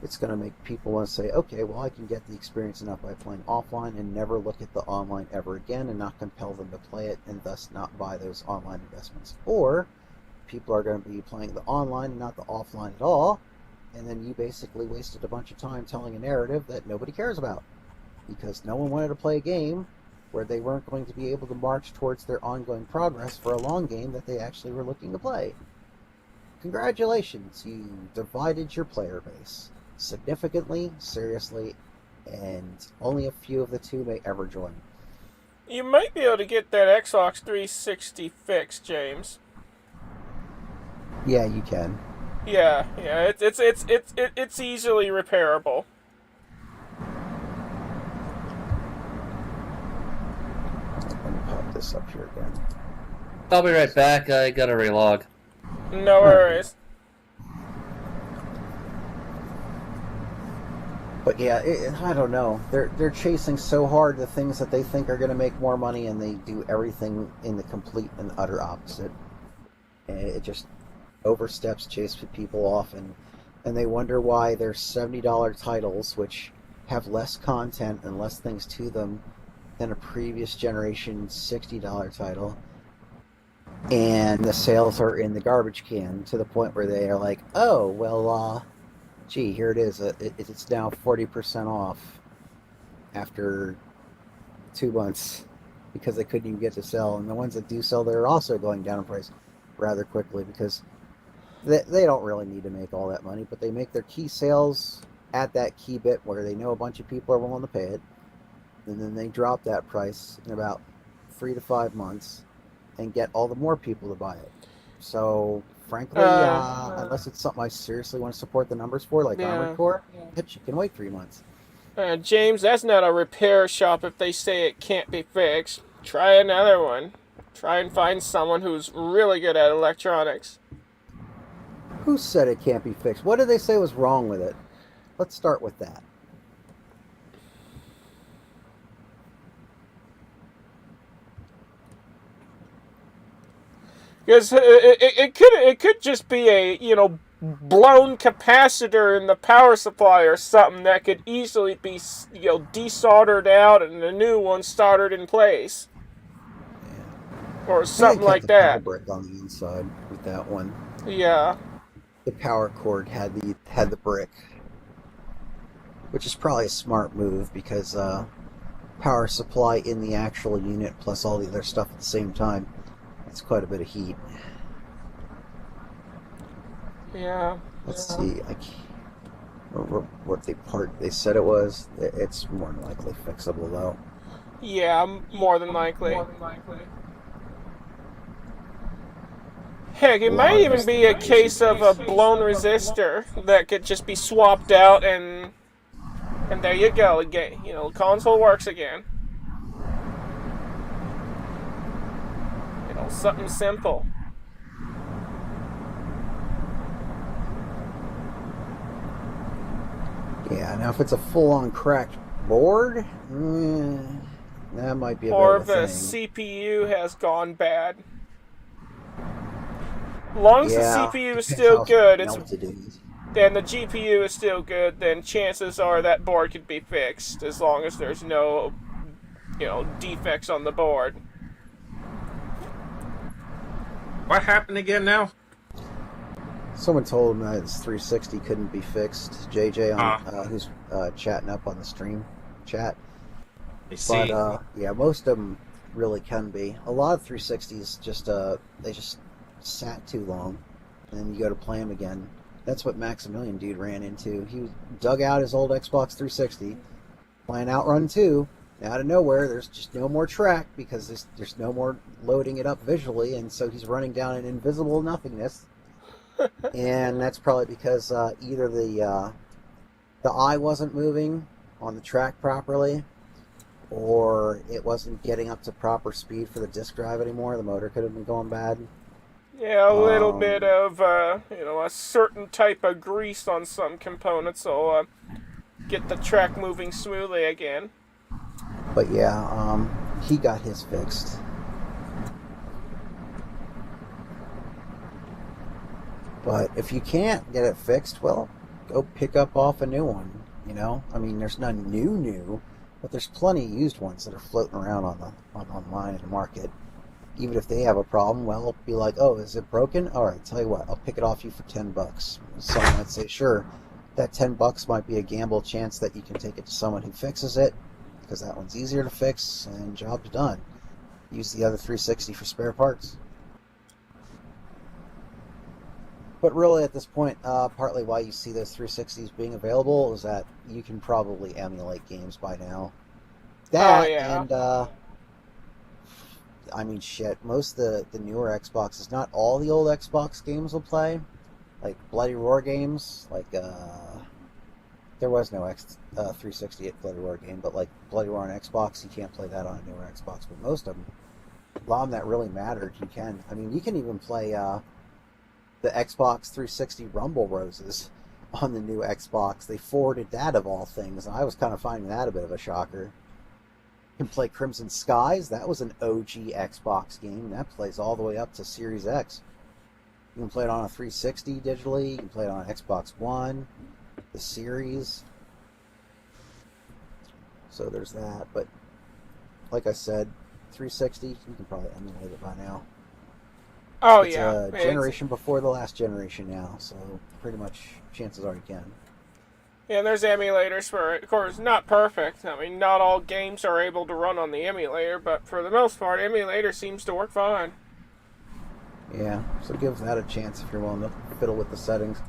It's going to make people want to say, okay, well, I can get the experience enough by playing offline and never look at the online ever again and not compel them to play it and thus not buy those online investments. Or people are going to be playing the online and not the offline at all, and then you basically wasted a bunch of time telling a narrative that nobody cares about because no one wanted to play a game where they weren't going to be able to march towards their ongoing progress for a long game that they actually were looking to play. Congratulations, you divided your player base significantly, seriously, and only a few of the two may ever join. You might be able to get that Xbox 360 fixed, James. Yeah, you can. Yeah, it's easily repairable. Let me pop this up here again. I'll be right back. I gotta relog. No worries. But yeah, I don't know. They're chasing so hard the things that they think are going to make more money, and they do everything in the complete and utter opposite. And it just oversteps, chases people off, and they wonder why their $70 titles, which have less content and less things to them than a previous generation $60 title, and the sales are in the garbage can to the point where they are like, oh, well, gee, here it is. It's now 40% off after 2 months because they couldn't even get to sell. And the ones that do sell, they're also going down in price rather quickly because they don't really need to make all that money, but they make their key sales at that key bit where they know a bunch of people are willing to pay it. And then they drop that price in about 3 to 5 months and get all the more people to buy it. So frankly, unless it's something I seriously want to support the numbers for, like Armored Core, you can wait 3 months. James, that's not a repair shop if they say it can't be fixed. Try another one. Try and find someone who's really good at electronics. Who said it can't be fixed? What did they say was wrong with it? Let's start with that. Because it could just be a, blown capacitor in the power supply or something that could easily be, desoldered out and a new one soldered in place. Or something like that. Power brick on the inside with that one. Yeah. The power cord had the brick, which is probably a smart move because power supply in the actual unit plus all the other stuff at the same time. It's quite a bit of heat. Yeah. Let's see. what the part they said it was. It's more than likely fixable though. Yeah, more than likely. Heck, it might even be a case of a blown resistor that could just be swapped out, and there you go. Again, console works again. Something simple. Yeah, now if it's a full-on cracked board, that might be a or bit of a if thing. the CPU has gone bad. As long as the CPU is still good, and the GPU is still good, then chances are that board could be fixed, as long as there's no, defects on the board. What happened again now? Someone told him that his 360 couldn't be fixed. JJ, who's chatting up on the stream chat. I see. But yeah, most of them really can be. A lot of 360s they just sat too long, and then you go to play them again. That's what Maximilian dude ran into. He dug out his old Xbox 360, playing Outrun 2. Out of nowhere, there's just no more track because there's no more loading it up visually, and so he's running down an invisible nothingness. And that's probably because either the eye wasn't moving on the track properly, or it wasn't getting up to proper speed for the disk drive anymore. The motor could have been going bad. Yeah, a little bit of a certain type of grease on some components will get the track moving smoothly again. But yeah, he got his fixed. But if you can't get it fixed, well, go pick up off a new one. I mean, there's none new, but there's plenty of used ones that are floating around online in the market. Even if they have a problem, well, be like, oh, is it broken? All right, tell you what, I'll pick it off you for $10. Someone might say, sure, that $10 might be a gamble chance that you can take it to someone who fixes it, because that one's easier to fix and job's done. Use the other 360 for spare parts. But really, at this point, partly why you see those 360s being available is that you can probably emulate games by now. That, and, I mean, shit, most of the newer Xboxes, not all the old Xbox games will play. Like, Bloody Roar games, like, there was no 360 at Bloody Roar game, but like Bloody Roar on Xbox, you can't play that on a newer Xbox. But most of them, a lot of them that really mattered, you can. I mean, you can even play the Xbox 360 Rumble Roses on the new Xbox. They forwarded that of all things, and I was kind of finding that a bit of a shocker. You can play Crimson Skies. That was an OG Xbox game. That plays all the way up to Series X. You can play it on a 360 digitally. You can play it on Xbox One, the Series. So there's that. But like I said, 360, you can probably emulate it by now. Oh, it's a generation before the last generation now, so pretty much chances are you can. Yeah, there's emulators for it. Of course, not perfect. I mean, not all games are able to run on the emulator, but for the most part, emulator seems to work fine. Yeah, so give that a chance if you're willing to fiddle with the settings.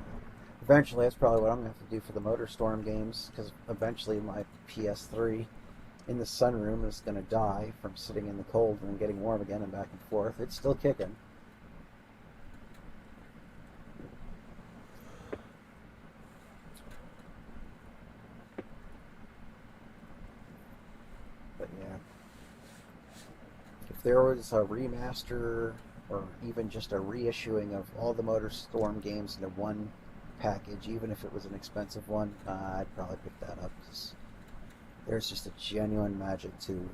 Eventually, that's probably what I'm going to have to do for the MotorStorm games, because eventually my PS3 in the sunroom is going to die from sitting in the cold and getting warm again and back and forth. It's still kicking. But yeah, if there was a remaster or even just a reissuing of all the MotorStorm games into one package, even if it was an expensive one, I'd probably pick that up, because there's just a genuine magic to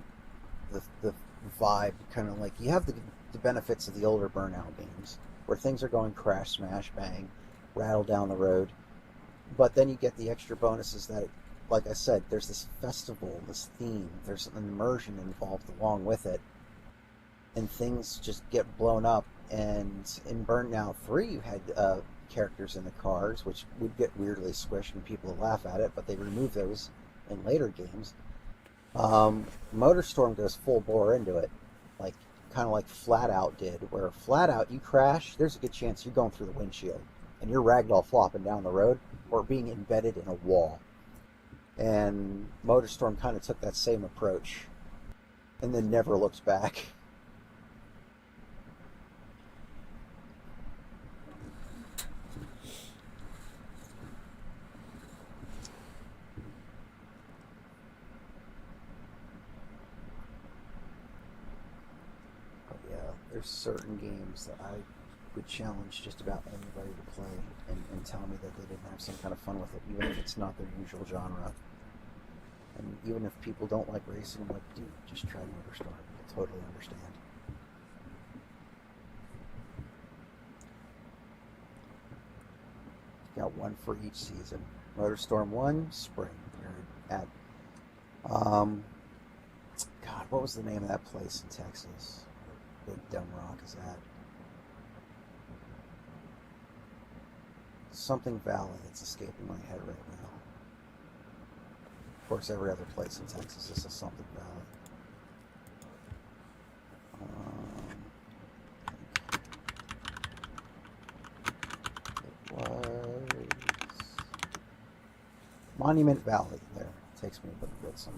the vibe. Kind of like, you have the benefits of the older Burnout games, where things are going crash, smash, bang, rattle down the road, but then you get the extra bonuses that, like I said, there's this festival, this theme, there's an immersion involved along with it, and things just get blown up. And in Burnout 3, you had characters in the cars, which would get weirdly squished and people would laugh at it, but they removed those in later games. MotorStorm goes full bore into it, like kind of like Flat Out did, where Flat Out, you crash, there's a good chance you're going through the windshield and you're ragdoll flopping down the road. or being embedded in a wall. And MotorStorm kind of took that same approach and then never looked back. But yeah, there's certain games that I would challenge just about anybody to play and tell me that they didn't have some kind of fun with it, even if it's not their usual genre. And even if people don't like racing, I'm like, dude, just try MotorStorm. I totally understand. Got one for each season. MotorStorm 1, spring. You're at, God, what was the name of that place in Texas? Big Dumb Rock is that? Something Valley. It's escaping my head right now. Of course, every other place in Texas is a something Valley. It was Monument Valley. There, it takes me a bit to get some.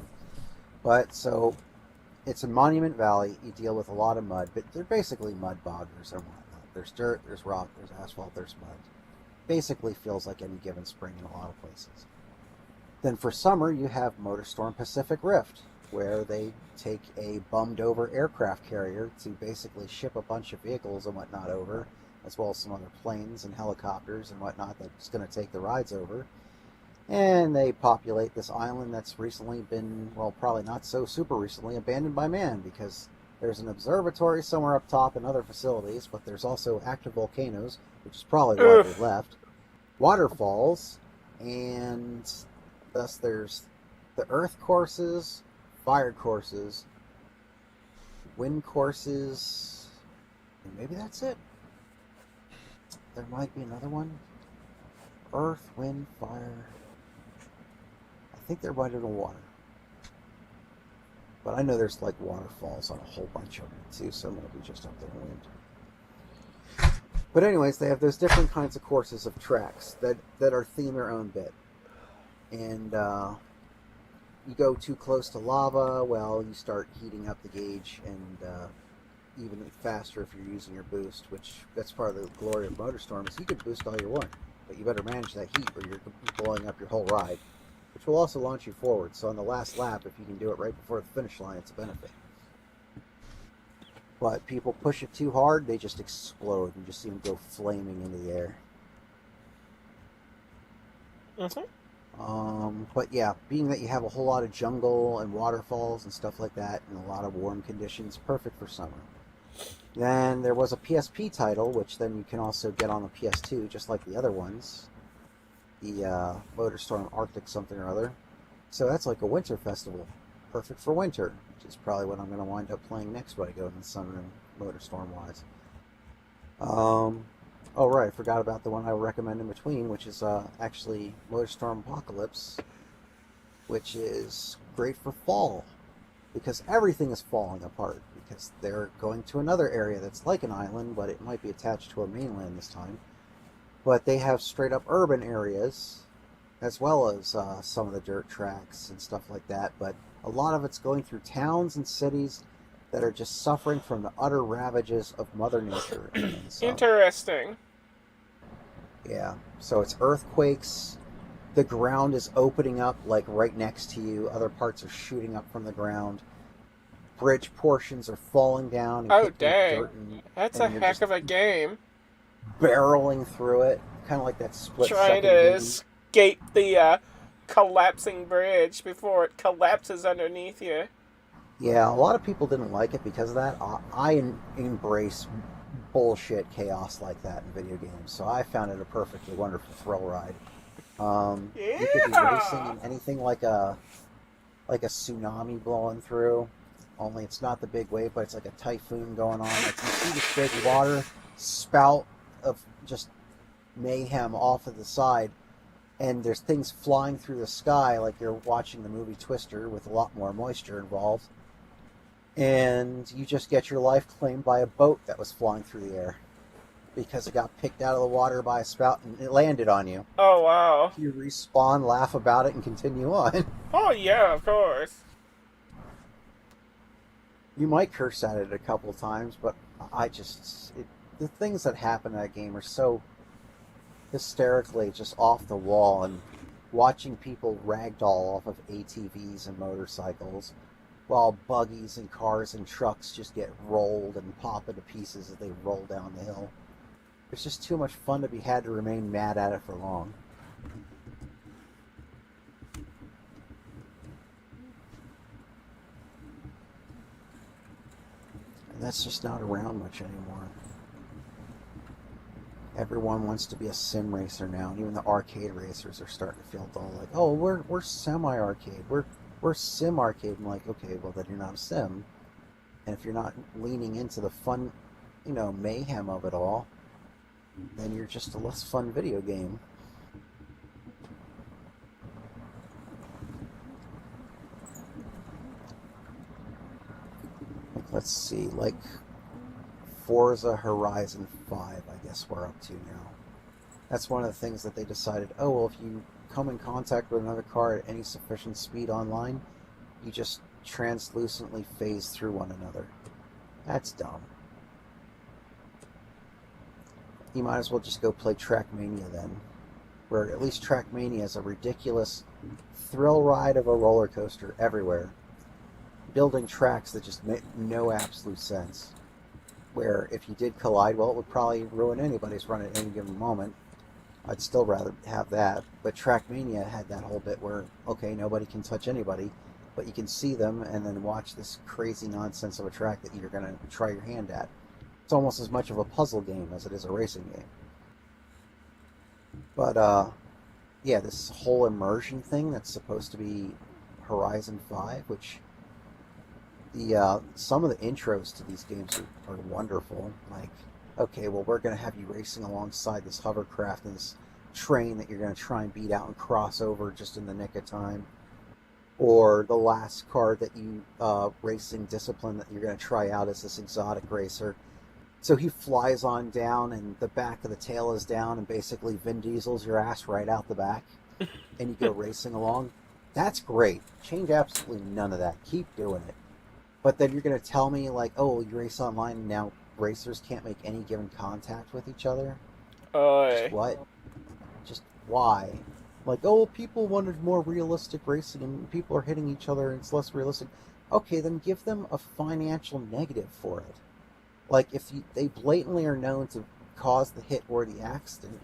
But so, it's in Monument Valley. You deal with a lot of mud, but they're basically mud boggers and whatnot. There's dirt, there's rock, there's asphalt, there's mud. Basically feels like any given spring in a lot of places. Then for summer, you have MotorStorm Pacific Rift, where they take a bummed over aircraft carrier to basically ship a bunch of vehicles and whatnot over, as well as some other planes and helicopters and whatnot that's going to take the rides over. And they populate this island that's recently been, well, probably not so super recently, abandoned by man, because there's an observatory somewhere up top and other facilities, but there's also active volcanoes, which is probably why they left, waterfalls, and thus there's the earth courses, fire courses, wind courses, and maybe that's it. There might be another one. Earth, wind, fire. I think they're right in the water. But I know there's like waterfalls on a whole bunch of them too, so maybe just up there in wind. But anyways, they have those different kinds of courses of tracks that are themed their own bit. And you go too close to lava, well, you start heating up the gauge, and even faster if you're using your boost, which that's part of the glory of MotorStorm, is you can boost all you want, but you better manage that heat or you're blowing up your whole ride, which will also launch you forward. So on the last lap, if you can do it right before the finish line, it's a benefit. But people push it too hard, they just explode. You just see them go flaming into the air. But yeah, being that you have a whole lot of jungle and waterfalls and stuff like that, and a lot of warm conditions, perfect for summer. Then there was a PSP title, which then you can also get on the PS2, just like the other ones. The MotorStorm Arctic something or other. So that's like a winter festival. Perfect for winter, which is probably what I'm going to wind up playing next when I go in the summer and MotorStorm-wise. Oh right, I forgot about the one I would recommend in between, which is actually MotorStorm Apocalypse, which is great for fall, because everything is falling apart, because they're going to another area that's like an island, but it might be attached to a mainland this time. But they have straight up urban areas, as well as some of the dirt tracks and stuff like that, but a lot of it's going through towns and cities that are just suffering from the utter ravages of Mother Nature. So, Interesting. yeah, so it's earthquakes, the ground is opening up like right next to you, other parts are shooting up from the ground, bridge portions are falling down. And Oh, dang. dirt That's a heck of a game. Barreling through it, kind of like that split Trying second to movie. escape the collapsing bridge before it collapses underneath you. Yeah, a lot of people didn't like it because of that. I embrace bullshit chaos like that in video games, so I found it a perfectly wonderful thrill ride. You could be racing in anything like a tsunami blowing through, only it's not the big wave, but it's like a typhoon going on. Like you see this big water spout of just mayhem off of the side, and there's things flying through the sky like you're watching the movie Twister with a lot more moisture involved. And you just get your life claimed by a boat that was flying through the air. because it got picked out of the water by a spout and it landed on you. Oh, wow. You respawn, laugh about it, and continue on. Oh, yeah, of course. You might curse at it a couple times, but the things that happen in that game are so hysterically just off the wall, and watching people ragdoll off of ATVs and motorcycles while buggies and cars and trucks just get rolled and pop into pieces as they roll down the hill. There's just too much fun to be had to remain mad at it for long. And that's just not around much anymore. Everyone wants to be a sim racer now, and even the arcade racers are starting to feel dull. Like, oh, we're semi-arcade. We're sim arcade. I'm like, okay, well then you're not a sim. And if you're not leaning into the fun, mayhem of it all, then you're just a less fun video game. Like, let's see, like Forza Horizon 5, I guess we're up to now. That's one of the things that they decided, oh, well, if you come in contact with another car at any sufficient speed online, you just translucently phase through one another. That's dumb. You might as well just go play Trackmania then, where at least Trackmania is a ridiculous thrill ride of a roller coaster everywhere, building tracks that just make no absolute sense, where if you did collide, well, it would probably ruin anybody's run at any given moment. I'd still rather have that, but Trackmania had that whole bit where, okay, nobody can touch anybody, but you can see them and then watch this crazy nonsense of a track that you're going to try your hand at. It's almost as much of a puzzle game as it is a racing game. But, yeah, this whole immersion thing that's supposed to be Horizon 5, which some of the intros to these games are wonderful. Like, okay, well, we're going to have you racing alongside this hovercraft and this train that you're going to try and beat out and cross over just in the nick of time. Or the last car that you, racing discipline that you're going to try out is this exotic racer. So he flies on down and the back of the tail is down and basically Vin Diesel's your ass right out the back. And you go racing along. That's great. Change absolutely none of that. Keep doing it. But then you're going to tell me, like, oh, you race online and now racers can't make any given contact with each other? Just what? Just why? Like, oh, people wanted more realistic racing and people are hitting each other and it's less realistic. Okay, then give them a financial negative for it. Like, if they blatantly are known to cause the hit or the accident,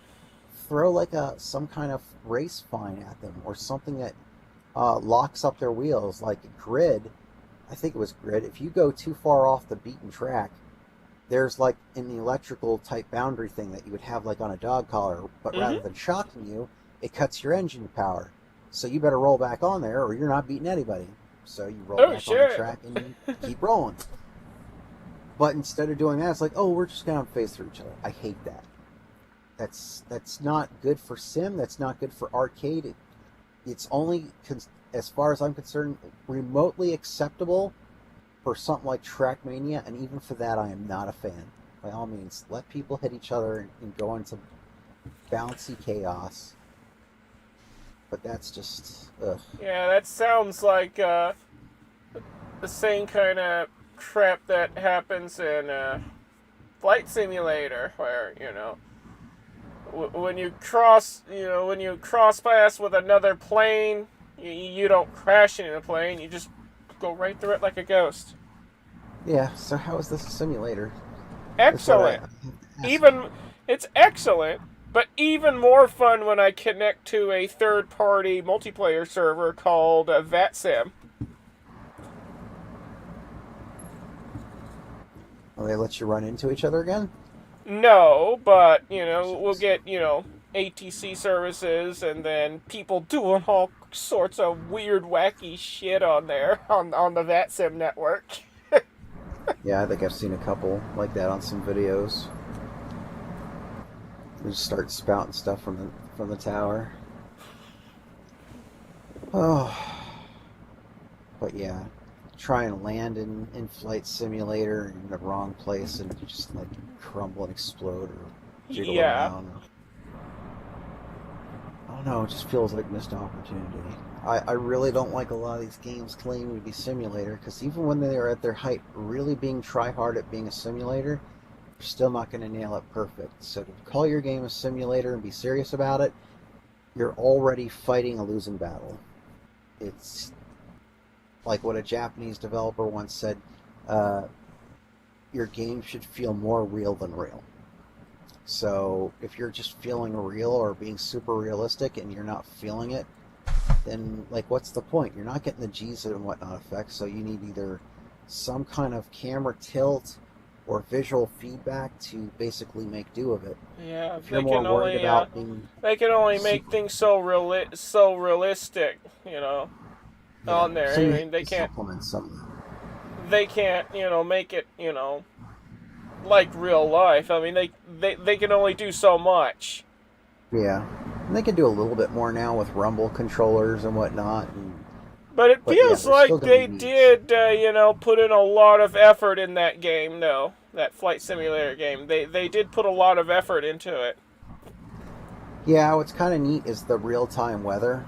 throw like some kind of race fine at them or something that locks up their wheels, like Grid. I think it was Grid. If you go too far off the beaten track, there's like in the electrical type boundary thing that you would have like on a dog collar, but rather than shocking you, it cuts your engine power. So you better roll back on there or you're not beating anybody. So you roll back on the track and you keep rolling. But instead of doing that, it's like, oh, we're just going to phase through each other. I hate that. That's not good for sim. That's not good for arcade. It's only, as far as I'm concerned, remotely acceptable for something like Trackmania, and even for that, I am not a fan. By all means, let people hit each other and go into bouncy chaos. But that's just, ugh. Yeah, that sounds like the same kind of crap that happens in Flight Simulator, where, when you cross paths with another plane, you don't crash into the plane, you just go right through it like a ghost. Yeah, so how is this a simulator? Excellent. It's excellent, but even more fun when I connect to a third-party multiplayer server called VatSim. Will they let you run into each other again? No, but, we'll get, ATC services and then people doing all sorts of weird, wacky shit on there, on the VatSim network. Yeah, I think I've seen a couple like that on some videos. They just start spouting stuff from the tower. Oh. But yeah. Try and land in Flight Simulator in the wrong place and you just like crumble and explode or jiggle Yeah. around. I don't know, it just feels like missed opportunity. I really don't like a lot of these games claiming to be simulator, because even when they are at their height, really being try-hard at being a simulator, you're still not going to nail it perfect. So to call your game a simulator and be serious about it, you're already fighting a losing battle. It's like what a Japanese developer once said, your game should feel more real than real. So if you're just feeling real or being super realistic and you're not feeling it, then like what's the point? You're not getting the G's and whatnot effects, so you need either some kind of camera tilt or visual feedback to basically make do of it. Yeah, If you're more worried about being they can only make super- things so realistic, on there. so I you mean, they have to can't supplement something. make it, like real life. I mean, they can only do so much. Yeah, and they can do a little bit more now with rumble controllers and whatnot. But it But yeah, feels there's like still gonna they be needs. did, put in a lot of effort in that game, though. That flight simulator game. They did put a lot of effort into it. Yeah, what's kind of neat is the real-time weather.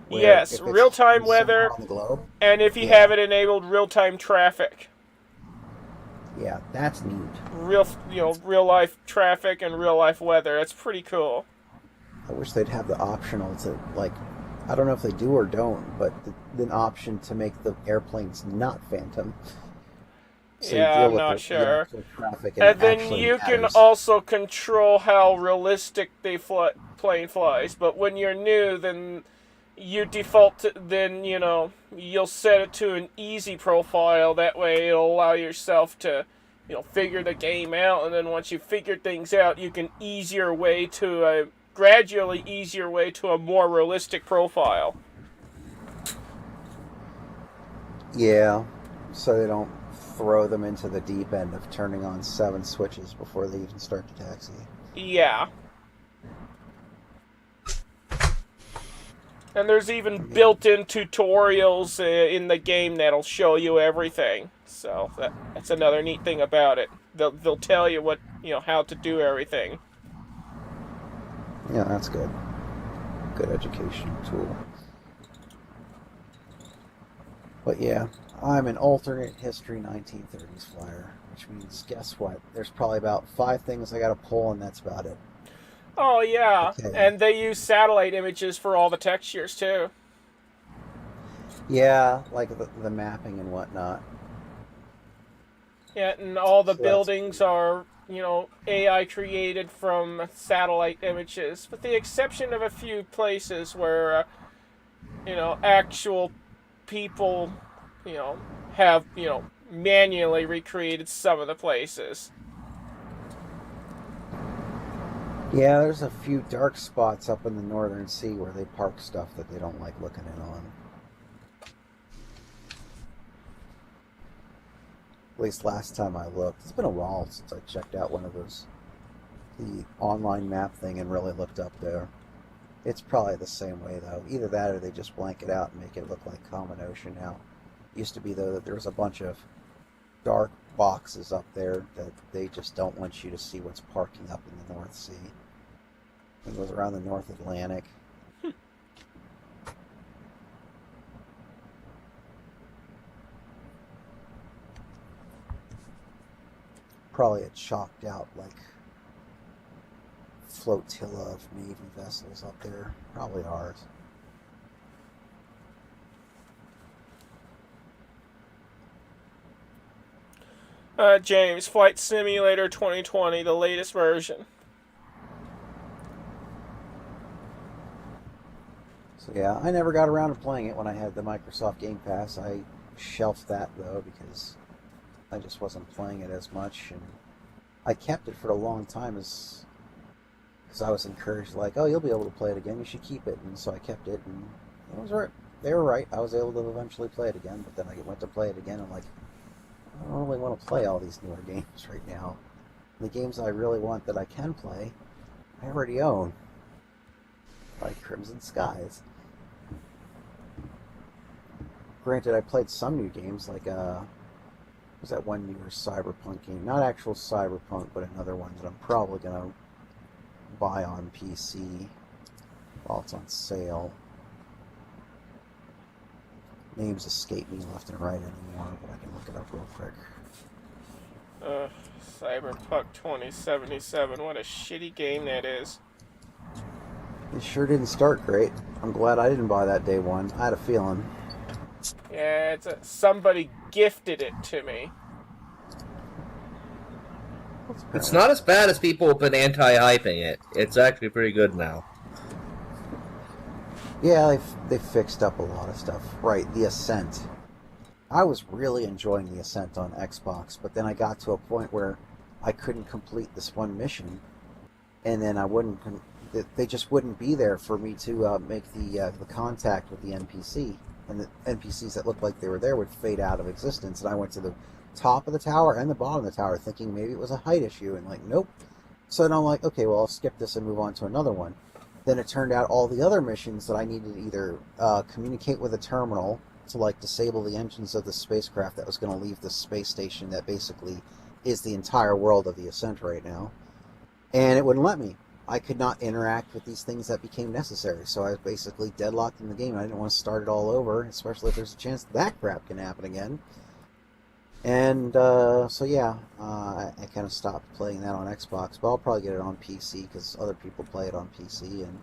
where Yes, if it's real-time somewhere weather, on the globe, and if you Yeah. have it enabled, real-time traffic. yeah, that's neat. Real life traffic and real life weather. It's pretty cool. I wish they'd have the optional to, like, I don't know if they do or don't, but an option to make the airplanes not phantom. So you Yeah, deal I'm with not the sure. actual traffic And it then actually you can matters. also control how realistic the plane flies. But when you're new, then you default to, then, you'll set it to an easy profile. That way it'll allow yourself to, figure the game out. And then once you figure things out, you can gradually easier way to a more realistic profile. Yeah, so they don't throw them into the deep end of turning on 7 switches before they even start the taxi. Yeah. And there's even built-in tutorials in the game that'll show you everything. So that's another neat thing about it. They'll tell you how to do everything. Yeah, that's good. Good educational tool. But yeah, I'm an alternate history 1930s flyer, which means, guess what? There's probably about 5 things I gotta pull, and that's about it. Oh, yeah. Okay. And they use satellite images for all the textures, too. Yeah, like the mapping and whatnot. Yeah, and all the So that's buildings are, AI created from satellite images, with the exception of a few places where, actual people, have, manually recreated some of the places. Yeah, there's a few dark spots up in the Northern Sea where they park stuff that they don't like looking in on. At least last time I looked. It's been a while since I checked out the online map thing and really looked up there. It's probably the same way though. Either that or they just blank it out and make it look like common ocean now. It used to be though that there was a bunch of dark boxes up there that they just don't want you to see what's parking up in the North Sea. It goes around the North Atlantic. Probably a chalked out like flotilla of Navy vessels up there. Probably ours. James, Flight Simulator 2020, the latest version. So yeah, I never got around to playing it when I had the Microsoft Game Pass. I shelved that though because I just wasn't playing it as much, and I kept it for a long time because I was encouraged, like, oh, you'll be able to play it again. You should keep it, and so I kept it, and it was right. They were right. I was able to eventually play it again, but then I went to play it again, and I'm like, I don't really want to play all these newer games right now. The games I really want that I can play, I already own, like Crimson Skies. Granted, I played some new games, like was that one newer Cyberpunk game? Not actual Cyberpunk, but another one that I'm probably gonna buy on PC while it's on sale. Names escape me left and right anymore, but I can look it up real quick. Cyberpunk 2077. What a shitty game that is. It sure didn't start great. I'm glad I didn't buy that day one. I had a feeling. Yeah, somebody gifted it to me. It's not as bad as people have been anti-hyping it. It's actually pretty good now. Yeah, they've fixed up a lot of stuff. Right, the Ascent. I was really enjoying the Ascent on Xbox, but then I got to a point where I couldn't complete this one mission, and then I wouldn't. They just wouldn't be there for me to make the contact with the NPC, and the NPCs that looked like they were there would fade out of existence. And I went to the top of the tower and the bottom of the tower, thinking maybe it was a height issue, and like, nope. So then I'm like, okay, well, I'll skip this and move on to another one. Then it turned out all the other missions that I needed to either communicate with a terminal to like disable the engines of the spacecraft that was going to leave the space station that basically is the entire world of the Ascent right now, and it wouldn't let me. I could not interact with these things that became necessary, so I was basically deadlocked in the game. I didn't want to start it all over, especially if there's a chance that crap can happen again. And so yeah, I kind of stopped playing that on Xbox, but I'll probably get it on PC because other people play it on PC. And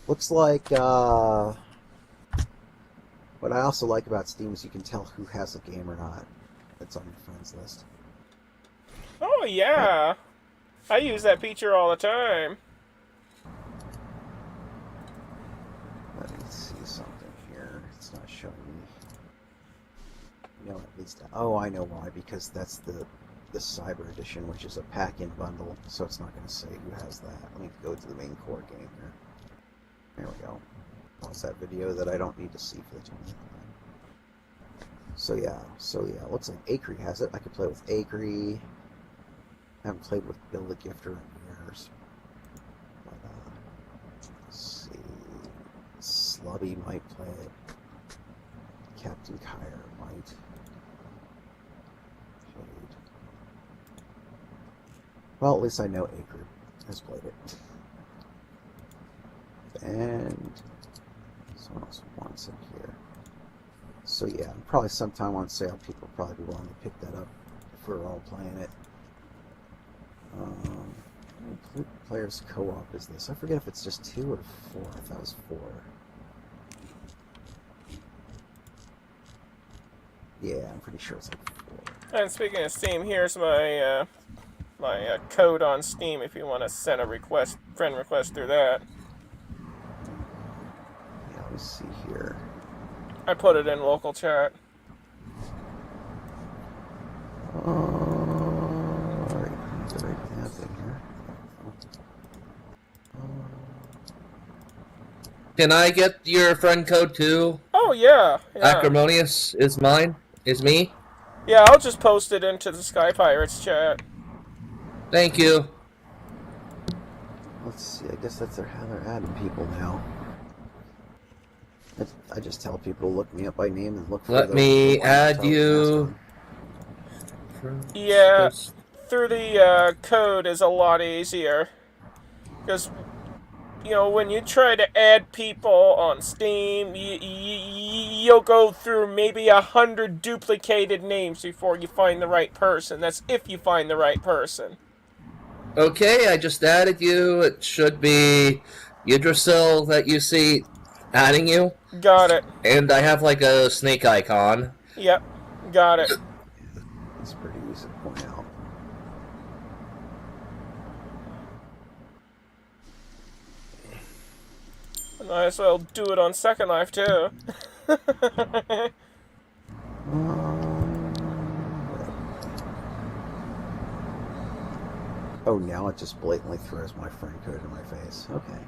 looks like what I also like about Steam is you can tell who has a game or not that's on your friends list. Oh yeah, I use that feature all the time. Let me see something here. It's not showing me. No, at least. Oh, I know why. Because that's the Cyber Edition, which is a pack-in bundle, so it's not going to say who has that. Let me go to the main core game here. There we go. Pause that video that I don't need to see for the 20th time. So yeah, it looks like Acre has it. I could play with Acre. I haven't played with Bill the Gifter in years. But, let's see. Slubby might play it. Captain Kyre might. Played. Well, at least I know Acre has played it. And someone else wants it here. So yeah, probably sometime on sale, people will probably be willing to pick that up if we're all playing it. Include players co-op is this? I forget if it's just 2 or 4. I thought it was 4. Yeah, I'm pretty sure it's like 4. And speaking of Steam, here's my my code on Steam if you want to send a friend request through that. Yeah, let me see here. I put it in local chat. Alright, the right thing here. Can I get your friend code too? Oh yeah, yeah. Acrimonious is mine. Is me. Yeah, I'll just post it into the Sky Pirates chat. Thank you. Let's see, I guess that's how they're adding people now. I just tell people to look me up by name and look for Let me add you. Yeah, through the code is a lot easier. Because, you know, when you try to add people on Steam, you'll go through maybe 100 duplicated names before you find the right person. That's if you find the right person. Okay, I just added you. It should be Yggdrasil that you see adding you. Got it. And I have like a snake icon. Yep, got it. It's pretty easy to point out. Might as well do it on Second Life too. Oh, now it just blatantly throws my friend code in my face. Okay.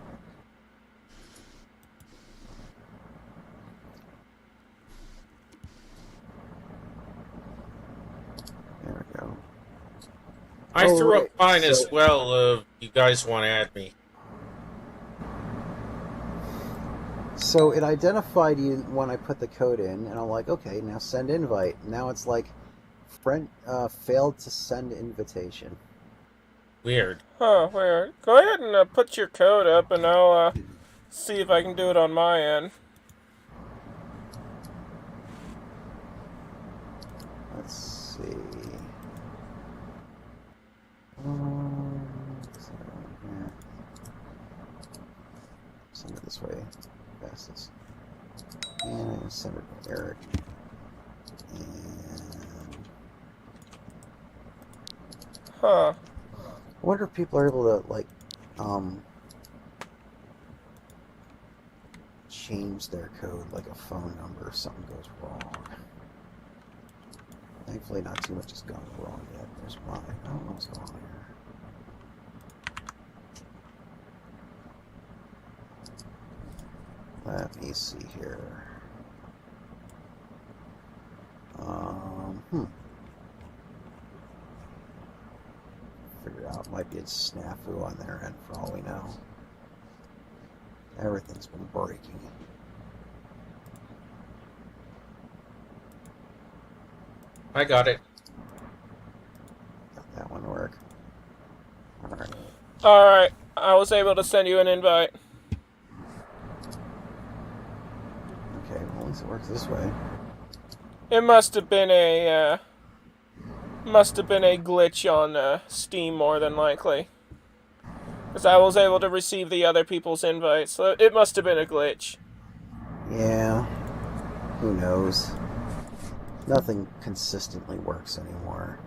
There we go. I threw right, up mine so- as well if you guys want to add me. So it identified you when I put the code in, and I'm like, okay, now send invite. Now it's like, friend failed to send invitation. Weird. Huh, weird. Go ahead and put your code up, and I'll see if I can do it on my end. Let's see. Send it this way. Fastest. And I'm gonna send it to Eric. And Huh. I wonder if people are able to like change their code, like a phone number if something goes wrong. Thankfully not too much has gone wrong yet. There's mine. I don't know what's going on here. Let me see here. Figure out, might be a snafu on their end for all we know. Everything's been breaking. I got it. Got that one to work. Alright. Alright, I was able to send you an invite. Okay, well, at least it works this way. It must have been a glitch on Steam more than likely. Because I was able to receive the other people's invites, so it must have been a glitch. Yeah. Who knows? Nothing consistently works anymore.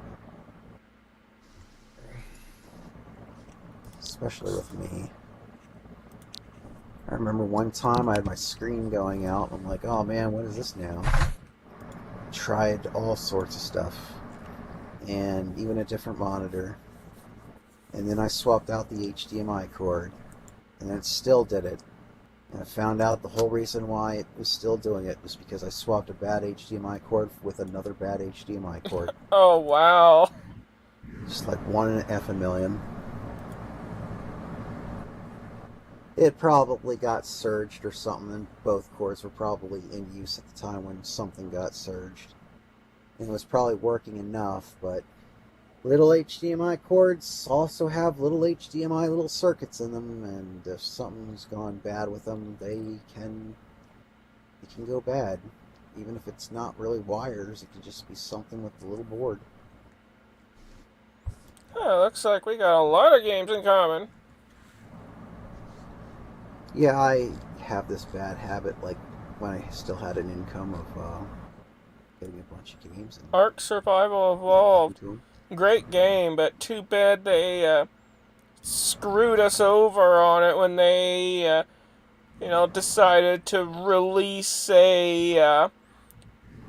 Especially with me. I remember one time I had my screen going out, and I'm like, oh man, what is this now? Tried all sorts of stuff. And even a different monitor. And then I swapped out the HDMI cord, and it still did it. And I found out the whole reason why it was still doing it was because I swapped a bad HDMI cord with another bad HDMI cord. Oh, wow. Just like 1 in a effing million. It probably got surged or something, and both cords were probably in use at the time when something got surged. And it was probably working enough, but little HDMI cords also have little HDMI little circuits in them, and if something's gone bad with them, they can go bad. Even if it's not really wires, it could just be something with the little board. Oh, looks like we got a lot of games in common. Yeah, I have this bad habit, like when I still had an income of getting a bunch of games. And Ark Survival Evolved. Great game, but too bad they screwed us over on it when they, decided to release a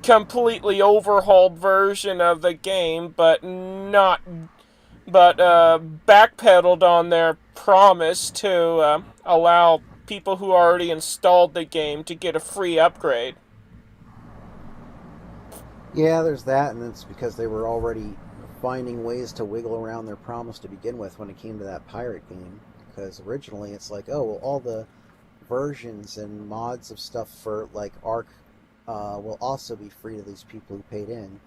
completely overhauled version of the game, but backpedaled on their promise to allow people who already installed the game to get a free upgrade. Yeah, there's that, and it's because they were already finding ways to wiggle around their promise to begin with when it came to that pirate game. Because originally it's like, oh, well, all the versions and mods of stuff for, like, Ark will also be free to these people who paid in.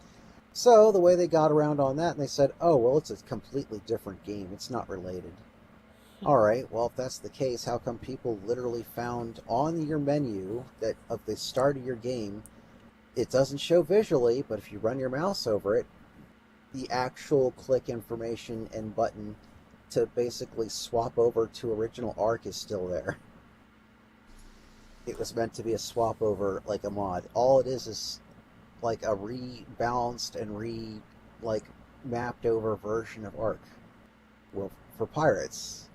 So the way they got around on that, and they said, oh, well, it's a completely different game. It's not related. Alright, well, if that's the case, how come people literally found on your menu that of the start of your game, it doesn't show visually, but if you run your mouse over it, the actual click information and button to basically swap over to original Ark is still there. It was meant to be a swap over, like a mod. All it is like a rebalanced and mapped over version of Ark. Well, for pirates.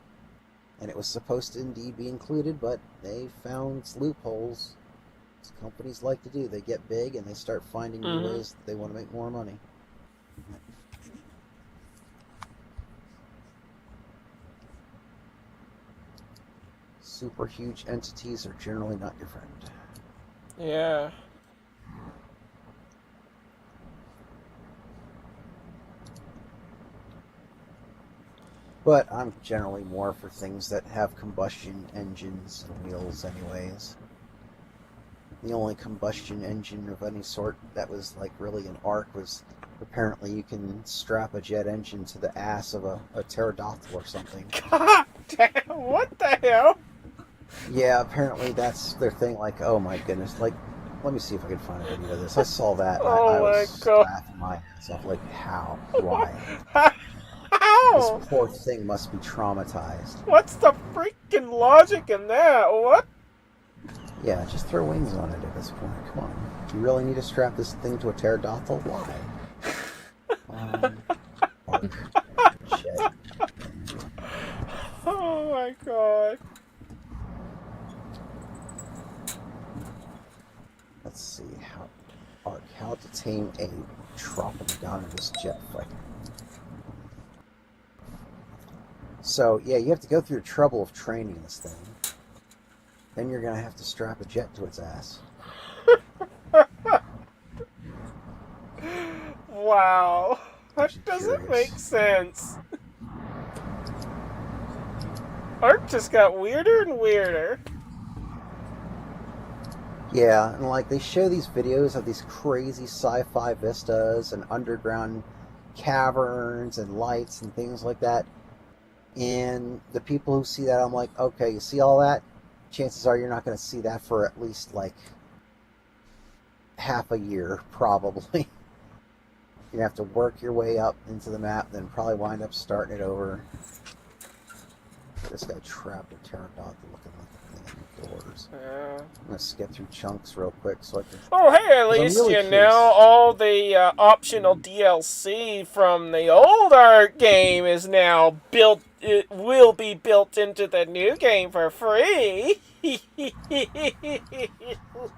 And it was supposed to indeed be included, but they found loopholes. As companies like to do. They get big and they start finding new ways that they want to make more money. Super huge entities are generally not your friend. Yeah. But I'm generally more for things that have combustion engines and wheels anyways. The only combustion engine of any sort that was like really an Ark was apparently you can strap a jet engine to the ass of a pterodactyl or something. God damn, what the hell? Yeah, apparently that's their thing. Like, oh my goodness, like, let me see if I can find a video of this. I saw that and Oh I my was God. laughing my ass off. Like, how? Why? This How? poor thing must be traumatized. What's the freaking logic in that? What? Yeah, just throw wings on it at this point. Come on. You really need to strap this thing to a pterodactyl? Why? Bark. Shit. Oh my God. Let's see how to tame a tropodontous jet fighter. So yeah, you have to go through the trouble of training this thing. Then you're gonna have to strap a jet to its ass. Wow. That Just doesn't curious. make sense. Art just got weirder and weirder. Yeah, and like they show these videos of these crazy sci-fi vistas and underground caverns and lights and things like that. And the people who see that, I'm like, okay, you see all that? Chances are you're not going to see that for at least like half a year, probably. You have to work your way up into the map, then probably wind up starting it over. This guy trapped a pterodactyl looking like a thing indoors. Yeah. I'm gonna skip through chunks real quick so I can. Oh, hey, at 'Cause I'm least really you curious. know all the optional DLC from the old art game is now built. It will be built into the new game for free. Yeah,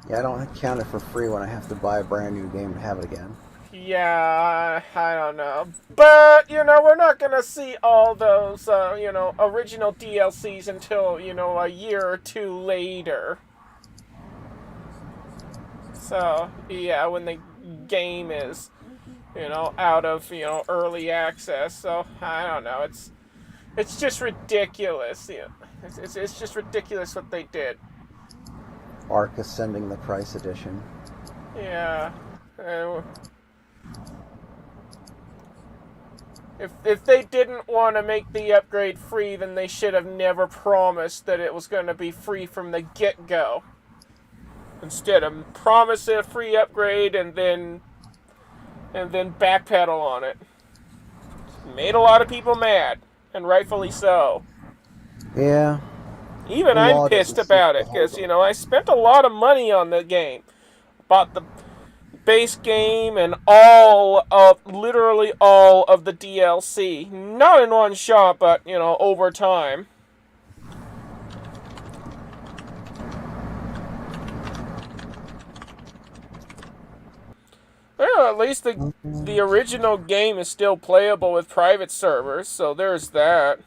I don't count it for free when I have to buy a brand new game to have it again. Yeah, I don't know. But, you know, we're not gonna see all those, you know, original DLCs until, you know, a year or two later. So, yeah, when the game is, you know, out of, you know, early access. So, I don't know. It's just ridiculous. You know, it's just ridiculous what they did. Ark Ascending the Price Edition. Yeah. If they didn't want to make the upgrade free, then they should have never promised that it was going to be free from the get-go. Instead of promise a free upgrade and then backpedal on it. Made a lot of people mad, and rightfully so. Yeah. Even The I'm law pissed doesn't seem about to it, because, hold you up. know, I spent a lot of money on the game. Bought the base game and literally all of the DLC. Not in one shot, but, you know, over time. Well, at least the original game is still playable with private servers, so there's that.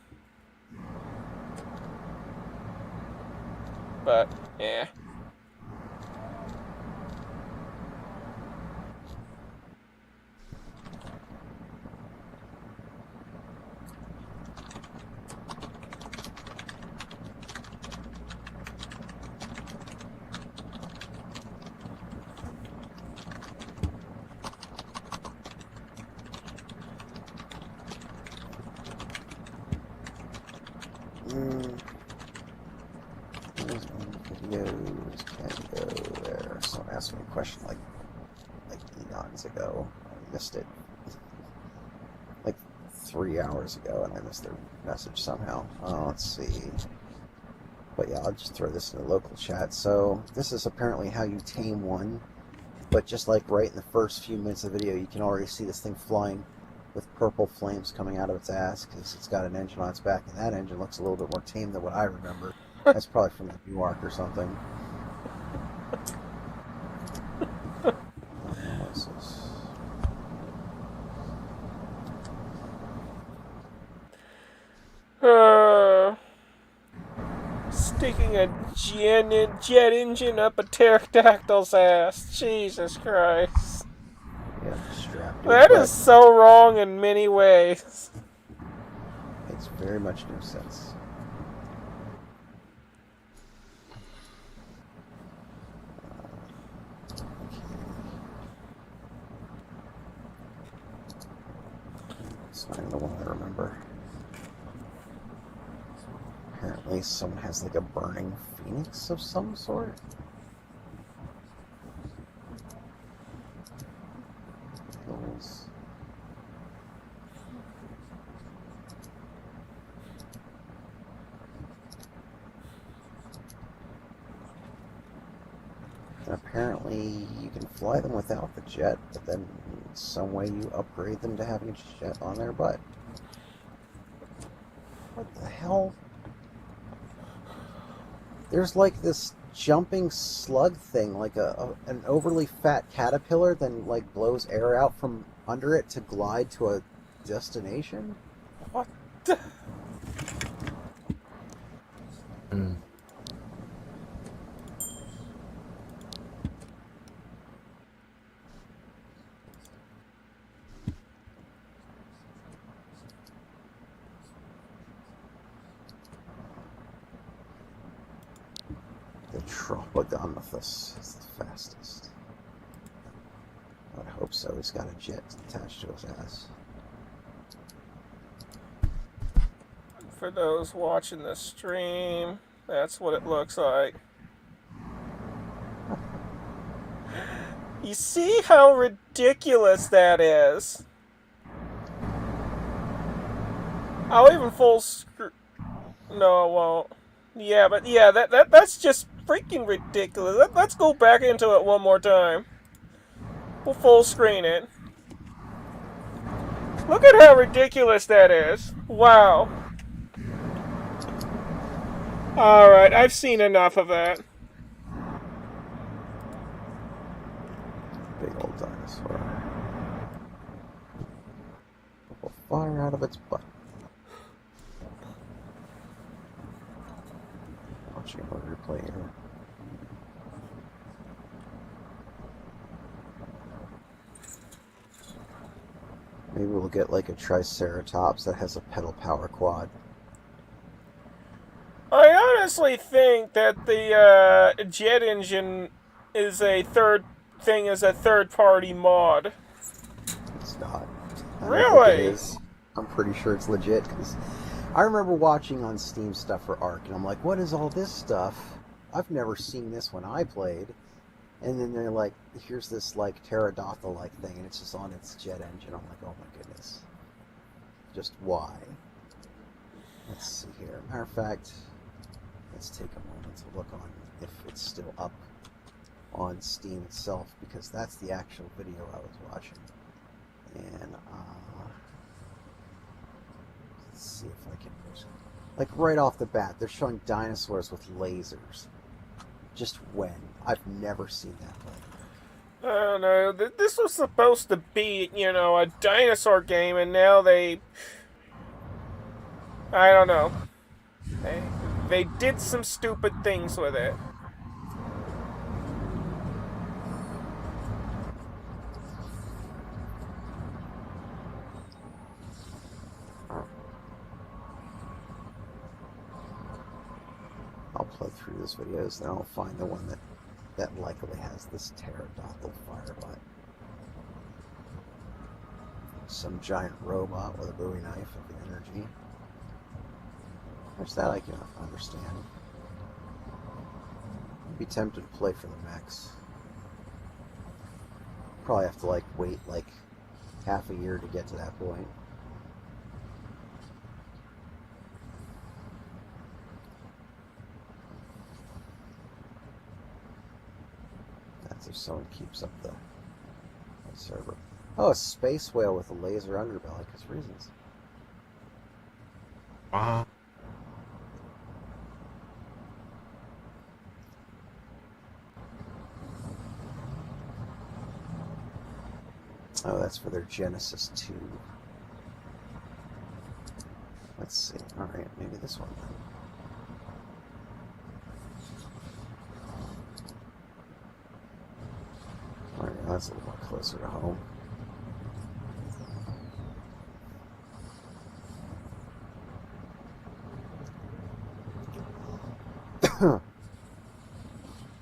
But, yeah. Videos can go there. Someone asked me a question like eons ago. I missed it. Like 3 hours ago, and I missed their message somehow. Let's see. But yeah, I'll just throw this in the local chat. So this is apparently how you tame one. But just like right in the first few minutes of the video, you can already see this thing flying with purple flames coming out of its ass because it's got an engine on its back, and that engine looks a little bit more tame than what I remember. That's probably from the new arc or something. What's this? Sticking a jet engine up a pterodactyl's ass. Jesus Christ. Yeah, strapped in. That But is so wrong in many ways. makes very much no sense. It's not even the one I remember. Apparently someone has like a burning phoenix of some sort. Hills. And apparently you can fly them without the jet, but then some way you upgrade them to having a jet on their butt. What the hell? There's like this jumping slug thing, like an overly fat caterpillar, then like blows air out from under it to glide to a destination? What the? The Tropogonithus is the fastest. I would hope so. He's got a jet attached to his ass. For those watching the stream, that's what it looks like. You see how ridiculous that is? I'll even full screen. No, I won't. Yeah, but yeah, that's just freaking ridiculous. Let's go back into it one more time. We'll full screen it. Look at how ridiculous that is. Wow. Alright, I've seen enough of that. Big old dinosaur. Will fire out of its butt. Watching a replay here. Maybe we'll get like a Triceratops that has a pedal power quad. I honestly think that the jet engine is a third-party mod. It's not. I don't Really? think it is. I'm pretty sure it's legit because I remember watching on Steam stuff for Ark, and I'm like, what is all this stuff? I've never seen this when I played. And then they're like, here's this like pterodactyl-like thing, and it's just on its jet engine. I'm like, oh my goodness. Just why? Let's see here. Matter of fact, let's take a moment to look on if it's still up on Steam itself, because that's the actual video I was watching. And let's see if I can, like right off the bat, they're showing dinosaurs with lasers. Just when? I've never seen that play. I don't know. This was supposed to be, a dinosaur game, and now they... I don't know. They did some stupid things with it. I'll play through these videos, then I'll find the one that likely has this pterodactyl firebot. Some giant robot with a Bowie knife of the energy. Which that I can understand. I'd be tempted to play for the mechs. Probably have to wait half a year to get to that point. That's if someone keeps up the server. Oh, a space whale with a laser underbelly, because reasons. Oh, that's for their Genesis 2. Let's see. Alright, maybe this one then. Alright, that's a little more closer to home.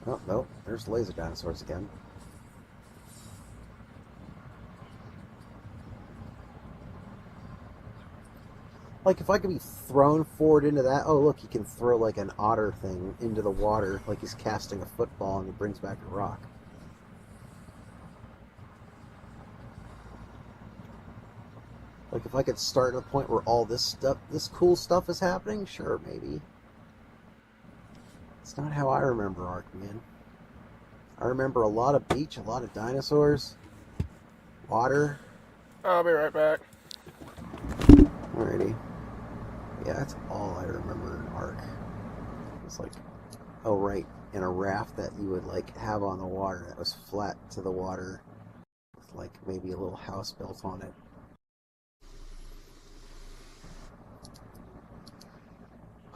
Oh, no, there's laser dinosaurs again. Like, if I could be thrown forward into that... Oh, look, he can throw, like, an otter thing into the water, like he's casting a football, and he brings back a rock. Like, if I could start at a point where all this stuff, this cool stuff is happening, sure, maybe. It's not how I remember Ark, man. I remember a lot of beach, a lot of dinosaurs, water. I'll be right back. Alrighty. Yeah, that's all I remember in Ark. It's like, oh right, in a raft that you would like have on the water that was flat to the water with like maybe a little house built on it.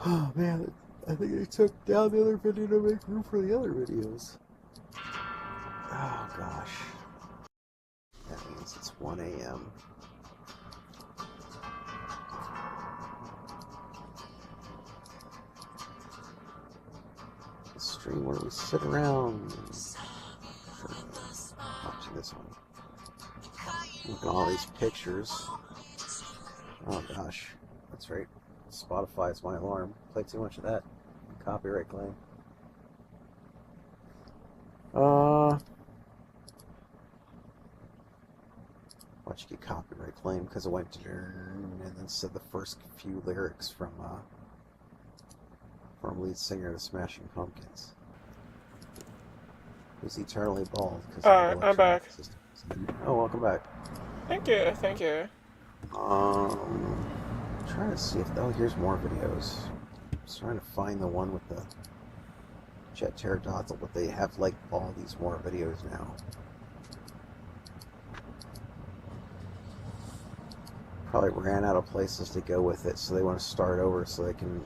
Oh man, I think I took down the other video to make room for the other videos. Oh gosh. That means it's 1 a.m. A stream where we sit around watching this one. Look at all these pictures. Oh gosh. That's right. Spotify is my alarm. Play too much of that. Copyright claim. Watch you get copyright claim because it went to and then said the first few lyrics from lead singer of Smashing Pumpkins. Who's eternally bald because I'm back. Oh, welcome back. Thank you, thank you. Trying to see if... Oh, here's more videos. I'm just trying to find the one with the jet pterodactyl, but they have, like, all these more videos now. Probably ran out of places to go with it, so they want to start over so they can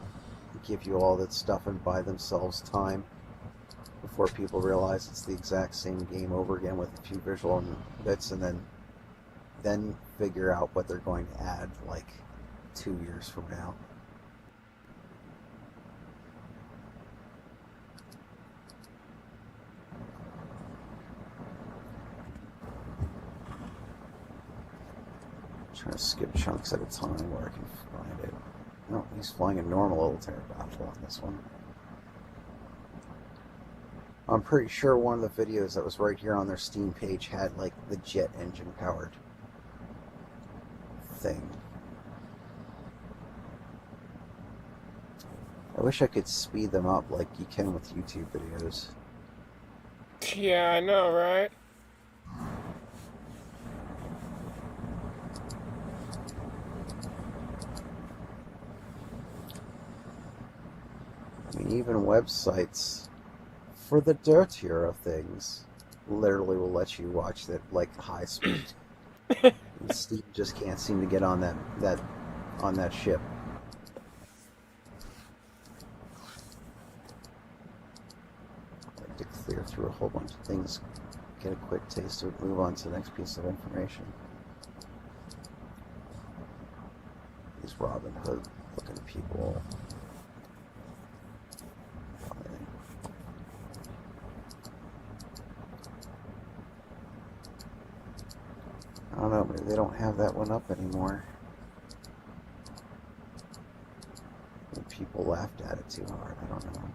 give you all that stuff and buy themselves time before people realize it's the exact same game over again with a few visual bits, and then figure out what they're going to add, like, 2 years from now. I'm trying to skip chunks at a time where I can find it. No, he's flying a normal little pterodactyl on this one. I'm pretty sure one of the videos that was right here on their Steam page had like the jet engine powered thing. I wish I could speed them up like you can with YouTube videos. Yeah, I know, right? I mean, even websites for the dirtier of things literally will let you watch that like high speed. And Steve just can't seem to get on that ship. I'd like to clear through a whole bunch of things, get a quick taste of it, move on to the next piece of information. These Robin Hood looking people. I don't know, maybe they don't have that one up anymore. Maybe people laughed at it too hard, I don't know.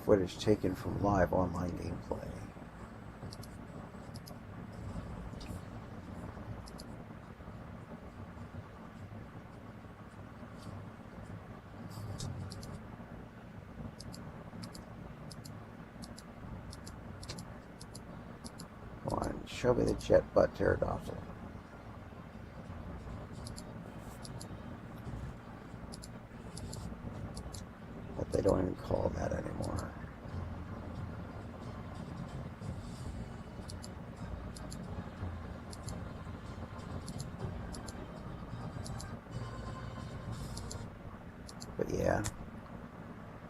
Footage taken from live online gameplay. Show me the jet butt pterodactyl. But they don't even call that anymore. But yeah,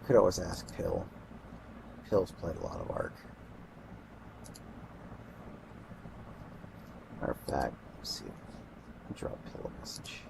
could always ask Pill. Pill's played a lot of Ark. Matter of fact, let's see. Drop Pill a message.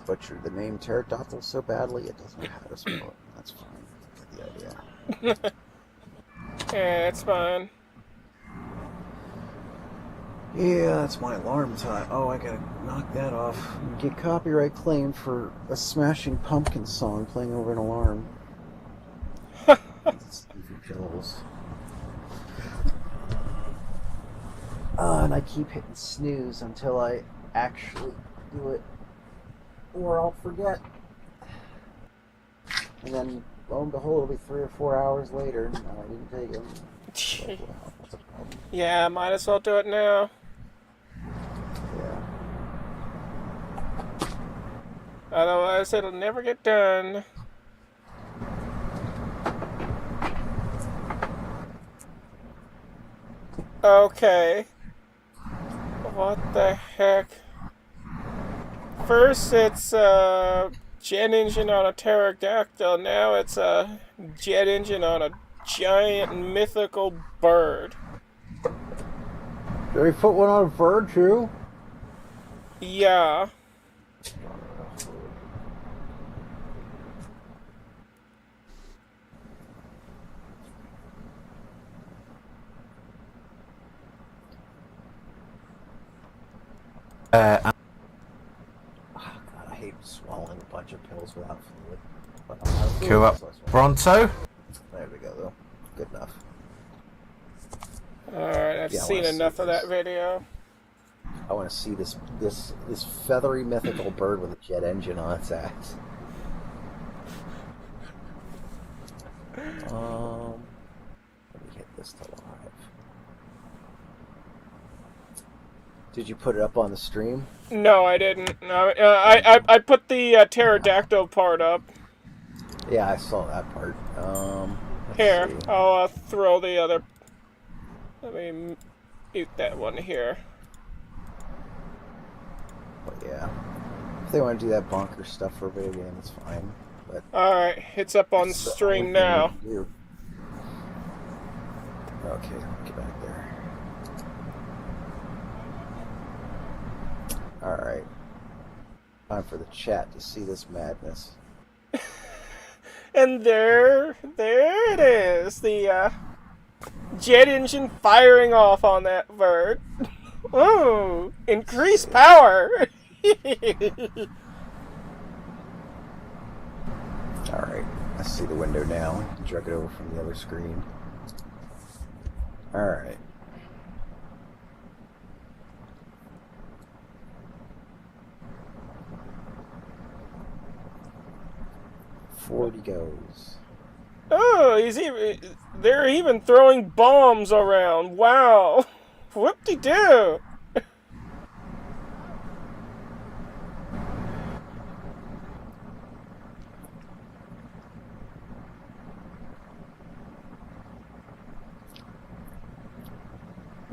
butchered the name pterodactyl so badly it doesn't know how to spell it. That's fine. Get the idea. Yeah, it's fine. Yeah, that's my alarm time. Oh, I gotta knock that off. Get copyright claim for a Smashing Pumpkins song playing over an alarm. Stevie Jones. And I keep hitting snooze until I actually do it, or I'll forget. And then, lo and behold, it'll be 3 or 4 hours later, and I didn't take it. Like, wow, what's the problem? Yeah, might as well do it now. Yeah. Otherwise, it'll never get done. Okay. What the heck? First it's a jet engine on a pterodactyl, now it's a jet engine on a giant mythical bird. Did we put one on a bird too? Yeah. Oh, God, I hate swallowing a bunch of pills without fluid. But I'm out of fluid, Queue up so I swallow. Pronto. There we go, though. Good enough. Alright, I've Yeah, I seen wanna see enough of this. that video. I want to see this feathery mythical bird with a jet engine on its ass. Let me hit this to live. Did you put it up on the stream? No, I didn't. No, I put the pterodactyl part up. Yeah, I saw that part. Let's Here, see. I'll throw the other. Let me mute that one here. But yeah, if they want to do that bonker stuff for a video game, it's fine. But Alright, it's up on it's the stream only thing now. we can do. Okay, let me get back there. Alright. Time for the chat to see this madness. And there it is. The jet engine firing off on that bird. Ooh, increased power. Alright, I see the window now. Drag it over from the other screen. Alright. Forward he goes. Oh, they're even throwing bombs around. Wow. Whoop-de-doo.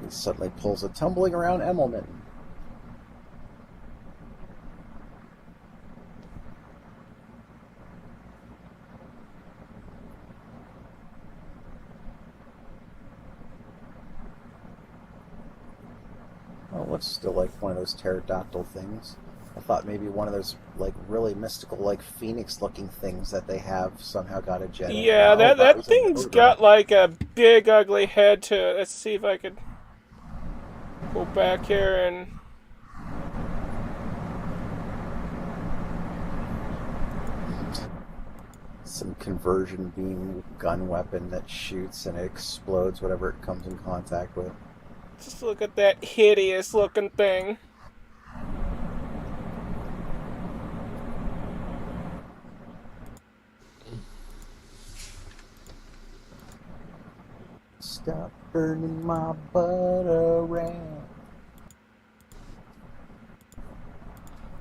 He suddenly pulls a tumbling around Emmelman. Oh, what's still like one of those pterodactyl things? I thought maybe one of those like really mystical, like phoenix-looking things that they have somehow got a jet. Yeah, that was thing's an got like a big ugly head to it. Let's see if I could go back here and... some conversion beam gun weapon that shoots and it explodes whatever it comes in contact with. Just look at that hideous looking thing. Stop burning my butt around.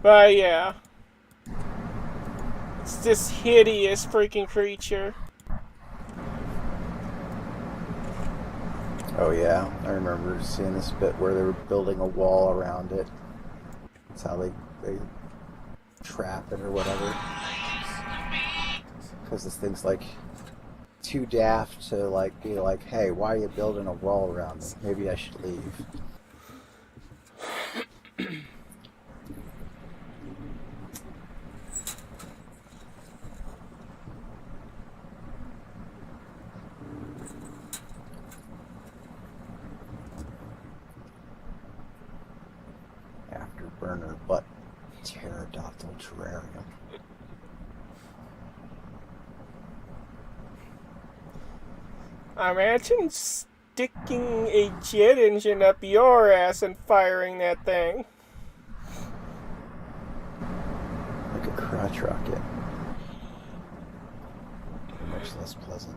But yeah. It's this hideous freaking creature. Oh yeah, I remember seeing this bit where they were building a wall around it. That's how they trap it or whatever. Because this thing's like too daft to like be like, hey, why are you building a wall around me? Maybe I should leave. burner, but pterodactyl terrarium. Imagine sticking a jet engine up your ass and firing that thing. Like a crotch rocket. Much less pleasant.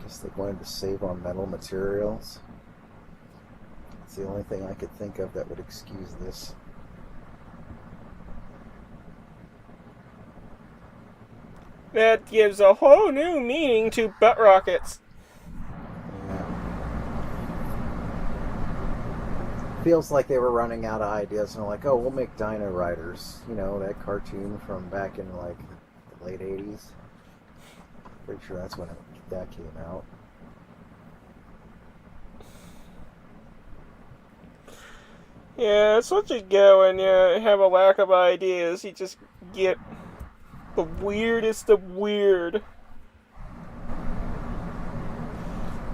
Guess they wanted to save on metal materials. It's the only thing I could think of that would excuse this. That gives a whole new meaning to butt rockets. Yeah. Feels like they were running out of ideas and they're like, oh, we'll make Dino Riders. You know, that cartoon from back in like the late 80s. Pretty sure that's when that came out. Yeah, that's what you get when you have a lack of ideas. You just get the weirdest of weird.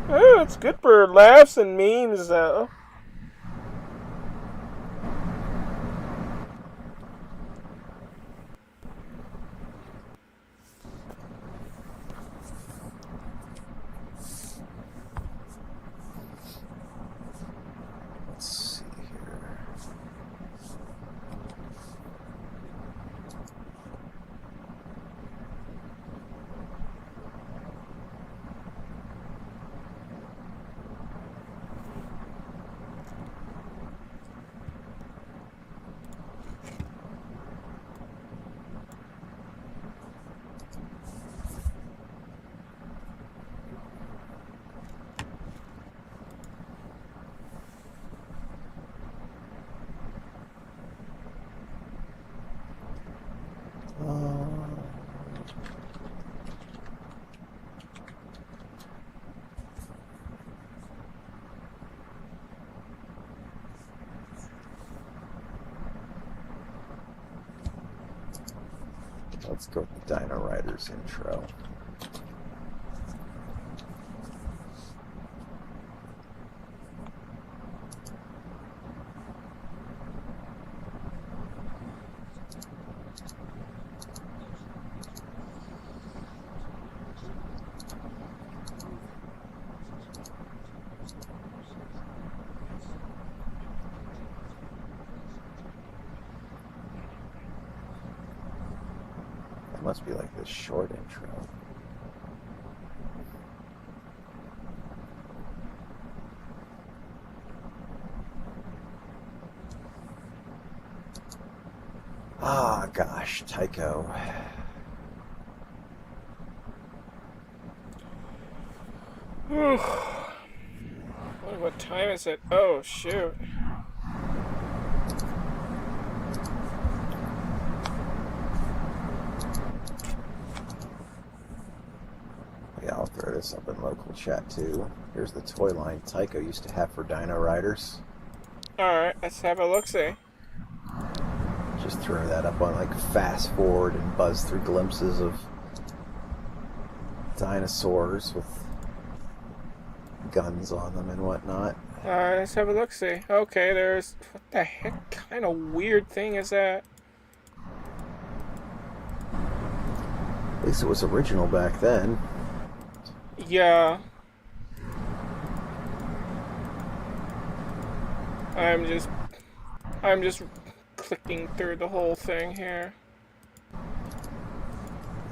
Oh, it's good for laughs and memes, though. Let's see here. Let's go with the Dino Riders intro. It must be like this short intro. Ah, gosh, Tycho. What time is it? Oh, shoot. Yeah, I'll throw this up in local chat too. Here's the toy line Tycho used to have for Dino Riders. Alright, let's have a look-see. Just throw that up on like fast forward and buzz through glimpses of dinosaurs with guns on them and whatnot. Alright, let's have a look-see. Okay, there's... What the heck kind of weird thing is that? At least it was original back then. Yeah. I'm just clicking through the whole thing here.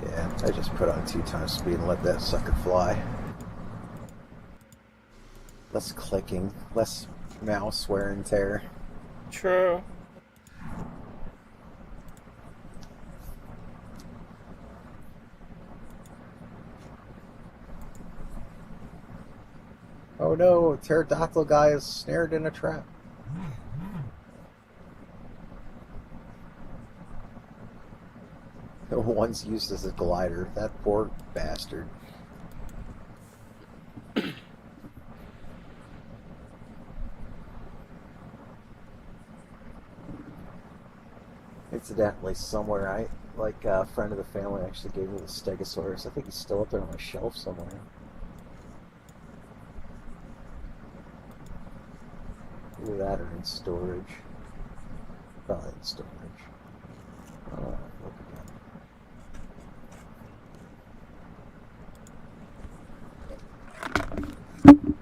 Yeah, I just put on 2 times speed and let that sucker fly. Less clicking, less mouse wear and tear. True. Oh no, a pterodactyl guy is snared in a trap. One's used as a glider. That poor bastard. Incidentally, somewhere a friend of the family actually gave me the Stegosaurus. I think he's still up there on my shelf somewhere. Either that or in storage. Probably in storage. Look again.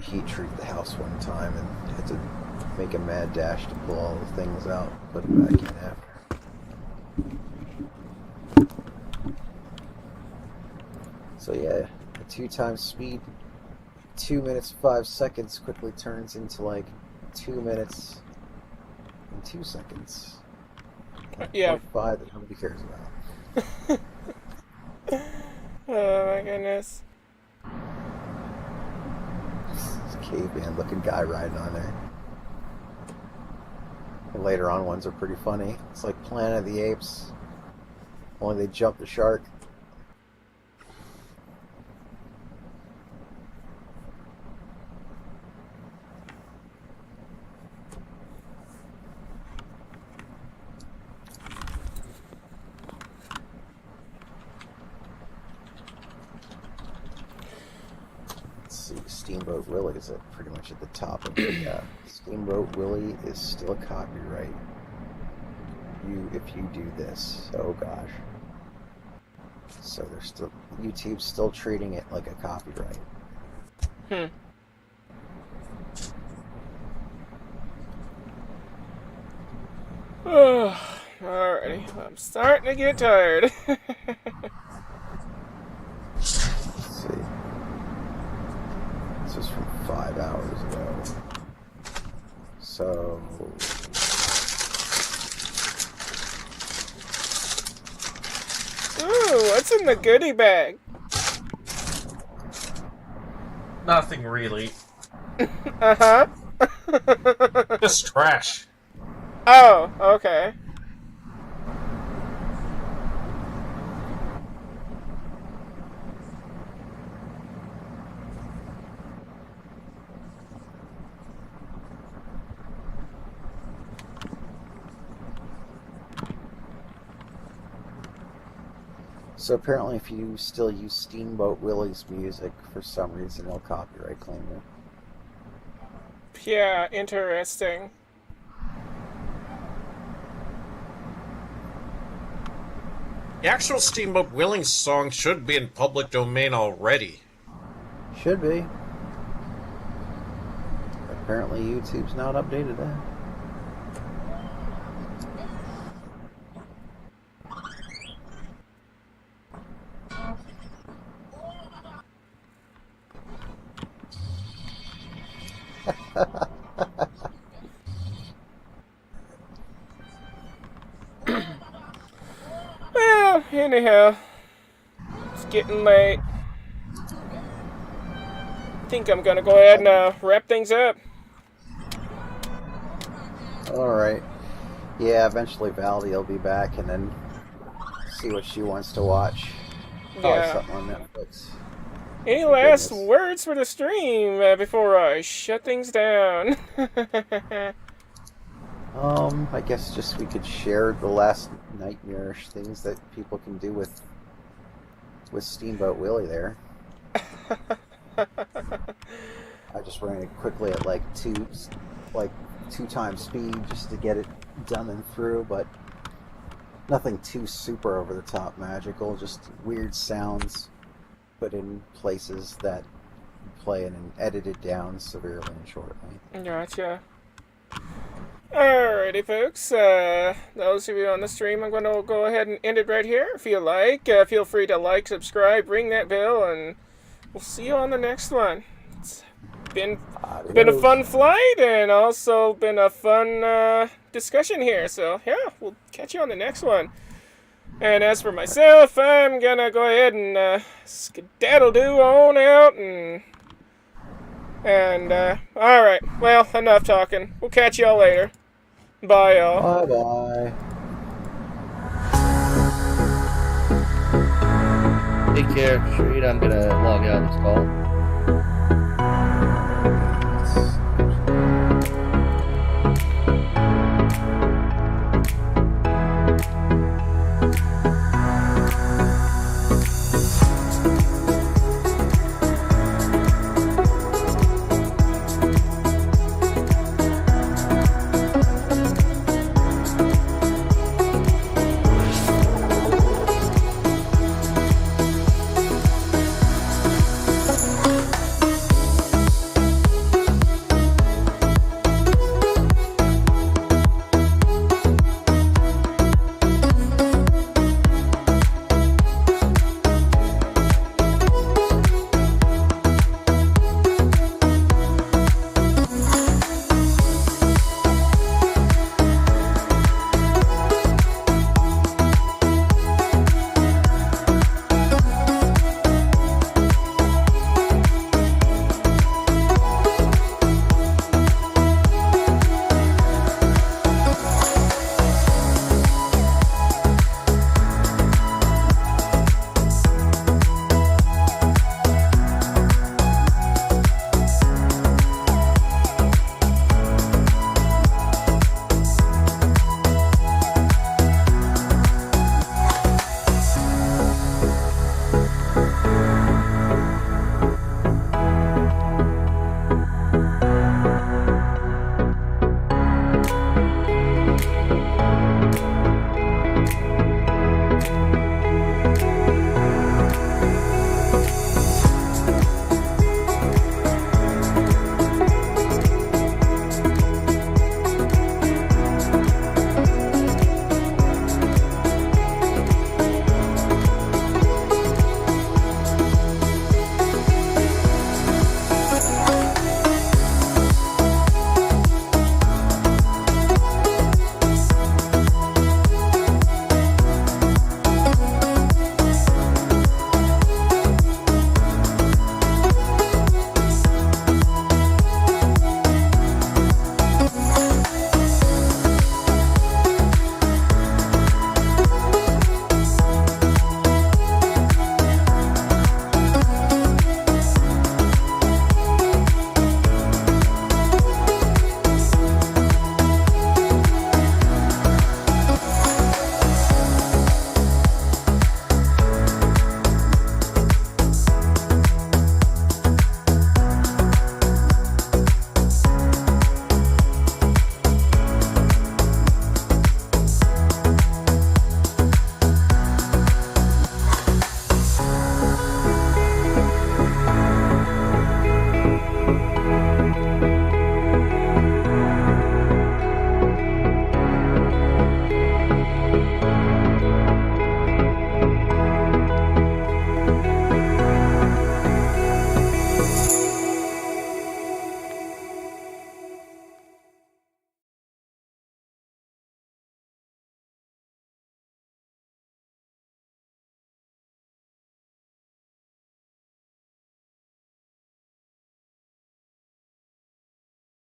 Heat treat the house one time and had to make a mad dash to pull all the things out and put them back in after. So yeah, a 2 times speed, 2 minutes 5 seconds quickly turns into like 2 minutes and 2 seconds. Yeah. 0.5 that nobody cares about. Oh my goodness. This caveman looking guy riding on there. The later on ones are pretty funny. It's like Planet of the Apes, only they jump the shark. Steamboat Willie is pretty much at the top of the Steamboat Willie is still a copyright. If you do this, oh gosh. So they're still YouTube's still treating it like a copyright. Oh, alrighty. I'm starting to get tired. Let's see. This was from 5 hours ago. So... Ooh, what's in the goodie bag? Nothing really. Uh-huh. Just trash. Oh, okay. So apparently if you still use Steamboat Willie's music, for some reason they'll copyright claim you. Yeah, interesting. The actual Steamboat Willie song should be in public domain already. Should be. Apparently YouTube's not updated that. Well, anyhow, it's getting late. I think I'm gonna go ahead and wrap things up. Alright. Yeah, eventually Valdi will be back and then see what she wants to watch. Probably Yeah. something on Netflix. Any My last goodness. words for the stream before I shut things down? I guess just we could share the last nightmarish things that people can do with Steamboat Willie there. I just ran it quickly at like 2 times speed just to get it done and through, but nothing too super over the top magical, just weird sounds put in places that play and then edited down severely and shortly. Gotcha. Alrighty, folks. Those of you on the stream, I'm going to go ahead and end it right here. If you like, feel free to like, subscribe, ring that bell, and we'll see you on the next one. It's been a fun flight and also been a fun discussion here. So, yeah, we'll catch you on the next one. And as for myself, I'm going to go ahead and skedaddle-doo on out and alright, well, enough talking. We'll catch y'all later. Bye, y'all. Bye-bye. Take care, Street. I'm gonna log out of this call.